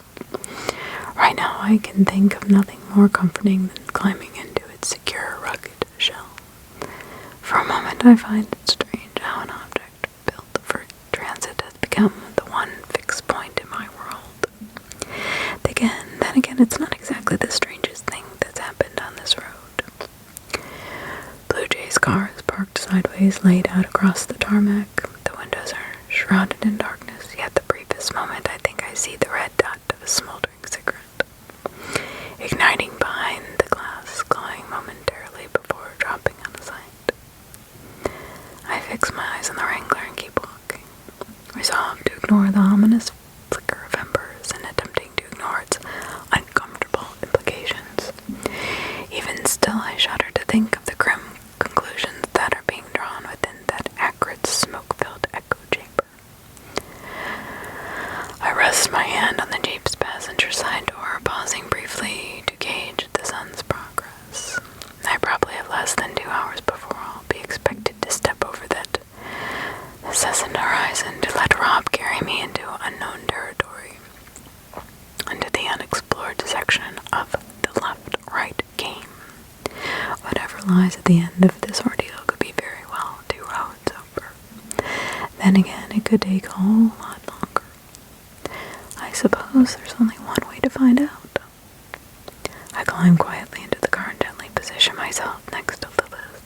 Right now, I can think of nothing more comforting than climbing into its secure, rugged shell. For a moment, I find it strange how an object built for transit has become the one fixed point in my world. Then again, it's not exactly the strangest thing that's happened on this road. Blue Jay's car is parked sideways, laid out across the tarmac. The windows are shrouded in darkness, yet the briefest moment I think I see the red dot of a smoldering cigarette, igniting behind the glass, glowing momentarily before dropping out of sight. I fix my eyes on the Wrangler and keep walking, resolved to ignore the ominous flicker of embers and attempting to ignore its uncomfortable implications. Even still, I shudder to think of the grim conclusions that are being drawn within that acrid, smoke-filled echo chamber. I rest my hand on the Jeep's passenger side door, pausing briefly to gauge the sun's progress. I probably have less than 2 hours before I'll be expected to step over that incessant horizon to let Rob carry me into unknown territory, into the unexplored section of the left-right game. Whatever lies at the end of this ordeal could be very well 2 roads over. Then again, it could take a whole lot longer. I suppose there's only one way to find out. I climb quietly into the car and gently position myself next to Lilith.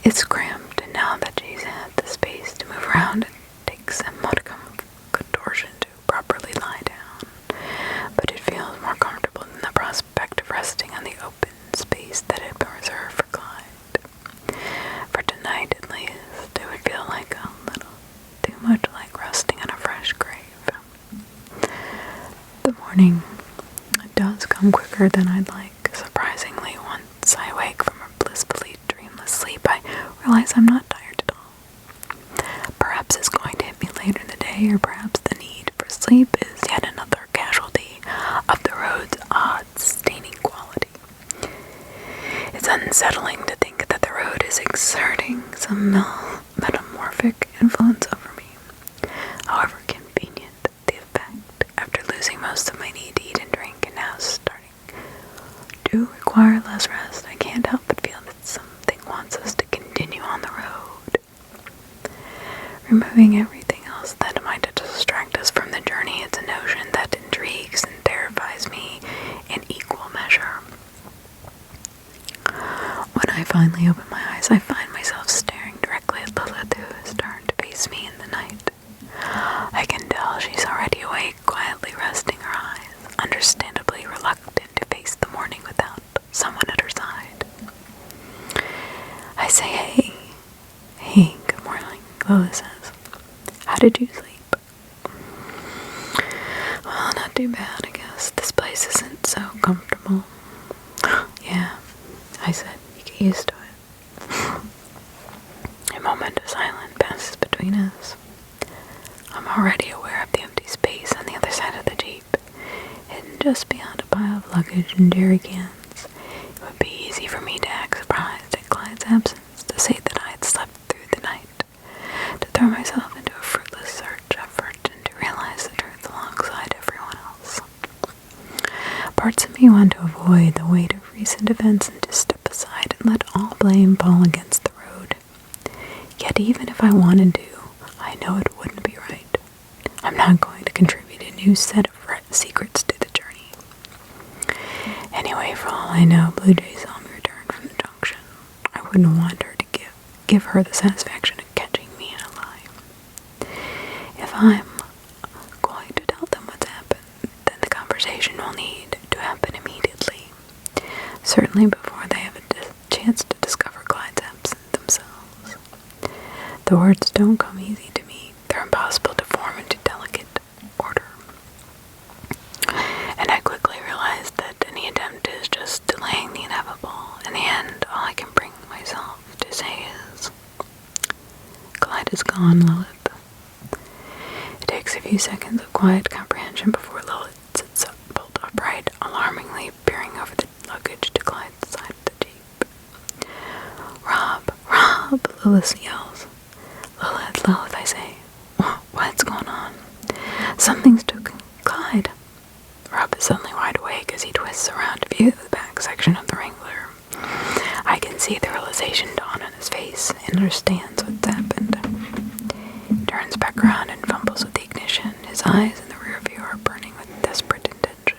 It's cramped, and now that she's had the space to move around, it takes a modicum of contortion to properly lie down. But it feels more comfortable than the prospect of resting on the open space that had been reserved for Clyde. For tonight, at least, it would feel like a little too much like resting on a fresh grave. The morning does come quicker than I'd like. Surprisingly, once I wake from a blissfully dreamless sleep, I realize I'm not tired at all. Perhaps it's going to hit me later in the day, or perhaps the need for sleep is yet another casualty of the road's odd staining quality. It's unsettling to think that the road is exerting some metamorphic influence over me. Removing everything else that might distract us from the journey, it's a notion that intrigues and terrifies me in equal measure. When I finally open my eyes, I find myself staring directly at Lilith, who has turned to face me in the night. I can tell she's already awake, quietly resting her eyes, understandably reluctant to face the morning without someone at her side. I say, hey, good morning, Lilith says. How did you sleep? Well, not too bad, I guess. This place isn't so comfortable. Yeah, I said, you get used to it. A moment of silence passes between us. I'm already aware of the empty space on the other side of the Jeep, hidden just beyond a pile of luggage and jerry cans. It would be easy for me to act surprised at Clyde's absence, to say that I had slept through the night, to throw myself into a fruitless search effort, and to realize the truth alongside everyone else. Parts of me want to avoid the weight of recent events and to step aside and let all blame fall against the road. Yet even if I wanted to, I know it wouldn't be right. I'm not going to contribute a new set of secrets to the journey. Anyway, for all I know, Blue Jay saw me return from the junction. I wouldn't want her to give her the satisfaction of catching me in a lie. If I'm going to tell them what's happened, then the conversation will need to happen immediately. Certainly before they have a chance to discover Clyde's absence themselves. The words don't come easy to me. They're impossible to form into delicate order. And I quickly realized that any attempt is just delaying the inevitable. In the end, all I can bring myself to say is, Clyde is gone, Lilith. It takes a few seconds of quiet comprehension before Lilith sits up, bolt upright, alarmingly peering over the luggage to Clyde's side of the Jeep. Rob, Lilith yells. Lilith, I say. What's going on? Something's took Clyde. Rob is suddenly wide awake as he twists around to view the back section of the Wrangler. I can see the realization dawn on his face and understands what's happened. He turns back around and fumbles with the ignition. His eyes in the rear view are burning with desperate intention.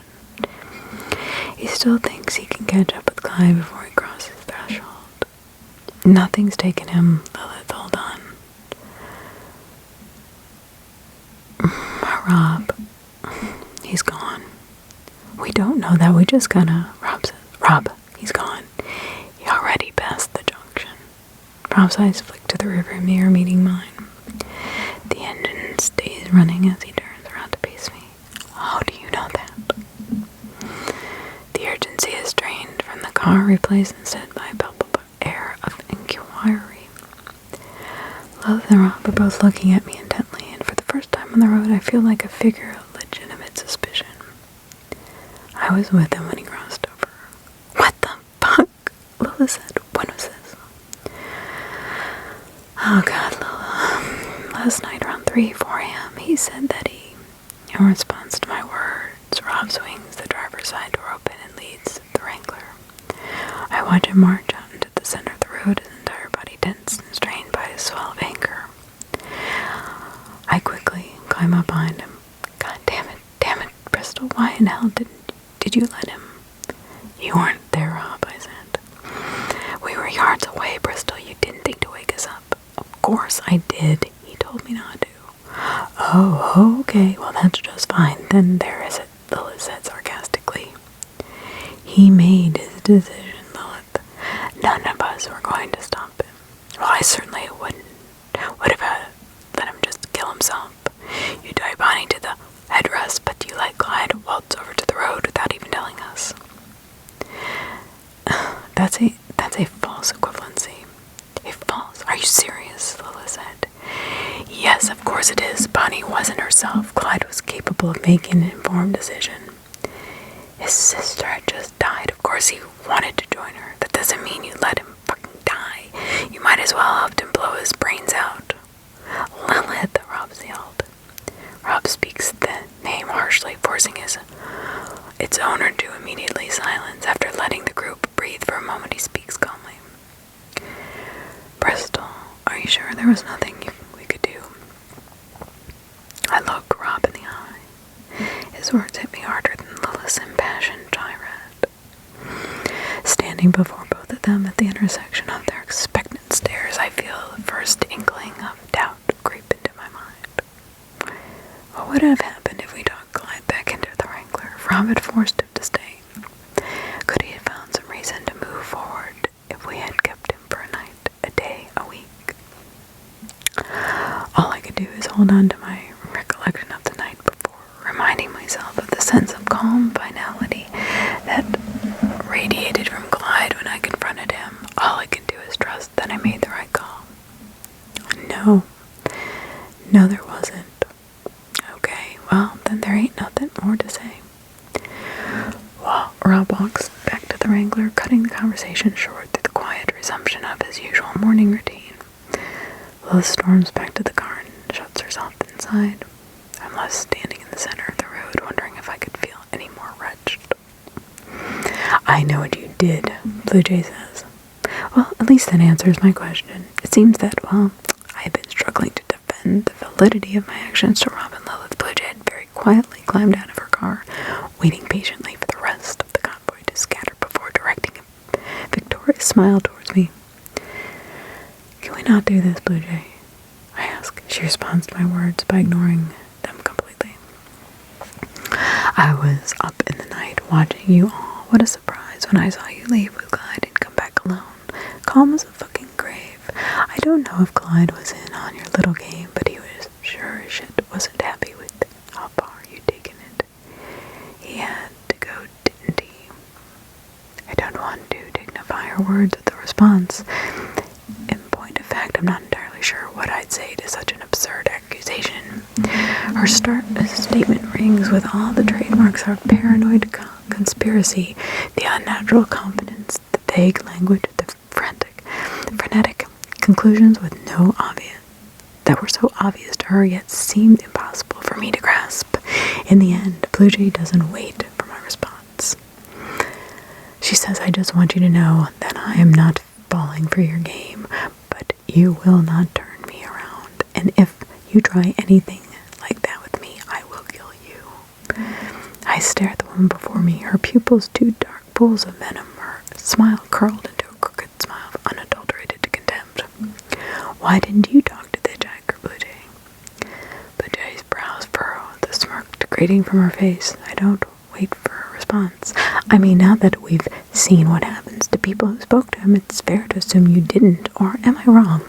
He still thinks he can catch up with Clyde before he crosses the threshold. Nothing's taken him, Lilith, hold on. Rob, he's gone. We don't know that, we just gotta, Rob, he's gone. He already passed the junction. Rob's eyes flick to the rearview mirror meeting mine. The engine stays running as he turns around to face me. How do you know that? The urgency is drained from the car, replaced instead by a palpable air of inquiry. Lilith and Rob are both looking at me intently, and for the first time on the road, I feel like a figure of legitimate suspicion. I was with him when he crossed over. What the fuck? Lilith said. When was this? Oh God, Lilith. Last night around 4 a.m., he said that in response to my words, Rob swings the driver's side door open and leads the Wrangler. I watch him march out into the center of the road, his entire body tense and strained by a swell of anger. I quickly climb up behind him. God damn it, Bristol, why in hell did you let him? You weren't there, Rob, I said. We were yards away, Bristol. You didn't think to wake us up. Of course I did. He told me not to. Oh, okay. Well, that's just fine. Then there is it, Lilith said sarcastically. He made his decision, Lilith. None of us were going to stop him. Well, I certainly would have let him just kill himself. You dive Bonnie to the headrest, but you let Clyde waltz over to the road without even telling us. That's a false equivalency. A false? Are you serious? Lilith said. Yes, of course it is. Bonnie wasn't herself. Clyde was capable of making an informed decision. His sister had just died. Of course he wanted to join her. That doesn't mean you let him fucking die. You might as well help him blow his brains out. Lilith, Rob yelled. Rob speaks the name harshly, forcing its owner to immediately silence. After letting the group breathe for a moment, he speaks calmly. Bristol, are you sure there was nothing we could do? standing before both of them at the intersection of their expectant stares, I feel the first inkling of doubt creep into my mind. What would have happened if we docked Clyde back into the Wrangler, if Rob had forced him to stay? Could he have found some reason to move forward if we had kept him for a night, a day, a week? All I could do is hold on to my recollection of the night before, reminding myself of the sense of calm finality that radiated from Clyde when I confronted him. All I could do is trust that I made the right call. No, there wasn't. Okay, well, then there ain't nothing more to say. Well, Rob walks back to the Wrangler, cutting the conversation short through the quiet resumption of his usual morning routine. Lilith storms back to the car and shuts herself inside. I'm left standing in the center of the road, wondering if I could feel any more wretched. I know what you did, Blue Jay says. Well, at least that answers my question. It seems that, well, I've been struggling to defend the validity of my actions to Rob and Lilith. Blue Jay had very quietly climbed out of her car, waiting patiently for the rest of the convoy to scatter before directing a victorious smile towards me. Can we not do this, Blue Jay? I ask. She responds to my words by ignoring them completely. I was up in the night watching you all. What a surprise when I saw you leave with Clyde and come back alone. Calm as a fucking grave. I don't know if Clyde was in on your little game, but he was sure as shit wasn't happy with how far you'd taken it. He had to go, didn't he? I don't want to dignify her words with a response. In point of fact, I'm not entirely sure what I'd say to such an absurd accusation. Her statement rings with all the trademarks of paranoid conspiracy, the unnatural confidence, the vague language, the frenetic conclusions with that were so obvious to her yet seemed impossible for me to grasp. In the end, Blue Jay doesn't wait for my response. She says, I just want you to know that I am not falling for your game, but you will not turn me around. And if you try anything like that with me, I will kill you. I stare at the woman before me, her pupils two dark pools of venom, her smile curled into a crooked smile of unadulterated contempt. Why didn't you talk to the hitchhiker, Blue Jay? Blue Jay's brows furrow, the smirk degrading from her face. I don't wait for a response. I mean, now that we've seen what happens to people who spoke to him, it's fair to assume you didn't, or am I wrong?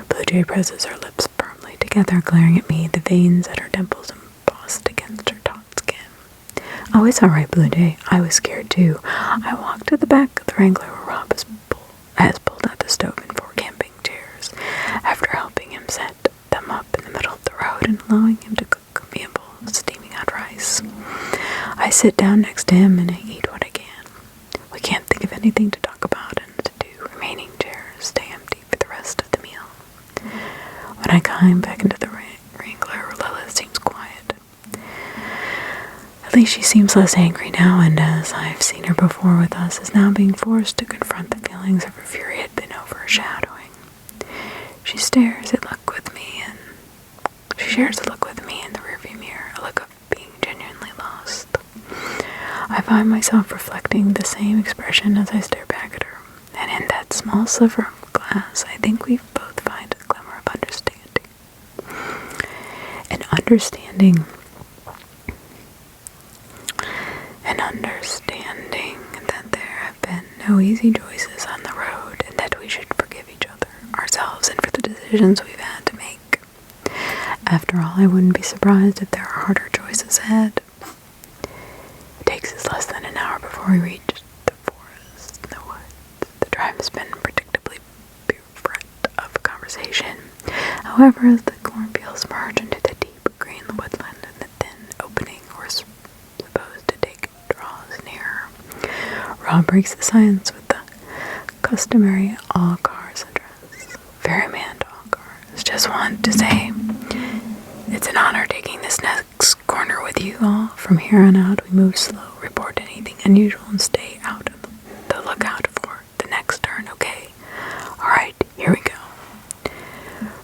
Blue Jay presses her lips firmly together, glaring at me, the veins at her temples embossed against her taut skin. Oh, it's all right, Blue Jay. I was scared too. I walked to the back of the Wrangler where Rob has pulled out the stove and 4 camping chairs. After helping him set them up in the middle of the road and allowing him to cook me a bowl of steaming hot rice, I sit down next to him and I eat what I can. We can't think of anything to talk about, and the 2 remaining chairs stay empty for the rest of the meal. When I climb back into the Wrangler, Lilith seems quiet. At least she seems less angry now, and as I've seen her before with us, is now being forced to confront the feelings of her fury had been overshadowing. She shares a look with me in the rearview mirror, a look of being genuinely lost. I find myself reflecting the same expression as I stare back at her, and in that small sliver of glass, I think we both find a glimmer of understanding. An understanding that there have been no easy choices on the road, and that we should forgive each other, ourselves, and for the decisions we've had to make. After all, I wouldn't be surprised if there are harder choices ahead. It takes us less than an hour before we reach the forest, the woods. The drive has been predictably bereft of conversation. However, as the cornfields merge into the deep green woodland and the thin opening we're supposed to take draws nearer, Rob breaks the silence with the customary all cars address. Ferryman to all cars. Just want to say, it's an honor taking this next corner with you all. From here on out, we move slow, report anything unusual, and stay out of the lookout for the next turn, okay? Alright, here we go.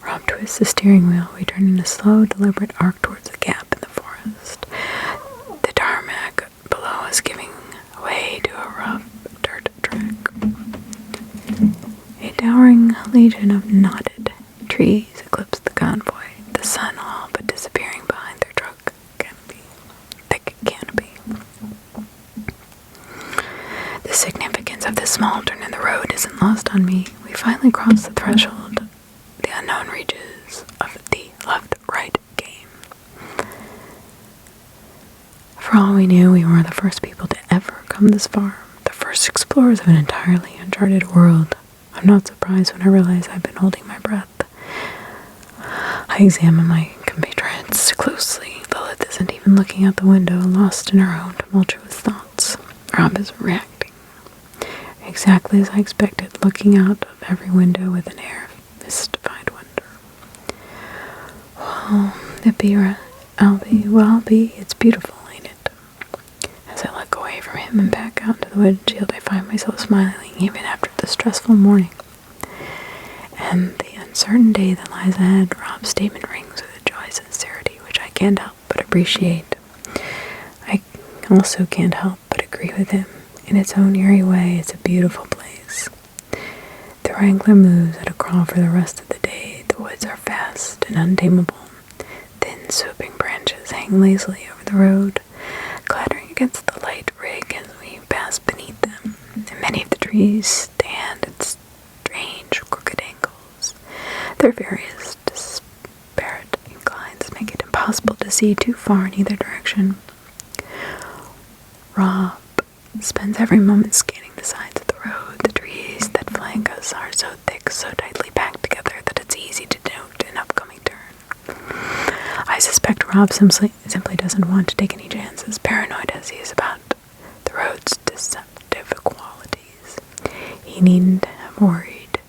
Rob twists the steering wheel. We turn in a slow, deliberate arc towards the gap in the forest. The tarmac below us giving way to a rough dirt trail. towering legion of knotted trees eclipsed the convoy, the sun all but disappearing behind their thick canopy. The significance of this small turn in the road isn't lost on me. We finally crossed the threshold, the unknown reaches of the left-right game. For all we knew, we were the first people to ever come this far, the first explorers of an entirely uncharted world. I'm not surprised when I realize I've been holding my breath. I examine my compatriots closely. Lilith isn't even looking out the window, lost in her own tumultuous thoughts. Rob is reacting exactly as I expected, looking out of every window with an air of mystified wonder. I'll be, it's beautiful, ain't it? As I look away from him and back out into the windshield, I find myself smiling even after the stressful morning and the uncertain day that lies ahead. Rob's statement rings with a joy sincerity which I can't help but appreciate. I also can't help but agree with him. In its own eerie way, it's a beautiful place. The Wrangler moves at a crawl for the rest of the day. The woods are vast and untamable. Thin, swooping branches hang lazily over the road, clattering against the light rig as we pass beneath them. And many of the trees stand at strange, crooked angles. Their various disparate inclines make it impossible to see too far in either direction. Rob spends every moment scanning the sides of the road. The trees that flank us are so thick, so tightly packed together that it's easy to note an upcoming turn. I suspect Rob simply doesn't want to take any chances, paranoid as he is about the road's deceptive qualities. He needn't have worried.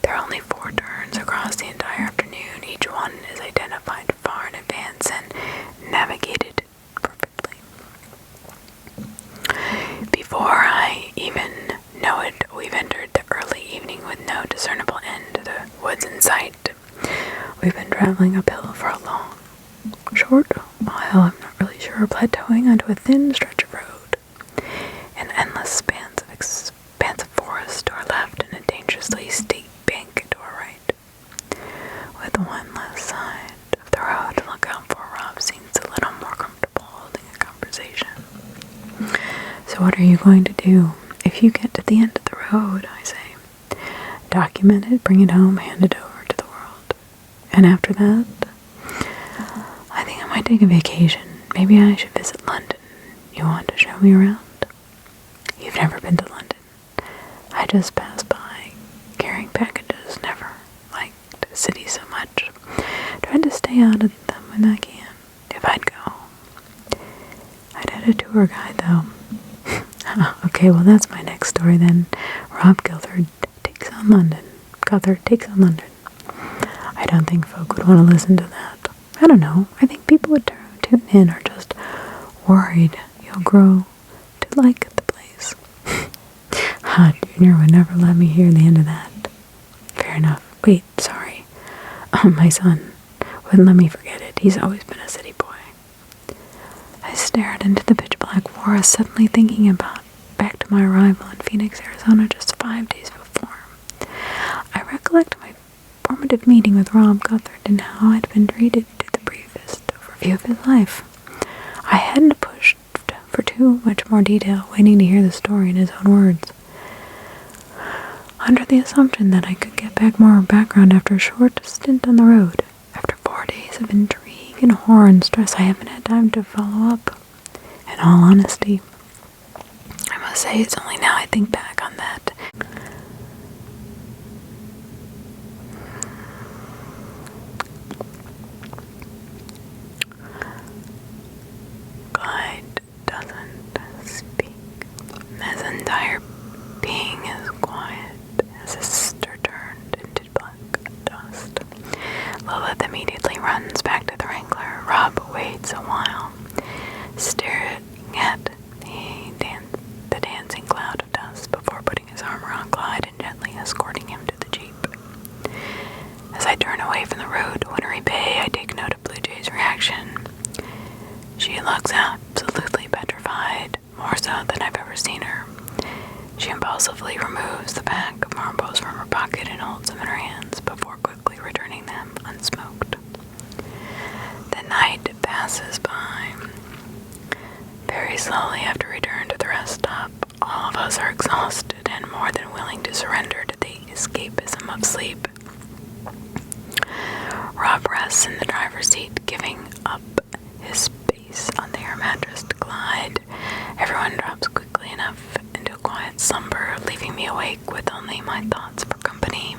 There are only 4 turns across the entire afternoon. Each one is identified far in advance and navigated perfectly. Before I even know it, we've entered the early evening with no discernible end to the woods in sight. We've been traveling uphill for a long, short while, I'm not really sure, plateauing onto a thin stretch of road. An endless expanse of forest to our left and a dangerously steep bank to our right. With one less side of the road to look out for, Rob seems a little more comfortable holding a conversation. So what are you going to do? If you get to the end of the road, I say, document it, bring it home, hand it over to the world. And after that, I think I might take a vacation. Maybe I should visit London. You want to show me around? You've never been to London. I just pass by, carrying packages. Never liked the city so much. Tried to stay out of them when I can. If I'd go, I'd had a tour guide though. Okay, well that's my next story then. Rob Guthrie takes on London. I don't think folk would want to listen to that. I don't know. I think people would tune in or just worried you'll grow to like the place. Junior would never let me hear the end of that. Fair enough. Wait, sorry. My son wouldn't let me forget it. He's always been a city boy. I stared into the pitch-black forest, suddenly thinking back to my arrival in Phoenix, Arizona just 5 days before. I recollect my formative meeting with Rob Guthrie and how I'd been treated to the briefest overview of his life. I hadn't pushed for too much more detail, waiting to hear the story in his own words. Under the assumption that I could get back more background after a short stint on the road. After 4 days of intrigue and horror and stress, I haven't had time to follow up. In all honesty, I must say it's only now I think back on that. Clyde doesn't speak. His entire being is quiet as his sister turned into black dust. Lilith immediately runs back to the Wrangler. Rob waits a while, staring at the dancing cloud of dust before putting his arm around Clyde and gently escorting him to the Jeep. As I turn away from the road to Winnery Bay, I take note of Blue Jay's reaction. She looks absolutely petrified, more so than I've ever seen her. She impulsively removes the back of farm poles from her pocket and holds them in her hands before quickly returning them unsmoked. The night passes by. Very slowly after return to the rest stop, all of us are exhausted and more than willing to surrender to the escapism of sleep. Rob rests in the driver's seat, giving up his space on the air mattress to Clyde. Everyone drops quickly enough into a quiet slumber, leaving me awake with only my thoughts for company.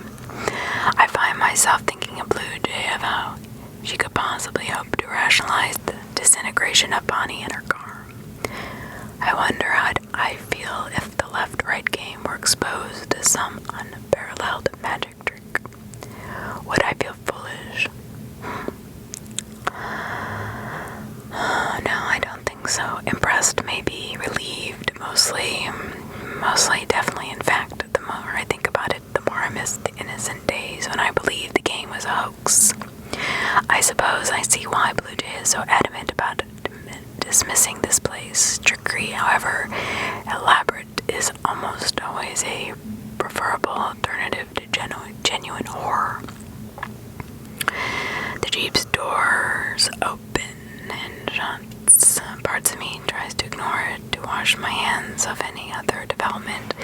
I find myself thinking of Blue Jay of how she could possibly hope to rationalize the disintegration of Bonnie in her car. I wonder how I feel if the left-right game were exposed to some unparalleled magic trick. Would I feel foolish? No, I don't think so. Impressed, maybe. Relieved, mostly definitely. In fact, the more I think about it, the more I miss the innocent days when I believed the game was a hoax. I suppose I see why Blue Jay is so adamant about dismissing this place. Trickery, however elaborate, is almost always a preferable alternative to genuine horror. The Jeep's doors open and shuts. Parts of me tries to ignore it, to wash my hands of any other development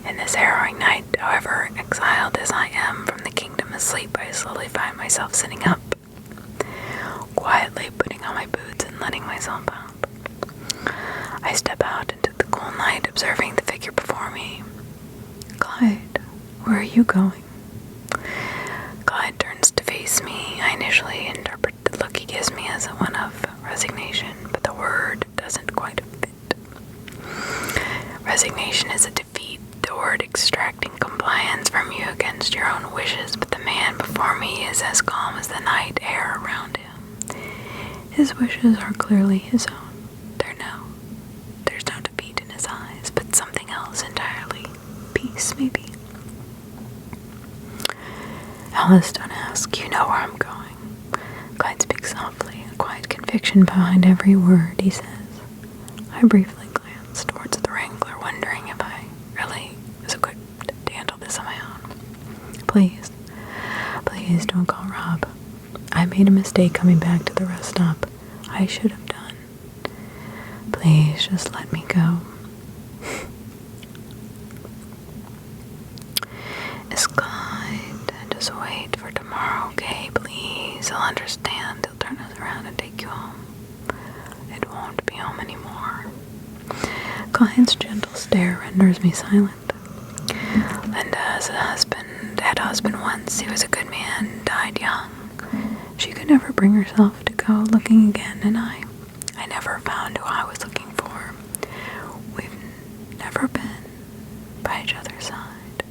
in this harrowing night. However, exiled as I am from the kingdom of sleep, I slowly find myself sitting up, quietly putting on my boots and letting myself out. I step out into the cool night, observing the figure before me. Clyde, where are you going? Clyde turns to face me. I initially interpret the look he gives me as one of resignation, but the word doesn't quite fit. Resignation is a defeat, the word extracting compliance from you against your own wishes, but the man before me is as calm as the night air around him. His wishes are clearly his own. There's no defeat in his eyes, but something else entirely. Peace, maybe. Alice, don't ask. You know where I'm going. Clyde speaks softly, a quiet conviction behind every word he says. I briefly glance towards the Wrangler, wondering if I really was equipped to handle this on my own. Please don't call Rob. I made a mistake coming back to the rest stop. I should have done. Please, just let me go. Miss Clyde, just wait for tomorrow, okay? Please, he'll understand. He'll turn us around and take you home. It won't be home anymore. Clyde's gentle stare renders me silent. Linda had a husband once. He was a good man, died young. She could never bring herself to go looking again, and I never found who I was looking for. We've never been by each other's side.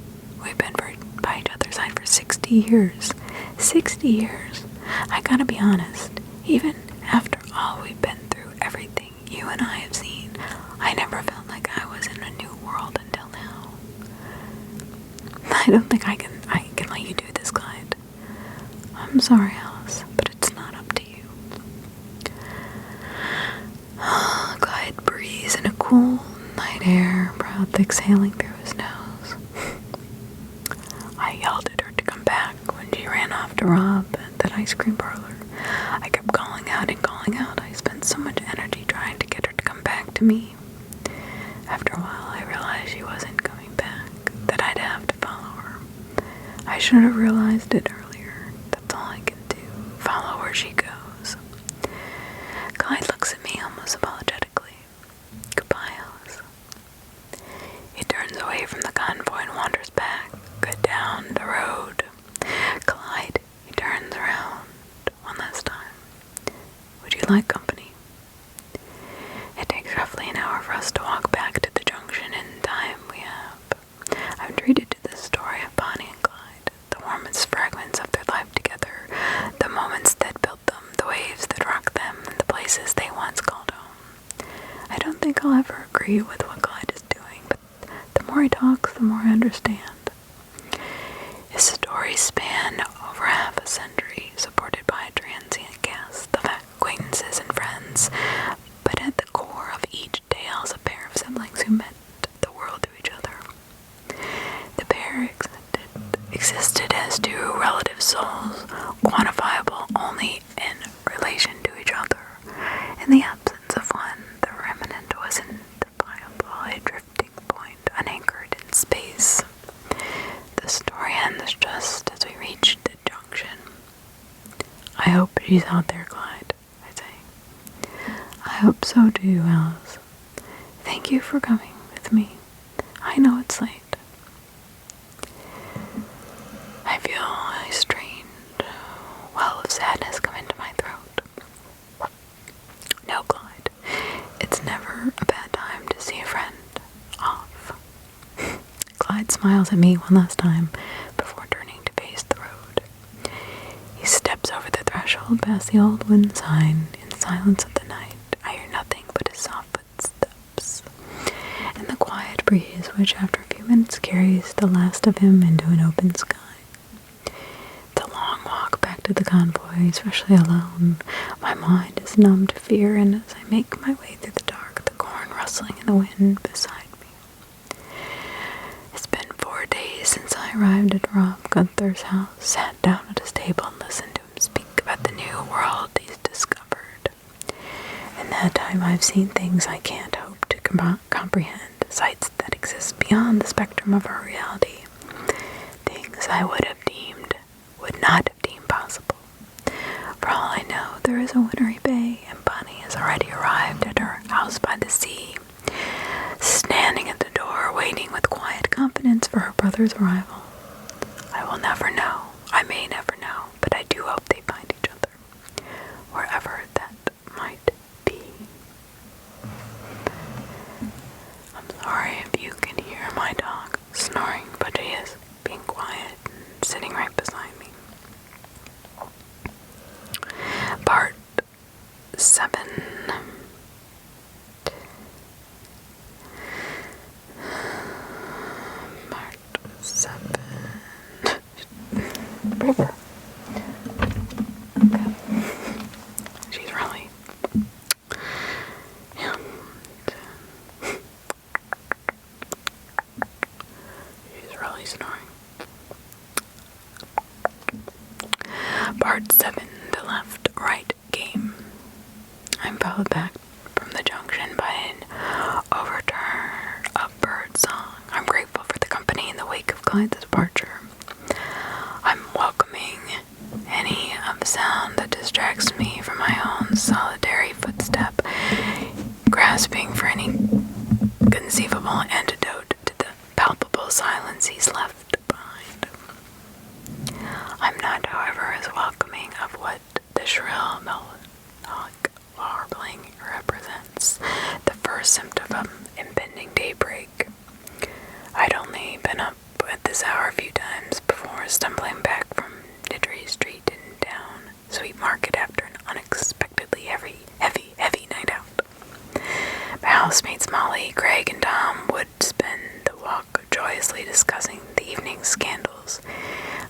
We've been by each other's side for 60 years. 60 years. I gotta be honest, even after all we've been through, everything you and I have seen, I never felt like I was in a new world until now. I don't think I can let you do this, Clyde. I'm sorry, Alice, but it's not up to you. Clyde breathes in a cool night air, breath exhaling through his nose. I yelled at her to come back when she ran off to Rob at that ice cream parlor. I kept calling out and calling out. I spent so much energy trying to get her to come back to me. After a while, I realized she wasn't coming back, that I'd have to follow her. I should have realized it earlier. That's all I can do. Follow where she goes. Clyde looks at me almost apologetically. Goodbye, Alice. He turns away from the convoy and wanders back down the road. Clyde, he turns around one last time. Would you like company? It takes roughly an hour for us to walk back to the junction in time we have. I'm treated to this story of Bonnie and Clyde, the warmest fragments of their life together, the moments that built them, the waves that rocked them, and the places they once called home. I don't think I'll ever agree with what Clyde is doing, but the more he talks, the more I understand. His stories span over half a century, supported by a transient cast of acquaintances and friends, but at the core of each tale is a pair of siblings who met the world through each other. The pair But she's out there, Clyde, I say. I hope so too, Alice. Thank you for coming with me. I know it's late. I feel a strange well of sadness come into my throat. No, Clyde, it's never a bad time to see a friend off. Clyde smiles at me one last time before turning to face the road. He steps over the threshold past the old wooden sign. In the silence of the night, I hear nothing but his soft footsteps and the quiet breeze which after a few minutes carries the last of him into an open sky. The long walk back to the convoy, especially alone, my mind is numb to fear, and as I make my way through the dark, the corn rustling in the wind beside me. It's been 4 days since I arrived at Rob Gunther's house, sat down at his table and listened to him speak about the new world he's discovered. In that time I've seen things I can't hope to comprehend, sights that exist beyond the spectrum of our reality, things I would not have deemed possible. For all I know, there is a wintry bay, and Bonnie has already arrived at her house by the sea, standing at the door, waiting with quiet confidence for her brother's arrival. I will never know. I may never know, but I do hope they find each other, wherever that might be. I'm sorry if you can hear my dog snoring, but he is being quiet and sitting right beside me. Part 7. Part 7. River. Okay. She's really... Yeah. She's really snoring. Part 7. The left-right game. I'm followed back from the junction by an overture of bird song. I'm grateful for the company in the wake of Clyde's departure. I'm welcoming any of sound that distracts me from my own solitary footstep, grasping for any conceivable antidote to the palpable silence he's left behind. I'm not, however, as welcoming of what the shrill melancholic warbling represents, the first symptom of impending daybreak. I'd only been up at this hour a few times before stumbling back from Nidri Street and down Sweet Market after an unexpectedly heavy night out. My housemates Molly, Greg, and Tom would spend the walk joyously discussing the evening's scandals,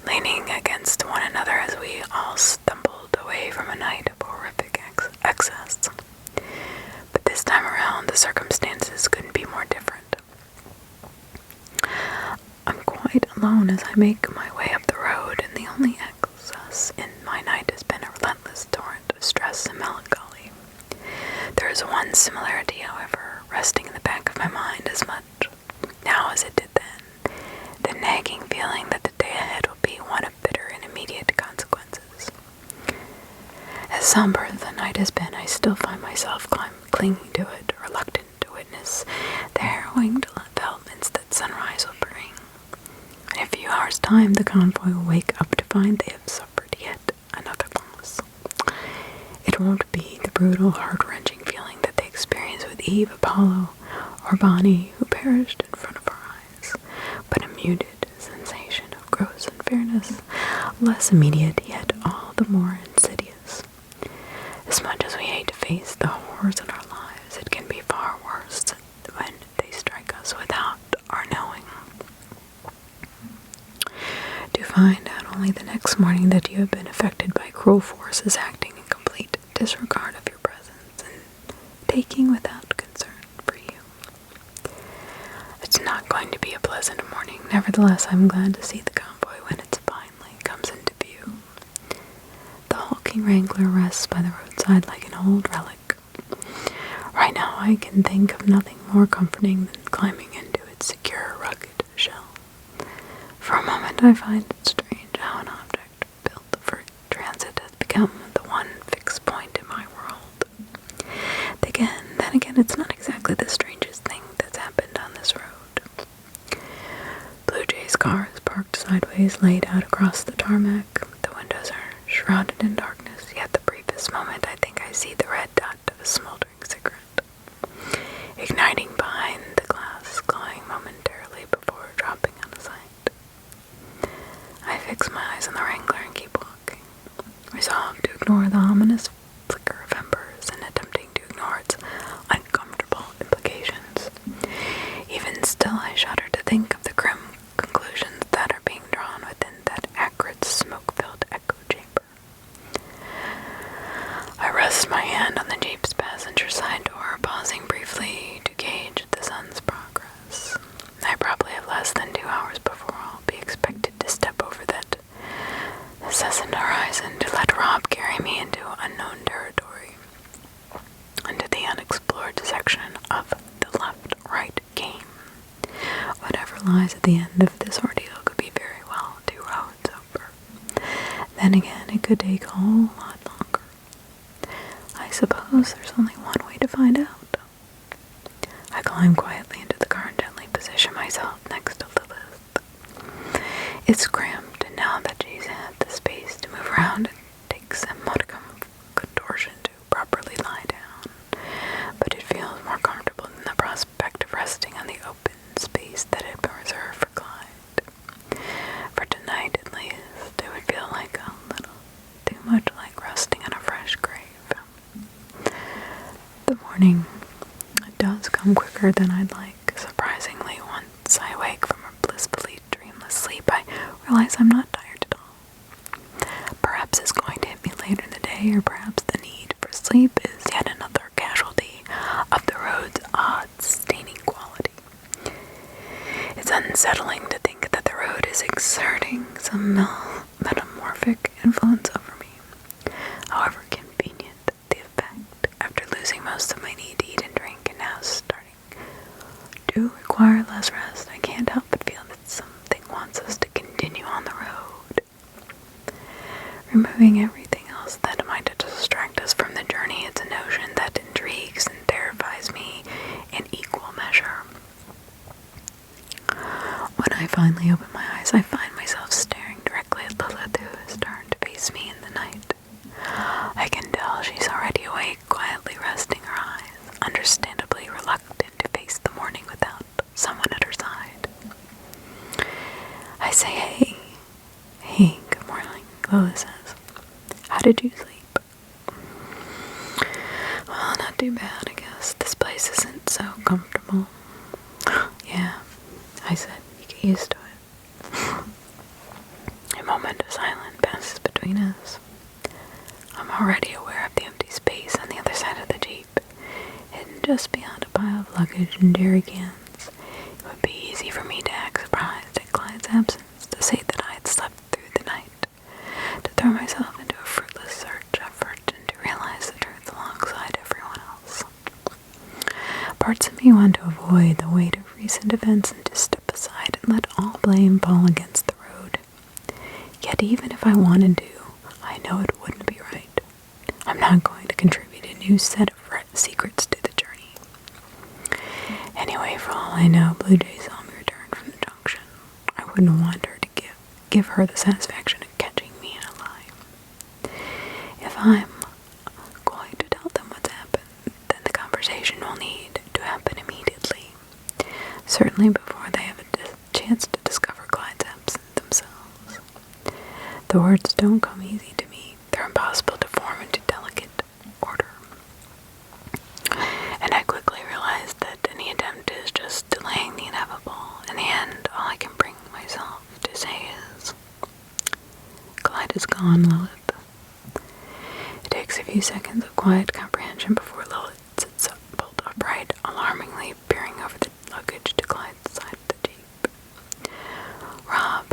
leaning against one another as we all stumbled away from a night of horrific excess. But this time around, the circumstances couldn't be more different. I'm quite alone as I make my way up the road, and the only excess in my night has been a relentless torrent of stress and melancholy. There is one similarity, however, resting in the back of my mind as much now as it did then, the nagging feeling that the day ahead will be one of bitter and immediate consequences. As somber as the night has been, I still find myself clinging to it, reluctant to witness the harrowing developments that sunrise will bring. In a few hours' time, the convoy will wake up to find they have suffered yet another loss. It won't be the brutal, heart-wrenching feeling that they experienced with Eve, Apollo, or Bonnie, who perished in front of our eyes, but a muted sensation of gross unfairness, less immediate, yet all the more insidious. As much as we hate to face the horrors in our lives, it can be far worse when they strike us without our knowing. To find out only the next morning that you have been affected by cruel forces acting in complete disregard of your presence and taking without concern for you. It's not going to be a pleasant morning. Nevertheless, I'm glad to see the convoy when it finally comes into view. The hulking Wrangler rests by the roadside like an old relic. Right now, I can think of nothing more comforting than climbing into its secure, rugged shell. For a moment, I find it strange how an object built for transit has become the one again, it's not exactly the strangest thing that's happened on this road. Blue Jay's car is parked sideways, laid out across the tarmac. The windows are shrouded in darkness, yet the briefest moment I think I see the red dot of a smoldering cigarette, igniting behind the glass, glowing momentarily before dropping out of sight. I fix my eyes on the Wrangler and keep walking, resolved to ignore the ominous flicker of embers and attempting to ignore its uncomfortable implications. Even still, I shudder to think of the grim conclusions that are being drawn within that acrid, smoke-filled echo chamber. I rest my hand on the Jeep's passenger side door, pausing briefly to gauge the sun's progress. I probably have less than 2 hours before I'll be expected to step over that incessant horizon to let Rob carry me into unknown territory, into the unexplored section of the left-right game. Whatever lies at the end of this ordeal could be very well 2 roads over. Then again, it could take a whole lot longer. I suppose there's only one way to find out. I climb quietly into the car and gently position myself next to Lilith. It's cramped, and now that she's had the space to move around, it takes a modicum of contortion to properly lie down. But it feels more comfortable than the prospect of resting on the open space that had been reserved for Clyde. For tonight, at least, it would feel like a little too much like resting on a fresh grave. The morning does come quicker than I'd like. Surprisingly, once I wake from a blissfully dreamless sleep, I realize I'm not tired at all. Perhaps it's going to hit me later in the day, or perhaps the need for sleep is yet another casualty of the road's odd staining quality. It's unsettling to think that the road is exerting some metamorphic influence over me. However convenient the effect, after losing most of my need to eat and drink and now starting to require less rest, I can't help but feel that something wants us to continue on the road. Removing everything else that might distract us from the journey, it's a notion that intrigues and terrifies me in equal measure. When I finally open my eyes, I find myself staring directly at Lilith, who has turned to face me in the night. I can tell she's already awake, quietly resting her eyes, understandably reluctant to face the morning without someone at her side. I say, "Hey, good morning," Lilith says. "How did you sleep?" "Well, not too bad, I guess. This place isn't so comfortable." "Yeah," I said. "You get used to it." A moment of silence passes between us. I'm already aware of the empty space on the other side of the Jeep, hidden just beyond a pile of luggage and jerry cans. It would be easy for me to act surprised at Clyde's absence, to say that I had slept through the night, to throw myself into a fruitless search effort, and to realize the truth alongside everyone else. Parts of me want to avoid the weight of recent events and to step aside and let all blame fall against the road. Yet even if I wanted to, I know it wouldn't be right. I'm not going to contribute a new set of secrets to the journey. Anyway, for all I know, Blue Jay saw me return from the junction. I wouldn't want her to give her the satisfaction of catching me in a lie. If I'm going to tell them what's happened, then the conversation will need to happen immediately. Certainly before they have a chance to discover Clyde's absence themselves. The words don't come easy to me. They're impossible to form into delicate order. And I quickly realized that any attempt is just delaying the inevitable. In the end, all I can bring myself to say is, "Clyde is gone, Lilith." It takes a few seconds of quiet comprehension before Lilith sits up, bolt upright, alarmingly peering over the luggage to Clyde's side of the Jeep. Rob,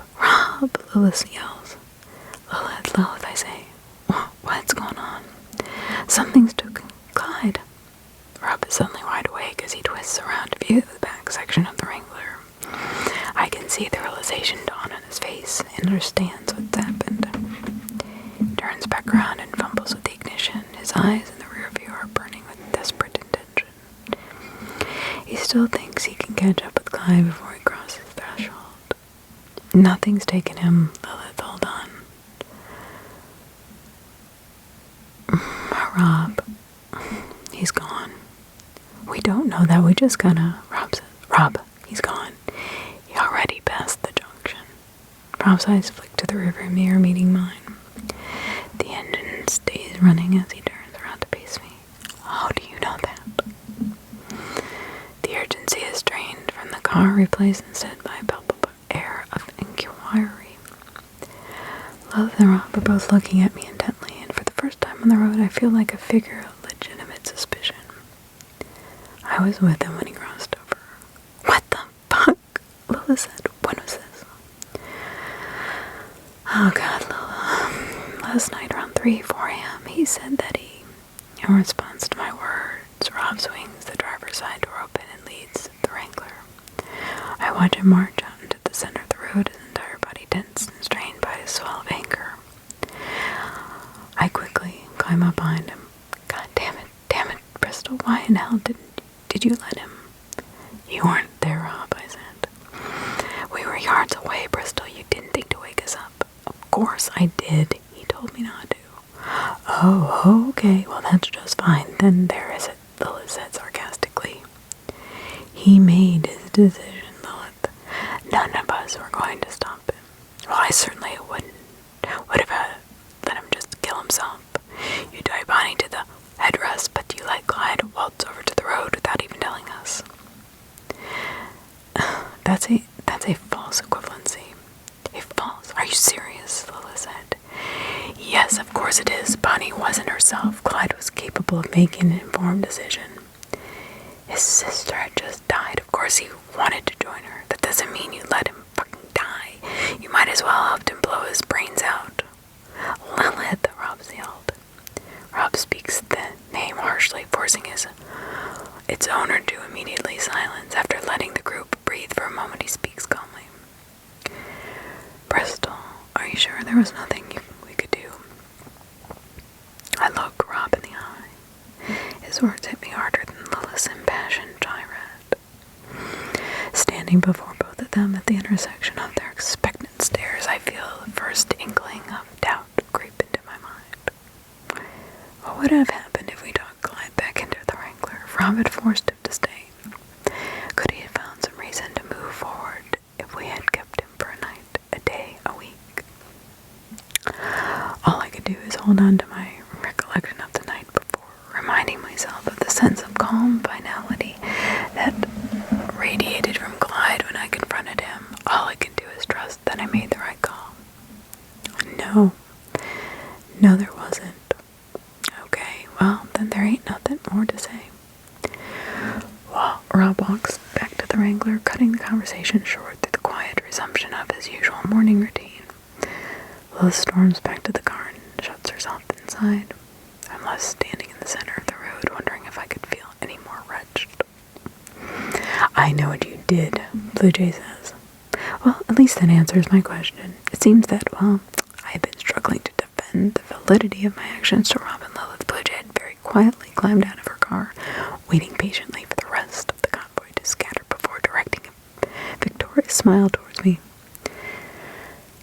Lilith yells. Lilith, I say. What's going on? Something's took Clyde. Rob is suddenly wide awake as he twists around to view the back section of the Wrangler. I can see the realization dawn on his face and understands what's happened. He turns back around and fumbles with the ignition. His eyes in the rear view are burning with desperate intention. still thinks he can catch up with Clyde before he crosses the threshold. Nothing's taken him, Lilith, hold on. Rob, he's gone. We don't know that, we just gotta... Rob, he's gone. He already passed the junction. Rob's eyes flick to the rearview mirror meeting mine. The engine stays running as he turns around to face me. How do you know that? The urgency is drained from the car, replaced instead by a palpable air of inquiry. Lilith and Rob are both looking at me intently, and for the first time on the road, I feel like a figure of legitimate suspicion. I was with him when he crossed over. What the fuck? Lilith said. When was this? Oh God, Lilith. Last night around 4 a.m., he said that in response to my words, Rob swings the driver's side door open and leads the Wrangler. I watch him march out into the center of the road, his entire body tense and strained by a swell of anger. I quickly climb up behind him. God damn it, Bristol, why in hell did you let him? You weren't there, Rob, I said. We were yards away, Bristol, you didn't think to wake us up. Of course I did, he told me not to. Oh, okay, well that's just fine, then there is it, Lilith said sarcastically. He made his decision, Lilith. None of us were going to stop him. Well, I certainly would have let him just kill himself. You dive on into the headrest, but you let Clyde waltz over to the road without even telling us. That's a false equivalency. A false? Are you serious? Lilith said. Yes, of course it is. Bonnie wasn't herself. Clyde was capable of making an informed decision. His sister had just died. Of course he wanted to join her. That doesn't mean you let him fucking die. You might as well help him blow his brains out. Lilith, Rob yelled. Rob speaks the name harshly, forcing its owner to immediately silence. After letting the group breathe for a moment, he speaks calmly. Bristol, are you sure there was nothing we could do? I look Rob in the eye. His words hit me harder than Lilith's impassioned tirade. Standing before both of them at the intersection of their expectant stares, I feel the first inkling of doubt creep into my mind. What would have happened if we talked Clyde back into the Wrangler? If Rob had forced him to stay? Could he have found some reason to move forward if we had kept him for a night, a day, a week? All I could do is hold on to my recollection of the night before, reminding myself of the sense of calm finality that radiated from Clyde when I confronted him. All I could do is trust that I made the right call. No, there wasn't. Okay, well, then there ain't nothing more to say. Well, Rob walks back to the Wrangler, cutting the conversation short through the quiet resumption of his usual morning routine. Lilith storms back to the car and shuts herself inside. I'm left standing in the center of the road, wondering if I could feel any more wretched. I know what you did, Blue Jay says. Well, at least that answers my question. It seems that, well, I've been struggling to defend the validity of my actions to Rob and Lilith. Blue Jay had very quietly climbed out of her car, waiting patiently for the rest of the convoy to scatter before directing a victorious smile towards me.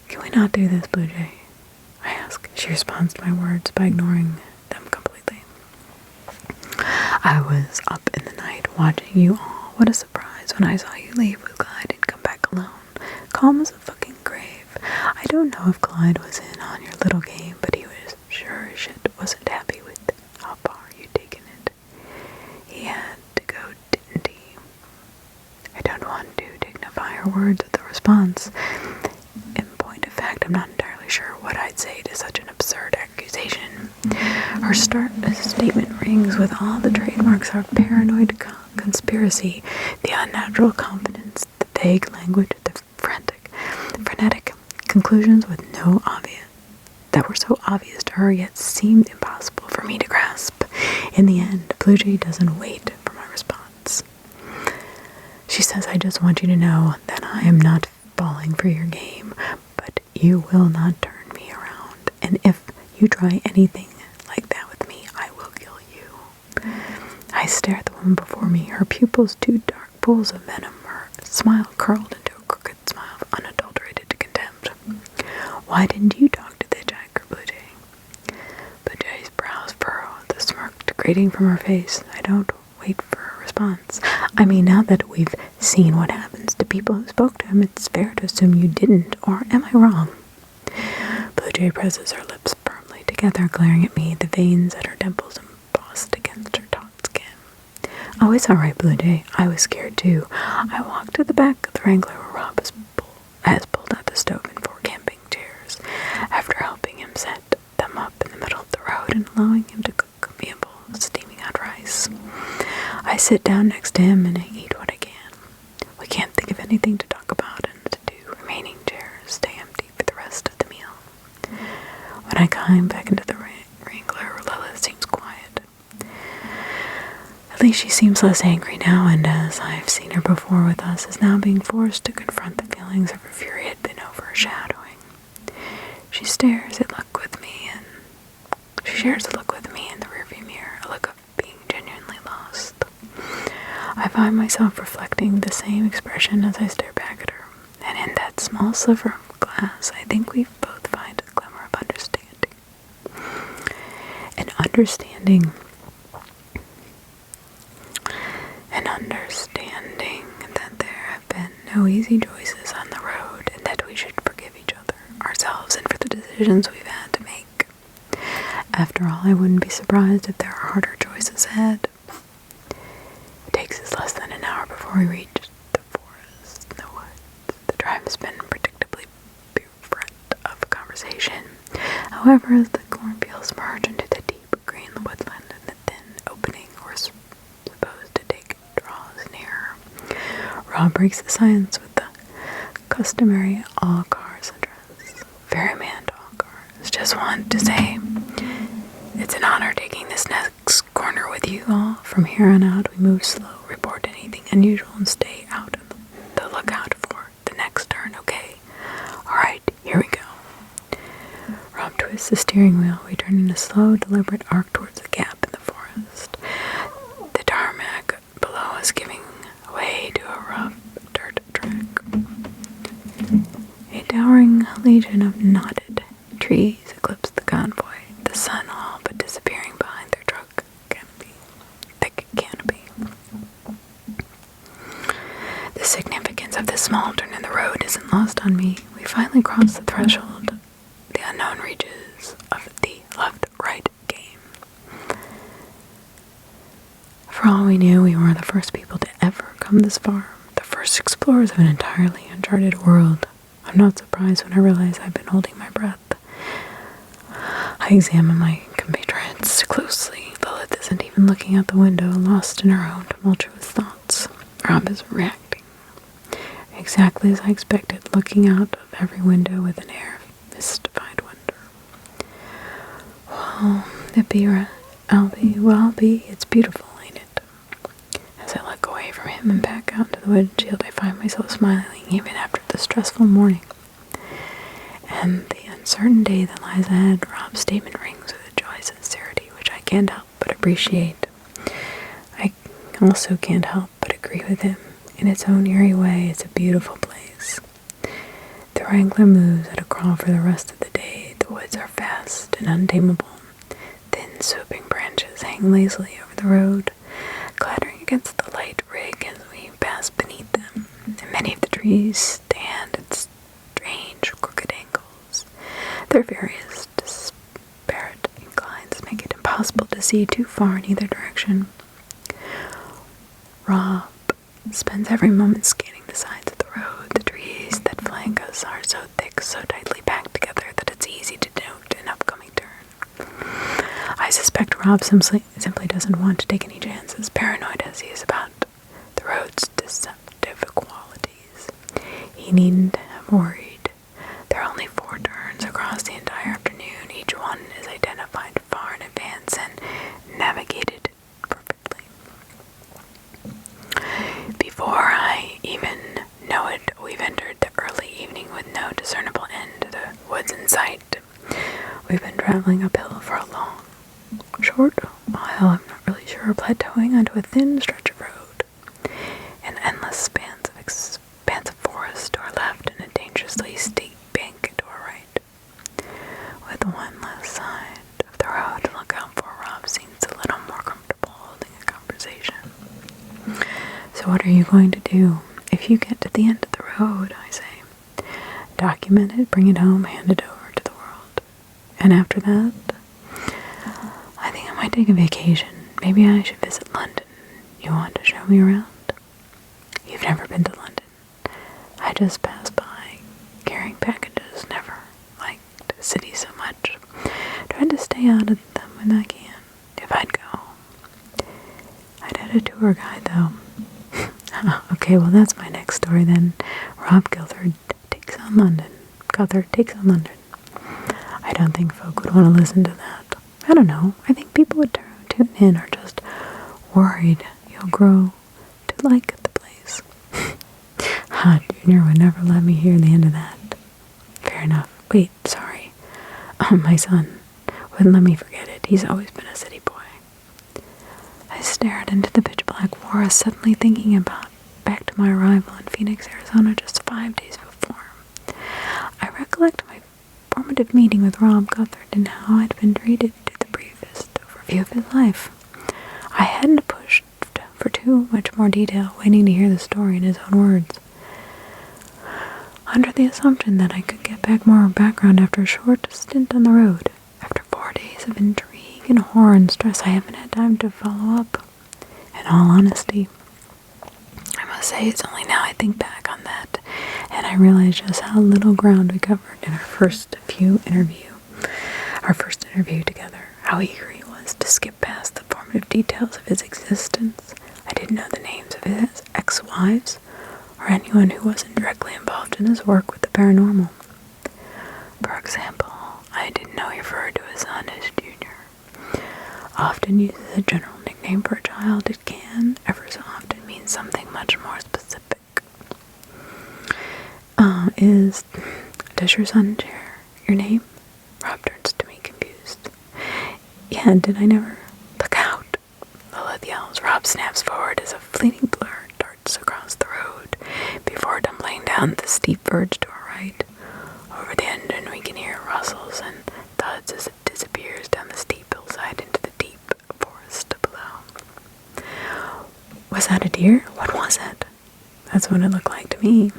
Can we not do this, Blue Jay? I ask. She responds to my words by ignoring them completely. I was up in the night watching you all. What a surprise when I saw you leave with Clyde and come back alone. Calm as a fucking grave. I don't know if Clyde was in on your little game, but he was sure as shit wasn't happy with how far you'd taken it. He had to go, didn't he? I don't want to dignify her words with a response. In point of fact, I'm not entirely sure what I'd say to such an absurd accusation. Her statement rings with all the trademarks of paranoid conspiracy, the unnatural confidence, the vague language, the frenetic conclusions that were so obvious to her yet seemed impossible for me to grasp. In the end, Blue Jay doesn't wait for my response. She says, I just want you to know that I am not falling for your game, but you will not turn me around. And if you try anything like that with me, I will kill you. I stare at the woman before me, her pupils two dark pools of venom, her smile curled into a crooked smile of unadulterated contempt. "Why didn't you talk to the hitchhiker, Blue Jay?" Blue Jay's brows furrowed, the smirk degrading from her face. "I don't wait for a response. I mean, now that we've seen what happens to people who spoke to him, it's fair to assume you didn't, or am I wrong?" Blue Jay presses her lips firmly together, glaring at me, the veins at her temples embossed against her taut skin. "Oh, it's all right, Blue Jay. I was scared too. I walked to the back of the Wrangler where Rob has pulled out the stove and 4 camping chairs. After helping him set them up in the middle of the road and allowing him to cook me a bowl of steaming hot rice, I sit down next to him and I eat what I can. We can't think of anything to talk about, and the 2 remaining chairs stay empty for the rest of the meal. When I climb back into the Wrangler, Lilith seems quiet. At least she seems less angry now, and as I've seen her before with us, is now being forced to confront the feelings of her fury had been overshadowing. She shares a look with me in the rearview mirror, a look of being genuinely lost. I find myself reflecting the same expression as I stare back at her, and in that small sliver of glass, I think we both find a glimmer of understanding. An understanding that there have been no easy choices on the road, and that we should forgive each other, ourselves, and for the decisions we've had to make. After all, I wouldn't be surprised if there are harder choices ahead. It takes us less than an hour before we reach the forest, the woods. The drive has been predictably bereft of conversation. However, as the cornfields merge into the deep green woodland and the thin opening we're supposed to take draws nearer, Rob breaks the silence with the customary all cars address. "Ferryman to all cars. Just want to say, it's an honor taking this next corner with you all. From here on out, we move slow, report anything unusual, and stay out on the lookout for the next turn, okay? Alright, here we go." Rob twists the steering wheel. We turn in a slow, deliberate arc towards the gap in the forest. The tarmac below us giving way to a rough dirt track. A towering legion of knotted trees eclipse the convoy, the sun all but disappearing behind their thick canopy. The significance of this small turn in the road isn't lost on me. We finally cross the threshold, the unknown reaches of the left-right game. For all we knew, we were the first people to ever come this far, the first explorers of an entirely uncharted world. I'm not surprised when I realize I've been holding my breath. I examine my compatriots closely. Lilith isn't even looking out the window, lost in her own tumultuous thoughts. Rob is reacting exactly as I expected, looking out of every window with an air of mystified wonder. I'll be, it's beautiful, ain't it? As I look away from him and back out into the windshield, I find myself smiling even after the stressful morning and the uncertain day that lies ahead. Rob's statement rings with a joy sincerity which I can't help but appreciate. I also can't help but agree with him. In its own eerie way, it's a beautiful place. The Wrangler moves at a crawl for the rest of the day. The woods are vast and untamable. Thin, swooping branches hang lazily over the road, clattering against the light rig as we pass beneath them. And many of the trees stand at strange, crooked angles. Their various disparate inclines make it impossible to see too far in either direction. Rob spends every moment scanning the sides of the road. The trees that flank us are so thick, so tightly packed together that it's easy to note an upcoming turn. I suspect Rob simply doesn't want to take any chances, paranoid as he is about the road's deceptive qualities. He needn't have worried. There are only 4 turns across the entire afternoon. Each one is identified far in advance and navigated perfectly. Before I even know it, we've entered the early evening with no discernible end to the woods in sight. We've been traveling uphill for a long, short while, I'm not really sure, plateauing onto a thin stretch of road. An endless So what are you going to do? If you get to the end of the road, I say, document it, bring it home, hand it over to the world. And after that, I think I might take a vacation. Maybe I should visit London. You want to show me around? You've never been to London. I just passed by, carrying packages. Never liked the city so much. Tried to stay out of them when I can, if I'd go. I'd had a tour guide, though. Okay, well, that's my next story then. Rob Guthrie takes on London. I don't think folk would want to listen to that. I don't know. I think people would tune in or just worried you'll grow to like the place. Junior would never let me hear the end of that. Fair enough. Wait, sorry. My son wouldn't let me forget it. He's always been a city boy. I stared into the pitch-black forest, suddenly thinking about back to my arrival in Phoenix, Arizona just 5 days before. I recollect my formative meeting with Rob Guthrie and how I'd been treated to the briefest overview of his life. I hadn't pushed for too much more detail, waiting to hear the story in his own words. Under the assumption that I could get back more background after a short stint on the road. After 4 days of intrigue and horror and stress, I haven't had time to follow up. In all honesty, I must say it's only now I think back on that, and I realize just how little ground we covered in our first interview together, how eager he was to skip past the formative details of his existence. I didn't know the names of his ex-wives, or anyone who wasn't directly involved in his work with the paranormal. For example, I didn't know he referred to his son as Junior. Often uses a general nickname for a child, it can, ever so often, mean something much more specific. Does your son share your name? Rob turns to me, confused. Yeah, did I never? Look out! Lilith yells. Rob snaps forward as a fleeting blur darts across the road before tumbling down the steep verge to our right. Over the engine we can hear rustles and thuds as it disappears down the steep hillside into the deep forest below. Was that a deer? What was it? That's what it looked like to me.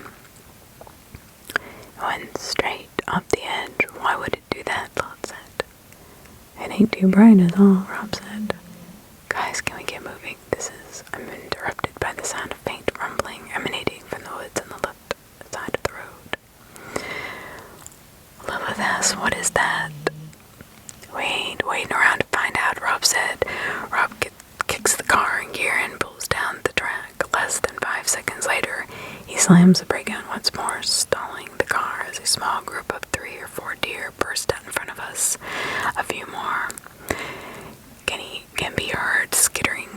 It went straight up the edge. Why would it do that? Lilith said. It ain't too bright is all, Rob said. Guys, can we get moving? I'm interrupted by the sound of faint rumbling emanating from the woods on the left side of the road. Lilith asks, what is that? We ain't waiting around to find out, Rob said. Rob kicks the car in gear and pulls down the track. Less than 5 seconds later, he slams the brake on once more, stalling the car as a small group of 3 or 4 deer burst out in front of us. A few more can be heard skittering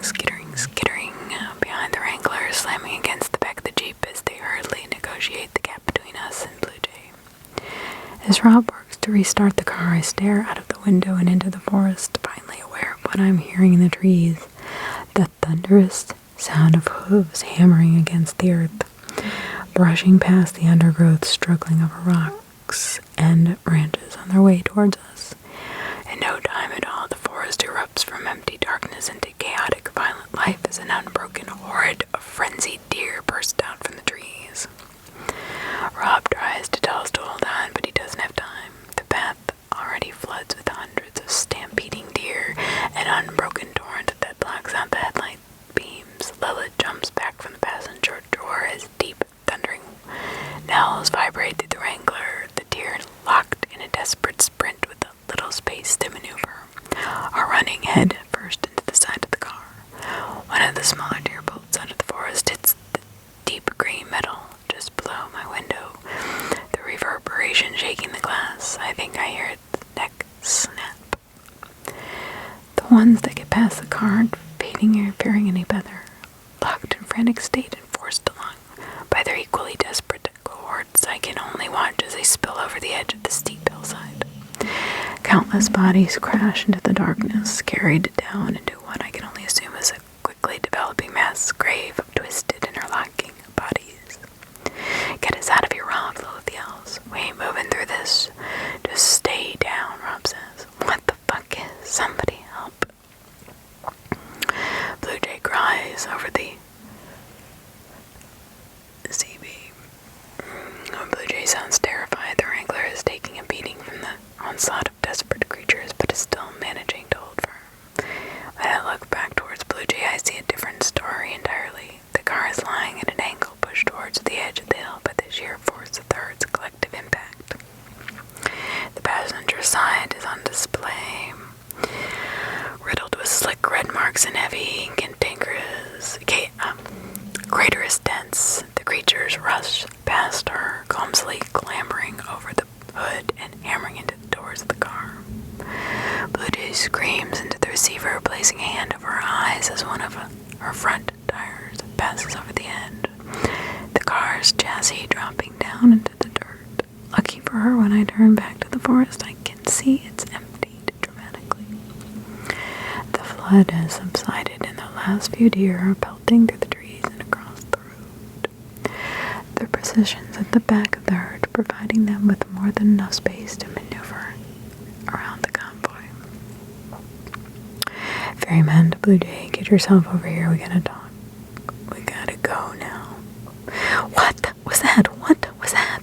behind the Wrangler, slamming against the back of the Jeep as they hurriedly negotiate the gap between us and Blue Jay. As Rob works to restart the car, I stare out of the window and into the forest, finally aware of what I'm hearing in the trees. The thunderous sound of hooves hammering against the earth, brushing past the undergrowth, struggling over rocks and branches on their way towards us. In no time at all, the forest erupts from empty darkness into chaotic, violent life as an unbroken horde of frenzied deer burst out from the trees. Rob tries to tell us to hold on, but he doesn't have time. The path already floods with hundreds of stampeding deer, an unbroken torrent that blocks out the headlight beams. Lilith jumps back from the passenger door as deep, thundering knells vibrate through the Wrangler. The deer, locked in a desperate sprint with little space to maneuver, are running head first into the side of the car. One of the smaller deer bolts out of the forest hits the deep green metal just below my window, the reverberation shaking the glass. I think I hear its neck snap. The ones that get past the car aren't faring any better, locked in frantic state and forced along by their equally desperate cohorts. I can only watch as they spill over the edge of the steep hillside. Countless bodies crash into the darkness, carried down into what I can only assume is a quickly developing mass grave of twisted, interlocking bodies. Get us out of here, Rob, Lilith yells. We ain't moving through this. Just stay down, Rob says. What the fuck is? Somebody help. Blue Jay cries over the slick red marks and heavy craterous dents. The creatures rush past her, clumsily clambering over the hood and hammering into the doors of the car. Blue Jay screams into the receiver, placing a hand over her eyes as one of her front tires passes over the end, the car's chassis dropping down into the dirt. Lucky for her, when I turn back to the forest, I can see it's emptied dramatically. The flood has subsided, and the last few deer are pelting through the trees and across the road. Their positions at the back of the herd, providing them with more than enough space to maneuver around the convoy. Ferryman to Blue Jay, get yourself over here, we gotta talk. We gotta go now. What was that? What was that?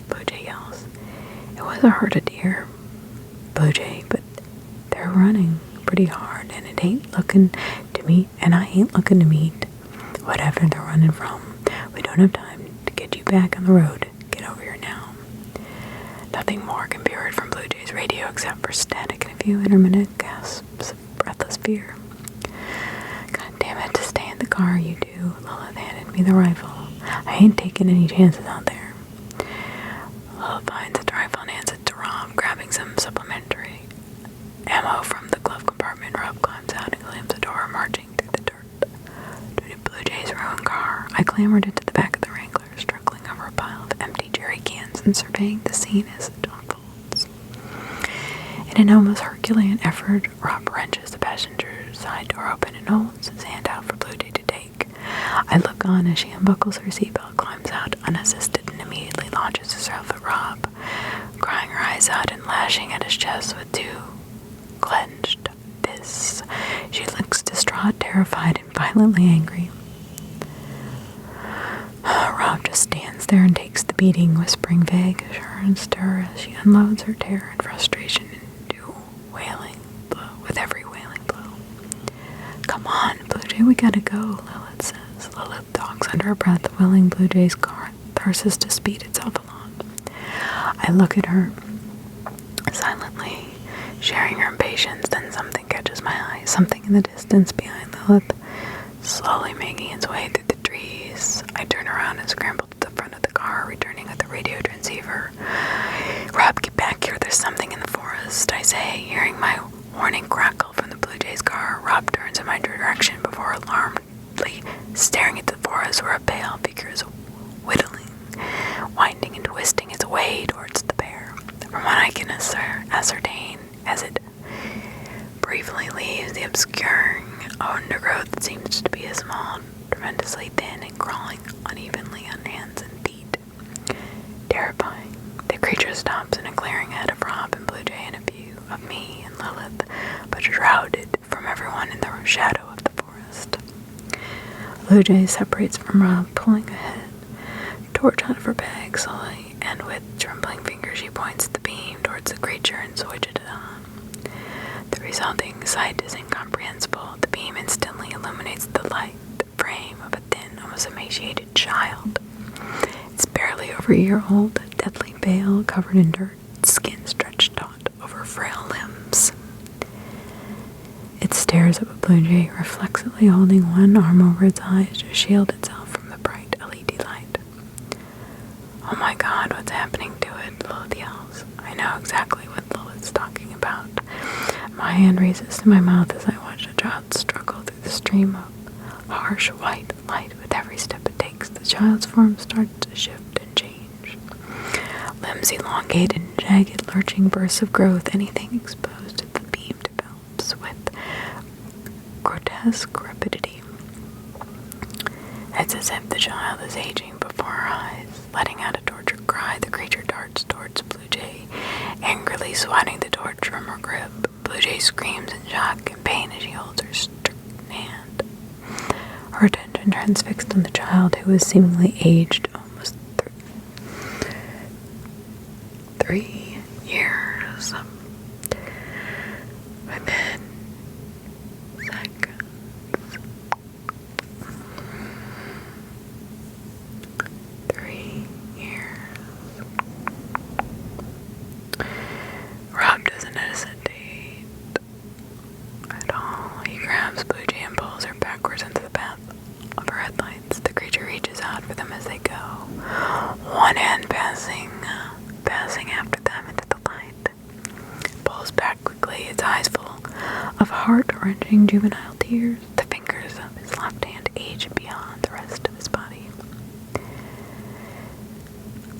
Blue Jay yells. It was a herd of deer, Blue Jay, but they're running pretty hard, and it ain't looking to me, and I ain't looking to meet whatever they're running from. We don't have time to get you back on the road. Get over here now. Nothing more can be heard from Blue Jay's radio except for static and a few intermittent gasps of breathless fear. God damn it, to stay in the car, you do. Lilith handed me the rifle. I ain't taking any chances out there. Lilith finds the rifle and hands it to Rob, grabbing some supplementary ammo from the glove compartment. Rob climbs out and slams the door, marching through the dirt to Blue Jay's ruined car. I clambered into the back of the Wrangler, struggling over a pile of empty jerry cans and surveying the scene as it unfolds. In an almost Herculean effort, Rob wrenches the passenger's side door open and holds his hand out for Blue Jay to take. I look on as she unbuckles her seatbelt, climbs out unassisted, and immediately launches herself at Rob, crying her eyes out and lashing at his chest with two clenched fists. She looks distraught, terrified, and violently angry. Rob just stands there and takes the beating, whispering vague assurance to her as she unloads her terror and frustration into wailing blow, with every wailing blow. Come on, Blue Jay, we gotta go, Lilith says. Lilith talks under her breath, willing Blue Jay's car thirsts to speed itself along. I look at her silently, sharing her impatience. Then something catches my eye, something in the distance behind Lilith, slowly making its way through the trees. I turn around and scramble to the front of the car, returning with the radio transceiver. Rob, get back here, there's something in the forest, I say, hearing my warning crackle from the Blue Jay's car. Rob turns in my direction before alarmedly staring at the forest where a pale figure is whittling, winding and twisting its way towards the bear. From what I can ascertain, as it briefly leaves the obscuring undergrowth that seems to be small, tremendously thin, and crawling unevenly on hands and feet. Terrifying. The creature stops in a clearing ahead of Rob and Blue Jay and a view of me and Lilith, but shrouded from everyone in the shadow of the forest. Blue Jay separates from Rob, pulling a torch out of her bag slowly, and with trembling fingers she points the beam towards the creature and switches it on. The resulting sight is incomprehensible. The beam instantly illuminates the light frame of a thin, almost emaciated child. It's barely over a year old, deadly pale, covered in dirt, skin stretched taut over frail limbs. It stares up at Blue Jay, reflexively holding one arm over its eyes to shield itself from the bright LED light. Oh my God, what's happening to it? Lilith yells. I know exactly what Lilith's talking about. My hand raises to my mouth as I watch the child struggle through the stream of harsh white light. With every step it takes, the child's form starts to shift and change. Limbs elongate and jagged, lurching bursts of growth, anything exposed to the beam develops with grotesque rapidity. It's as if the child is aging before her eyes. Letting out a tortured cry, the creature darts towards Blue Jay, angrily swatting the torch from her grip. Blue Jay screams in shock and pain as she holds her stricken hand. Her attention turns fixed on the child, who is seemingly aged almost 3 years. Within seconds. 3 years. Rob doesn't hesitate at all. He grabs Blue Jay and pulls her backwards into the path of her headlights. The creature reaches out for them as they go, one hand passing after them into the light. Pulls back quickly, its eyes full of heart-wrenching juvenile tears. The fingers of his left hand age beyond the rest of his body.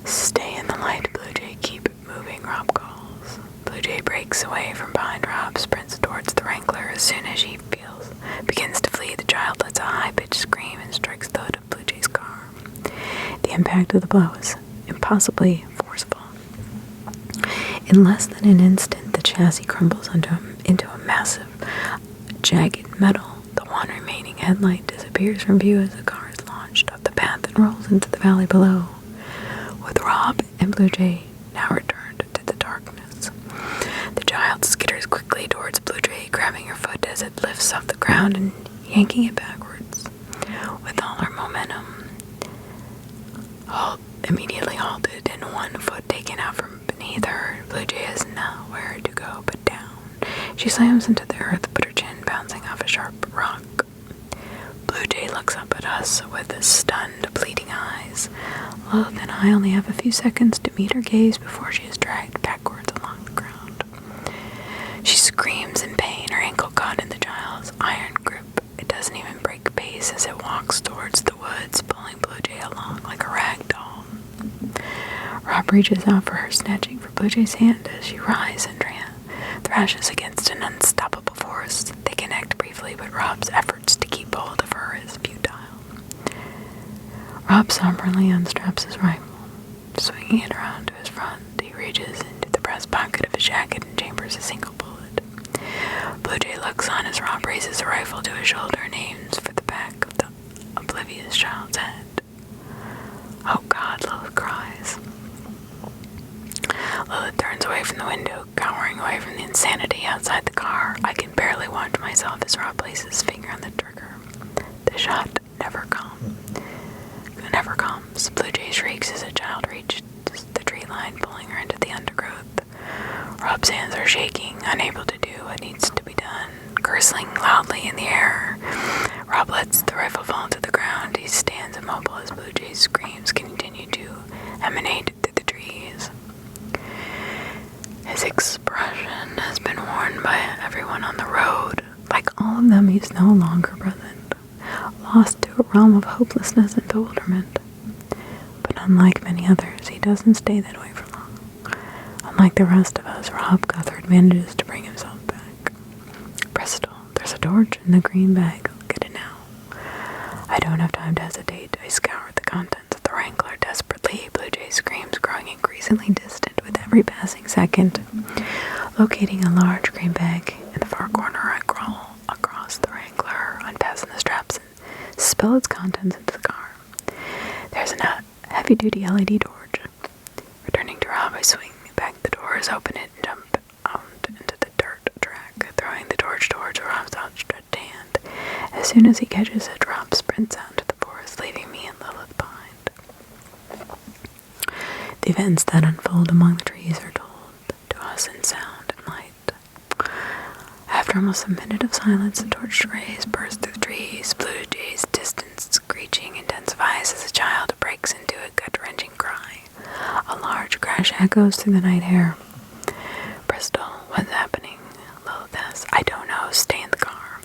Stay in the light, Blue Jay. Keep moving, Rob calls. Blue Jay breaks away from behind Rob, sprints towards the Wrangler. As soon as she begins to flee, the child lets a high-pitched scream and strikes the hood of Blue Jay's car. The impact of the blow is impossibly forceful. In less than an instant, the chassis crumbles into a massive, jagged metal. The one remaining headlight disappears from view as the car is launched up the path and rolls into the valley below, with Rob and Blue Jay now returned to the darkness. The child skitters quickly towards Blue Jay, grabbing her foot as it lifts off the ground and yanking it backwards. With all her momentum immediately halted and one foot taken out from beneath her, Blue Jay has nowhere to go but down. She slams into the earth, but her chin bouncing off a sharp rock. Blue Jay looks up at us with stunned, pleading eyes. Lilith and I only have a few seconds to meet her gaze before she is dragged backwards along the ground. She screams in pain, her ankle caught in the child's iron grip. It doesn't even break pace as it walks towards the woods, pulling Blue Jay along like a rag doll. Rob reaches out for her, snatching for Blue Jay's hand as she writhes and thrashes against an unstoppable force. They connect briefly, but Rob's efforts to keep hold of her is futile. Rob somberly unstraps his rifle. Swinging it around to his front, he reaches into the breast pocket of his jacket and chambers a single bullet. Blue Jay looks on as Rob raises the rifle to his shoulder and aims for the back of the oblivious child's head. Oh God, Lilith cries. Lilith turns away from the window, cowering away from the insanity outside the car. I can barely watch myself as Rob places his finger on the trigger. The shot never comes. Blue Jay shrieks as a child reaches the tree line, pulling her into the undergrowth. Rob's hands are shaking, unable to do what needs to be done. Cursing loudly in the air, Rob lets the rifle fall to the ground. He stands immobile as Blue Jay's screams continue to emanate through the trees. His expression has been worn by everyone on the road. Like all of them, he's no longer present, lost to a realm of hopelessness and bewilderment. But unlike many others, he doesn't stay that way for long. Unlike the rest of us, Rob Guthard manages to bring himself back. Presto, there's a torch in the green bag. I'll get it now. I don't have time to hesitate. I scour the contents of the Wrangler desperately. Blue Jay screams, growing increasingly distant with every passing second. Locating a large green bag in the far corner, I crawl across the Wrangler, unfasten the straps, and spill its contents into the car. There's a heavy-duty LED torch. Returning to Rob, I swing back the doors, open it, and jump out into the dirt track, throwing the torch towards Rob's outstretched hand. As soon as he catches it, Rob sprints out into the forest, leaving me and Lilith behind. The events that unfold among the trees are told to us in sound and light. After almost a minute of silence, the torch rays burst through the trees. Blue Jay's distant screeching intensifies as the child breaks into a gut-wrenching cry. A large crash echoes through the night air. Bristol, what's happening? Lilith asks. I don't know. Stay in the car.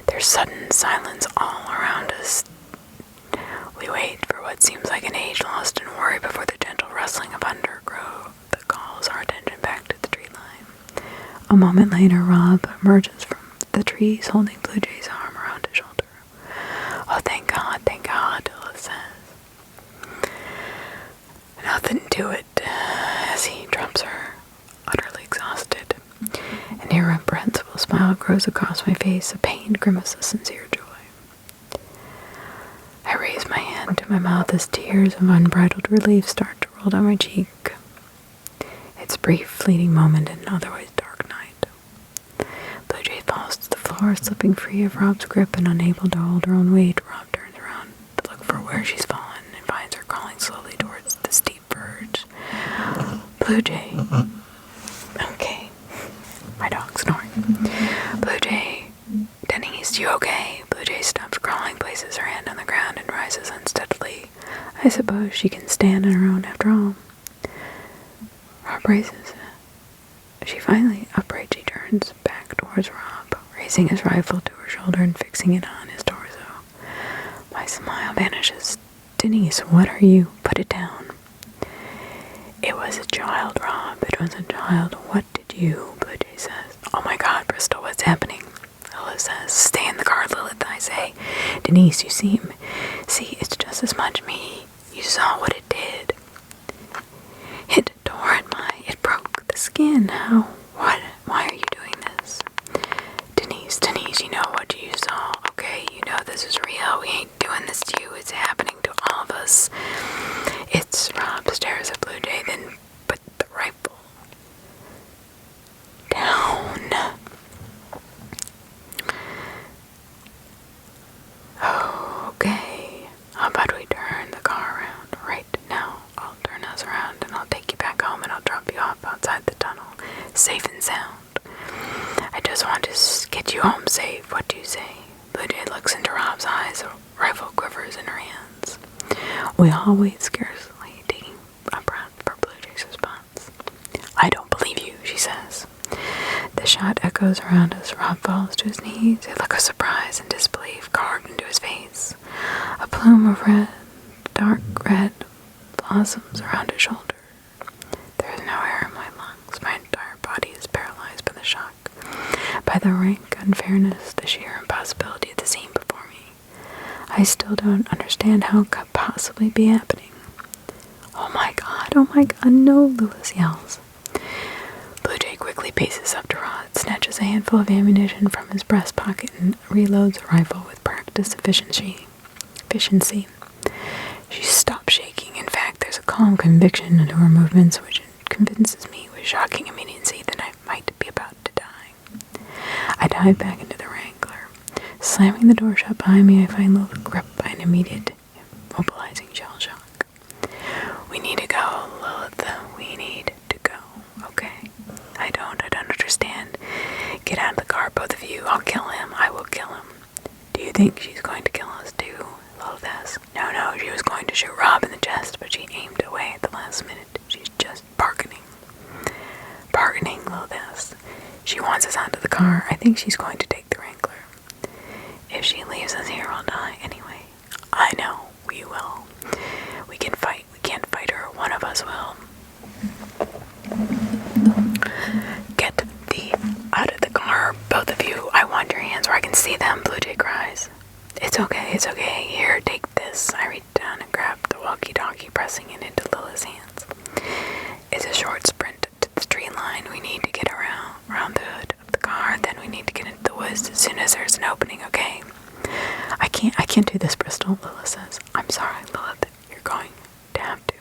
There's sudden silence all around us. We wait for what seems like an age, lost in worry, before the gentle rustling of undergrowth that calls our attention back to the tree line. A moment later, Rob emerges from the trees, holding Blue Jay's arm around his shoulder. Oh, thank God, Lilith says. Nothing to it, as he drops her, utterly exhausted. An irrepressible smile grows across my face, a pained grimace of sincere joy. I raise my hand to my mouth as tears of unbridled relief start to roll down my cheek. It's a brief, fleeting moment in an otherwise dark night. Blue Jay falls to the floor, slipping free of Rob's grip and unable to hold her own weight. Rob turns around to look for where she's fallen and finds her crawling slowly towards the steep verge. Blue Jay. Okay. My dog's snoring. Blue Jay, tending Denise, you okay? Blue Jay stops crawling, places her hand on the ground, and rises unsteadily. I suppose she can stand on her own after all. Rob raises. She finally upright. She turns back towards Rob, raising his rifle to her shoulder and fixing it on his torso. My smile vanishes. Denise, what are you? Put it down. It was a child, Rob. It was a child. What did you? Blue Jay says. Oh my God, Bristol, what's happening? Lilith says. Stay in the car, Lilith, I say. Denise, you seem... See, it's just as much me. You saw what it did. It tore at my... It broke the skin. How? What? Why are you doing this? Denise, you know what you saw, okay? You know this is real. We ain't doing this to you. It's happening to all of us. It's... Rob stares at Blue Jay, then put the rifle down. Okay. How about we turn the car around right now? I'll turn us around and I'll take you back home and I'll drop you off outside the tunnel, safe and sound. I just want to get you home safe. What do you say? Blue Jay looks into Rob's eyes. A rifle quivers in her hands. We all wait scarcely, taking a breath for Blue Jay's response. I don't believe you, she says. The shot echoes around us. Rob falls to his knees, a look of surprise and disbelief carved into his face. A plume of red, dark red, blossoms around his shoulder. There is no air in my lungs. My entire body is paralyzed by the shock, by the rank unfairness, the sheer impossibility of the scene before me. I still don't understand how it could possibly be happening. Oh my God, no, Lewis yells. Blue Jay quickly paces up to Rod, snatches a handful of ammunition from his breast pocket, and reloads a rifle with practiced efficiency. She stops shaking. In fact, there's a calm conviction in her movements which convinces me with shocking immediacy that I might be about to die. I dive back into the Wrangler. Slamming the door shut behind me, I find Lilith gripped by an immediate, immobilizing shell shock. We need to go, Lilith. We need to go. Okay. I don't understand. Get out of the car, both of you. I'll kill him. I will kill him. Do you think she's going to kill us too? Lilith asks. No, she was going to shoot Rob in the chest, but she aimed away at the last minute. She's just bargaining. Bargaining, Lilith asks. She wants us onto the car. I think she's going to take the Wrangler. If she leaves us here, I'll die anyway. I know. We will. We can fight. We can't fight her. One of us will. Get the out of the car, both of you. I want your hands where I can see them, Blue Jay cries. It's okay. Here, take this. I reach down and grab the walkie-talkie, pressing it into Lila's hands. It's a short sprint to the tree line. We need to get around the hood of the car, then we need to get into the woods as soon as there's an opening, okay? I can't do this, Bristol, Lila says. I'm sorry, Lilith. You're going to have to.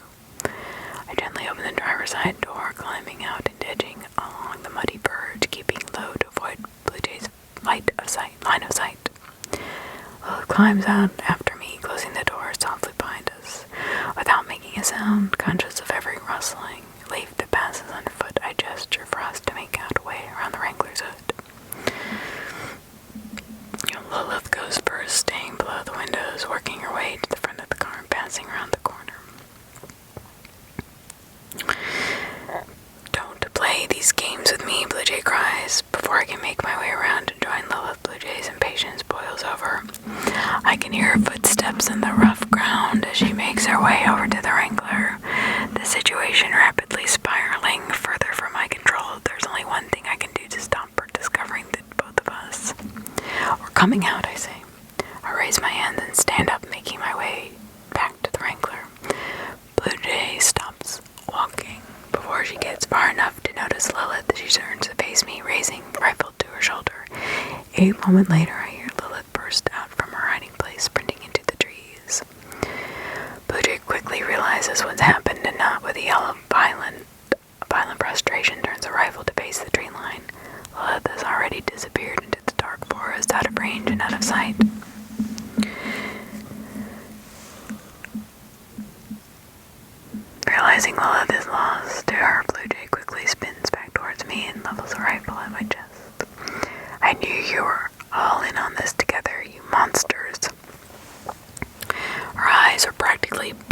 I gently open the driver's side door, climbing out and edging along the muddy verge, keeping low to avoid Blue Jay's line of sight. Lilith climbs out after me, closing the door softly behind us. Without making a sound, conscious of every rustling leaf that passes underfoot, I gesture for us to make out a way around the Wrangler's hood. Lilith goes first, staying below the windows, working her way to the front of the car and passing around the corner. Don't play these games with me, Blue Jay cries. Before I can make my way around and join Lilith, Blue Jay's impatience boils over. I can hear her footsteps in the rough ground as she makes her way over to the Wrangler. The situation rapidly spiraling further from my control. There's only one thing I can do to stop her discovering the both of us. We're coming out, I say. I raise my hands and stand up, making my way back to the Wrangler. Blue Jay stops walking. Before she gets far enough to notice Lilith, she turns to face me, raising the rifle to her shoulder. A moment later, I hear Lilith burst out from her hiding place, sprinting into the trees. Blue Jay quickly realizes what's happened, and not with a yell of violent frustration, turns the rifle to face the tree line. Lilith has already disappeared into the dark forest, out of range and out of sight. Realizing Lilith is lost to her, Blue Jay quickly spins back towards me and levels a rifle at my chest. I knew you were all in on this together.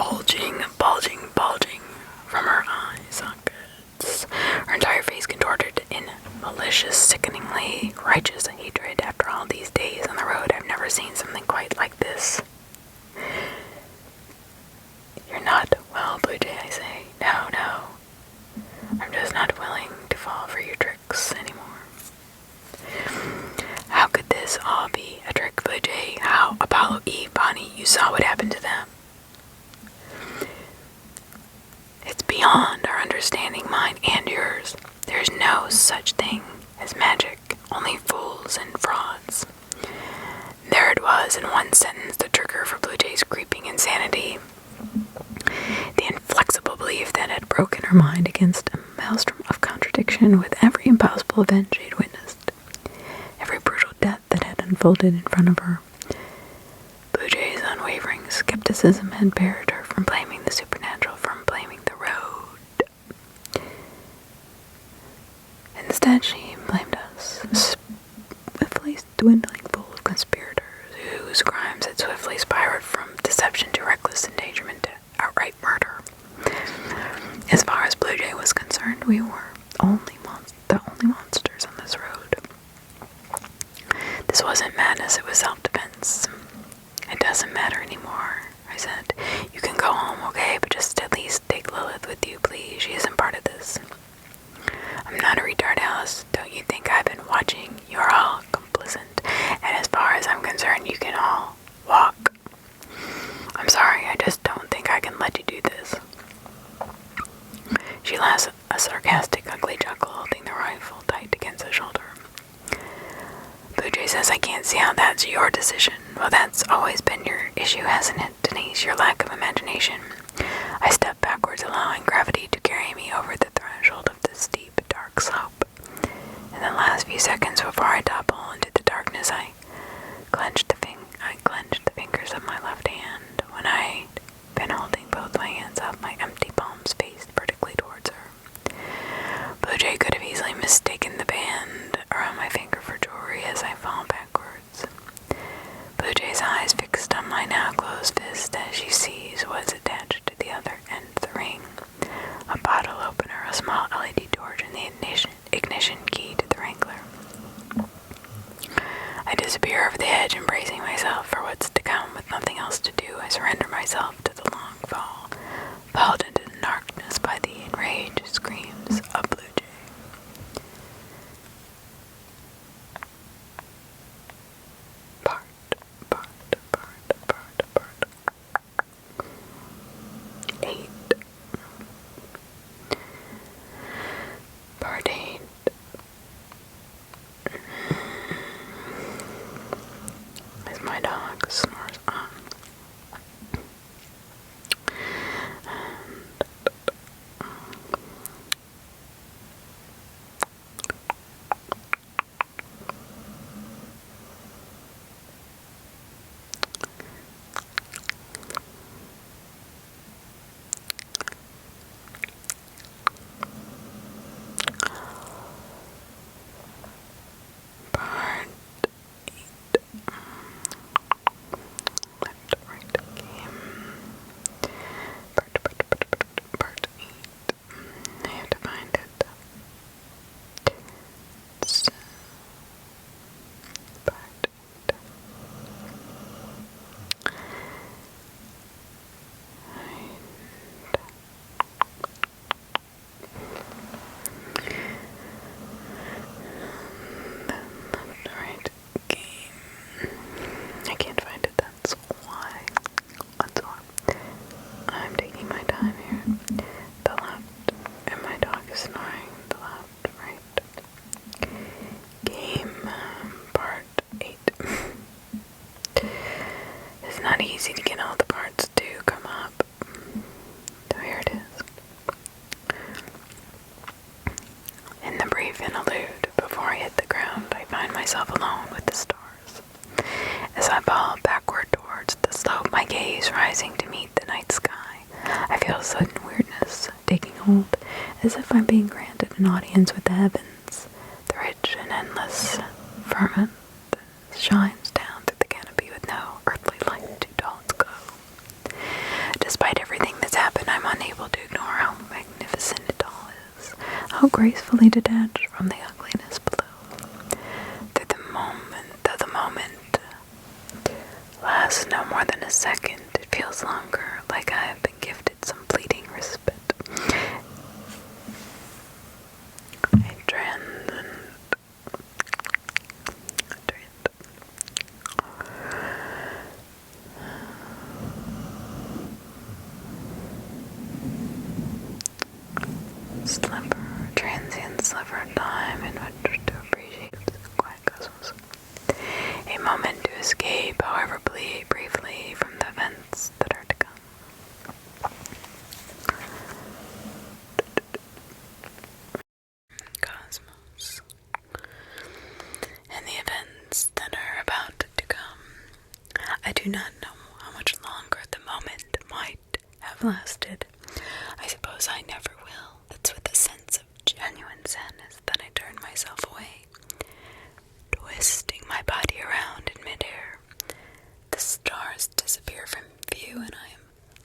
bulging from her eye sockets. Her entire face contorted in malicious, sickeningly righteous hatred. After all these days on the road, I've never seen something quite like this. You're not well, Blue Jay, I say. No. I'm just not willing to fall for your tricks anymore. How could this all be a trick, Blue Jay? How? Apollo, Eve, Bonnie, you saw what happened to them. It's beyond our understanding, mine and yours. There's no such thing as magic, only fools and frauds. There it was, in one sentence, the trigger for Blue Jay's creeping insanity. The inflexible belief that had broken her mind against a maelstrom of contradiction with every impossible event she had witnessed, every brutal death that had unfolded in front of her. Blue Jay's unwavering skepticism had barred her from blaming the supernatural, from blaming the road. Instead, she blamed us, a swiftly dwindling pool of conspirators whose crimes had swiftly spiraled from deception to reckless endangerment to outright murder. As far as Blue Jay was concerned, we were the only monsters on this road. This wasn't madness, it was self-defense. It doesn't matter anymore, I said. You can go home, okay? But just at least take Lilith with you, please. She isn't part of this. I'm not a retard, Alice. Don't you think I've been watching? You're all complicit. And as far as I'm concerned, you can all walk. I'm sorry, I just don't think I can let you do this. She laughs a sarcastic, ugly chuckle, holding the rifle tight against her shoulder. Blue Jay says I can't see how that's your decision. Well, that's always been your issue, hasn't it, Denise? Your lack of imagination. I stepped backwards, allowing gravity to carry me over the threshold of the steep, dark slope. In the last few seconds before I topple into the darkness, I clenched the fingers of my left hand. When I'd been holding both my hands up, my empty palms faced vertically towards her. Blue Jay could have easily mistaken the band around my finger for jewelry as I fall backwards. Blue Jay's eyes fixed on my now closed fist as she sees what's attached to the other end of the ring. A bottle opener, a small LED torch, and the ignition key to the Wrangler. I disappear over the edge, embracing myself for what's to come. With nothing else to do, I surrender myself to the long fall, followed into the darkness by the enraged screams of Blue Jay. Part. Eight. Part 8. As my dog snores on. Easy to get all the parts to come up. So here it is. In the brief interlude before I hit the ground, I find myself alone with the stars. As I fall backward towards the slope, my gaze rising to meet the night sky, I feel a sudden weirdness taking hold, as if I'm being granted an audience with the heavens. The rich and endless firmament shines down through the canopy with no earthly light to dull its glow. Despite everything gracefully detached from the ugliness below. Though the moment lasts no more than a second, it feels longer, like I have been gifted some fleeting respite. A transient sliver of time in which to appreciate quiet cosmos. A moment to escape, however briefly, from the events that are to come. Cosmos. And the events that are about to come. I do not know how much longer the moment might have lasted. I suppose I never will. It's with a sense of genuine sadness that I turn myself away, twisting my body around in midair. The stars disappear from view, and I am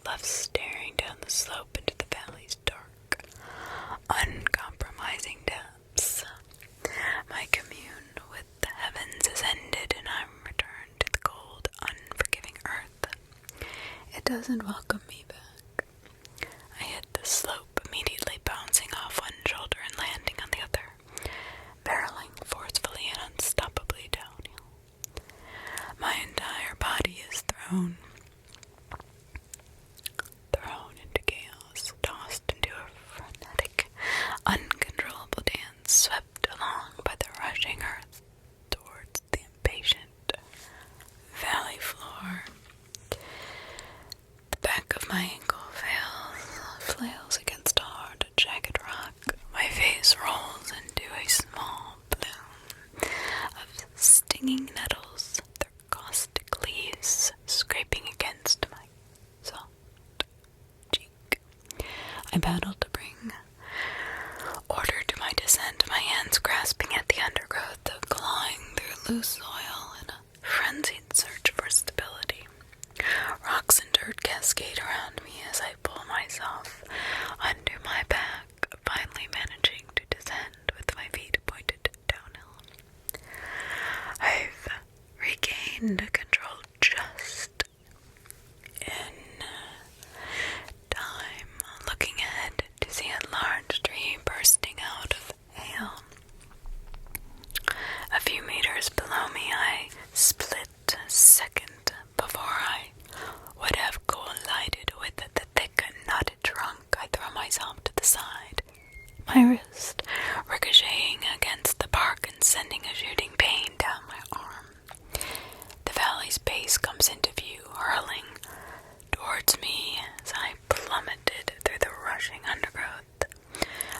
left staring down the slope into the valley's dark, uncompromising depths. My commune with the heavens is ended, and I'm returned to the cold, unforgiving earth. It doesn't welcome me back. I hit the slope, immediately bouncing off one shoulder and landing on the other, barreling forcefully and unstoppably downhill. My entire body is thrown into chaos, tossed into a frenetic, uncontrollable dance, swept along by the rushing earth towards the impatient valley floor. The back of my ankle flails against a hard, jagged rock. My face rolls into a small bloom of stinging nettles, their caustic leaves scraping against my soft cheek. I battle to bring order to my descent, my hands grasping at the undergrowth, clawing through loose soil in a frenzied search for stability. Rocks and dirt cascade around me as I pull myself under my back, finally managing to descend with my feet pointed downhill. I've regained control just in time, looking ahead to see a large tree bursting out of hail. A few meters below me, I split a second before I would have collided with the thick, knotted trunk. I throw myself to the side, my wrist ricocheting against the bark and sending a shooting pain down my arm. The valley's base comes into view, hurling towards me as I plummeted through the rushing undergrowth.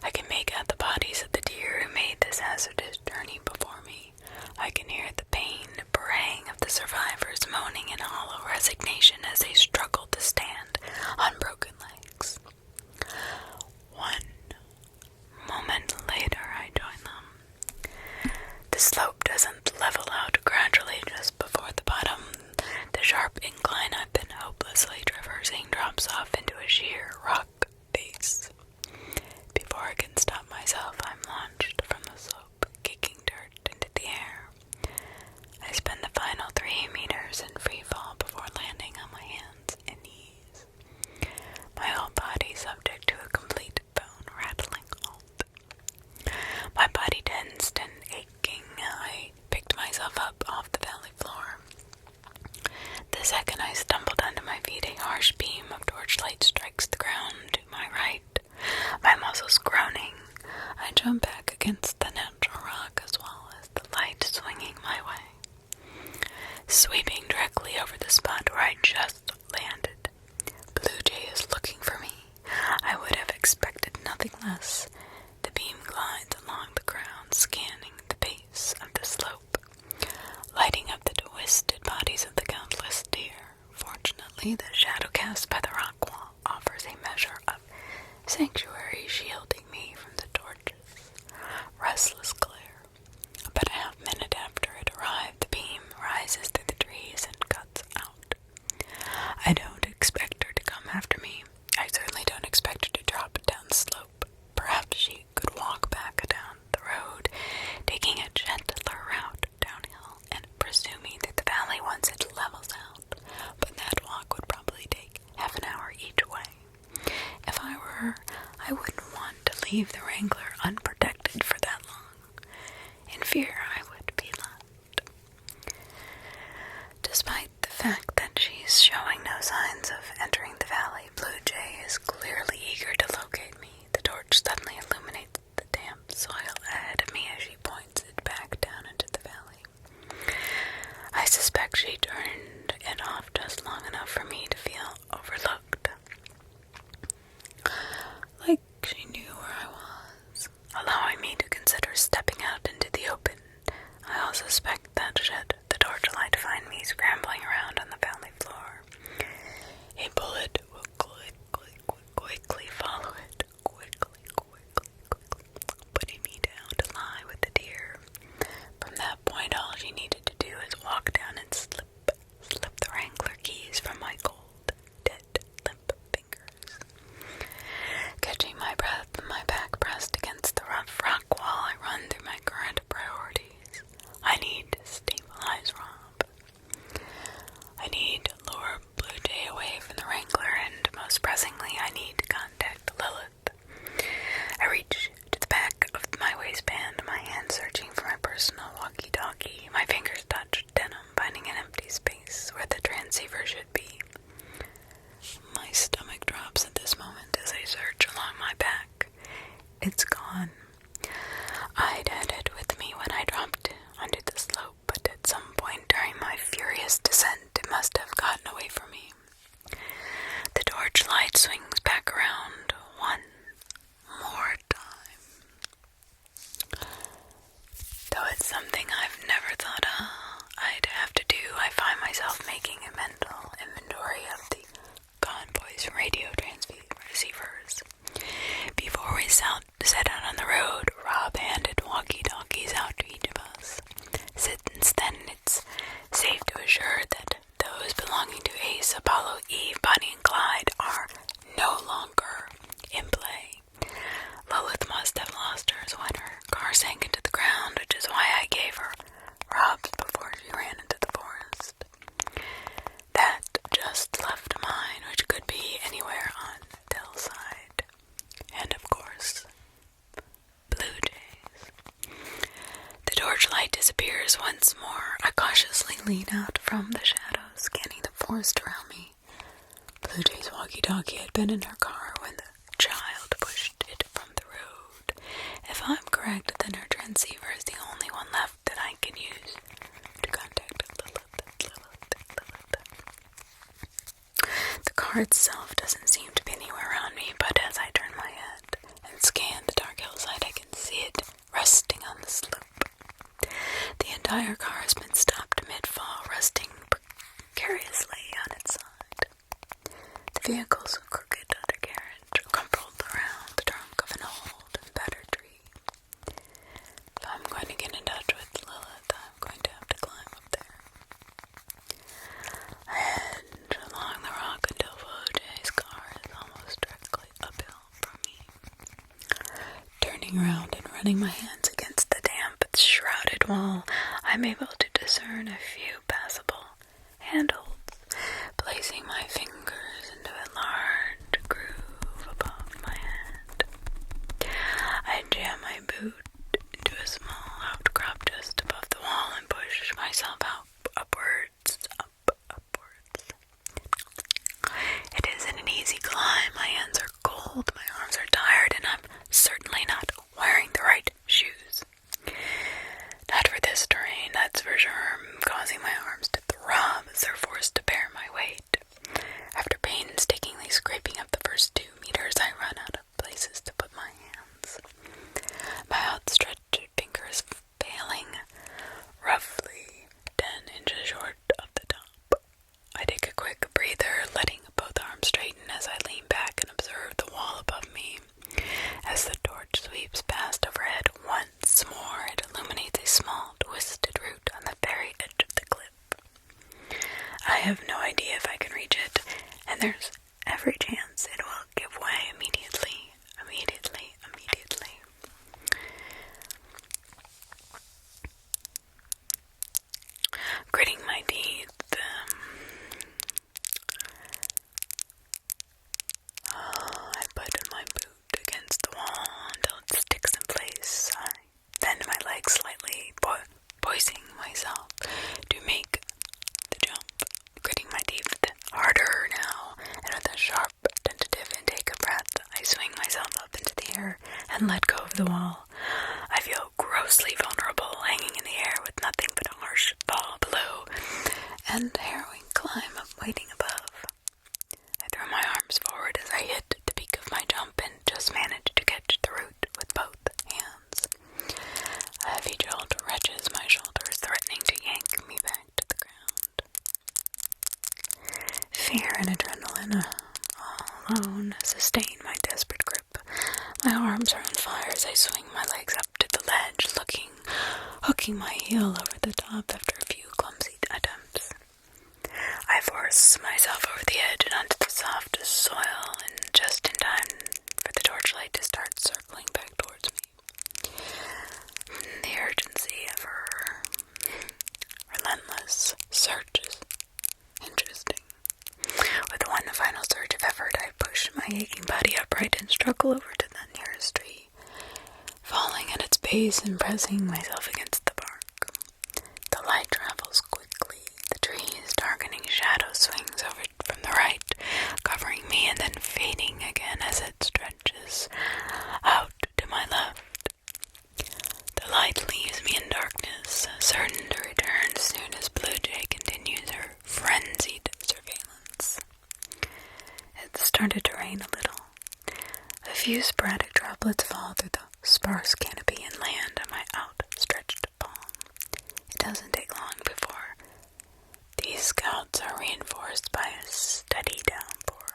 I can make out the bodies of the deer who made this hazardous journey before me. I can hear the pain braying of the survivors, moaning in hollow resignation as they struggle to stand on broken legs. One moment later, I join them. The slope doesn't level out gradually just before the bottom. The sharp incline I've been hopelessly traversing drops off into a sheer rock face. Before I can stop myself, I'm launched from the slope, kicking dirt into the air. I spend the final 3 meters in free fall before landing on my hands and knees, my whole body subject to a complete bone-rattling halt. My body tensed and aching, I picked myself up off the valley floor. The second I stumbled onto my feet, a harsh beam of torchlight strikes the ground to my right. My muscles groaning, I jump back against the natural rock as well as the light swinging my way, sweeping directly over the spot where I just landed. Blue Jay is looking for me. I would have expected nothing less. The beam glides along the ground, scanning the base of the slope, lighting up the twisted bodies of the countless deer. Fortunately, the shadow cast by the rock wall offers a measure of sanctuary, shielding me from the torch's restless glare. About a half minute after it arrived, the beam rises through the trees and cuts out. I don't expect her to come after me. I certainly don't expect her to drop down the slope. Perhaps she could walk back leave the Wrangler unprotected for that long, in fear I would be left. Despite the fact that she's showing no signs of entering the valley, Blue Jay is clearly eager to locate me. The torch suddenly illuminates the damp soil ahead of me as she points it back down into the valley. I suspect she turned it off just long enough for me to feel overlooked. Like she knew where I was, allowing me to consider stepping out into the open. I also suspect that should the torchlight find me scrambling around on the valley floor, a bullet will quickly follow it, quickly, putting me down to lie with the deer. From that point, all she needed to do is walk down and slip the Wrangler keys from my cold, dead, limp fingers. Catching my breath, my back pressed against the rough rock wall, I run through my current priorities. I need to stabilize Rob. I need to lure Blue Jay away from the Wrangler, and most pressingly, I need to contact Lilith. I reach to the back of my waistband, my hand searching for my personal walkie-talkie. My fingers touch denim, finding an empty space where the transceiver should be. My stomach drops at this moment as I search along my back. It's gone. I'd had it with me when I dropped onto the slope, but at some point during my furious descent, it must have gotten away from me. The torchlight swings back around one more time. Though it's something I've never thought I'd have to do, I find myself making a mental inventory of the convoy's radio receivers. Before we set out on the road, Rob handed walkie-talkies out to each of us. Since then, it's safe to assure that those belonging to Ace, Apollo, Eve, Bonnie, and Clyde are no longer in play. Lilith must have lost hers when her car sank into the ground, which is why I gave her Rob's before she ran into the forest. That just left mine, which could be anywhere on Dell's side. And of course, Blue Jay's. The torchlight disappears once more. I cautiously lean out from the shadows, scanning the forest around me. Blue Jay's walkie-talkie had been in her car when the child pushed it from the road. If I'm correct, then her transceiver is the only one left that I can use to contact Lilith. The car itself doesn't seem to be anywhere around me, but as I turn my head and scan the dark hillside, I can see it resting on the slope. The entire car has been stopped mid-fall, resting precariously on its side. The vehicle's crooked undercarriage crumpled around the trunk of an old and battered tree. If I'm going to get in touch with Lilith, I'm going to have to climb up there. I head along the rock until Blue Jay's car is almost directly uphill from me. Turning around and running my hands against the damp, shrouded wall, I'm able to discern a few passable handholds. Placing my fingers into a large groove above my head, I jam my boot into a small outcrop just above the wall and push myself upwards. It isn't an easy climb. My hands are cold, my arms are tired, and I'm certainly not wearing the right shoes. Not for this terrain, that's for sure, causing my arms to throb as they're forced to bear my weight. After painstakingly scraping up the first 2 meters, I run out of places to put my hands. My outstretched fingers failing, roughly 10 inches short of the top. I take a quick breather, letting both arms straighten as I lean back and observe the wall above me. As the torch sweeps past overhead once more, it illuminates a small, twisted route on the very edge of the cliff. I have no idea if I can reach it, and there's every chance it will give way immediately. Gritting my teeth, I put my boot against the wall air and let go of the wall. I feel grossly vulnerable, hanging in the air with nothing but a harsh fall below and a harrowing climb waiting above. I throw my arms forward as I hit the peak of my jump and just manage to catch the root with both hands. A heavy jolt wrenches my shoulders, threatening to yank me back to the ground. Fear and adrenaline all alone sustain my desperate grip. My arms are on fire as I swing my legs up to the ledge, hooking my heel over the top after a few clumsy attempts. I force myself over the edge and onto the soft soil, and just in time for the torchlight to start circling back towards me. The urgency of her relentless search is interesting. With one final surge of effort, I push my aching body upright and struggle over to the nearest tree, falling at its base and pressing myself against the bark. The light travels quickly. The tree's darkening shadow swings over from the right, covering me and then fading again as it stretches out to my left. The light leaves me in darkness, certain to return as soon as Blue Jay continues her frenzied surveillance. It started to rain a little. A few sporadic droplets fall through the sparse canopy and land on my outstretched palm. It doesn't take long before these scouts are reinforced by a steady downpour,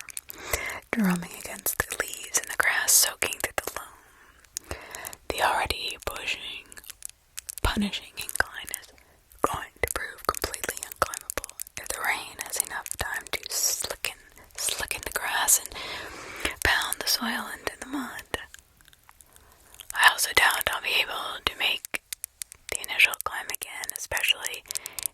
drumming against the leaves and the grass soaking through the loam. The already punishing incline is going to prove completely unclimbable if the rain has enough time to slicken the grass and pound the soil into the mud. I also doubt I'll be able to make the initial climb again, especially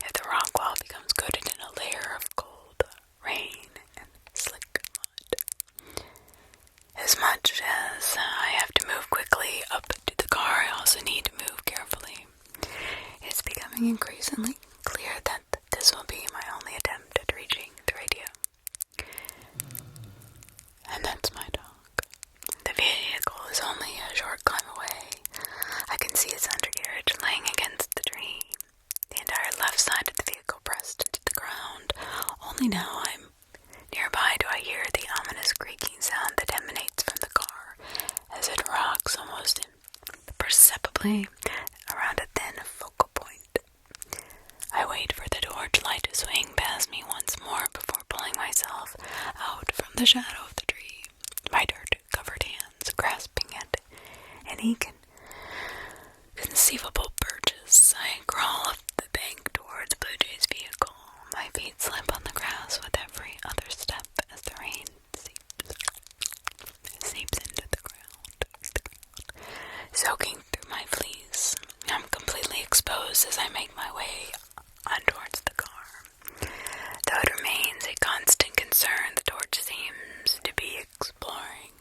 if the rock wall becomes coated in a layer of cold rain and slick mud. As much as I have to move quickly up to the car, I also need to move carefully. It's becoming increasingly clear that this will be my only attempt at reaching the radio. And that's my dog. The vehicle is only a short climb away. I can see its undercarriage laying against the tree. The entire left side of the vehicle pressed into the ground. Only now I'm nearby do I hear the ominous creaking sound that emanates from the car as it rocks almost imperceptibly around a thin focal point. I wait for the torchlight to swing past me once more before pulling myself out from the shadow of the tree, my dirt-covered hands grasping at any conceivable purchase. I crawl up the bank towards Blue Jay's vehicle. My feet slip on the grass with every other step as the rain seeps into the ground, soaking through my fleece. I'm completely exposed as I make my way on towards the car. Though it remains a constant concern, the torch seems to be exploring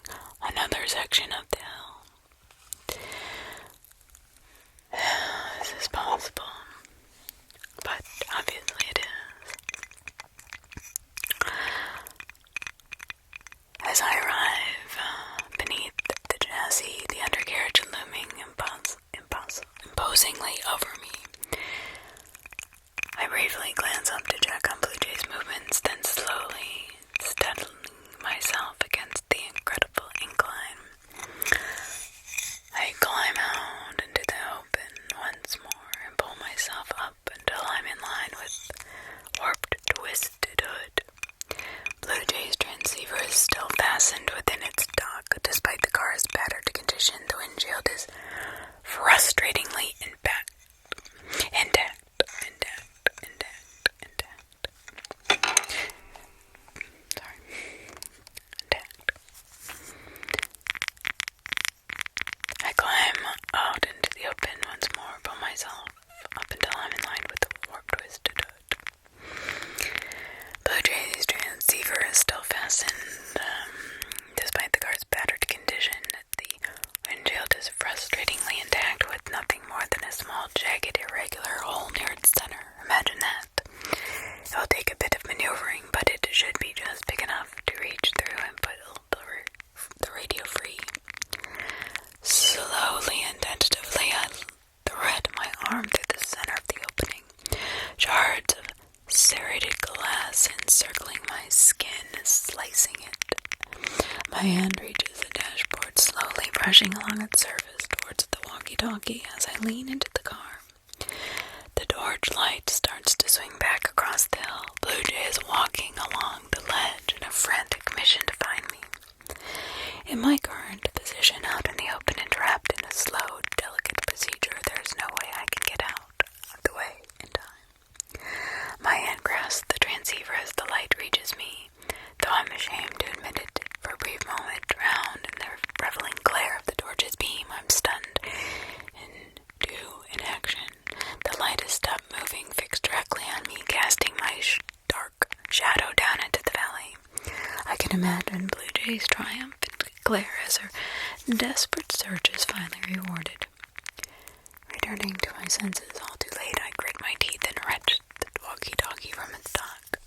another section of the hill. This is possible, but obviously it is. iridescence circling my skin, slicing it. My hand reaches the dashboard, slowly brushing along its surface towards the walkie-talkie as I lean into the car. The torch light starts to swing back across the hill. Blue Jay is walking along the ledge in a frantic mission to find me. In my current position out in the open and trapped in a slow, delicate procedure, there's no way I can get out of the way in time. My hand grasps the transceiver as the light reaches me, though I'm ashamed to admit it. For a brief moment, drowned in the reveling glare of the torch's beam, I'm stunned into inaction. The light has stopped moving, fixed directly on me, casting my dark shadow down into the valley. I can imagine Blue Jay's triumphant glare as her desperate search is finally rewarded. Returning to my senses all too late, I grit my teeth and wrench the walkie-talkie from its dock.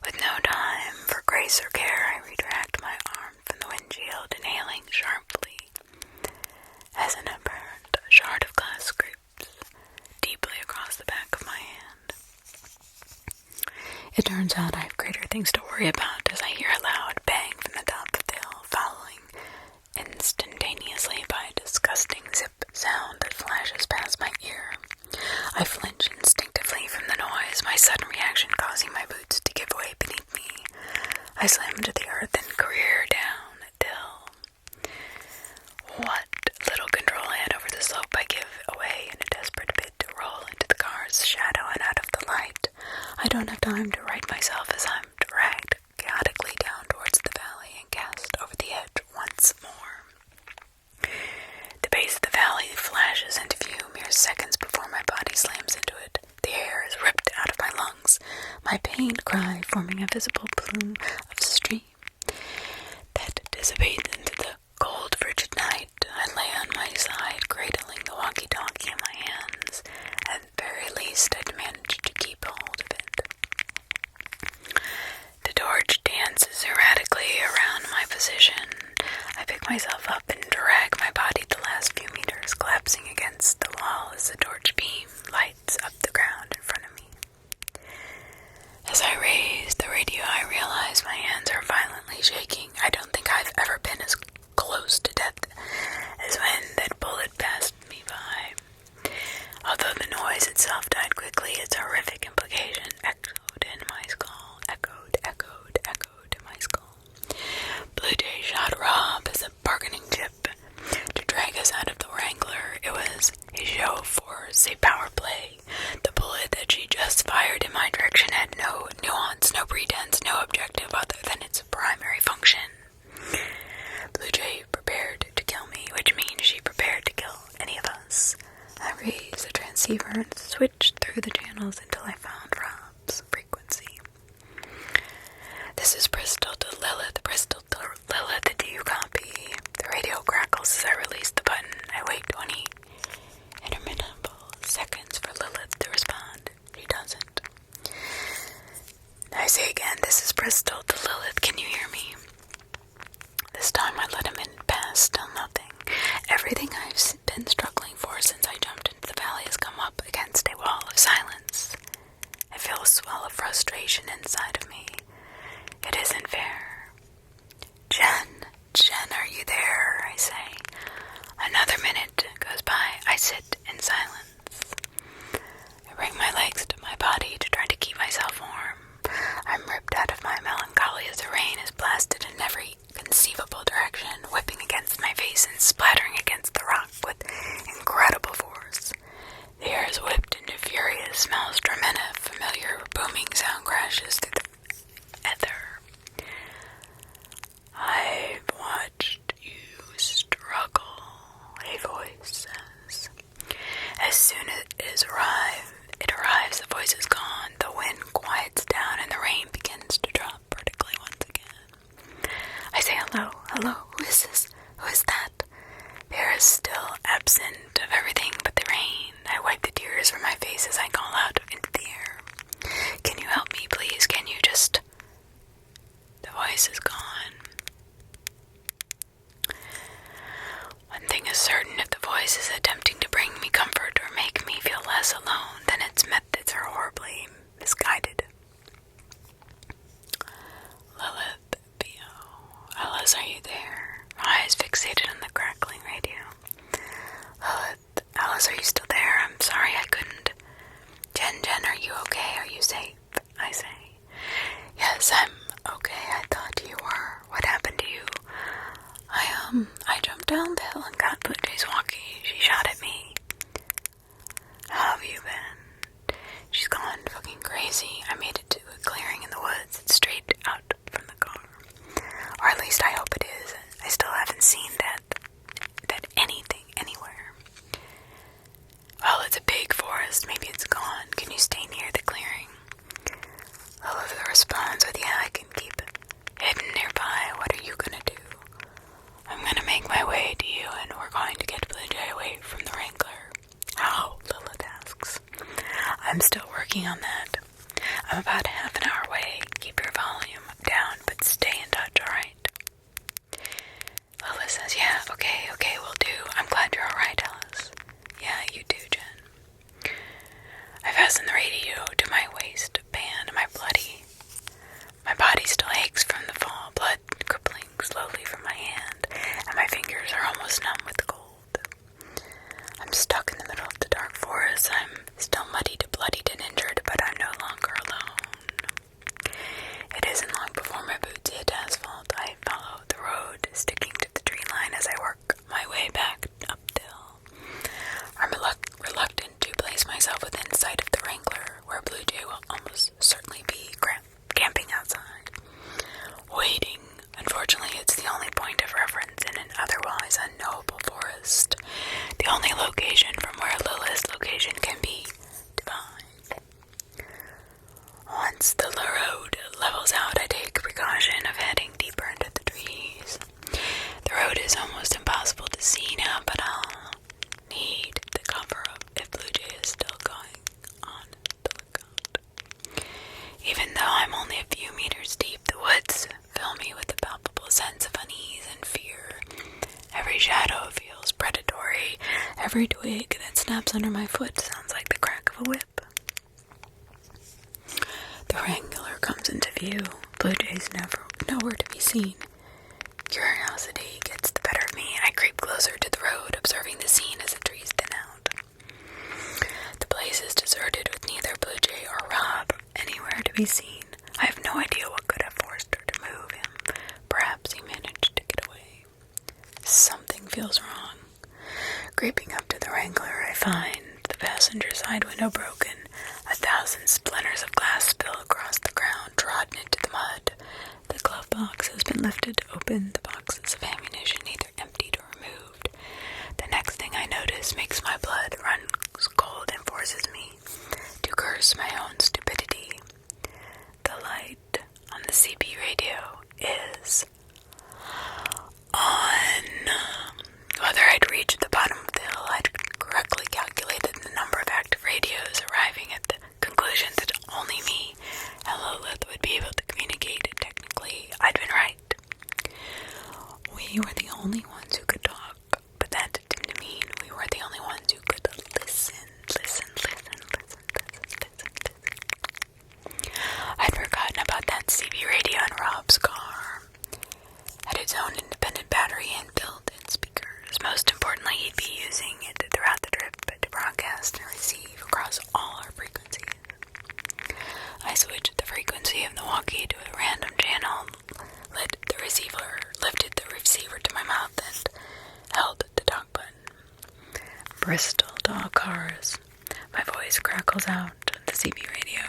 With no time for grace or care, I retract my arm from the windshield, inhaling sharply as an apparent shard of glass scrapes deeply across the back of my hand. It turns out I have greater things to worry about as I hear a loud bang from the top of the hill, following instantaneously by a disgusting zip sound that flashes past my ear. I flinch instinctively from the noise, my sudden reaction causing my boots to give way beneath me. I slam to the earth and career down the hill. What little control I had over the slope I give away in a desperate bid to roll into the car's shadow and out of the light. I don't have time to right myself as I'm dragged chaotically down towards the valley and cast over the edge once more. The base of the valley flashes into view mere seconds before my body slams into it. The air is ripped out of my lungs, my pained cry forming a visible plume of steam that dissipates into the cold, frigid night. I lay on my side, cradling the walkie-talkie in my hands. At the very least, I'd managed to keep hold of it. The torch dances erratically around my position. I pick myself up and drag my body the last few meters, collapsing against the wall as the torch beam lights up the ground in front of me. As I raise the radio, I realize my hands are violently shaking. I don't think I've ever been as close to death as when that bullet passed me by. Although the noise itself died quickly, its horrific implication echoed in my skull, echoed in my skull. Blue Jay shot Rob as a bargaining chip to drag us out of the Wrangler. It was a show of force, a power play. The bullet that she just fired in my direction had no nuance, no pretense, no objective other than its primary function. Blue Jay prepared to kill me, which means she prepared to kill any of us. I raised the transceiver and switched through the channels until I found Rob's frequency. This is Bristol to Lilith. Bristol to Lilith, do you copy? The radio crackles as I release the button. I wait 20 interminable seconds for Lilith to respond. She doesn't. I say again, this is Bristol to Lilith. Can you hear me? This time I let him in past, still nothing. Everything I've been struggling for since I jumped into the valley has come up against a wall of silence. I feel a swell of frustration inside of me. It isn't fair. Jen, are you there? I say. Another minute goes by. I sit in silence. I bring my legs to my body to try to keep myself warm. I'm ripped out of my melancholy as the rain is blasted in every conceivable direction, whipping against my face and splattering against the rock with incredible force. The air is whipped into furious smells. Tremendous, familiar booming sound crashes through the ether. I've watched you struggle, a voice says. As I say. Yes, I'm okay. I thought you were. What happened to you? I jumped down the hill and got Blue Jay's walkie. She shot at me. How have you been? She's gone fucking crazy. I made it to a clearing in the woods. It's straight out from the car. Or at least I hope it is. I still haven't seen that anything anywhere. Well, it's a big forest. Maybe it's gone. Can you stay near the clearing? Lilith responds with, yeah, I can keep it hidden nearby. What are you gonna do? I'm gonna make my way to you, and we're going to get Blue Jay away from the Wrangler. How? Lilith asks. I'm still working on that. I'm about half an hour away. Keep your volume down, but stay in touch, alright? Lilith says, yeah, okay, will do. I'm glad you're alright, Alice. Yeah, you too, Jen. I fasten the radio to my waistband. My body still aches from the fall, blood crippling slowly from my hand, and my fingers are almost numb with the cold. I'm stuck in the middle of the dark forest. I'm still muddied, bloodied, and injured, but I'm no longer alone. It isn't long before my boots hit asphalt. I follow the road, sticking to the tree line as I work my way back up the hill. I'm reluctant to place myself within sight of the Wrangler, where Blue Jay will almost certainly be camping outside, waiting. Unfortunately, it's the only point of reference in an otherwise unknowable forest, the only location from where Lilith's location can be defined. Once the road levels out, I take precaution of heading deeper into the trees. The road is almost impossible to see now, but I'll need the cover up if Blue Jay is still going on the lookout. Even though I'm only a few meters deep, the woods fill me with a palpable sense of unease and fear. Every shadow feels predatory. Every twig that snaps under my foot sounds like the crack of a whip. The Wrangler comes into view. Blue Jay's nowhere to be seen. Curiosity gets the better of me. I creep closer to the road, observing the scene as the trees thin out. The place is deserted with neither Blue Jay or Rob anywhere to be seen. I have no idea what could have forced her to move him. Perhaps he managed to get away. Something feels wrong. Creeping up to the Wrangler, I find the passenger side window broken. 1,000 splinters of glass spill across the ground, trodden into the mud. The glove box has been lifted open, the boxes of ammunition either emptied or removed. The next thing I notice makes my blood run cold and forces me to curse my own stupidity. The light on the CB radio is on. Whether I'd reached the bottom of the hill, I'd correctly calculated the number of active radios, arriving at the conclusion that only me and Lilith would be able to communicate. Technically, I'd been right. We were the only ones who could talk, but that didn't mean we were the only ones who could listen. I'd forgotten about that CB radio in Rob's car. Had its own independent battery and built-in speakers. Most importantly, he'd be using it throughout the trip to broadcast and receive across all our frequencies. I switched the frequency of the walkie to a random channel, lifted the receiver to my mouth, and held the talk button. Bristol dog cars. My voice crackles out the CB radio.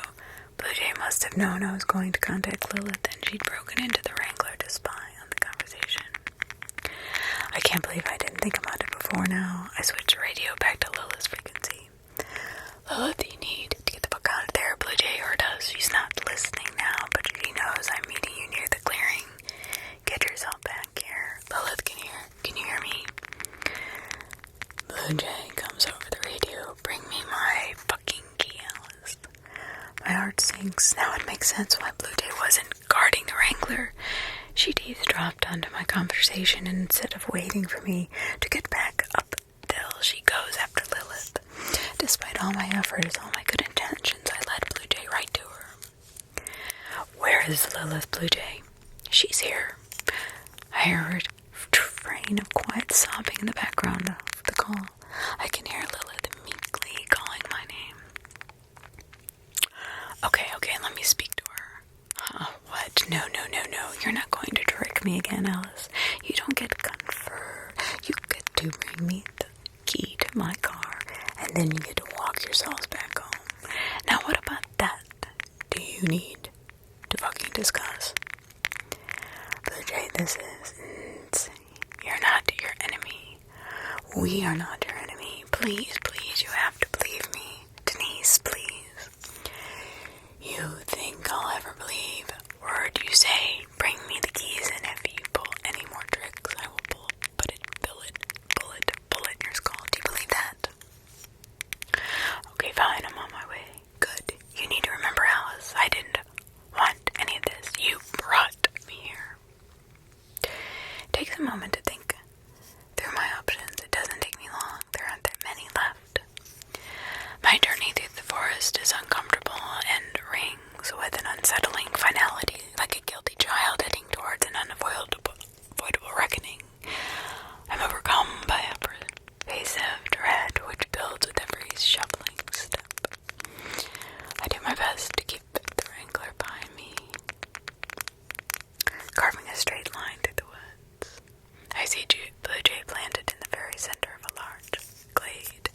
Blue Jay must have known I was going to contact Lilith, and she'd broken into the Wrangler to spy on the conversation. I can't believe I didn't think about it before now. I switched the radio back to Lilith's frequency. Lilith, you need to get the fuck out of there. Blue Jay heard us. She's not listening now, but she knows I'm meeting you near the clearing. Get yourself back here. Lilith, can you hear me? Blue Jay comes over the radio. Bring me my fucking key, Alice. My heart sinks. Now it makes sense why Blue Jay wasn't guarding the Wrangler. She'd eavesdropped onto my conversation, and instead of waiting for me to get back up the hill, she goes after Lilith. Despite all my efforts, all my good intentions, I led Blue Jay right to her. Where is Lilith, Blue Jay? She's here. I hear her refrain of quiet sobbing in the background of the call. I can hear Lilith meekly calling my name. Okay, let me speak with me again, Alice. You don't get comfort. You get to bring me the key to my car, and then you get to walk yourselves back home. Now what about that do you need to fucking discuss? Blue Jay, this is insane. You're not your enemy. We are not your enemy. Please, please, you have to believe me. Denise, please. You think I'll ever believe a word you say? Bring me the keys, and if you pull any more tricks, I will bullet in your skull. Do you believe that? Okay, fine, I'm on my way. Good. You need to remember, Alice, I didn't want any of this. You brought me here. It takes a moment to think through my options. It doesn't take me long. There aren't that many left. My journey through the forest is uncomfortable and rings with an unsettling finality, like a guilty child heading towards an unavoidable reckoning. I'm overcome by a pervasive dread which builds with every shuffling step. I do my best to keep the wrangler behind me, carving a straight line through the woods. I see Blue Jay planted in the very center of a large glade.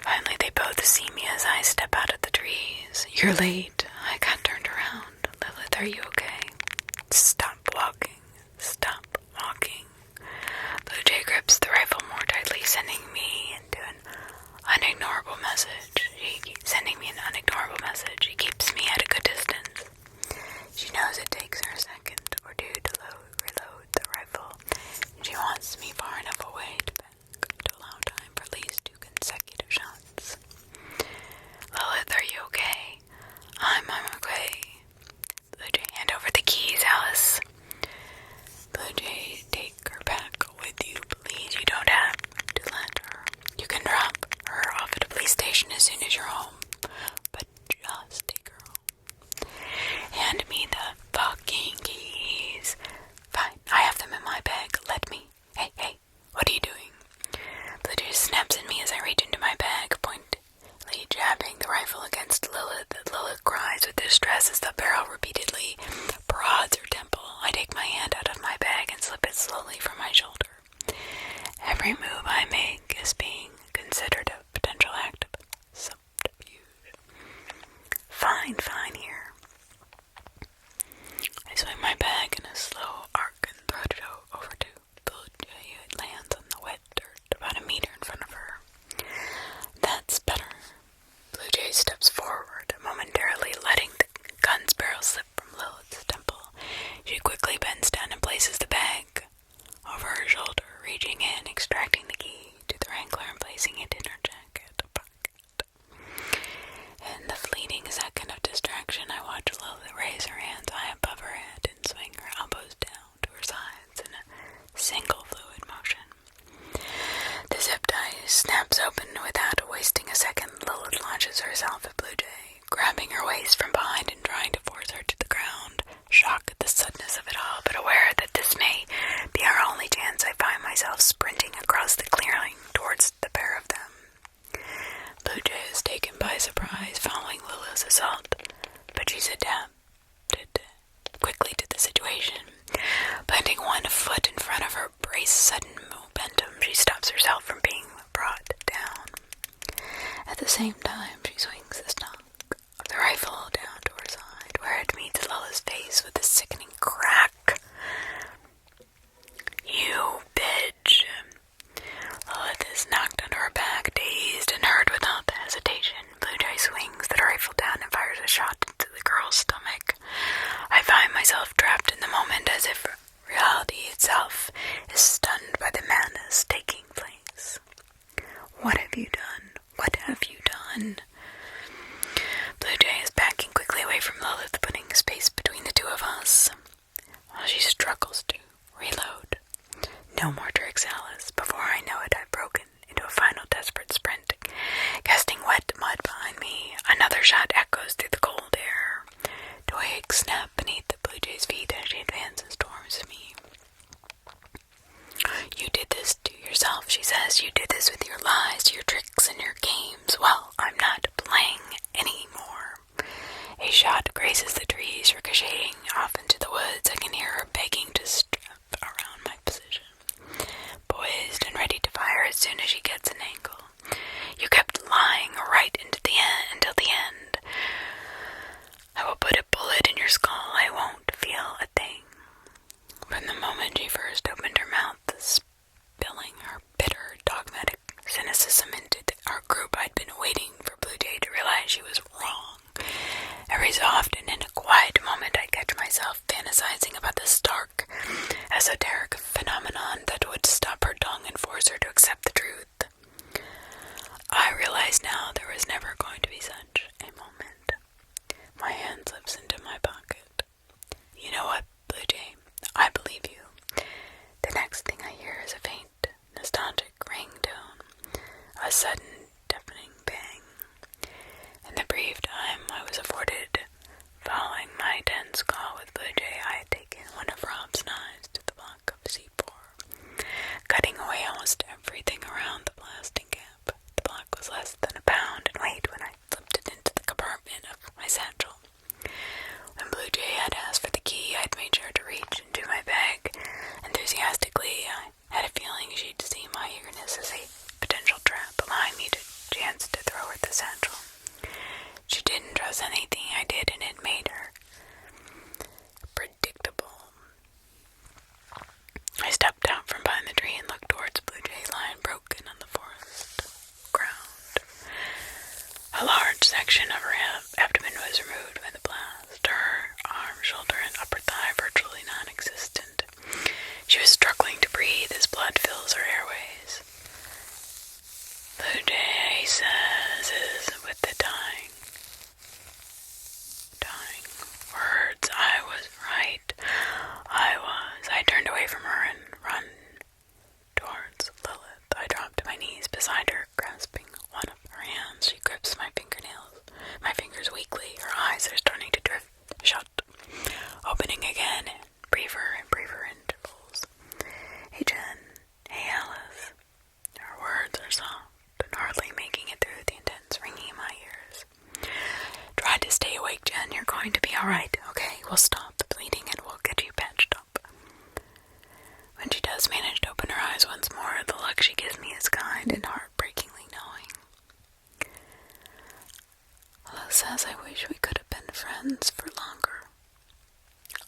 Finally, they both see me as I step out of the trees. You're late. I got turned around. Lilith, are you okay? Stop walking. Stop walking. Blue Jay grips the rifle more tightly, sending me into an unignorable message. She keeps me at a good distance. She knows it takes her a second or two to reload the rifle, and she wants me far enough away to allow time for at least 2 consecutive shots. Lilith, are you okay? I'm okay. Blue Jay, hand over the keys, Alice. Blue Jay, take her back with you, please. You don't have to let her. You can drop her off at a police station as soon as you're home, but just take her home. Hand me the fucking keys. Fine, I have them in my bag. Let me. Hey, what are you doing? Blue Jay snaps at me as I reach into my bag, pointedly jabbing the rifle against Lilith. Lilith cries with distress as the barrel repeatedly prods her temple. I take my hand out of my bag and slip it slowly from my shoulder. Every move I make is being considered a potential act of subterfuge. Fine here. I swing my bag in a slow arc and throw it over to Blue Jay. It lands on the wet dirt about a meter in front of her. That's better. Blue Jay steps forward, momentarily letting the gun's barrel slip from Lilith's temple. She quickly bends down and places the bag over her shoulder, reaching in, extracting the key to the wrangler and placing it in her jacket pocket. In the fleeting second of distraction, I watch Lilith raise her hands high above her head and swing her elbows down to her sides in a single fluid motion. The zip tie snaps open without wasting a second. Lilith launches herself at Blue Jay, grabbing her waist from behind and trying to force her to the ground. Shocked at the suddenness of it all, but aware that this may be our only chance, I find myself sprinting across the clearing towards the pair of them. Blue Jay is taken by surprise following Lilith's assault, but she's adapted quickly to the situation. Planting one foot in front of her brace sudden momentum, she stops herself from being brought down. At the same time, she swings the stock of the rifle down to her side, where it meets Lilith's face with a sickening crack. You bitch. Lilith is knocked onto her back, dazed and hurt without hesitation. Blue Jay swings the rifle down and fires a shot into the girl's stomach. I find myself trapped in the moment as if reality itself is stunned by the madness taking place. What have you done? What have you done? Blue Jay is backing quickly away from Lilith, putting space between the two of us, while she struggles to reload. No more tricks, Alice. Before I know it, I've broken into a final desperate sprint, casting wet mud behind me. Another shot echoes through the cold air. Twigs snap beneath the Blue Jay's feet as she advances towards me. You did this to yourself, she says. You did this with your lies, your tricks, and your games. Well, I'm not playing anymore. A shot grazes the trees, ricocheting off into the woods. so often, in a quiet moment, I catch myself fantasizing about the stark, esoteric phenomenon that would stop her tongue and force her to accept the truth. I realize now there was never going to be such a moment. My hand slips into my pocket. You know what, Blue Jay? I believe you. The next thing I hear is a faint, nostalgic ringtone, a sudden, deafening bang. In the brief time I was afforded following my tense call with Blue Jay, I had taken one of Rob's knives to the block of C4, cutting away almost everything around the blasting gap. The block was less than a pound in weight when I slipped it into the compartment of my satchel. When Blue Jay had asked for the key, I'd made sure to reach into my bag enthusiastically. I had a feeling she'd see my eagerness as a potential trap, allowing me the chance to throw her the satchel. She didn't trust anything I did, and it made her predictable. I stepped out from behind the tree and looked towards Blue Jay lying broken on the forest ground. A large section of her abdomen was removed by the blast, her arm, shoulder, and upper thigh virtually non-existent. She was struggling to breathe as blood fills her airways. Blue Jay says is with the dying words. I was right. I turned away from her and run towards Lilith. I dropped to my knees beside her, grasping one of her hands. She grips my fingers weakly. Her eyes are starting to drift shut, opening again in briefer and briefer intervals. Hey Jen, hey Alice. Her words are soft and hardly making it through the intense ringing in my ears. Try to stay awake, Jen. You're going to be alright, okay? We'll stop the bleeding and we'll get you patched up. When she does manage to open her eyes once more, the look she gives me is kind and heartbreakingly knowing. Alice says I wish we could have been friends for longer.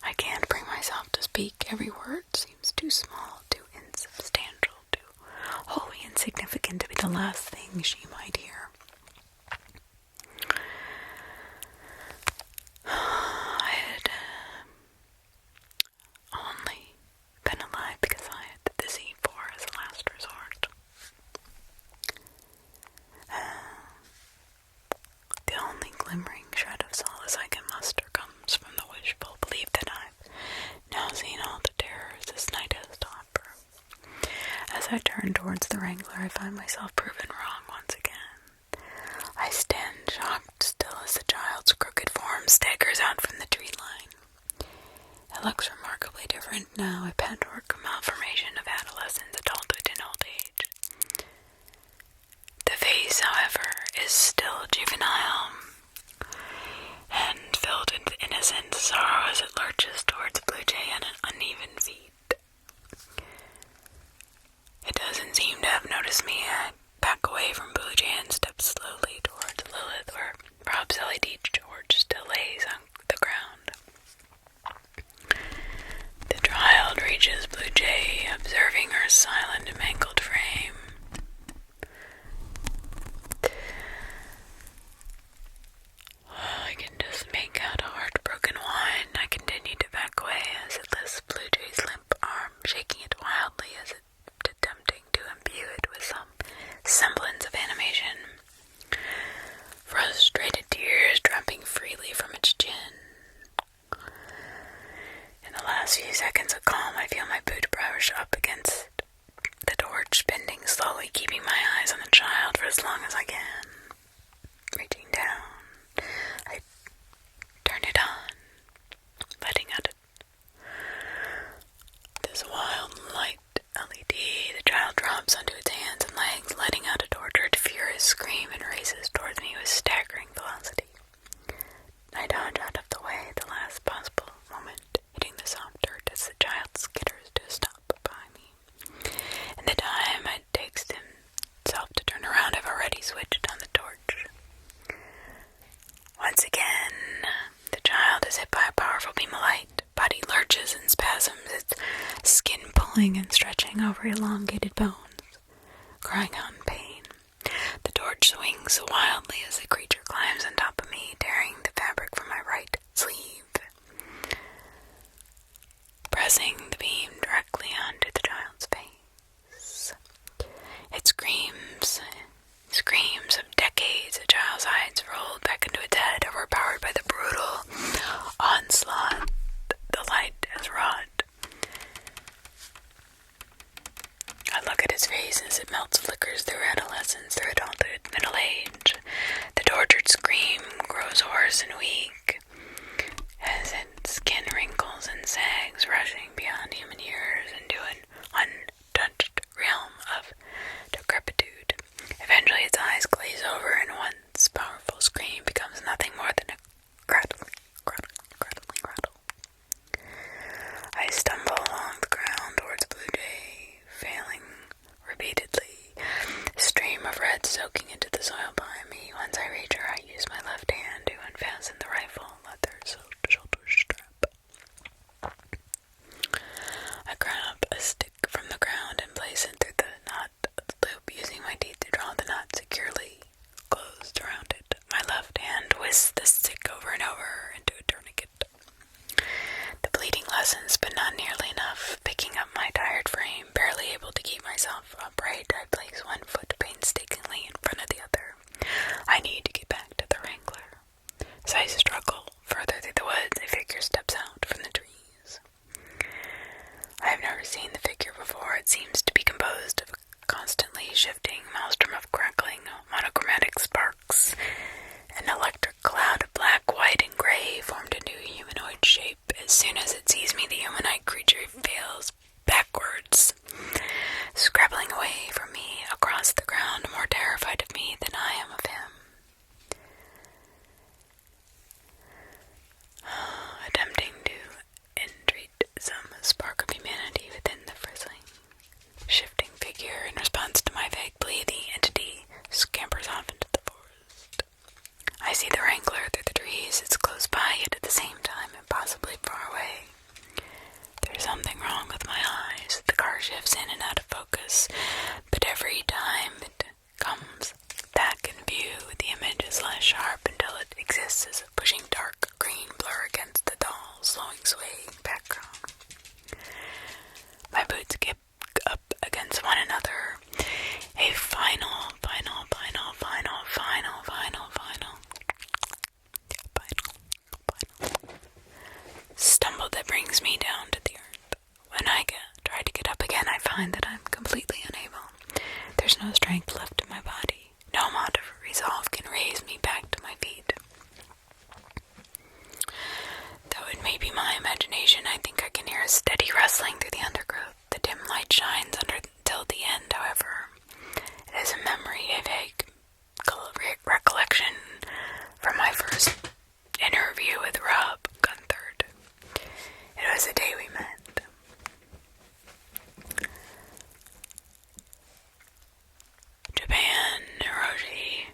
I can't bring myself to speak. Every word seems too small, too insubstantial, too wholly insignificant to be the last thing she might hear. I had only been alive because I had the C4 as a last resort. The only glimmering shred of solace I can muster comes from the wishful belief that I've now seen all the terrors this night has to offer. As I turn towards the Wrangler, I find myself proven wrong once again. I stand shocked still as the child's crooked form staggers out from the tree line. It looks remarkably different now, a patchwork malformation of adolescence, adulthood, and old age. The face, however, is still juvenile and filled with innocent sorrow as it lurches towards Blue Jay on an uneven feet. It doesn't seem to have noticed me. I back away from Blue Jay and step slowly towards Lilith, where Rob's LED torch still lays on the ground. The child reaches Blue Jay, observing her silent and mangled frame. I can just make out a heartbroken whine. I continue to back away as it lifts Blue Jay's limp arm, shaking it wildly as it attempting to imbue it with some semblance of animation. Frustrated tears dropping freely from its chin. In the last few seconds of calm, I feel my boot brush up against the torch, bending slowly, keeping my eyes on the child for as long as I can. Reaching down, I turn it on, letting out this wild light LED. The child drops onto its hands and legs, letting out a tortured, furious scream and races towards me with staggering velocity. I dodge out of the way at the last possible moment, hitting the soft dirt as the child skitters to a stop behind me. In the time it takes himself to turn around, I've already switched on the torch. Once again, the child is hit by a powerful beam of light. Body lurches and spasms, its skin pulling and stretching over elongated bones, crying out in pain. The torch swings wildly as the creature climbs on top of me, tearing the fabric from my right weak, as its skin wrinkles and sags, rushing beyond human years into an untouched realm of decrepitude. Eventually its eyes glaze over, and once powerful scream becomes nothing more than a crackling rattle. I stumble along the ground towards Blue Jay, failing repeatedly, a stream of red soaking into the soil behind me. Once I reach her, I use my left hand to unfasten the rifle leather shoulder strap. I grab a stick from the ground and place it through the knot of the loop, using my teeth to draw the knot securely closed around it. My left hand whisks the stick over and over into a tourniquet. The bleeding lessens, but not nearly enough. Picking up my tired frame, barely able to keep myself upright, I place one foot painstakingly in front of the other. I need to get back to the Wrangler. As I struggle further through the woods, a figure steps out from the trees. I have never seen the figure before. It seems to be composed of a constantly shifting maelstrom of crackling, monochromatic sparks. An electric cloud of black, white, and gray formed a new humanoid shape. As soon as it sees me, the humanoid creature fails backwards, scrabbling away from me across the ground, more terrified of me than I am of him. Attempting to entreat some spark of humanity within the frizzling, shifting figure, in response to my vague plea, the entity scampers off into the forest. I see the Wrangler through the trees. It's close by, yet at the same time impossibly far away. There's something wrong with my eyes. The car shifts in and out of focus, but every time it comes back in view, the image is less sharp until it exists as a pushing dark green blur against the dull, swaying background. My boots kick up against one another. A final stumble that brings me down to the earth. When I try to get up again, I find that I'm completely unable. There's no strength left in my body. No amount of resolve can raise me back to my feet. Though it may be my imagination, I think I can hear a steady rustling through the undergrowth. The dim light shines until the end, however. It is a memory, a vague recollection from my first interview with Rob Gunthard. It was the day we met. Japan, Hiroshi,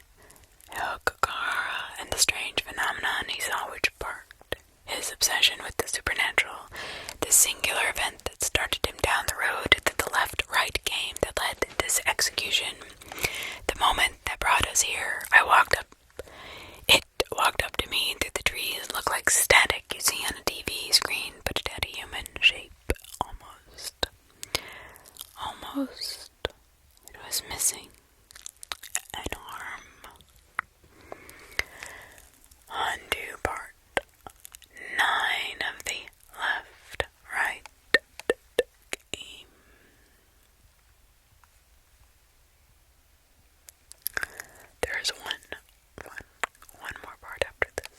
Hokakara, and the strange phenomenon he saw which sparked his obsession with the supernatural. This singular event that started him down the road to the left-right game that led to this execution. The moment that brought us here, it walked up to me through the trees, looked like static you see on a TV screen, but it had a human shape, almost. It was missing an arm. On to part 9 of the left-right game. There's one more part after this.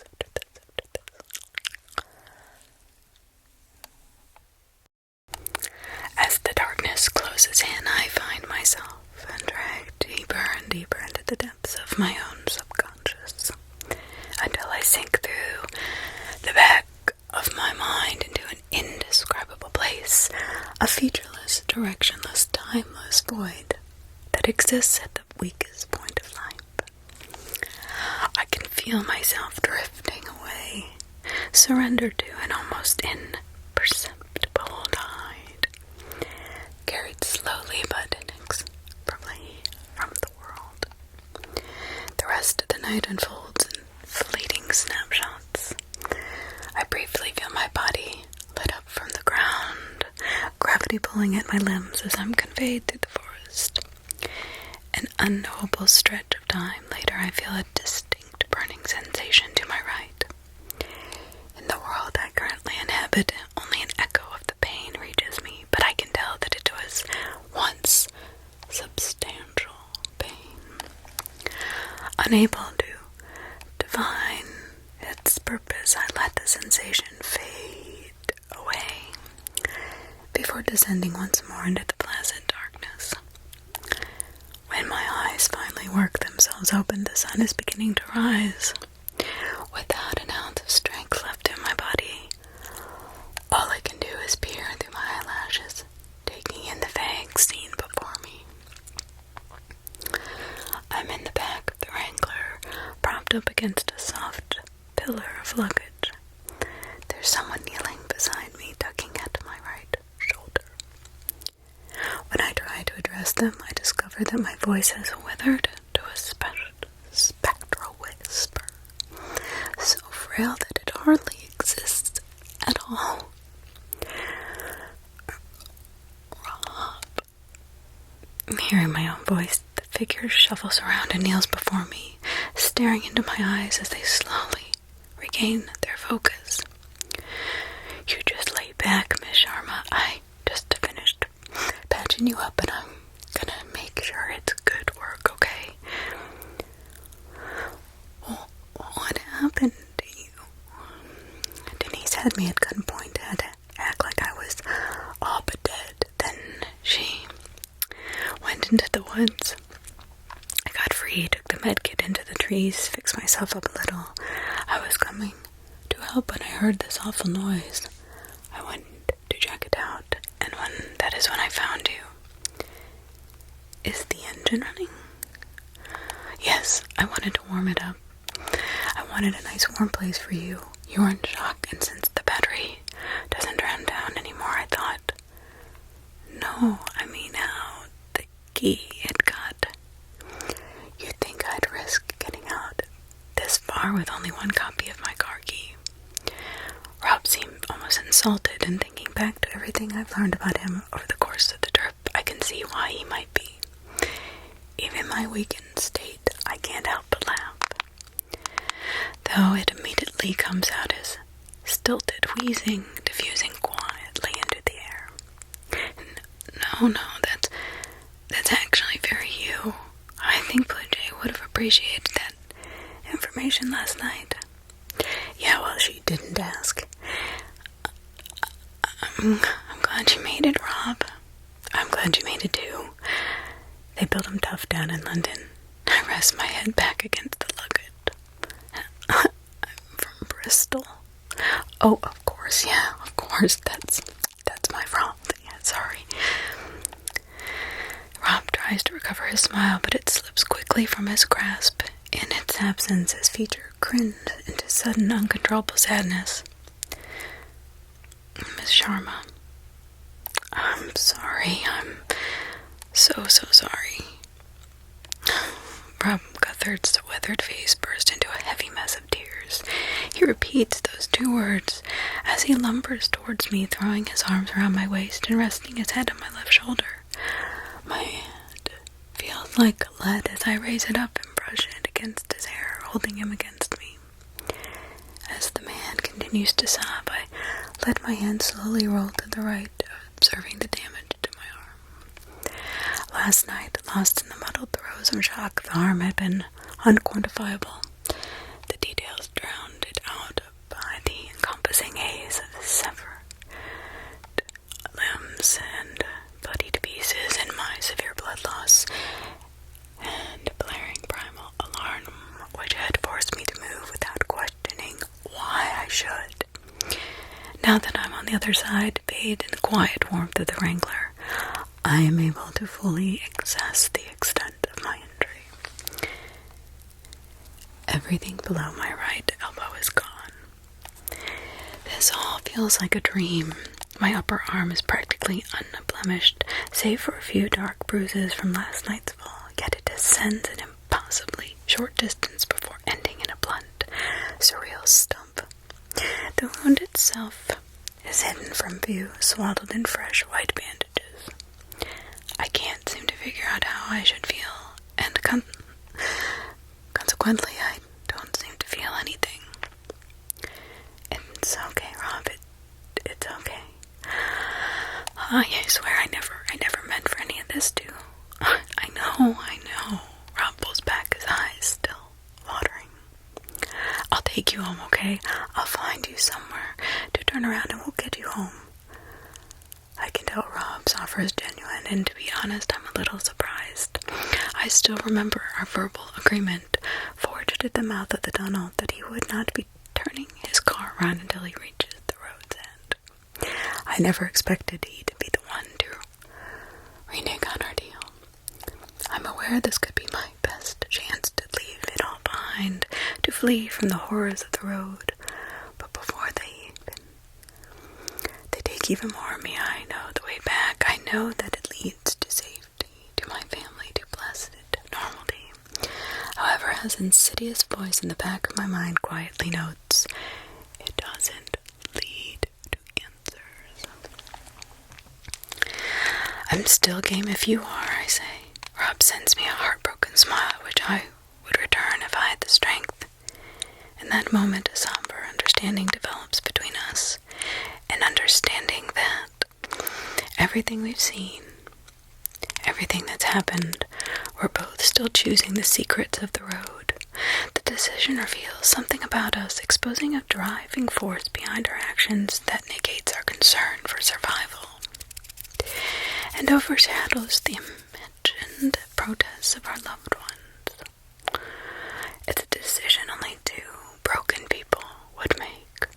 As the darkness closes in, I find myself dragged deeper and deeper into the depths of my own subconscious, until I sink through the back of my mind into an indescribable place, a featureless, directionless, timeless void that exists at the weakest point of life. I can feel myself drifting away, surrendered to an almost imperceptible tide, carried slowly but inexorably from the world. The rest of the night unfolds in fleeting snapshots. I briefly feel my body lit up from the ground, gravity pulling at my limbs as I'm conveyed through the forest. An unknowable stretch of time later, I feel a distinct burning sensation to my right. In the world I currently inhabit, only an echo of the pain reaches me, but I can tell that it was once substantial pain. Unable to divine its purpose, I let the sensation fade away before descending once more into the pleasant darkness. When my eyes finally work themselves open, the sun is beginning to rise. Without an ounce of strength left in my body, all I can do is peer through my eyelashes, taking in the vague scene before me. I'm in the back of the Wrangler, propped up against a soft pillar of luggage. There's someone kneeling beside me, tugging at my right shoulder. When I try to address them, I discover that my voice has withered to a spectral whisper, so frail that it hardly exists at all. Rob. Hearing my own voice, the figure shuffles around and kneels before me, staring into my eyes as they slowly regain their focus. You just lay back, Miss Sharma. I just finished patching you up, and I'm gonna make sure it's good work, okay? Well, what happened to you? Denise had me at gunpoint, had to act like I was all but dead. Then she went into the woods. I got free, took the medkit into the trees, fixed myself up a little. I was coming to help when I heard this awful noise. I went to check it out, and that is when I found you. Is the engine running? Yes, I wanted to warm it up. I wanted a nice warm place for you. You were in shock, and since the battery doesn't run down anymore, I thought... No, I mean how the key had got. You think I'd risk getting out this far with only one copy of my car key? Rob seemed almost insulted, and thinking back to everything I've learned about him over the course of the trip, I can see why he might be. Even in my weakened state, I can't help but laugh, though it immediately comes out as stilted wheezing, diffusing quietly into the air. No, that's actually very you. I think Blue Jay would have appreciated that information last night. Yeah, well, she didn't ask. I'm glad you made it, Rob. I'm glad you made it too. They build them tough down in London. I rest my head back against the luggage. I'm from Bristol. Oh, of course, yeah, of course. That's my fault. Yeah, sorry. Rob tries to recover his smile, but it slips quickly from his grasp. In its absence, his feature grins into sudden, uncontrollable sadness. Miss Sharma, I'm sorry. I'm so sorry. Rob Guthard's weathered face burst into a heavy mess of tears. He repeats those two words as he lumbers towards me, throwing his arms around my waist and resting his head on my left shoulder. My hand feels like lead as I raise it up and brush it against his hair, holding him against me. As the man continues to sob, I let my hand slowly roll to the right, observing the damage to my arm. Last night, lost in the muddled throes of shock, the harm had been unquantifiable. The details drowned it out by the encompassing haze of severed limbs and bloody to pieces in my severe blood loss and blaring primal alarm, which had forced me to move without questioning why I should. Now that I'm on the other side, bathed in the quiet warmth of the Wrangler, I am able to fully assess the extent of my injury. Everything below my right elbow is gone. This all feels like a dream. My upper arm is practically unblemished, save for a few dark bruises from last night's fall, yet it descends an impossibly short distance before ending in a blunt, surreal stump. The wound itself is hidden from view, swaddled in fresh white bandages. I can't seem to figure out how I should feel, and consequently, I don't seem to feel anything. It's okay, Rob. It's okay. I swear I never meant for any of this to. I know. Rob pulls back, his eyes still watering. I'll take you home, okay? I'll find you somewhere to turn around and we'll get you home. I can tell Rob's offer is genuine, and to be honest, I'm a little surprised. I still remember our verbal agreement, forged at the mouth of the tunnel, that he would not be turning his car around until he reaches the road's end. I never expected he to be the one to renege on our deal. I'm aware this could be my best chance to leave it all behind, to flee from the horrors of the road. But before they take even more of me, I know the way back. I know that it leads to safety, to my family, to blessed normality. However, as an insidious voice in the back of my mind quietly notes, it doesn't lead to answers. I'm still game if you are, I say. Rob sends me a heartbroken smile, which I would return if I had the strength. In that moment, a somber understanding develops between us, an understanding that everything we've seen, everything that's happened, we're both still choosing the secrets of the road. The decision reveals something about us, exposing a driving force behind our actions that negates our concern for survival, and overshadows the imagined protests of our loved ones. It's a decision only two broken people would make.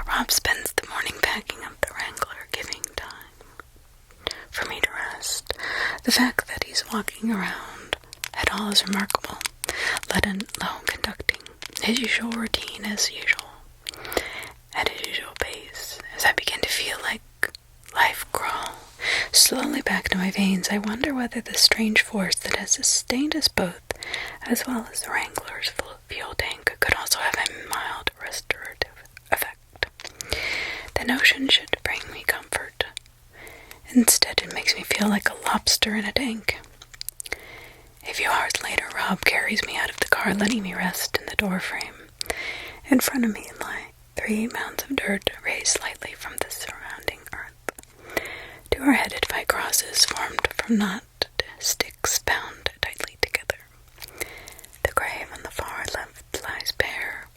Rob spends the morning packing up the Wrangler, giving time for me to rest. The fact that he's walking around at all is remarkable, let alone conducting his usual routine as usual, at his usual pace. As I begin to feel like life crawl slowly back to my veins, I wonder whether the strange force that has sustained us both, as well as the Wrangler's fuel tank, could also have a mild restorative effect. The notion should bring me comfort. Instead, it makes me feel like a lobster in a tank. A few hours later, Rob carries me out of the car, letting me rest in the doorframe. In front of me lie 3 mounds of dirt raised slightly from the surrounding earth. 2 are headed by crosses formed from knotted sticks bound tightly together. The grave on the far left lies bare,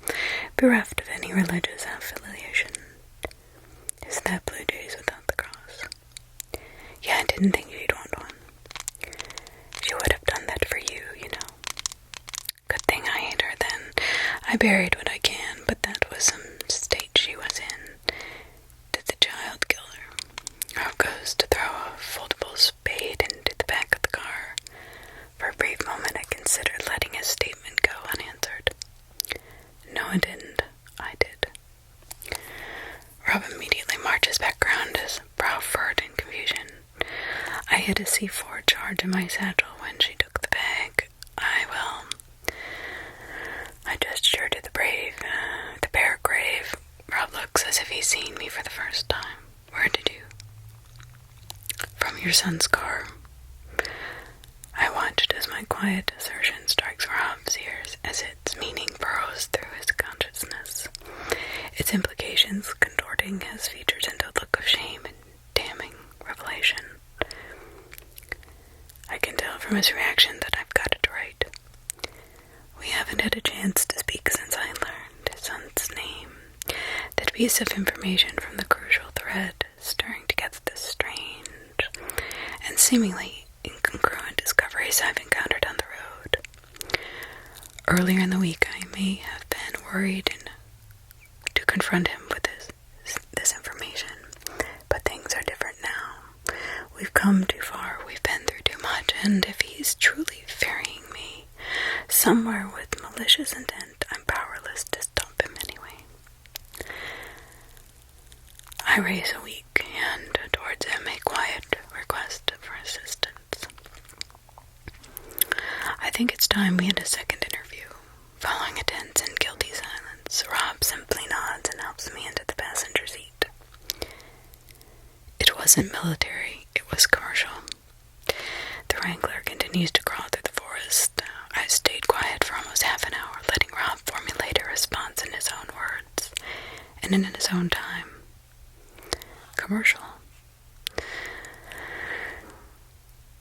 bereft of any religious affiliation. Is that Blue Jays without the cross? Yeah, I didn't think you'd want one. She would have done that for you, you know. Good thing I ain't her then. I buried what I can, but that was some state she was in. Did the child kill her? Rob goes to throw a foldable spade into the back of the car. For a brief moment, I considered letting his statement go unanswered. No, I didn't. I did. Rob immediately marches back around, his brow furrowed in confusion. I hid a C4 charge in my satchel when she took the bag. I gestured to the bare grave. Rob looks as if he's seen me for the first time. Where did you? From your son's car. I watched as my quiet assertion strikes Rob's ears, as its meaning burrows through his consciousness, its implications contorting his features into a look of shame and damning revelation. I can tell from his reaction that I've got it right. We haven't had a chance to speak since I learned his son's name. That piece of information from the crucial thread, stirring together the strange and seemingly incongruent discoveries I've encountered on the road. Earlier in the week, I may have been worried to confront him with this information, but things are different now. We've come too far, we've been through too much, and if he's truly ferrying me somewhere with malicious intent, I'm powerless to stop him anyway. I raise a weak hand towards him, a quiet request for assistance. I think it's time we had a second interview. Following a tense and guilty silence, Rob simply nods and helps me into the passenger seat. It wasn't military, it was commercial. The Wrangler continues to crawl through the forest. I stayed quiet for almost half an hour, letting Rob formulate a response in his own words, and in his own time. Commercial.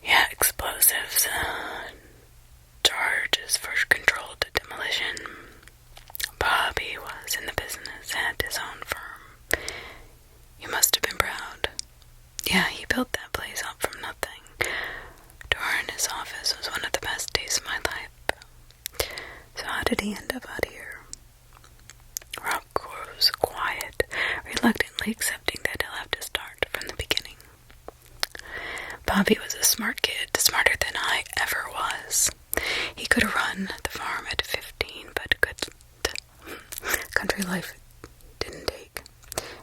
Yeah, explosives. Charges for controlled demolition. Bobby reluctantly accepting that he'll have to start from the beginning. Bobby was a smart kid, smarter than I ever was. He could run the farm at 15, but country life didn't take.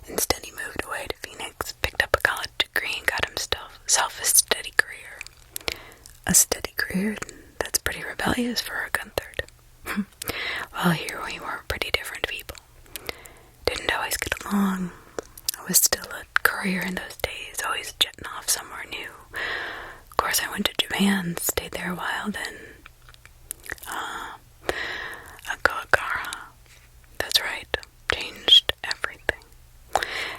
Instead, he moved away to Phoenix, picked up a college degree, and got himself a steady career. A steady career? That's pretty rebellious for a Gunther. Well, here we were pretty different people. Didn't always get along. I was still a courier in those days, always jetting off somewhere new. Of course, I went to Japan, stayed there a while, then Akagara. That's right, changed everything.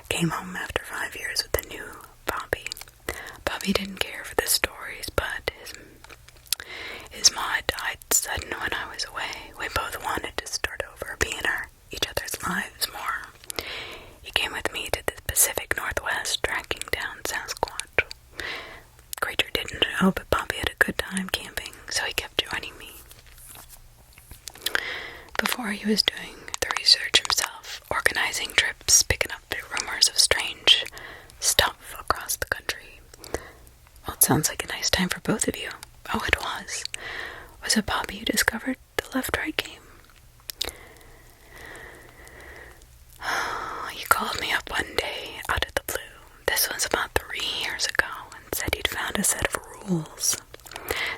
Came home after 5 years with a new Bobby. Bobby didn't care for the stories, but his ma died sudden when I was away. We both wanted to start over, be in each other's lives more. He came with me to the Pacific Northwest, tracking down Sasquatch. Creature didn't know, but Bobby had a good time camping, so he kept joining me. Before he was doing the research himself, organizing trips, picking up the rumors of strange stuff across the country. Well, it sounds like a nice time for both of you. Oh, it was. Was it Bobby who discovered the left-right game? He called me up one day, out of the blue. This was about 3 years ago, and said he'd found a set of rules.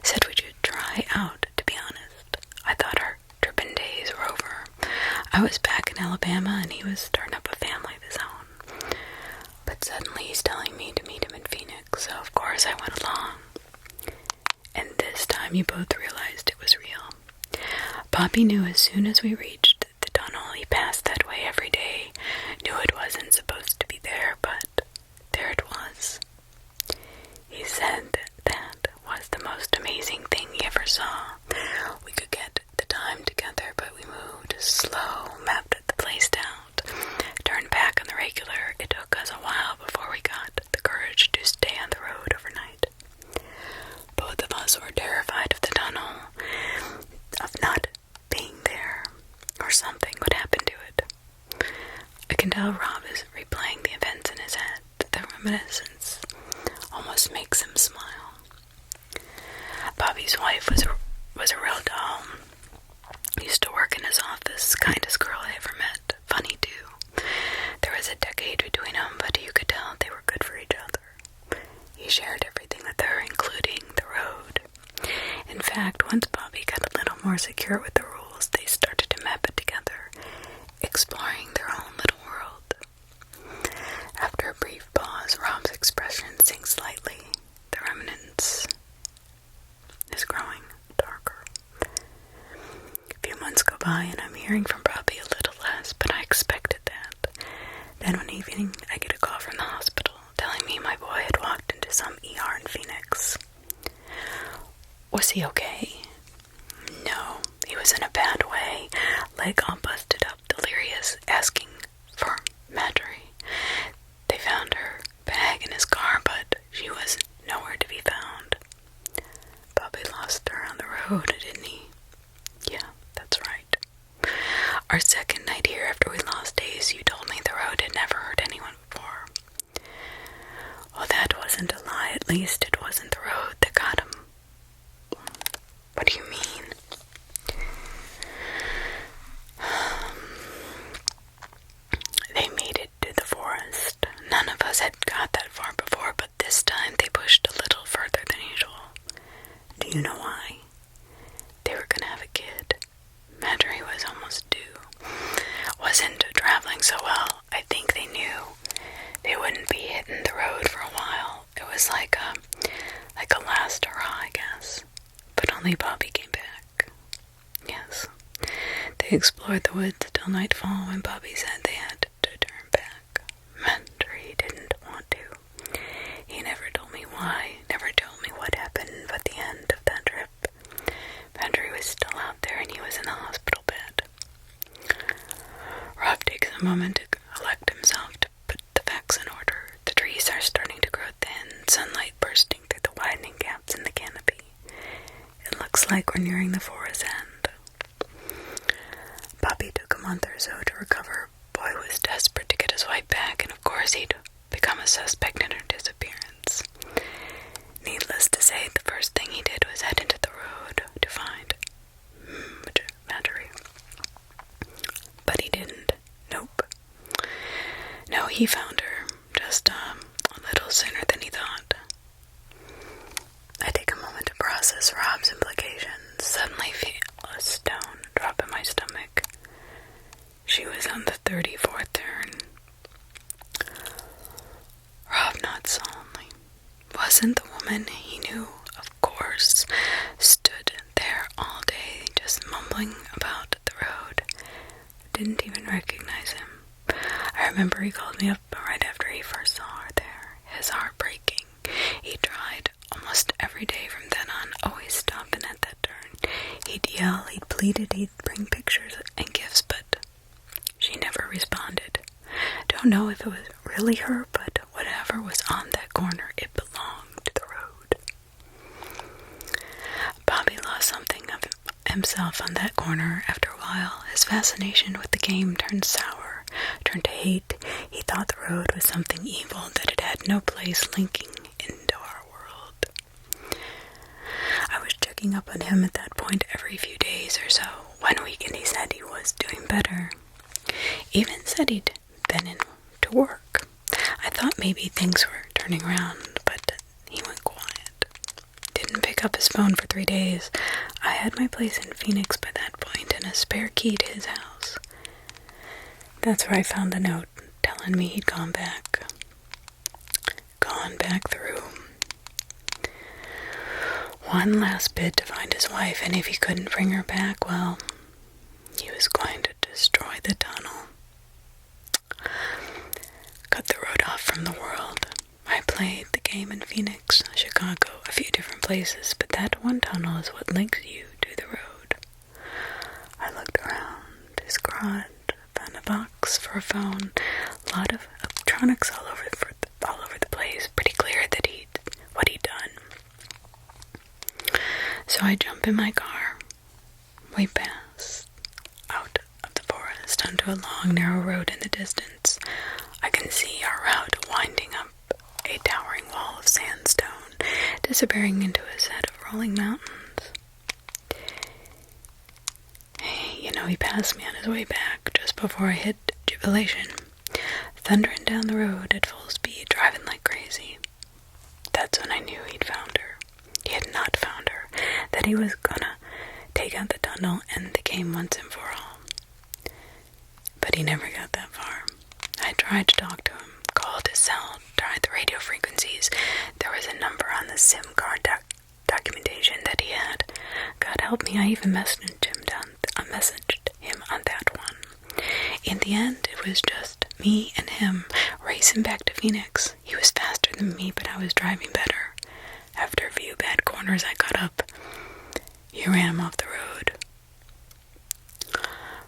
Said we should try out, to be honest. I thought our tripping days were over. I was back in Alabama, and he was starting up a family of his own. But suddenly he's telling me to meet him in Phoenix, so of course I went along. And this time you both realized it was real. Bobby knew as soon as we reached the tunnel he passed that way every day. Knew it wasn't supposed to be there, but there it was. He said that was the most amazing thing he ever saw. We could get the time together, but we moved slow, mapped the place out, turned back on the regular. It took us a while before we got the courage to stay on the road overnight. Both of us were terrified of the tunnel, of not being there, or something would happen to it. I can tell Rob is replaying the events in his head. The reminiscence almost makes him smile. Bobby's wife was a real doll. Used to work in his office, kindest girl I ever met. Funny too. There was a decade between them, but you could tell they were good for each other. He shared everything with her, including the road. In fact, once Bobby got a little more secure with the rules, they started to map it together, exploring their own little world. After a brief pause, Rob's expression sinks slightly. The remnants is growing darker. A few months go by, and I'm hearing from Bobby a little less, but I expected that. Then one evening, I get a call from the hospital, telling me my boy had walked into some ER in Phoenix. Was he okay? No, he was in a bad way, leg all busted up, delirious, asking for Marjorie. They found her bag in his car, but she was nowhere to be found. Bobby lost her on the road, didn't he? Yeah, that's right. Our second night here after we lost Ace, you told me the road had never hurt anyone before. Well, that wasn't a lie. At least it wasn't the road that got him. What do you mean? They made it to the forest. None of us had got that far before, but this time they pushed a little further than usual. Do you know why? They were gonna have a kid. Marjorie was almost due. Wasn't traveling so well. I think they knew they wouldn't be hitting the road for a while. It was like a last hurrah, I guess. But only Bobby came back. Yes. They explored the woods till nightfall when Bobby said they had to turn back. Marjorie didn't want to. He never told me why, never told me what happened at the end of that trip. Marjorie was still out there and he was in the hospital bed. Rob takes a moment to collect himself to put the facts in order. The trees are starting to grow thin, sunlight bursting through the widening gaps in the canopy. It looks like we're nearing the forest end. Bobby took a month or so to recover. Boy was desperate to get his wife back, course he'd become a suspect in her disappearance. Needless to say, the first thing he did was head into the road to find Marjorie. But he didn't. Nope. No, he found her, just a little sooner than he thought. I take a moment to process Rob's implications, suddenly feel a stone drop in my stomach. She was on the 34th turn. Rob nodded solemnly. Wasn't the woman he knew, of course, stood there all day just mumbling about the road. Didn't even recognize him. I remember he called me up right after he first saw her there, his heart breaking. He tried almost every day from then on, always stopping at that turn. He'd yell, he'd pleaded, he'd bring pictures and gifts, but she never responded. Don't know if it was really her, but whatever was on that corner, it belonged to the road. Bobby lost something of himself on that corner after a while. His fascination with the game turned sour, turned to hate. He thought the road was something evil, that it had no place linking into our world. I was checking up on him at that point every few days or so. One weekend he said he was doing better. Even said he'd been in to work. I thought maybe things were turning around, but he went quiet. Didn't pick up his phone for 3 days. I had my place in Phoenix by that point and a spare key to his house. That's where I found the note telling me he'd gone back. Gone back through. One last bid to find his wife, and if he couldn't bring her back, well, he was going to destroy the tunnel. Cut the road off from the world. I played the game in Phoenix, Chicago, a few different places, but that one tunnel is what links you to the road. I looked around his garage, found a box for a phone, a lot of electronics all over the place. Pretty clear that what he'd done. So I jump in my car. We pass out of the forest onto a long, narrow road in the distance. I can see our route winding up a towering wall of sandstone, disappearing into a set of rolling mountains. He passed me on his way back just before I hit Jubilation, thundering down the road at full speed, driving like crazy. That's when I knew he'd found her. He had not found her, that he was gonna take out the tunnel and the game once and for all. But he never got that far. I tried to talk to him, called his cell, tried the radio frequencies. There was a number on the SIM card documentation that he had. God help me, I even messaged him on that one. In the end, it was just me and him racing back to Phoenix. He was faster than me, but I was driving better. After a few bad corners, I got up. He ran him off the road.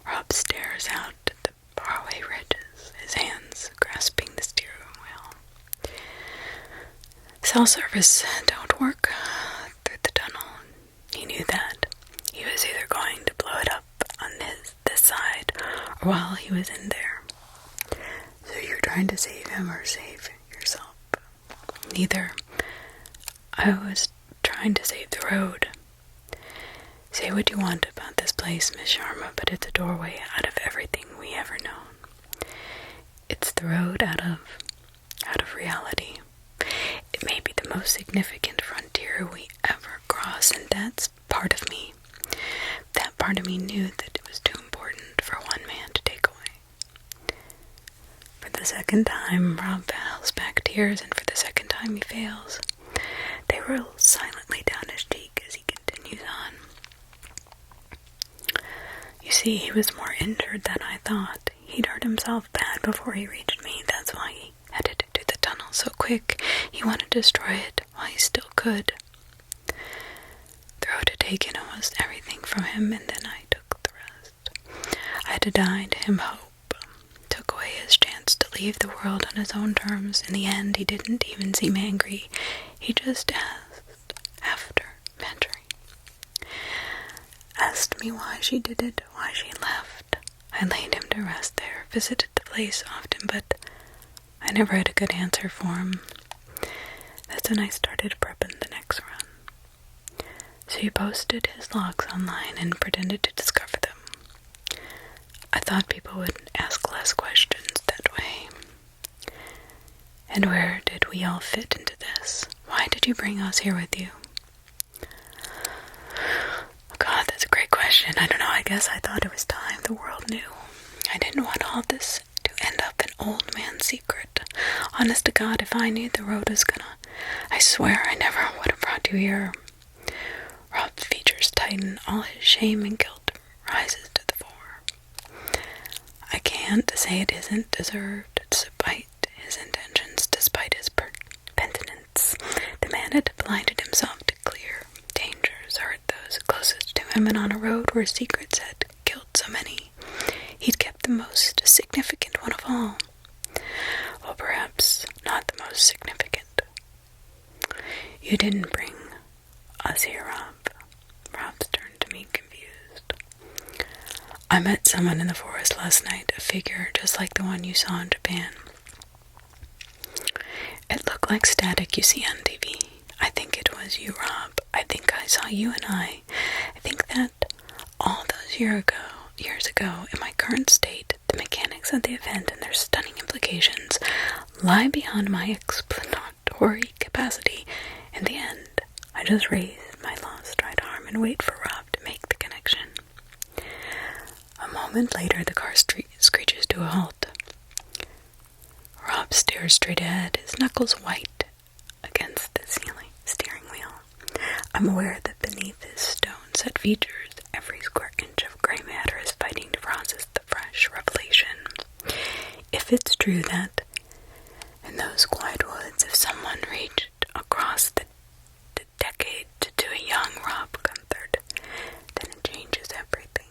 Rob stares out at the faraway ridges, his hands grasping the steering wheel. Cell service don't work through the tunnel. He knew that. He was either going to blow it up on this side, or while he was in there. So you're trying to save him or save yourself? Neither. I was trying to save the road. Say what you want about this place, Miss Sharma, but it's a doorway out of everything we ever known. It's the road out of reality. It may be the most significant frontier we ever cross, and that's part of me. That part of me knew that it was too important for one man to take away. For the second time, Rob fails back tears, and for the second time he fails. They roll silently down his cheek as he continues on. You see, he was more injured than I thought. He'd hurt himself bad before he reached me. That's why he headed to the tunnel so quick. He wanted to destroy it while he still could. The road had taken almost everything from him, and then I took the rest. I denied him hope, took away his chance to leave the world on his own terms. In the end, he didn't even seem angry. He just asked after Marjorie. Asked me why she did it, why she left. I laid him to rest there, visited the place often, but I I never had a good answer for him. That's when I started prepping the next run. So he posted his logs online and pretended to discover them. I thought people would ask less questions that way. And where did we all fit into this? Why did you bring us here with you? Oh God, that's a great question. I don't know, I guess I thought it was time the world knew. I didn't want all this to end up an old man secret. Honest to God, if I knew the road was I swear I never would have brought you here. Rob's features tighten, all his shame and guilt rises to the fore. I can't say it isn't deserved, despite his intentions, despite his penitence. The man had blinded himself to clear dangers, hurt those closest to him, and on a road where secrets had killed so many, he'd kept the most significant one of all. Well, perhaps not the most significant. You didn't bring us here, Rob. Rob's turned to me, confused. I met someone in the forest last night, a figure just like the one you saw in Japan. It looked like static you see on TV. I think it was you, Rob. I think I saw you and I think that all those years ago, in my current state, the mechanics of the event and their stunning implications lie beyond my explanatory capacity. In the end, I just raise my lost right arm and wait for Rob to make the connection. A moment later, the car screeches to a halt. Rob stares straight ahead, his knuckles white against the steering wheel. I'm aware that beneath his stone-set features, every square inch of gray matter is fighting to process the fresh revelation. If it's true that, in those quiet woods, if someone reached across the decade to a young Rob Gunther, then it changes everything.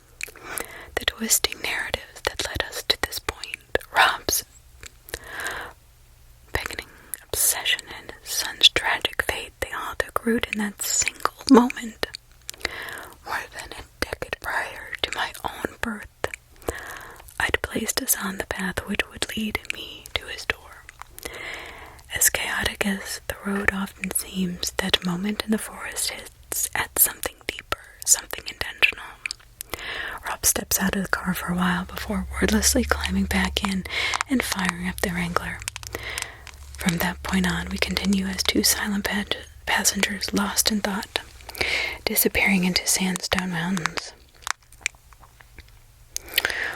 The twisting narratives that led us to this point, Rob's beckoning obsession and his son's tragic fate, they all took root in that single moment. More than a decade prior to my own birth, I'd placed us on the path which would lead me to his door. As chaotic as the road often seems, that moment in the forest hits at something deeper, something intentional. Rob steps out of the car for a while before wordlessly climbing back in and firing up the Wrangler. From that point on, we continue as two silent passengers lost in thought, disappearing into sandstone mountains.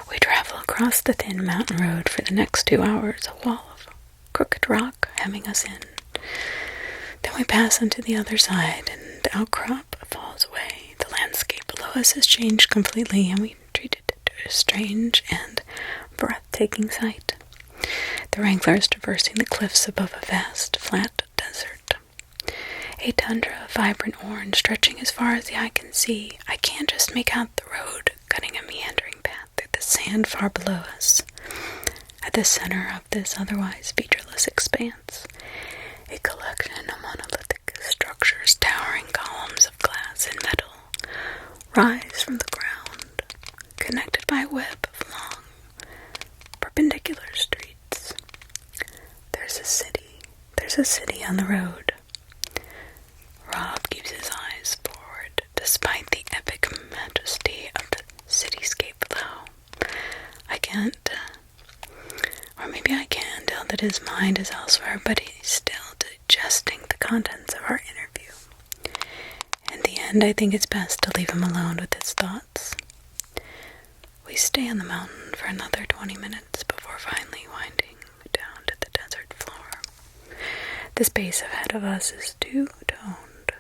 We travel across the thin mountain road for the next 2 hours, a wall of crooked rock hemming us in. Then we pass onto the other side, and the outcrop falls away. The landscape below us has changed completely, and we treat it to a strange and breathtaking sight. The Wrangler is traversing the cliffs above a vast, flat desert. A tundra of vibrant orange stretching as far as the eye can see. I can't just make out the road cutting a meandering path through the sand far below us. At the center of this otherwise featureless expanse, a collection of monolithic structures, towering columns of glass and metal, rise from the ground, connected by a web of long, perpendicular streets. There's a city on the road. Rob keeps his eyes forward, despite the epic majesty of the cityscape below. I can't, or maybe I can tell that his mind is elsewhere, but he's still digesting the contents of our interview. In the end, I think it's best to leave him alone with his thoughts. We stay on the mountain for another 20 minutes before finally winding down to the desert floor. The space ahead of us is two-toned.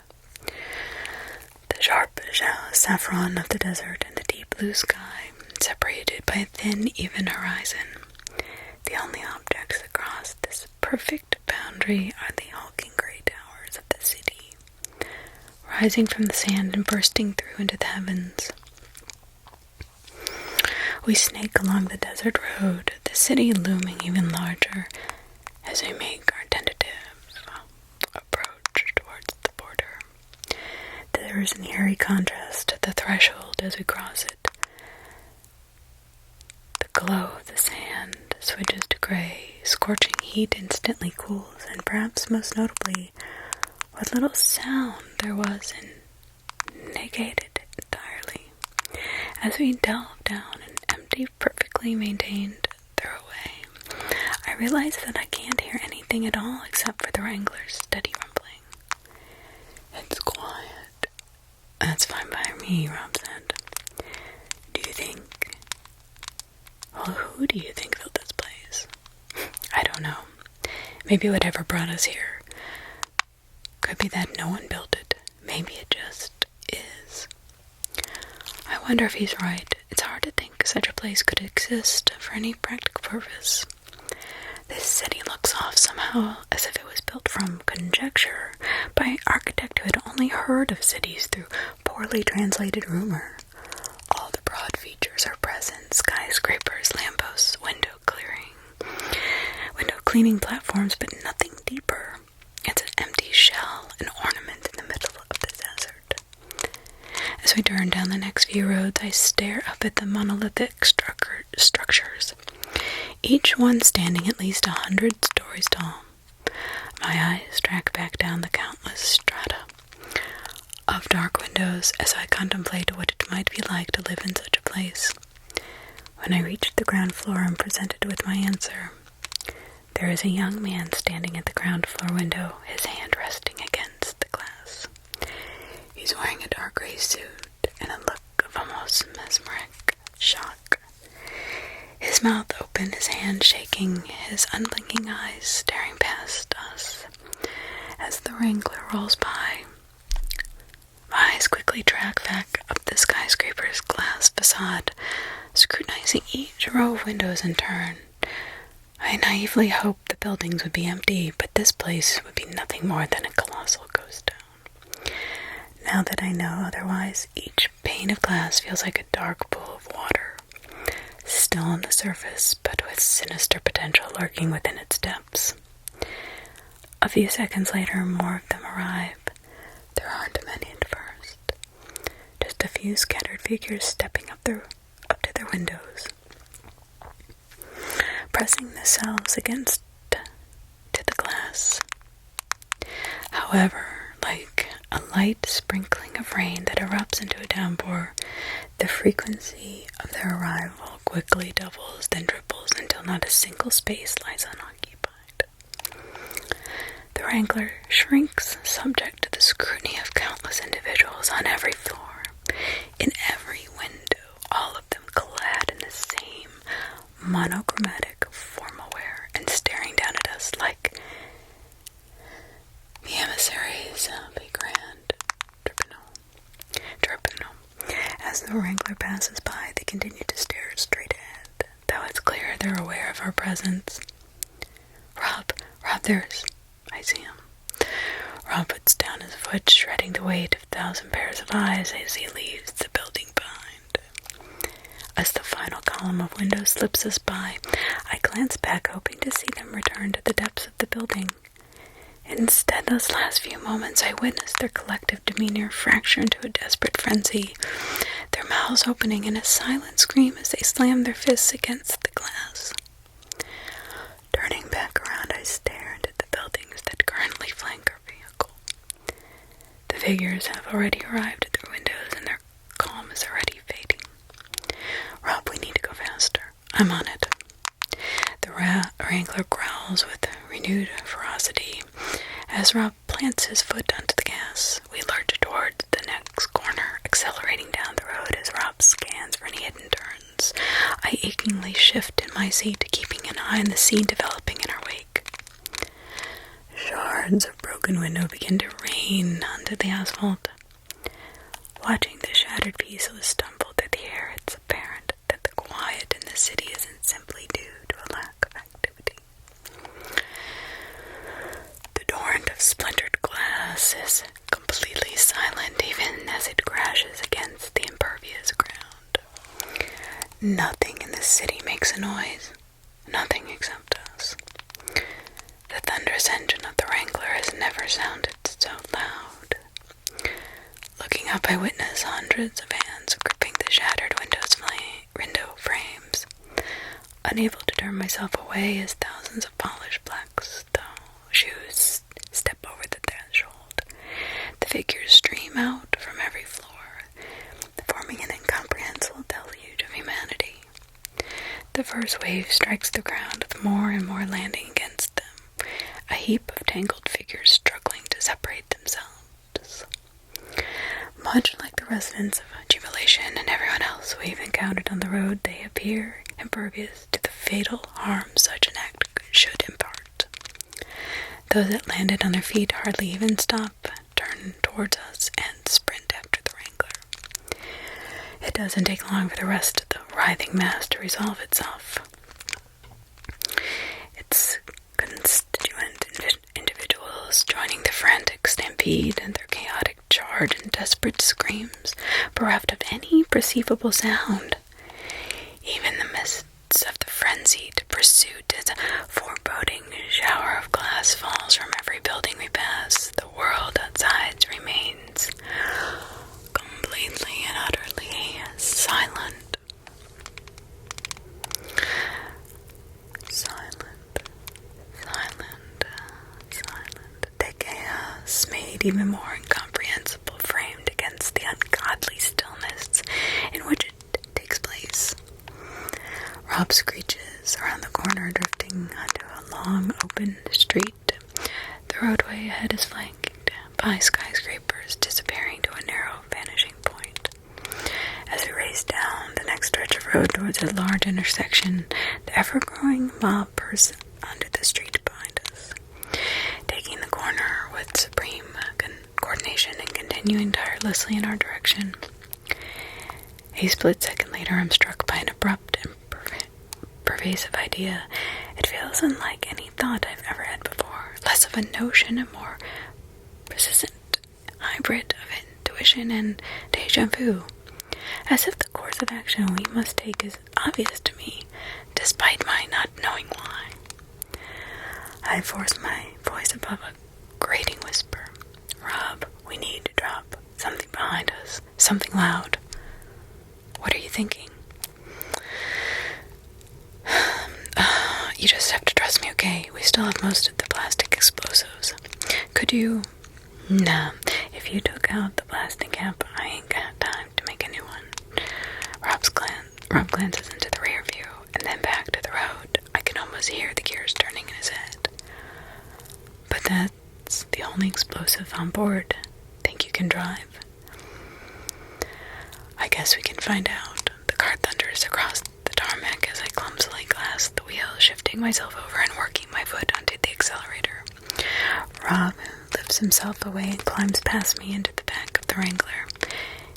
The sharp saffron of the desert and the deep blue sky, separated by a thin, even horizon. The only objects across this perfect boundary are the hulking gray towers of the city, rising from the sand and bursting through into the heavens. We snake along the desert road, the city looming even larger as we make our tentative approach towards the border. There is an eerie contrast to the threshold as we cross it. The glow of the sand switches to gray, scorching heat heat instantly cools, and perhaps most notably, what little sound there was negated entirely. As we delve down an empty, perfectly maintained throwaway, I realize that I can't hear anything at all except for the Wrangler's steady rumbling. It's quiet. That's fine by me, Rob said. Do you think... Well, who do you think built this place? I don't know. Maybe whatever brought us here. Could be that no one built it. Maybe it just is. I wonder if he's right. It's hard to think such a place could exist for any practical purpose. This city looks off somehow as if it was built from conjecture by an architect who had only heard of cities through poorly translated rumor. All the broad features are present: skyscrapers, lampposts, window cleaning platforms, but nothing deeper. It's an empty shell, an ornament in the middle of the desert. As we turn down the next few roads, I stare up at the monolithic structures, each one standing at least 100 stories tall. My eyes track back down the countless strata of dark windows as I contemplate what it might be like to live in such a place. When I reach the ground floor, I'm presented with my answer. There is a young man standing at the ground floor window, his hand resting against the glass. He's wearing a dark gray suit and a look of almost mesmeric shock. His mouth open, his hand shaking, his unblinking eyes staring past us as the Wrangler rolls by. My eyes quickly track back up the skyscraper's glass facade, scrutinizing each row of windows in turn. I naively hoped the buildings would be empty, but this place would be nothing more than a colossal ghost town. Now that I know otherwise, each pane of glass feels like a dark pool of water, still on the surface, but with sinister potential lurking within its depths. A few seconds later, more of them arrive. There aren't many at first. Just a few scattered figures stepping up to their windows, pressing themselves against the glass. However, like a light sprinkling of rain that erupts into a downpour, the frequency of their arrival quickly doubles, then triples until not a single space lies unoccupied. The Wrangler shrinks, subject to the scrutiny of countless individuals on every floor, in every window, all of them clad in the same monochromatic formal wear and staring down at us like the emissaries of a grand tribunal. As the Wrangler passes by, they continue to stare straight ahead, though it's clear they're aware of our presence. Rob, there's... I see him. Rob puts down his foot, shredding the weight of 1,000 pairs of eyes as he leaves the building behind. As the final column of windows slips us by, I glance back, hoping to see them return to the depths of the building. Instead, those last few moments, I witness their collective demeanor fracture into a desperate frenzy, their mouths opening in a silent scream as they slam their fists against the glass. Turning back around, I stare into the buildings that currently flank our vehicle. The figures have already arrived at their windows, and their calm is already fading. Rob, we need to go faster. I'm on it. The Wrangler growls with renewed ferocity. As Rob plants his foot onto the gas, we lurch towards the next corner, accelerating down the road as Rob scans for any hidden turns. I achingly shift in my seat, keeping an eye on the scene developing in our wake. Shards of broken window begin to rain onto the asphalt. Watching the shattered pieces stumble through the air, it's apparent that the quiet in the city isn't simply due to a lack of activity. The torrent of splintered glass is completely silent, even as it crashes against the impervious ground. Nothing in the city makes a noise. Nothing except us. The thunderous engine of the Wrangler has never sounded so loud. Looking up, I witness hundreds of hands gripping the shattered window frames. Unable to turn myself away as thousands of polished black figures stream out from every floor, forming an incomprehensible deluge of humanity. The first wave strikes the ground with more and more landing against them, a heap of tangled figures struggling to separate themselves. Much like the residents of Jubilation and everyone else we've encountered on the road, they appear impervious to the fatal harm such an act should impart. Those that landed on their feet hardly even stop, turn towards us, and sprint after the Wrangler. It doesn't take long for the rest of the writhing mass to resolve itself. Its constituent individuals joining the frantic stampede and their chaotic charge and desperate screams, bereft of any perceivable sound. Even the mists of the frenzied pursuit as a foreboding shower of glass falls from every building we pass. The world outside remains completely and utterly silent. The chaos made even more incomprehensible, framed against the ungodly stillness in which it takes place. Rob screeches around the corner, drifting onto a long, open street. The roadway ahead is flanked by skyscrapers, disappearing to a narrow, vanishing point. As we race down the next stretch of road towards a large intersection, the ever-growing mob bursts onto the street behind us, taking the corner with supreme coordination and continuing tirelessly in our direction. A split second later, I'm struck by an abrupt and pervasive idea. It feels unlike any thought I've ever had before, less of a notion and more persistent hybrid of intuition and deja vu, as if the course of action we must take is obvious to me, despite my not knowing why. I force my voice above a grating whisper. Rob, we need to drop something behind us, something loud. What are you thinking? You just have to trust me, okay? We still have most of the plastic explosives. Could you? Nah, if you took out the plastic cap, I ain't got time to make a new one. Rob glances into the rear view and then back to the road. I can almost hear the gears turning in his head. But that's the only explosive on board. Think you can drive? I guess we can find out. The car thunders across the tarmac as I clumsily clasp the wheel, shifting myself over and working my foot onto the accelerator. Rob lifts himself away and climbs past me into the back of the Wrangler.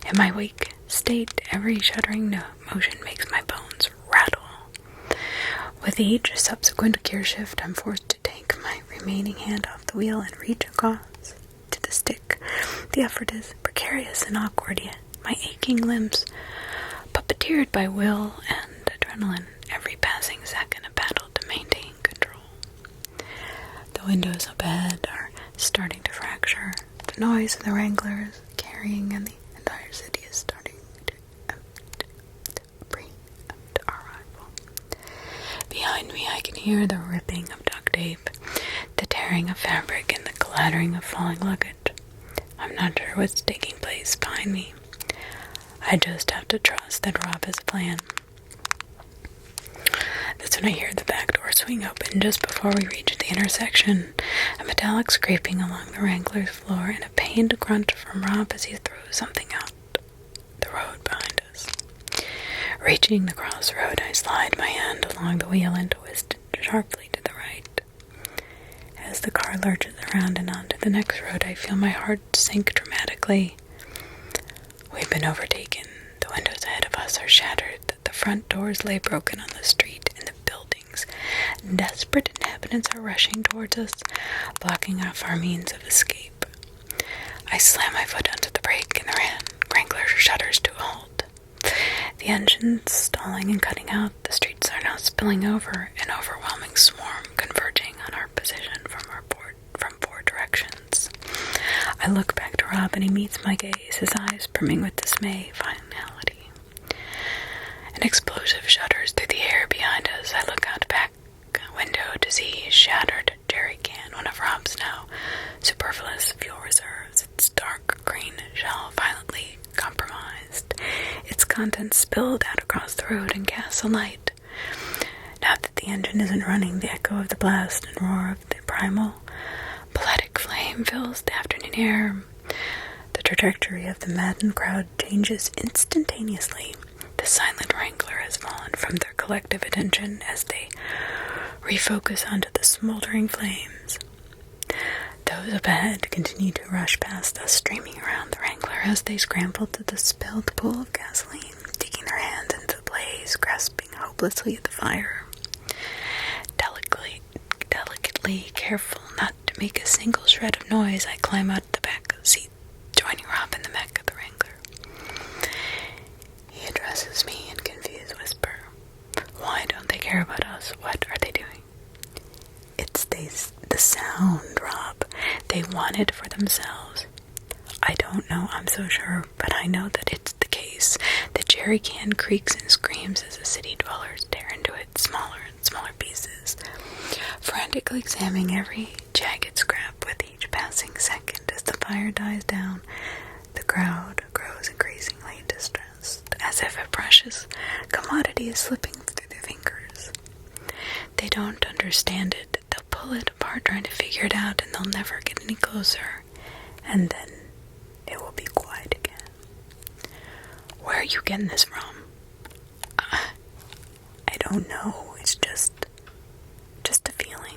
In my weak state, every shuddering motion makes my bones rattle. With each subsequent gear shift, I'm forced to take my remaining hand off the wheel and reach across to the stick. The effort is precarious and awkward, yet my aching limbs, puppeteered by will and adrenaline, every passing second a battle to maintain control. The windows up ahead are starting to fracture. The noise of the Wranglers carrying and the entire city is starting to preempt our arrival. Behind me I can hear the ripping of duct tape, the tearing of fabric, and the clattering of falling luggage. I'm not sure what's taking place behind me. I just have to trust that Rob has a plan. That's when I hear the back door swing open just before we reach the intersection, a metallic scraping along the Wrangler's floor and a pained grunt from Rob as he throws something out the road behind us. Reaching the crossroad, I slide my hand along the wheel and twist sharply to the right. As the car lurches around and onto the next road, I feel my heart sink dramatically. We've been overtaken. The windows ahead of us are shattered. The front doors lay broken on the street and the buildings. Desperate inhabitants are rushing towards us, blocking off our means of escape. I slam my foot onto the brake and the Wrangler shudders to a halt. The engines stalling and cutting out, the streets are now spilling over, an overwhelming swarm converging on our position from four directions. I look back to Rob and he meets my gaze, his eyes brimming with dismay, finality. An explosive shudders through the air behind us. I look out the back window to see a shattered jerry can, one of Rob's now superfluous fuel reserves. Its dark spilled out across the road and casts a light. Now that the engine isn't running, the echo of the blast and roar of the primal, poetic flame fills the afternoon air. The trajectory of the maddened crowd changes instantaneously. The silent wrangler has fallen from their collective attention as they refocus onto the smoldering flames. Those up ahead continue to rush past us, streaming around the wrangler as they scramble to the spilled pool of gasoline, digging their hands into the blaze, grasping hopelessly at the fire. Delicately careful not to make a single shred of noise, I climb out the back seat, joining Rob in the mech of the wrangler. He addresses me in confused whisper. Why don't they care about us? What are they doing? It's the sound, Rob. They want it for themselves. I don't know, I'm so sure, but I know that it's the case. The jerry can creaks and screams as the city dwellers tear into it smaller and smaller pieces, frantically examining every jagged scrap with each passing second. As the fire dies down, the crowd grows increasingly distressed, as if a precious commodity is slipping through their fingers. They don't understand it. They'll pull it apart trying to figure it out, and they'll never get any closer. And then it will be quiet again. Where are you getting this from? I don't know. It's just a feeling.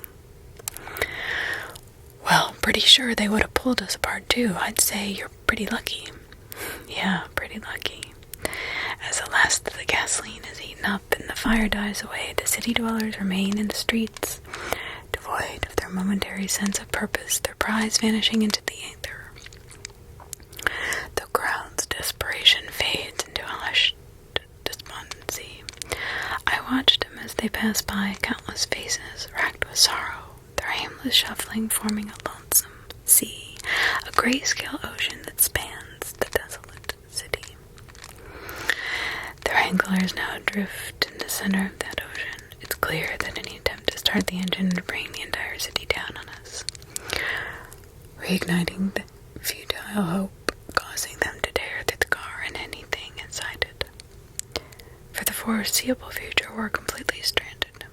Well, pretty sure they would have pulled us apart too. I'd say you're pretty lucky. Yeah, pretty lucky. As the last of the gasoline is eaten up and the fire dies away, the city dwellers remain in the streets, devoid of their momentary sense of purpose, their prize vanishing into the ether. The crowd's desperation fades into a hushed despondency. I watched them as they passed by, countless faces racked with sorrow, their aimless shuffling forming a lonesome sea, a grayscale ocean that spans the desolate city. The wranglers now drift in the center of that ocean. It's clear that any attempt to start the engine would bring the entire city down on us, reigniting the futile hope, causing them to tear through the car and anything inside it. For the foreseeable future, we're completely stranded.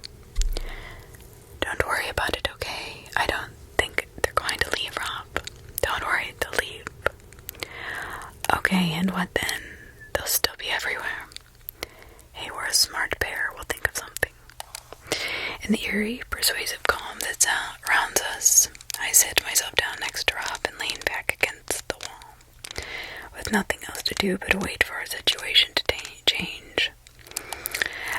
Don't worry about it, okay? I don't think they're going to leave, Rob. Don't worry, they'll leave. Okay, and what then? They'll still be everywhere. Hey, we're a smart pair. We'll think of something. In the eerie, persuasive calm that surrounds us, I sit myself down next to Rob and lean back against the wall, with nothing else to do but wait for our situation to change.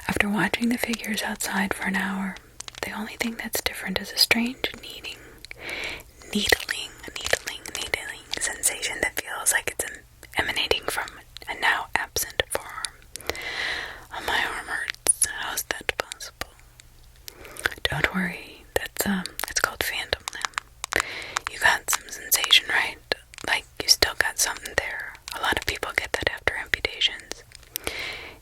After watching the figures outside for an hour, the only thing that's different is a strange needling sensation that feels like it's emanating from a now absent forearm. Oh, my arm hurts. How's that possible? Don't worry, it's called phantom limb. You got some sensation, right? Like you still got something there. A lot of people get that after amputations.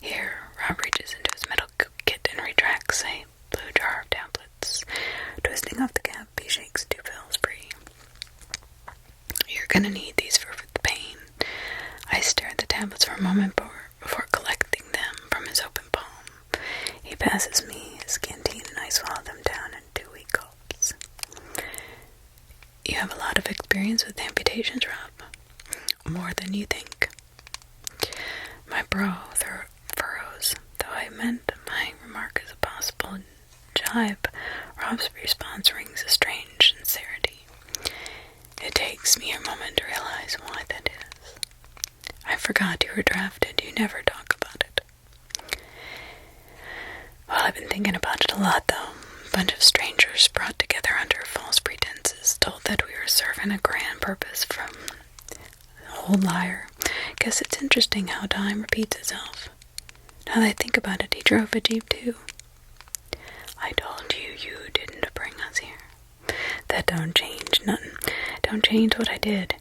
Here, Rob reaches into his metal kit and retracts a blue jar of tablets. Twisting off the cap, he shakes 2 pills free. You're gonna need these for the pain. I stare at the tablets for a moment before collecting them from his open palm. He passes me his canteen and I swallow them down in 2 weak gulps. You have a lot of experience with amputations, Rob. More than you think. My brow furrows, though I meant my remark as a possible jibe. Rob's response rings a strange sincerity. It takes me a moment to realize why that is. I forgot you were drafted. You never talk about it. Well, I've been thinking about it a lot, though. A bunch of strangers brought together under false pretenses, told that we were serving a grand purpose from an old liar. Guess it's interesting how time repeats itself. Now that I think about it, he drove a Jeep too. I told you you didn't bring us here. That don't change nothing. Don't change what I did.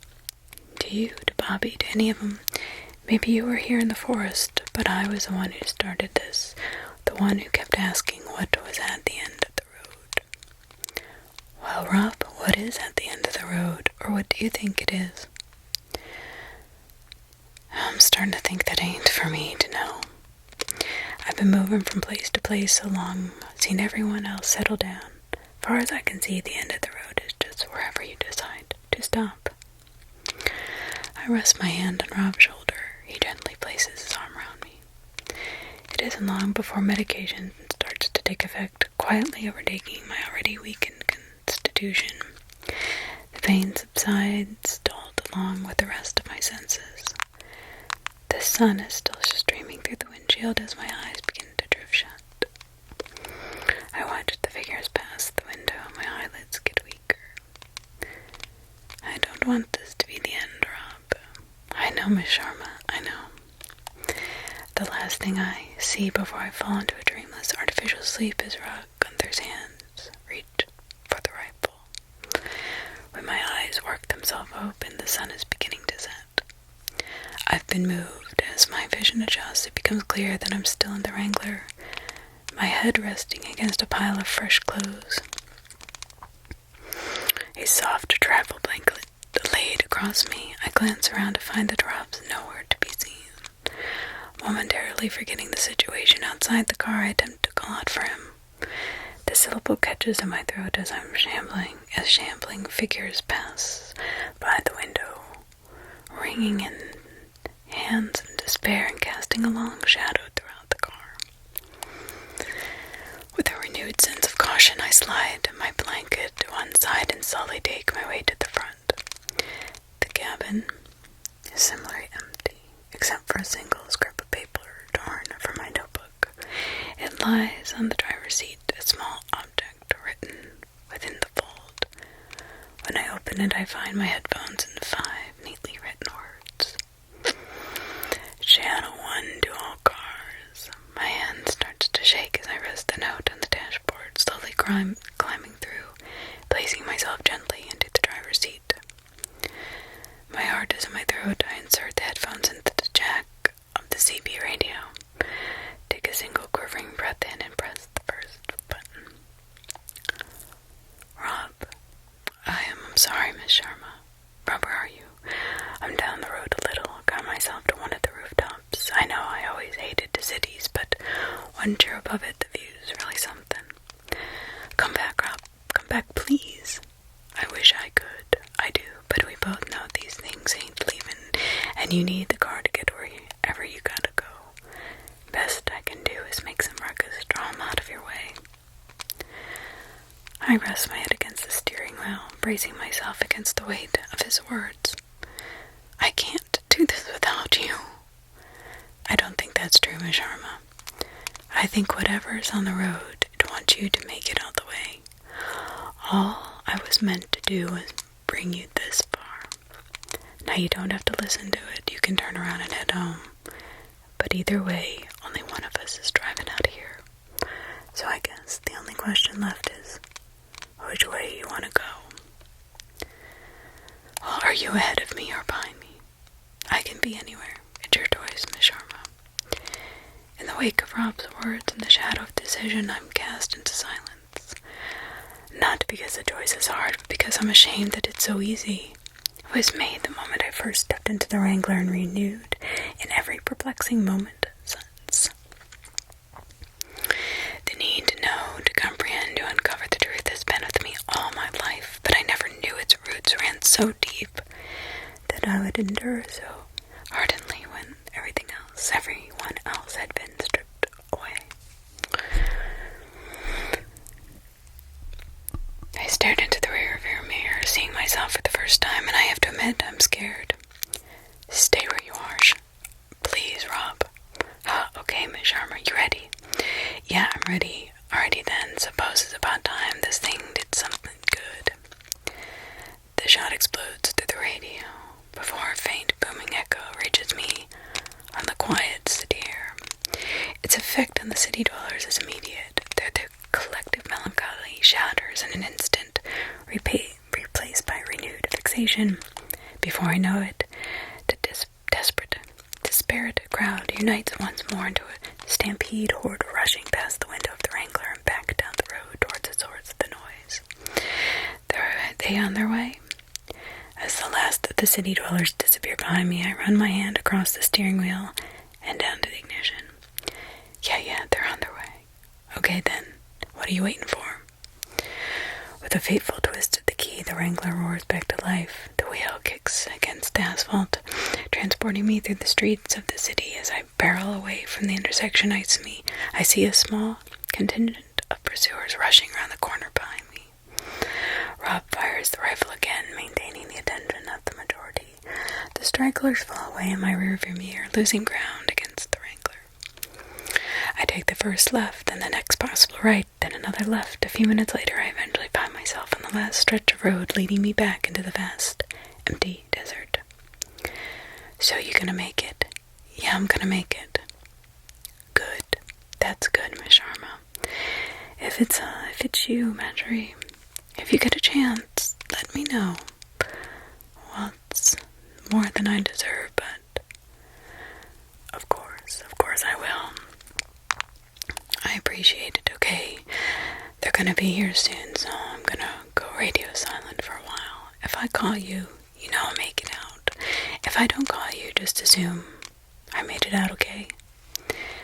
To you, to Bobby, to any of them. Maybe you were here in the forest, but I was the one who started this. The one who kept asking what was at the end of the road. Well, Rob, what is at the end of the road? Or what do you think it is? I'm starting to think that ain't for me to know. I've been moving from place to place so long, seen everyone else settle down. Far as I can see, the end of the road is just wherever you decide to stop. I rest my hand on Rob's shoulder. He gently places his arm around me. It isn't long before medication starts to take effect, quietly overtaking my already weakened constitution. The pain subsides, dulled along with the rest of my senses. The sun is still streaming through the windshield as my eyes begin to drift shut. I watch the figures pass the window, my eyelids get weaker. I don't want this to be the end, Rob. I know, Miss Sharma, I know. The last thing I see before I fall into a dreamless, artificial sleep is Gunther's hands reach for the rifle. When my eyes work themselves open, the sun is beginning to set. I've been moved. As my vision adjusts, it becomes clear that I'm still in the Wrangler, my head resting against a pile of fresh clothes. A soft travel blanket laid across me. I glance around to find the drops nowhere to be seen. Momentarily forgetting the situation outside the car, I attempt to call out for him. The syllable catches in my throat as I'm shambling figures pass by the window, ringing in hands in despair and casting a long shadow throughout the car. With a renewed sense of caution, I slide my blanket to one side and slowly take my way to the front. The cabin is similarly empty, except for a single scrap of paper torn from my notebook. It lies on the driver's seat, a small object written within the fold. When I open it, I find my headphones and 5 neatly written words. Channel 1 to all cars. My hand starts to shake as I rest the note on the dashboard, slowly climbing through, placing myself gently into the driver's seat. My heart is in my throat. I insert the headphones into the jack of the CB radio. Take a single quivering breath in and press the first button. Rob, I'm sorry, Miss Sharma. Rob, where are you? I'm down the road a little. Got myself to one of the rooftops. I know I always hated the cities, but once you're above it, the view's really something. Come back, Rob. Come back, please. I wish I could. I do, but we both know these things ain't leaving, and you need the car to get wherever you gotta go. Best I can do is make some ruckus, draw him out of your way. I rest my head against the steering wheel, bracing myself against the weight of his words. I can't do this without you. I don't think that's true, Miss Sharma. I think whatever's on the road, it wants you to make it all the way. All I was meant to do was bring you this far. Now you don't have to listen to it. You can turn around and head home. But either way, only one of us is driving out here. So I guess the only question left is, which way you want to go? Well, are you ahead of me or behind me? I can be anywhere. It's your choice, Miss Sharma. In the wake of Rob's words and the shadow of decision, I'm cast into silence. Not because the choice is hard, but because I'm ashamed that it's so easy. It was made the moment I first stepped into the Wrangler and renewed in every perplexing moment since. The need to know, to comprehend, to uncover the truth has been with me all my life, but I never knew its roots ran so deep that I would endure so ardently when everyone else had been stripped away. I stared into the rearview mirror, seeing myself for the first time, and I have to admit I'm scared. Stay where you are. Please, Rob. Okay, Miss Sharma, you ready? Yeah, I'm ready. Alrighty then, suppose it's about time this thing did something good. The shot explodes through the radio before a faint booming echo reaches me on the quiet city air. Its effect on the city dwellers is immediate. Their collective melancholy shatters in an instant, replaced by renewed fixation. Before I know it, the disparate crowd unites once more into a stampede horde rushing past the window of the Wrangler and back down the road towards the source of the noise. Are they on their way? As the last of the city dwellers disappear behind me, I run my hand across the steering wheel and down to the ignition. Yeah, Okay then, what are you waiting for? With a fateful twist of the key, the Wrangler roars back to life. The wheel kicks against the asphalt, transporting me through the streets of the city. As I barrel away from the intersection, I see a small contingent of pursuers rushing around the corner behind me. Rob fires the rifle again, maintaining the attention of the majority. The stragglers fall away in my rearview mirror, losing ground against the Wrangler. I take the first left, then the next possible right, then another left. A few minutes later, I eventually find myself on the last stretch of road leading me back into the vast, empty desert. So you gonna make it? Yeah, I'm gonna make it. Good. That's good, Miss Sharma. If it's you, Marjorie, if you get a chance, let me know. Well, it's more than I deserve, but of course I will. I appreciate it, okay? They're gonna be here soon, so I'm gonna go radio silent for a while. If I call you, you know I'll make it out. If I don't call you, just assume I made it out okay.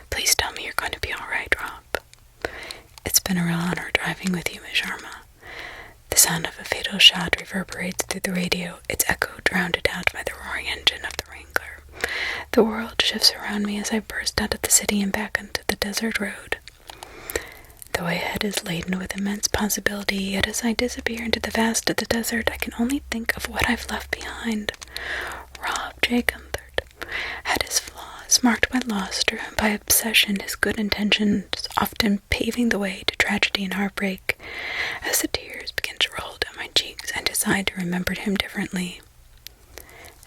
Please tell me you're going to be alright, Rob. It's been a real honor driving with you, Miss Sharma. The sound of a fatal shot reverberates through the radio, its echo drowned out by the roaring engine of the Wrangler. The world shifts around me as I burst out of the city and back onto the desert road. The way ahead is laden with immense possibility, yet as I disappear into the vast of the desert, I can only think of what I've left behind. Rob J. Gunther had his flaws, marked by loss, driven by obsession, his good intentions often paving the way to tragedy and heartbreak. As the tears begin to roll down my cheeks, I decide to remember him differently.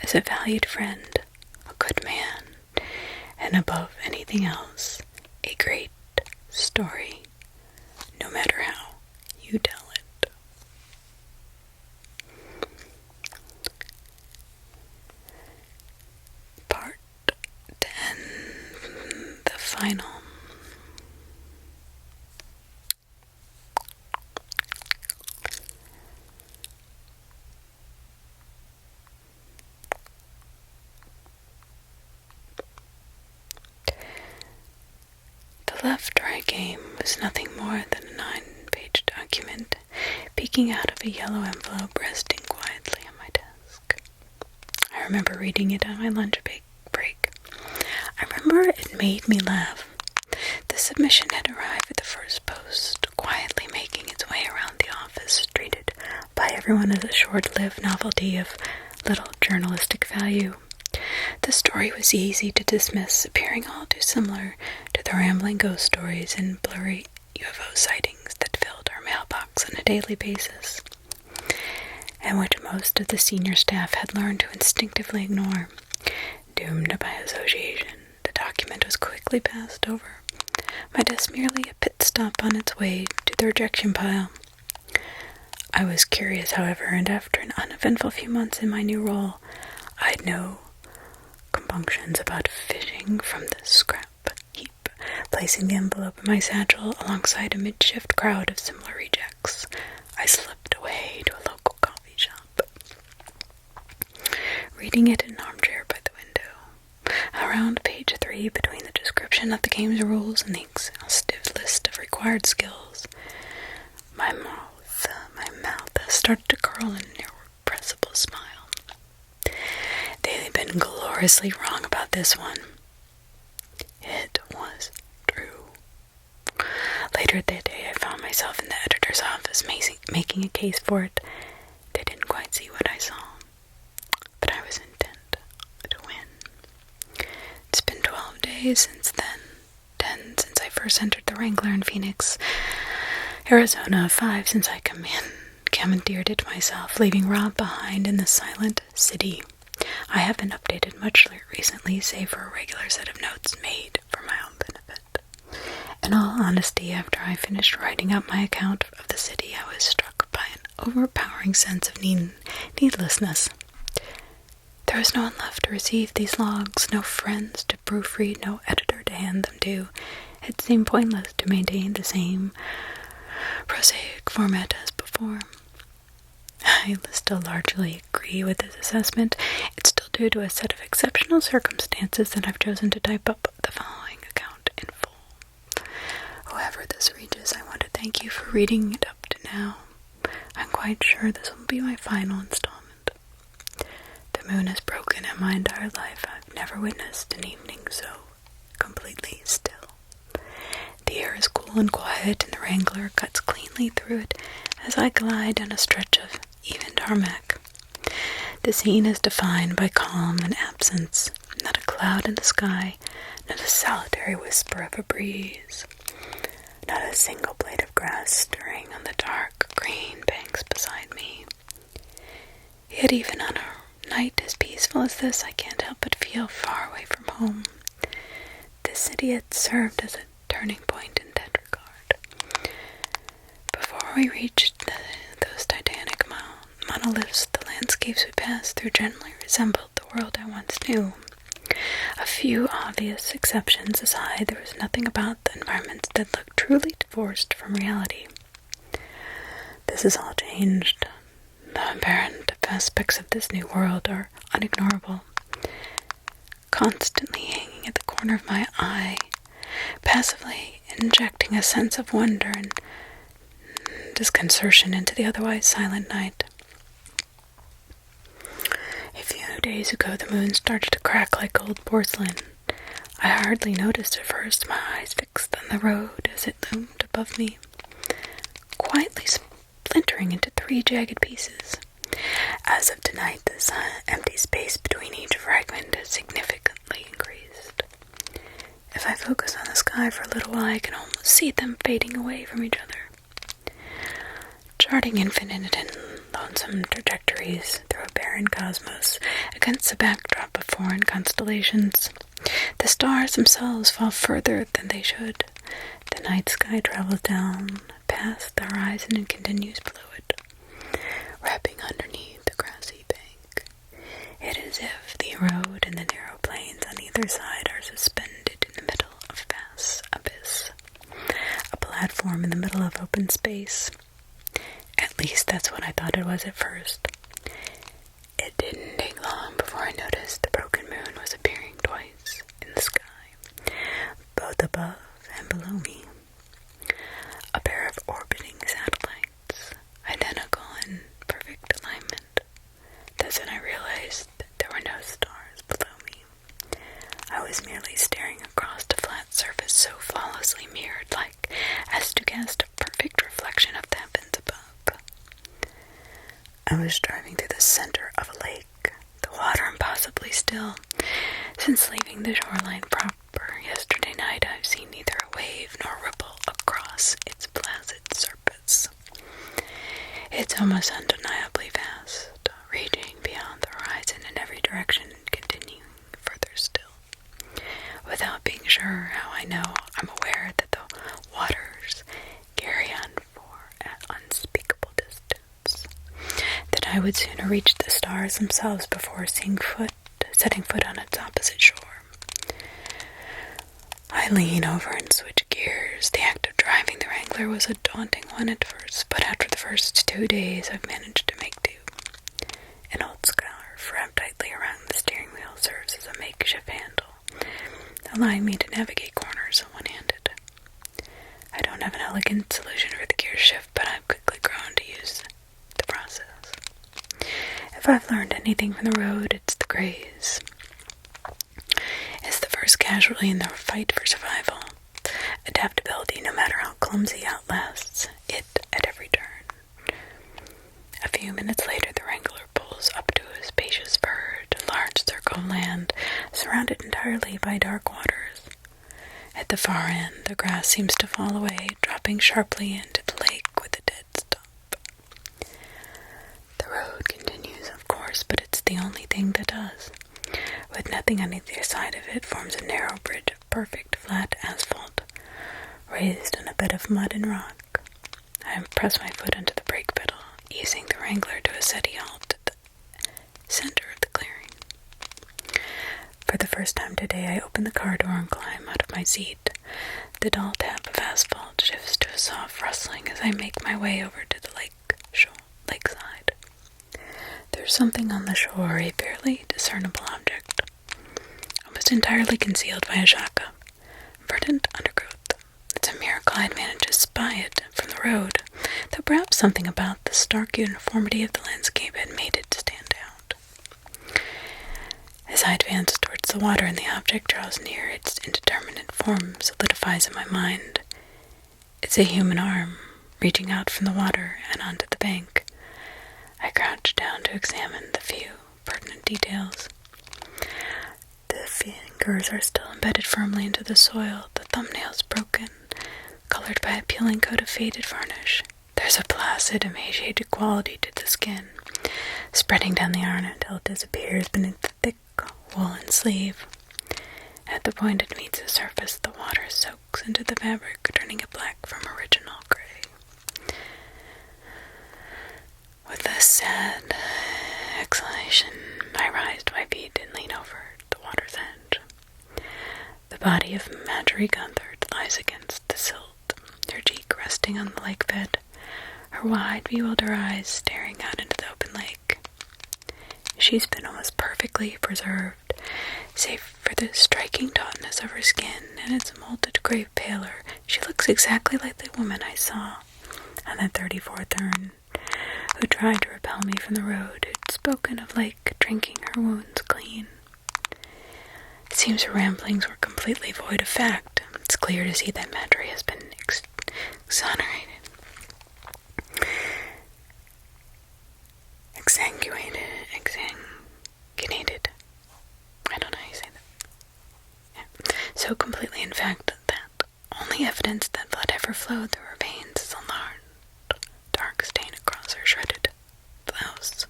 As a valued friend, a good man, and above anything else, a great story, no matter how you tell it. Part 10, the final. The left-right game was nothing more than a 9-page document peeking out of a yellow envelope resting quietly on my desk. I remember reading it on my lunch break. I remember it made me laugh. The submission had arrived at the first post, quietly making its way around the office, treated by everyone as a short-lived novelty of little journalistic value. The story was easy to dismiss, appearing all too similar to the rambling ghost stories and blurry UFO sightings that filled our mailbox on a daily basis, and which most of the senior staff had learned to instinctively ignore. Doomed by association, the document was quickly passed over, my desk merely a pit stop on its way to the rejection pile. I was curious, however, and after an uneventful few months in my new role, I had no compunctions about fishing from the scrap heap, placing the envelope in my satchel alongside a mid-shift crowd of similar rejects. I slipped away to a local coffee shop, reading it in an armchair by the window. Around page 3, between the description of the game's rules and the exhaustive list of required skills, my mouth started to curl in an irrepressible smile. They had been gloriously wrong about this one. It was true. Later that day, I found myself in the editor's office making a case for it. They didn't quite see what I saw, but I was intent to win. It's been 12 days since then, 10 since I first entered the Wrangler in Phoenix, Arizona, 5 since I commandeered it myself, leaving Rob behind in the silent city. I haven't updated much recently, save for a regular set of notes made for my own benefit. In all honesty, after I finished writing up my account of the city, I was struck by an overpowering sense of needlessness. There was no one left to receive these logs, no friends to proofread, no editor to hand them to. It seemed pointless to maintain the same prosaic format as before. I still largely agree with this assessment. It's still due to a set of exceptional circumstances that I've chosen to type up the following account in full. Whoever wherever this reaches, I want to thank you for reading it up to now. I'm quite sure this will be my final installment. The moon has broken in my entire life. I've never witnessed an evening so completely still. The air is cool and quiet, and the Wrangler cuts cleanly through it as I glide down a stretch of even tarmac. The scene is defined by calm and absence, not a cloud in the sky, not a solitary whisper of a breeze, not a single blade of grass stirring on the dark green banks beside me. Yet even on a night as peaceful as this, I can't help but feel far away from home. This city had served as a turning point in that regard. Before we reached those titanic monoliths, the landscapes we passed through generally resembled the world I once knew. A few obvious exceptions aside, there was nothing about the environments that looked truly divorced from reality. This has all changed. The apparent aspects of this new world are unignorable, constantly hanging at the corner of my eye, passively injecting a sense of wonder and disconcertion into the otherwise silent night. A few days ago, the moon started to crack like old porcelain. I hardly noticed at first, my eyes fixed on the road as it loomed above me, quietly splintering into 3 jagged pieces. As of tonight, the empty space between each fragment has significantly increased. If I focus on the sky for a little while, I can almost see them fading away from each other, charting infinite and lonesome trajectories through a barren cosmos against the backdrop of foreign constellations. The stars themselves fall further than they should. The night sky travels down past the horizon and continues below it, wrapping underneath the grassy bank. It is as if the road and the narrow plains on either side are suspended in the middle of a vast abyss, a platform in the middle of open space. At least that's what I thought it was at first. It didn't take long before I noticed the broken moon was appearing twice in the sky, both above and below me. A pair of orbiting satellites, identical in perfect alignment. That's when I realized there were no stars below me. I was merely staring across a flat surface so flawlessly mirrored, like as to cast a perfect reflection of the heavens above. I was driving through the center of a lake, the water impossibly still. Since leaving the shoreline proper yesterday night, I've seen neither a wave nor ripple across its placid surface. It's almost undeniably vast, reaching beyond the horizon in every direction and continuing further still. Without being sure how I know, I'm aware that the waters carry on for an unspeakable distance, that I would sooner reach the stars themselves before setting foot on its opposite shore. I lean over and switch gears. The act of driving the Wrangler was a daunting one at first, but after the first 2 days, I've managed to make do. An old scarf wrapped tightly around the steering wheel serves as a makeshift handle, allowing me to navigate corners one-handed. I don't have an elegant solution for the gear shift, but I've quickly grown to use the process. If I've learned anything from the road, it's the graze. It's the first casualty in the fight for survival. Adaptability, no matter how clumsy, outlasts it at every turn. A few minutes later, the Wrangler pulls up to a spacious verd, a large circle of land, surrounded entirely by dark waters. At the far end, the grass seems to fall away, dropping sharply into the lake with a dead stop. The road continues, of course, but it's the only thing that does. With nothing on either side of it, forms a narrow bridge of perfect flat asphalt, raised on a bed of mud and rock. I press my foot onto the brake pedal, easing the Wrangler to a steady halt at the center of the clearing. For the first time today, I open the car door and climb out of my seat. The dull tap of asphalt shifts to a soft rustling as I make my way over to the lakeside. There's something on the shore, a barely discernible object, almost entirely concealed by a shaka, verdant undergrowth. it's a miracle I'd managed to spy it from the road, though perhaps something about the stark uniformity of the landscape had made it stand out. As I advance towards the water and the object draws near, its indeterminate form solidifies in my mind. It's a human arm, reaching out from the water and onto the bank. I crouch down to examine the few pertinent details. The fingers are still embedded firmly into the soil, the thumbnails broken, colored by a peeling coat of faded varnish. There's a placid, emaciated quality to the skin, spreading down the arm until it disappears beneath the thick woolen sleeve. At the point it meets the surface, the water soaks into the fabric, turning it black from original gray. With a sad exhalation, I rise to my feet and lean over the water's edge. The body of Marjorie Gunthard lies against the silt, her cheek resting on the lake bed, her wide, bewildered eyes staring out into the open lake. She's been almost perfectly preserved, save for the striking tautness of her skin and its molded gray pallor. She looks exactly like the woman I saw on that 34th turn, who tried to repel me from the road, who'd spoken of Lake drinking her wounds clean. It seems her ramblings were completely void of fact. It's clear to see that Marjorie has been exonerated. Exsanguinated. I don't know how you say that. Yeah. So completely, in fact, that only evidence that blood ever flowed through her veins is a large, dark stain across her shredded blouse.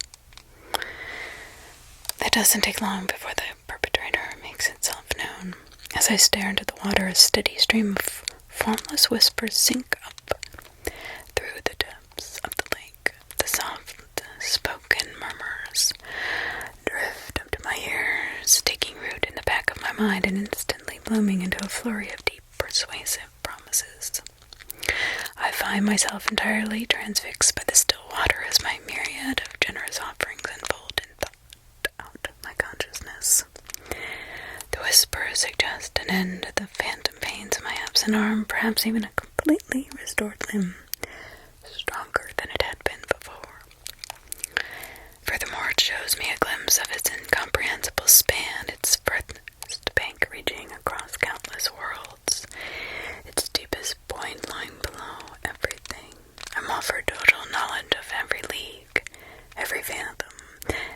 It doesn't take long before the perpetrator makes itself known. As I stare into the water, a steady stream of formless whispers sink up through the depths of the lake. The soft spoken murmurs drift up to my ears, taking root in the back of my mind and instantly blooming into a flurry of deep, persuasive promises. I find myself entirely transfixed by the still water as my myriad of generous offerings unfold in thought out of my consciousness. The whispers suggest an end to the phantom pains of my absent arm, perhaps even a completely restored limb, stronger than it had been before. Furthermore, it shows me a glimpse of its incomprehensible span, its furthest bank reaching across countless worlds, its deepest point lying below everything. I'm offered total knowledge of every league, every fathom,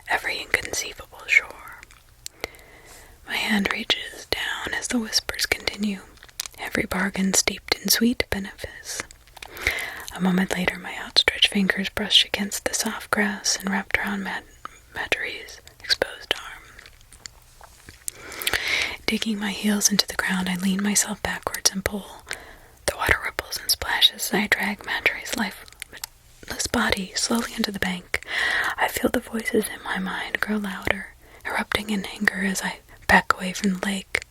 every inconceivable shore. My hand reaches down as the whispers continue, every bargain steeped in sweet benefice. A moment later, my outstretched fingers brush against the soft grass and wrapped around Marjorie's exposed arm. Digging my heels into the ground, I lean myself backwards and pull. The water ripples and splashes as I drag Marjorie's lifeless body slowly into the bank. I feel the voices in my mind grow louder, erupting in anger as I back away from the lake.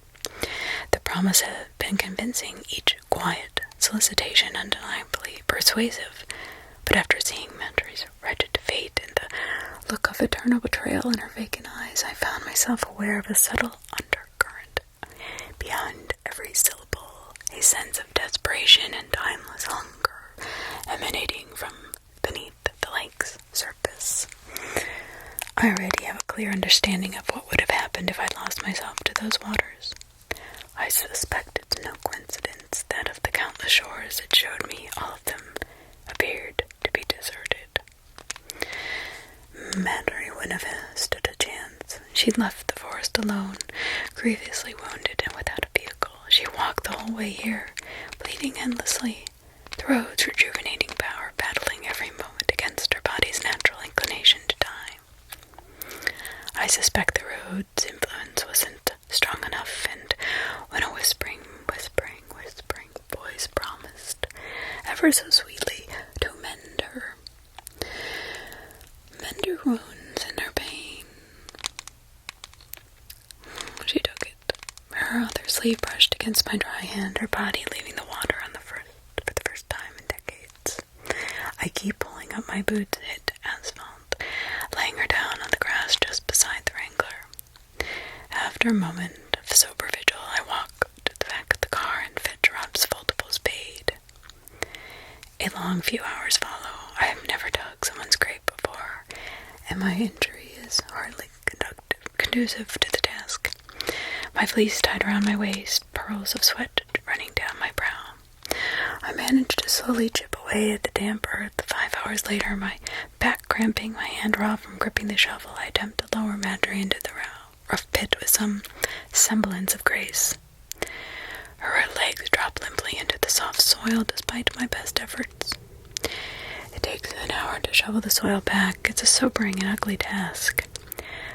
The promise had been convincing, each quiet solicitation undeniably persuasive, but after seeing Marjorie's wretched fate and the look of eternal betrayal in her vacant eyes, I found myself aware of a subtle undercurrent. Behind every syllable, a sense of desperation and timeless hunger emanating from beneath the lake's surface. I already have a clear understanding of what would have happened if I'd lost myself to those waters. I suspect it's no coincidence that of the countless shores it showed me, all of them appeared to be deserted. Marjorie wouldn't have stood a chance. She'd left the forest alone, grievously wounded and without a vehicle. She walked the whole way here, bleeding endlessly, the road's rejuvenating power battling every moment against her body's natural inclination to die. I suspect the road's influence wasn't strong enough, and when a whispering voice promised, ever so sweetly, to mend her wounds and her pain, she took it. Her other sleeve brushed against my dry hand, her body leaving the water for the first time in decades. I keep pulling up my boots to hit asphalt, laying her down on the grass just beside the Wrangler. After a moment of sober vigil, I walk to the back of the car and fetch Rob's foldable spade. long few hours follow. I have never dug someone's grave before, and my injury is hardly conducive to the task. My fleece tied around my waist, pearls of sweat running down my brow. I managed to slowly chip away at the damp earth. 5 hours later, my back cramping, my hand raw from gripping the shovel, I attempt to lower Marjorie into the rough pit with some semblance of grace. Her legs drop limply into the soft soil despite my best efforts. It takes an hour to shovel the soil back. It's a sobering and ugly task.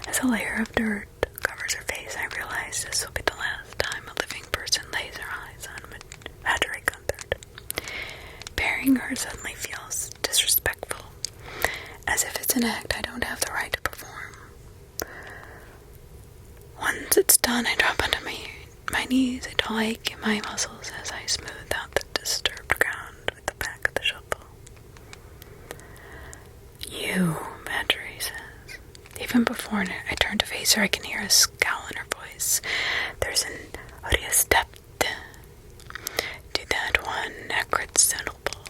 As a layer of dirt covers her face, I realize this will be the last time a living person lays her eyes on Marjorie Gunther. Burying her suddenly feels disrespectful, as if it's an act I don't have the right to perform. Once it's done, I drop onto my knees, a dull ache in my muscles as I smooth out the disturbed ground with the back of the shovel. "You," Marjorie says. Even before I turn to face her, I can hear a scowl in her voice. There's an odious depth to that one acrid syllable,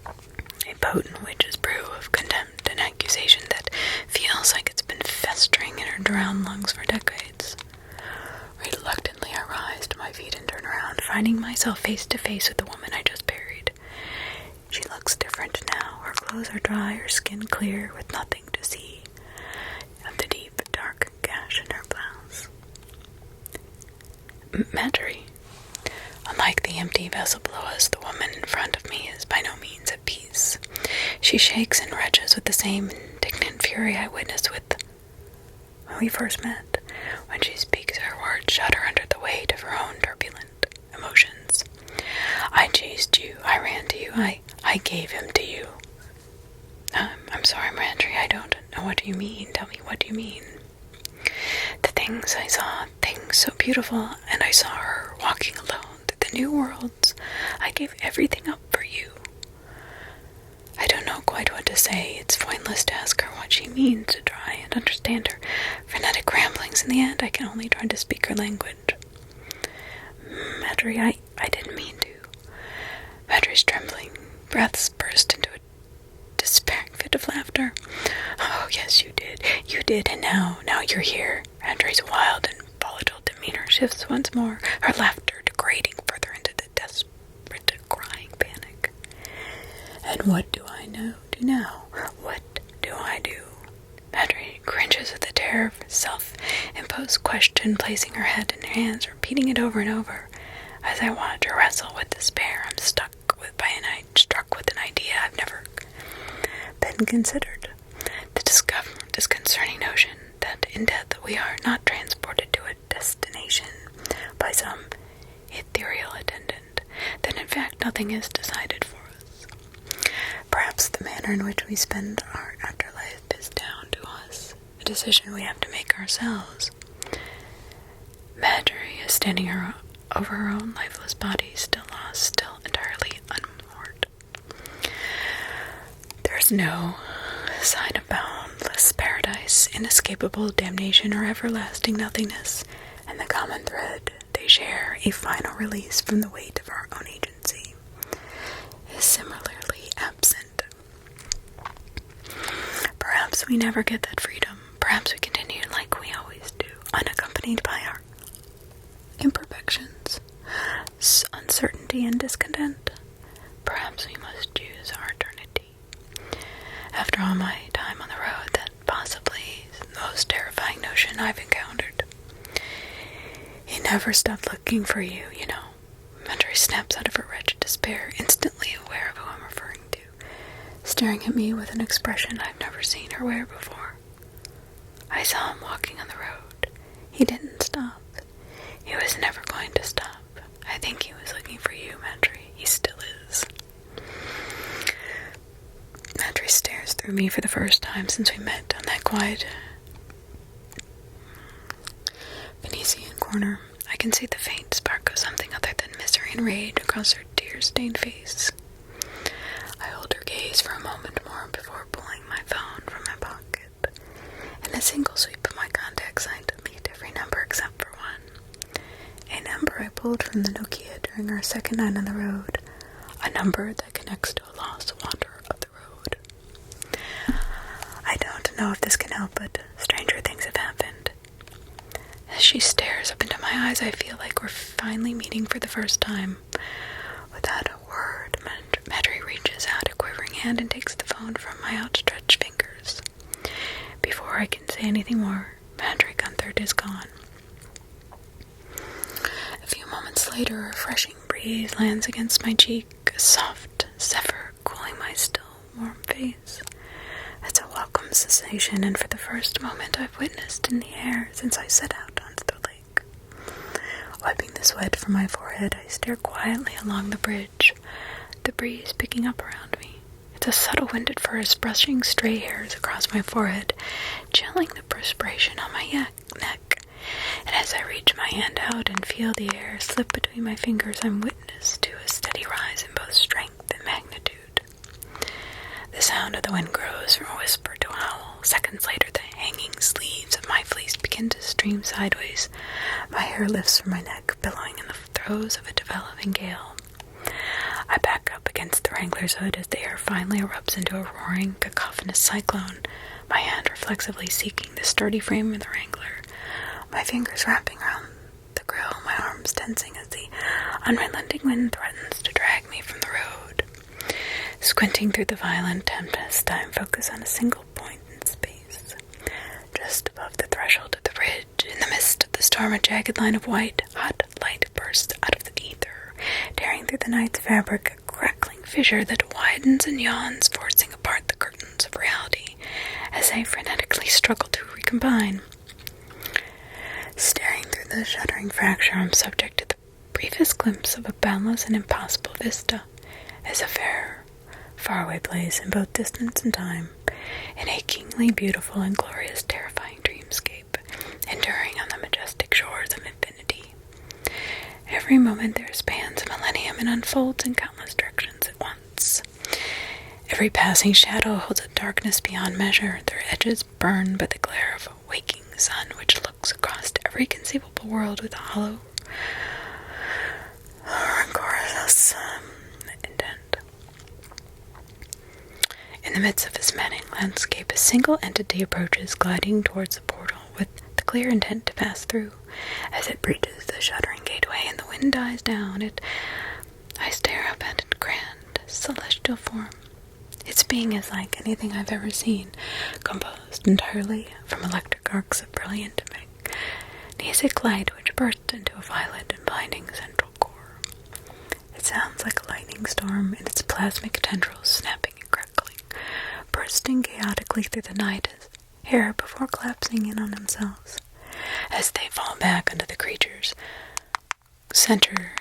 a potent witch's brew of contempt and accusation that feels like it's been festering in her drowned lungs for decades. Reluctantly, I rise to my feet and turn around, finding myself face to face with the woman I just buried. She looks different now. Her clothes are dry, her skin clear, with nothing to see of the deep, dark gash in her blouse. Marjorie. Unlike the empty vessel below us, the woman in front of me is by no means at peace. She shakes and retches with the same indignant fury I witnessed when we first met. When she speaks, her words shudder under the weight of her own turbulent emotions. "I chased you. I ran to you. I gave him to you." I'm sorry, Marjorie. I don't know what you mean. Tell me, what do you mean? "The things I saw, things so beautiful, and I saw her walking alone through the new worlds. I gave everything up for you." I don't know quite what to say. It's pointless to ask her what she means, to try and understand her frenetic ramblings. In the end, I can only try to speak her language. "Marjorie, I didn't mean to." Marjorie's trembling breaths burst into a despairing fit of laughter. "Oh, yes, you did. You did, and now you're here." Marjorie's wild and volatile demeanor shifts once more, her laughter degrading further into the desperate, crying panic. "And what do I do now? What do I do?" Marjorie cringes at the terror of her self-imposed question, placing her head in her hands, repeating it over and over. As I watch her wrestle with despair, I'm struck with an idea I've never been considered. The disconcerting notion that in death we are not transported to a destination by some ethereal attendant, that in fact nothing is decided for us. Perhaps the manner in which we spend our afterlife is down to us, a decision we have to make ourselves. Marjorie is standing over her own lifeless body, still lost, still entirely unmoored. There's no sign of boundless paradise, inescapable damnation, or everlasting nothingness, and the common thread they share, a final release from the weight of our own agency, is similarly absent. Perhaps we never get that freedom. Perhaps we continue like we always do, unaccompanied by our imperfections, uncertainty, and discontent. Perhaps we must choose our eternity. After all my time on the road, that possibly is the most terrifying notion I've encountered. He never stopped looking for you, you know. Marjorie snaps out of her wretched despair, instantly aware of who I'm referring to, staring at me with an expression I've never seen her wear before. I saw him walking on the road. He didn't stop. He was never going to stop. I think he was looking for you, Marjorie. He still is. Marjorie stares through me for the first time since we met on that quiet Venetian corner. I can see the faint spark of something other than misery and rage across her tear-stained face. I hold her gaze for a moment more before pulling my phone from my pocket. In a single sweep of my contacts, I delete every number except for one. A number I pulled from the Nokia during our second night on the road. A number that connects to a lost know if this can help, but stranger things have happened. As she stares up into my eyes, I feel like we're finally meeting for the first time. Without a word, Marjorie reaches out a quivering hand and takes the phone from my outstretched fingers. Before I can say anything more, Marjorie Gunther is gone. A few moments later, a refreshing breeze lands against my cheek, a soft zephyr cooling my still warm face. It's a welcome sensation, and for the first moment I've witnessed in the air since I set out onto the lake. Wiping the sweat from my forehead, I stare quietly along the bridge, the breeze picking up around me. It's a subtle wind at first, brushing stray hairs across my forehead, chilling the perspiration on my neck. And as I reach my hand out and feel the air slip between my fingers, I'm witness to a steady rise in both strength and magnitude. The sound of the wind grows from a whisper to a howl. Seconds later, the hanging sleeves of my fleece begin to stream sideways. My hair lifts from my neck, billowing in the throes of a developing gale. I back up against the Wrangler's hood as the air finally erupts into a roaring, cacophonous cyclone, my hand reflexively seeking the sturdy frame of the Wrangler, my fingers wrapping around the grill, my arms tensing as the unrelenting wind threatens to drag me from the road. Squinting through the violent tempest, I am focused on a single point in space. Just above the threshold of the bridge, in the midst of the storm, a jagged line of white, hot light bursts out of the ether, tearing through the night's fabric, a crackling fissure that widens and yawns, forcing apart the curtains of reality as they frenetically struggle to recombine. Staring through the shuddering fracture, I'm subject to the briefest glimpse of a boundless and impossible vista, as a faraway place in both distance and time, an achingly beautiful and glorious, terrifying dreamscape, enduring on the majestic shores of infinity. Every moment there spans a millennium and unfolds in countless directions at once. Every passing shadow holds a darkness beyond measure, their edges burned by the glare of a waking sun which looks across every conceivable world with a hollow, rancorous intent. In the midst of this maddening landscape, a single entity approaches, gliding towards the portal with the clear intent to pass through. As it breaches the shuddering gateway and the wind dies down, I stare up at its grand, celestial form. Its being is like anything I've ever seen, composed entirely from electric arcs of brilliant magnesic light which burst into a violet and blinding central core. It sounds like a lightning storm in its plasmic tendrils, snapping and crackling, bursting chaotically through the night as air before collapsing in on themselves. As they fall back under the creature's center,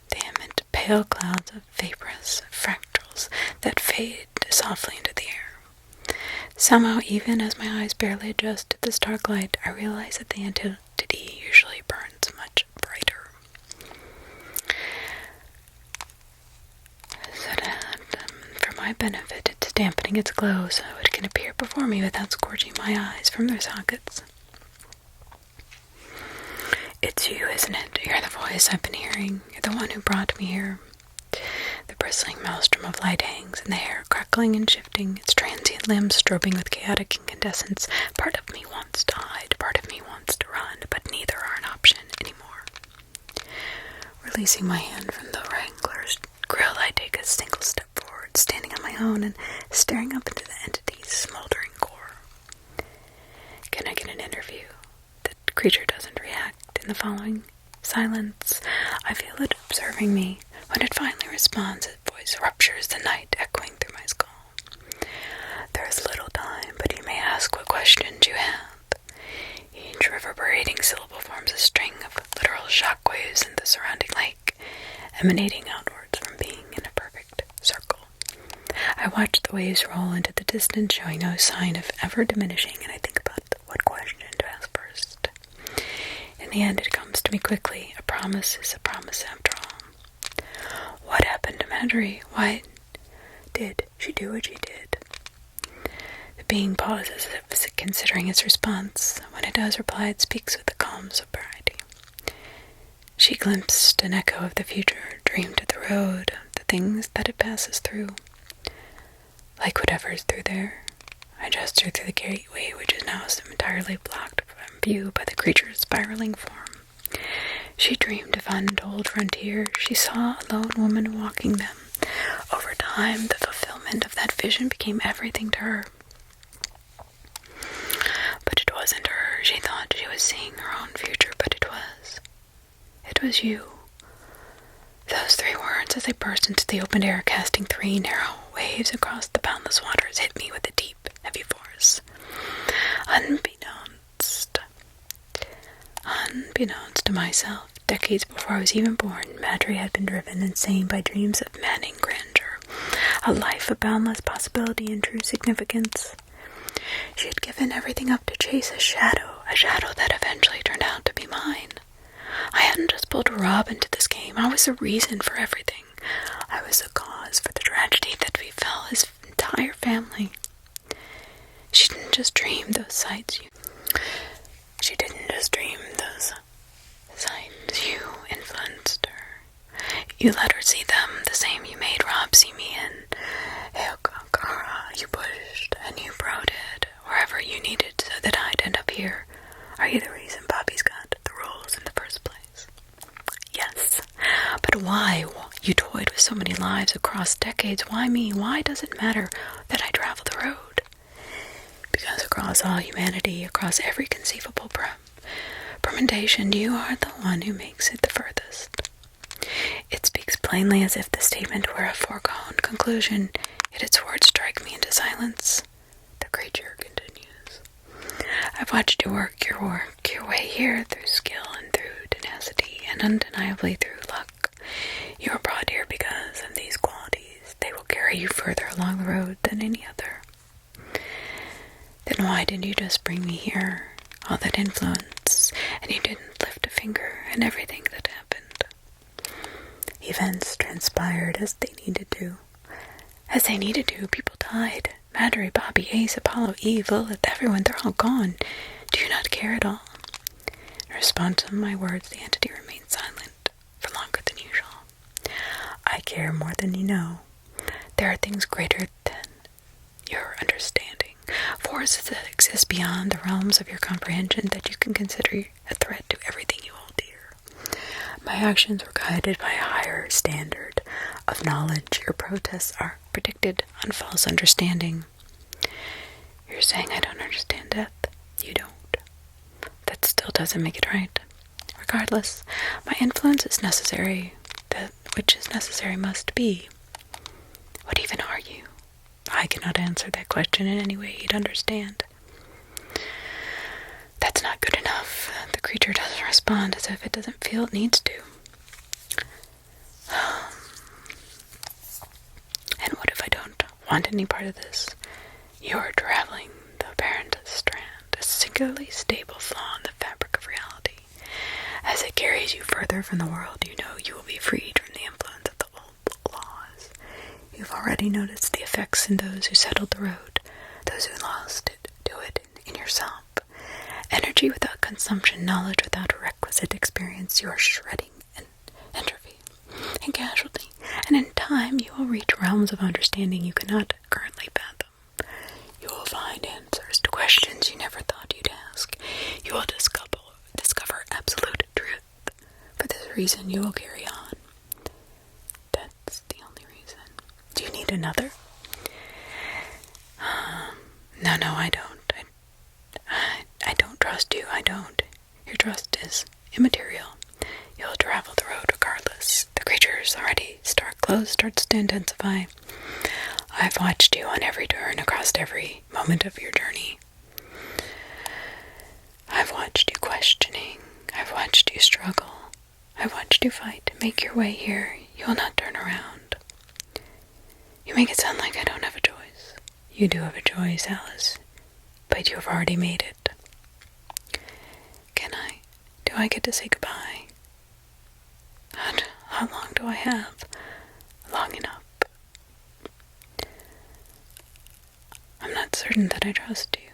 they emit pale clouds of vaporous fractals that fade softly into the air. Somehow, even as my eyes barely adjust to the stark light, I realize that the entity usually burns much brighter. So that, for my benefit, it's dampening its glow so it can appear before me without scorching my eyes from their sockets. It's you, isn't it? You're the voice I've been hearing. You're the one who brought me here. The bristling maelstrom of light hangs in the hair, crackling and shifting, its transient limbs strobing with chaotic incandescence. Part of me wants to hide, part of me wants to run, but neither are an option anymore. Releasing my hand from the Wrangler's grill, I take a single step forward, standing on my own and staring up into the entity's smoldering core. Can I get an interview? The creature doesn't react. In the following silence, I feel it observing me. When it finally responds, its voice ruptures the night, echoing through my skull. There is little time, but you may ask what questions you have. Each reverberating syllable forms a string of literal shockwaves in the surrounding lake, emanating outwards from being in a perfect circle. I watch the waves roll into the distance, showing no sign of ever diminishing, and I think about what question to ask first. In the end, it comes to me quickly. A promise is a promise after all. What happened to Marjorie? Why did she do what she did? The being pauses as if considering its response. When it does reply, it speaks with a calm sobriety. She glimpsed an echo of the future, dreamed of the road, of the things that it passes through. Like whatever is through there, I I gestured through the gateway, which is now entirely blocked from view by the creature's spiraling form. She dreamed of untold frontiers. She saw a lone woman walking them. Over time, the fulfillment of that vision became everything to her. But it wasn't her. She thought she was seeing her own future, but it was. It was you. Those 3 words, as they burst into the open air, casting 3 narrow waves across the boundless waters, hit me with a deep, heavy force. Unbeknownst to myself, decades before I was even born, Marjorie had been driven insane by dreams of maddening grandeur, a life of boundless possibility and true significance. She had given everything up to chase a shadow that eventually turned out to be mine. I hadn't just pulled Rob into this game. I was the reason for everything. I was the cause for the tragedy that befell his entire family. She didn't just dream those sights. You influenced her. You let her see them the same you made Rob see me in. You pushed and you brooded wherever you needed so that I'd end up here. Are you the reason Bobby's got the roles in the first place? Yes. But why? You toyed with so many lives across decades. Why me? Why does it matter that I travel the road? Because across all humanity, across every conceivable permutation, you are the one who makes it the furthest. It speaks plainly as if the statement were a foregone conclusion, yet its words strike me into silence. The creature continues. I've watched you work your way here through skill and through tenacity, and undeniably through luck. You are brought here because of these qualities. They will carry you further along the road than any other. Then why didn't you just bring me here? All that influence, and you didn't lift a finger in everything that happened. Events transpired as they needed to. People died. Marjorie, Bobby, Ace, Apollo, Eve, Lilith, everyone, they're all gone. Do you not care at all? In response to my words, the entity remained silent for longer than usual. I care more than you know. There are things greater than your understanding. Forces that exist beyond the realms of your comprehension that you can consider a threat to everything you hold dear. My actions were guided by a higher standard of knowledge. Your protests are predicted on false understanding. You're saying I don't understand death? You don't. That still doesn't make it right. Regardless, my influence is necessary. That which is necessary must be. What even are you? I cannot answer that question in any way you'd understand. That's not good enough. The creature doesn't respond as if it doesn't feel it needs to. And what if I don't want any part of this? You're traveling the apparent strand, a singularly stable flaw in the fabric of reality. As it carries you further from the world, you know you will be freed from the influence of the old laws. You've already noticed the effects in those who settled the road, those who lost it, do it in yourself. Energy without consumption, knowledge without requisite experience, you are shredding and entropy and casualty. And in time, you will reach realms of understanding you cannot currently fathom. You will find answers to questions you never thought you'd ask. You will discover absolute truth. For this reason, you will carry on. That's the only reason. Do you need another? No, I don't. I don't trust you. I don't. Your trust is immaterial. You'll travel the road regardless. The creatures already starts to intensify. I've watched you on every turn across every moment of your journey. I've watched you questioning. I've watched you struggle. I've watched you fight. Make your way here. You will not turn around. You make it sound like I don't have a choice. You do have a choice, Alice. But you have already made it. Do I get to say goodbye? How long do I have? Long enough. I'm not certain that I trust you.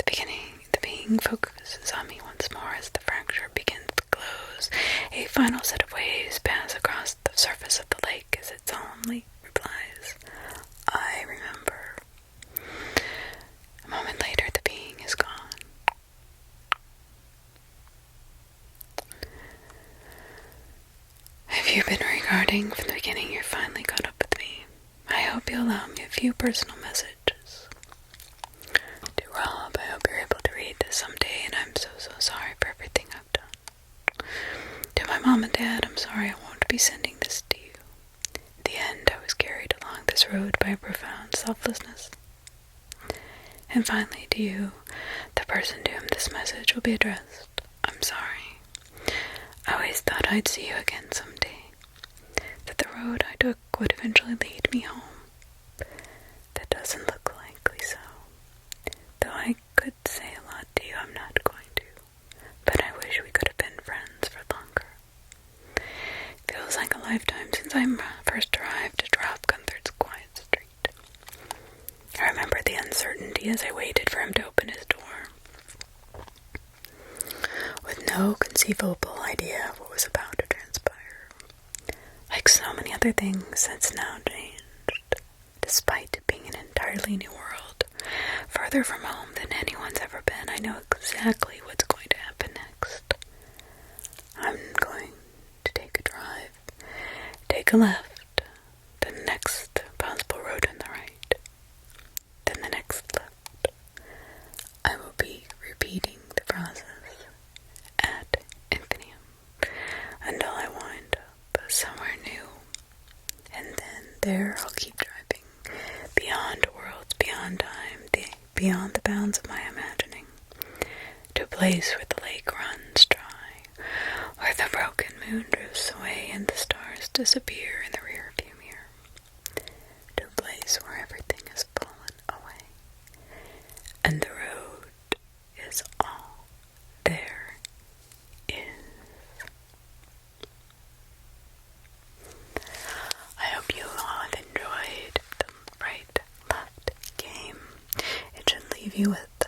The being focuses on me once more as the fracture begins to close. A final set of waves pass across the surface of the lake as it solemnly replies, I remember. A moment few personal messages. To Rob, I hope you're able to read this someday, and I'm so sorry for everything I've done. To my mom and dad, I'm sorry I won't be sending this to you. In the end, I was carried along this road by a profound selflessness. And finally, to you, the person to whom this message will be addressed, I'm sorry. I always thought I'd see you again someday. That the road I took would eventually lead me home. That doesn't look likely so. Though I could say a lot to you, I'm not going to. But I wish we could have been friends for longer. Feels like a lifetime since I first arrived at Rob Gunther's quiet street. I remember the uncertainty as I waited for him to open his door, with no conceivable idea of what was about to transpire. Like so many other things, that's now changed. Despite being an entirely new world, further from home than anyone's ever been, I know exactly what's going to happen next. I'm going to take a drive, take a left, then the next possible road on the right, then the next left. I will be repeating the process ad infinitum until I wind up somewhere new, and then there I'll keep driving beyond worlds, beyond time, beyond the bounds of my imagining, to a place where the lake runs dry, where the broken moon drifts away and the stars disappear in the rearview mirror, to a place where everything has fallen away, and the road is all there is. I hope you all have enjoyed the right left game. It should leave you with